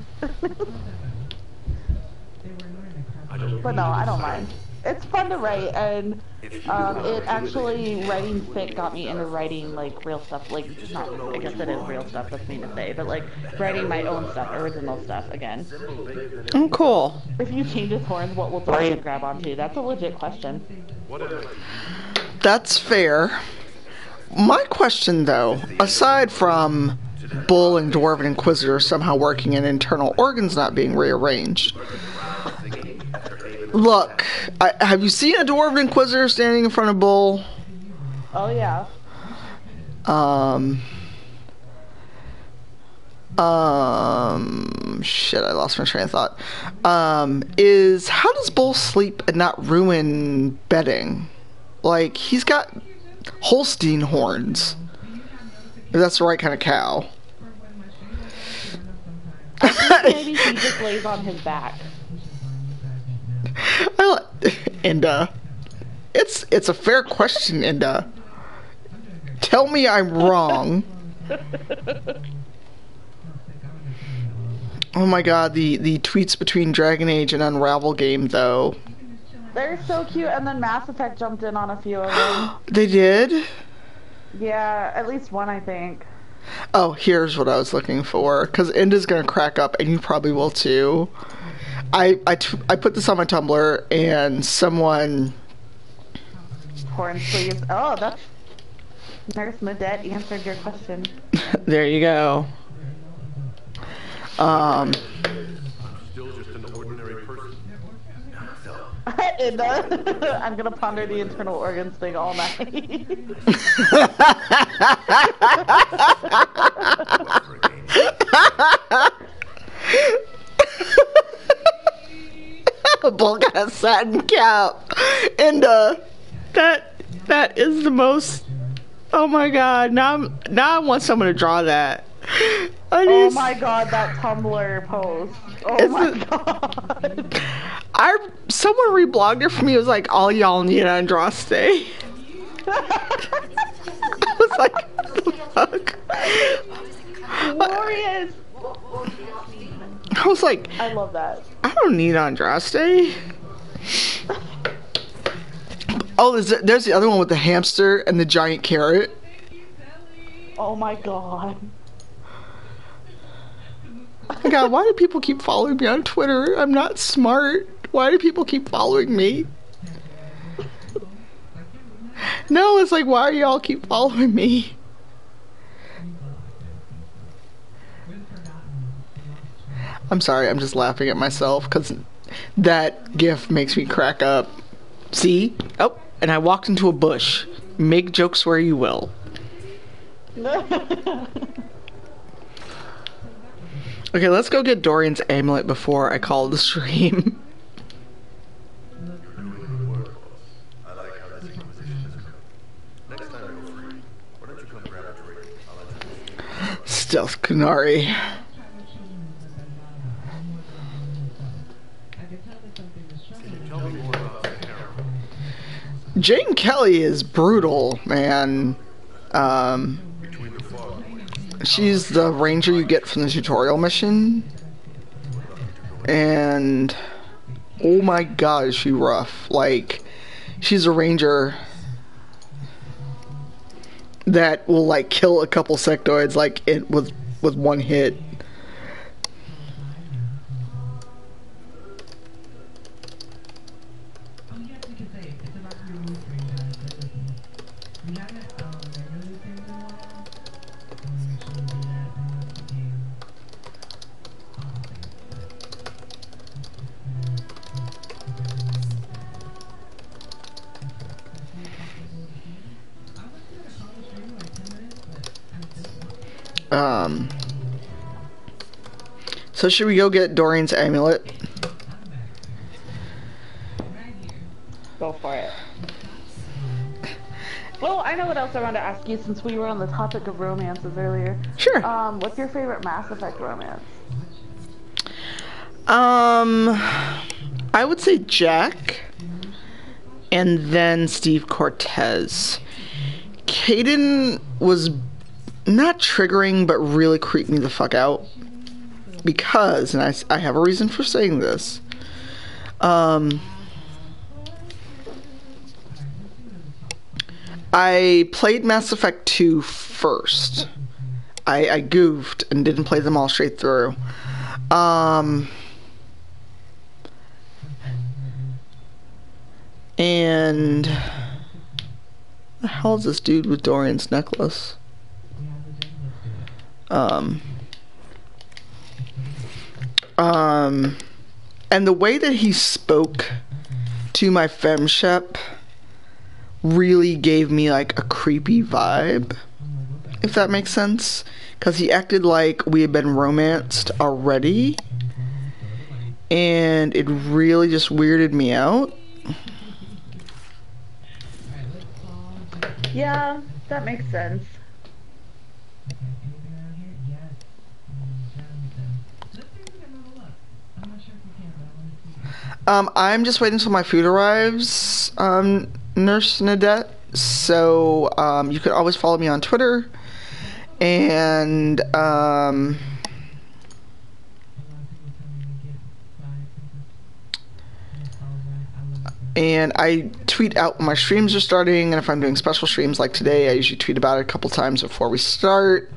But no, I don't mind. It's fun to write, and it actually, writing fic got me into writing, like, real stuff, like, not, I guess it is real stuff, that's mean to say, but, like, writing my own stuff, original stuff, again. Oh, cool. If you change his horns, what will Dorian grab onto? That's a legit question. That's fair. My question, though, aside from Bull and Dwarven Inquisitor somehow working and internal organs not being rearranged, look, have you seen a Dwarven Inquisitor standing in front of Bull? Oh, yeah. Shit, I lost my train of thought. Is how does Bull sleep and not ruin bedding? Like, he's got Holstein horns. If that's the right kind of cow. I think maybe he just lays on his back. Inda, it's a fair question, Inda. Tell me I'm wrong. Oh my god, the tweets between Dragon Age and Unravel game, though. They're so cute, and then Mass Effect jumped in on a few of them. They did? Yeah, at least one, I think. Oh, here's what I was looking for, because Inda's gonna crack up, and you probably will too. I put this on my Tumblr, and someone... Horn sleeves. Oh, that's... Nurse Nadette answered your question. There you go. I'm still just an ordinary person. Inda, I'm gonna ponder the internal organs thing all night. Bull got a satin cap. And that is the most... Oh my god, now I want someone to draw that. Oh my god, that Tumblr post. Oh my god. Someone reblogged it for me. It was like, all y'all need Andraste. I was like, what the fuck? Glorious. I was like, I love that. I don't need Andraste. Oh, there's the other one with the hamster and the giant carrot. Oh my god. God, why do people keep following me on Twitter? I'm not smart. Why do people keep following me? No, it's like, why do y'all keep following me? I'm sorry, I'm just laughing at myself because that gif makes me crack up. See? Oh, and I walked into a bush. Make jokes where you will. Okay, let's go get Dorian's amulet before I call the stream. Stealth Canary. Jane Kelly is brutal, man. She's the ranger you get from the tutorial mission. And oh my god, is she rough. Like, she's a ranger. that will like kill a couple sectoids like with one hit. So should we go get Dorian's amulet? Go for it. Well, I know what else I wanted to ask you since we were on the topic of romances earlier. Sure. What's your favorite Mass Effect romance? I would say Jack, and then Steve Cortez. Caden was not triggering, but really creeped me the fuck out. Because, and I have a reason for saying this, I played Mass Effect 2 first. I goofed and didn't play them all straight through. And the hell is this dude with Dorian's necklace? And the way that he spoke to my femshep really gave me like a creepy vibe, if that makes sense, because he acted like we had been romanced already, and it really just weirded me out. Yeah, that makes sense. I'm just waiting until my food arrives, Nurse Nadette. So you could always follow me on Twitter, and I tweet out when my streams are starting, and if I'm doing special streams like today, I usually tweet about it a couple times before we start.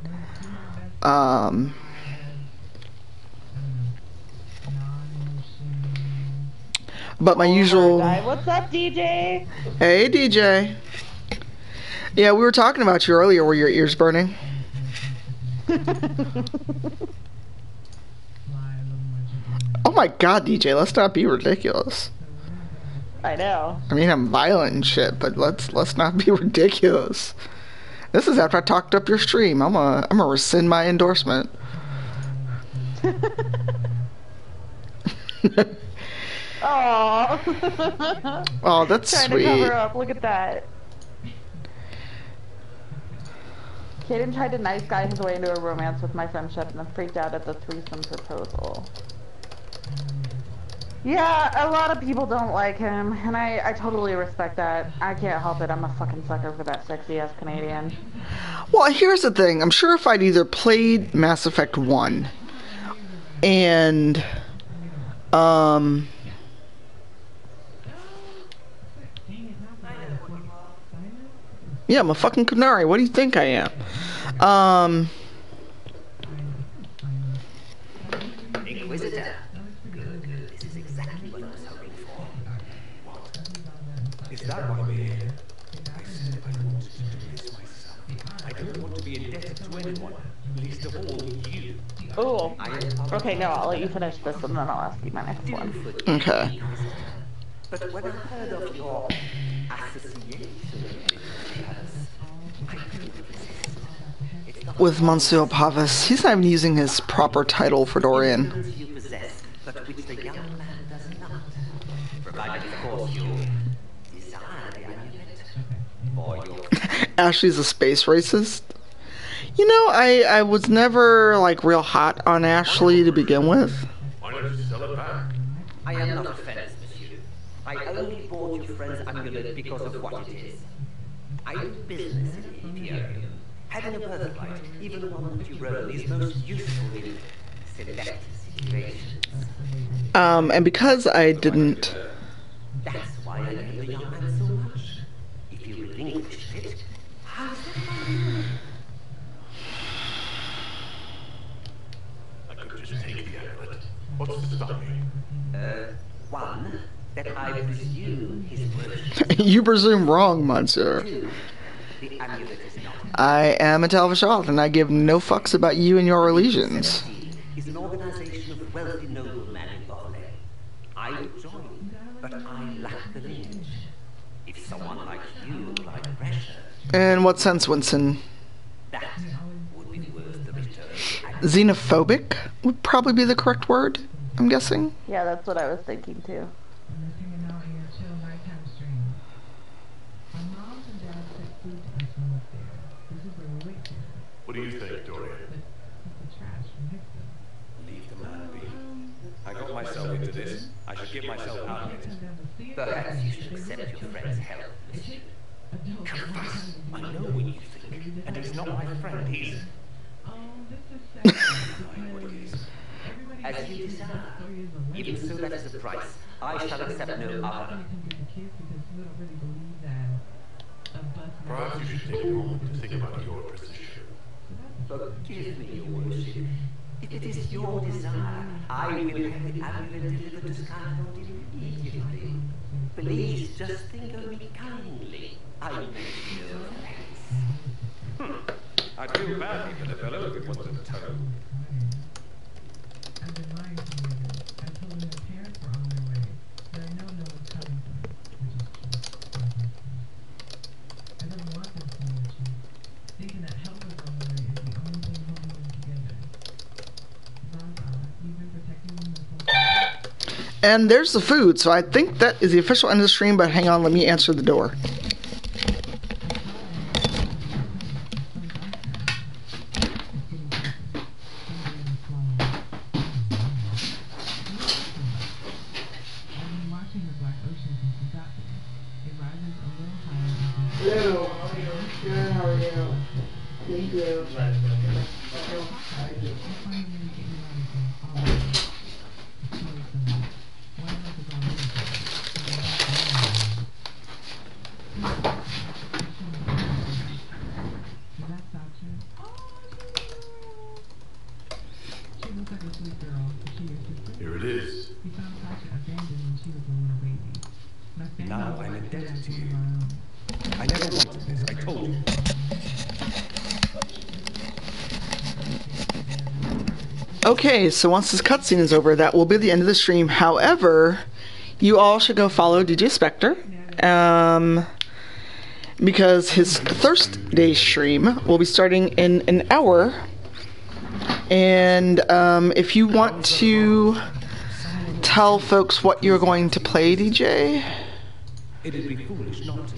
But my usual... What's up, DJ? Hey, DJ. Yeah, we were talking about you earlier. Were your ears burning? Oh my god, DJ, let's not be ridiculous. I know. I mean, I'm violent and shit, but let's not be ridiculous. This is after I talked up your stream. I'm gonna rescind my endorsement. Aww. Oh, that's Trying sweet. to cover up. Look at that. Kaden tried to nice guy his way into a romance with my femship and then freaked out at the threesome proposal. Yeah, a lot of people don't like him, and I totally respect that. I can't help it. I'm a fucking sucker for that sexy-ass Canadian. Well, here's the thing. I'm sure if I'd either played Mass Effect 1 and yeah, I'm a fucking canary. What do you think I am? Inquisitor. Good. This is exactly what I was hoping for. What? Is that why we're here? I said I wanted to do this myself. I don't want to be indebted to anyone, least of all you. Ooh. Okay, no, I'll let you finish this and then I'll ask you my next one. Okay. But when I heard of your association With Monsieur Pavis, he's not even using his proper title for Dorian. you possess, but which the young man does not, provided of course you desire the amulet for your... Ashley's a space racist. You know, I was never like real hot on Ashley to begin with. Why don't you sell it back? I am not offended, monsieur. I only bought your friend's amulet because of what it is. I do business in the Imperium. Having a birthright, even one that you own, is most useful in select situations. And because I didn't... That's why I love the young man so much. If you relinquished it, how's that? I could just take the amulet. What's to stop me? One, that I presume his worship. You presume wrong, monsieur. Two, the amulet is not. I am a Talvashot, and I give no fucks about you and your allegiance. Is an organization of wealthy noblemen in Borley. I would join, but I lack the lineage. If someone like you applied pressure, In what sense, Winston? that would be worth the return. Xenophobic would probably be the correct word, I'm guessing. Yeah, that's what I was thinking too. And they're hanging out in your chill nighttime stream. My mom and dad set food to us when we was there. This is where we wait for them. What do you think, Dorian? It's the trash from Hickville. Leave the man be. I got myself into this. I should get myself out of it. Perhaps you should accept your friend's help. Confess. I know what you think. And he's not my friend. He's... Oh, this is sad. What he is. As you desire. Even so, that is the price. I shall accept no other. Perhaps you should take a moment to think about your position. Forgive me, your worship. If it is your desire, I will have the amulet delivered to Skyhold immediately. Please just think of me kindly. I make no offense. I'd feel badly for the fellow if it wasn't a toe. I've been lying to you. I told them their parents were on their way, but I know no one's coming from it, which is true. I don't want them to know the truth. Thinking that helpers on the way is the only thing holding them together. Zaza, you've been protecting them this whole time? And there's the food, so I think that is the official end of the stream, but hang on, let me answer the door. Hello. Good, how are you? Thank you. Here it is. Now I'm indebted to you. I never wanted this, I told you. Okay, so once this cutscene is over, that will be the end of the stream. However, you all should go follow DJ Spectre, because his Thursday stream will be starting in an hour. And if you want to tell folks what you're going to play, DJ. It'd be foolish not to.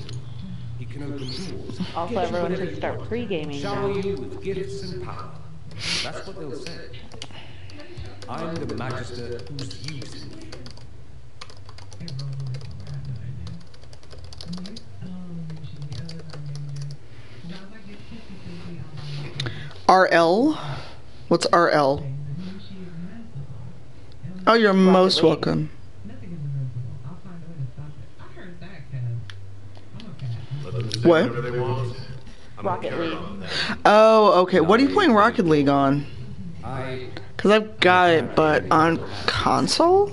He can open doors. Also, everyone should start pre-gaming now. Shower you with gifts and power. That's what they'll say. I'm the magister who's using you. RL? What's RL? Oh, you're most welcome. What? Rocket League. Oh, okay. What are you playing Rocket League on? Because I've got it, but on console?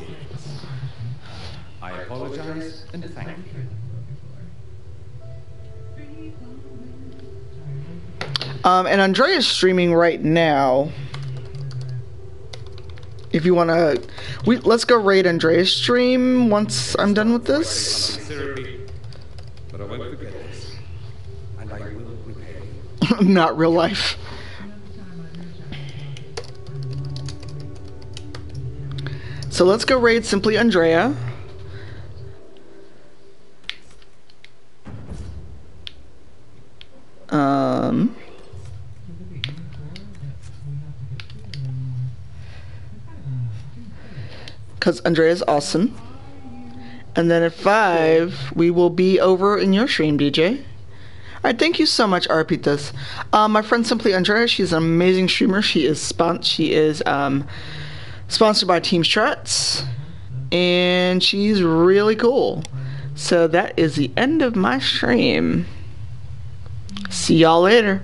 I apologize and thank you. And Andrea's streaming right now. If you want to... Let's go raid Andrea's stream once I'm done with this. But I won't forget this. And I will repay you. Not real life. So let's go raid Simply Andrea. Because Andrea's awesome. And then at 5, we will be over in your stream, DJ. Alright, thank you so much, Arpitas. My friend Simply Andrea, she's an amazing streamer. She is sponsored by Team Strats. And she's really cool. So that is the end of my stream. See y'all later.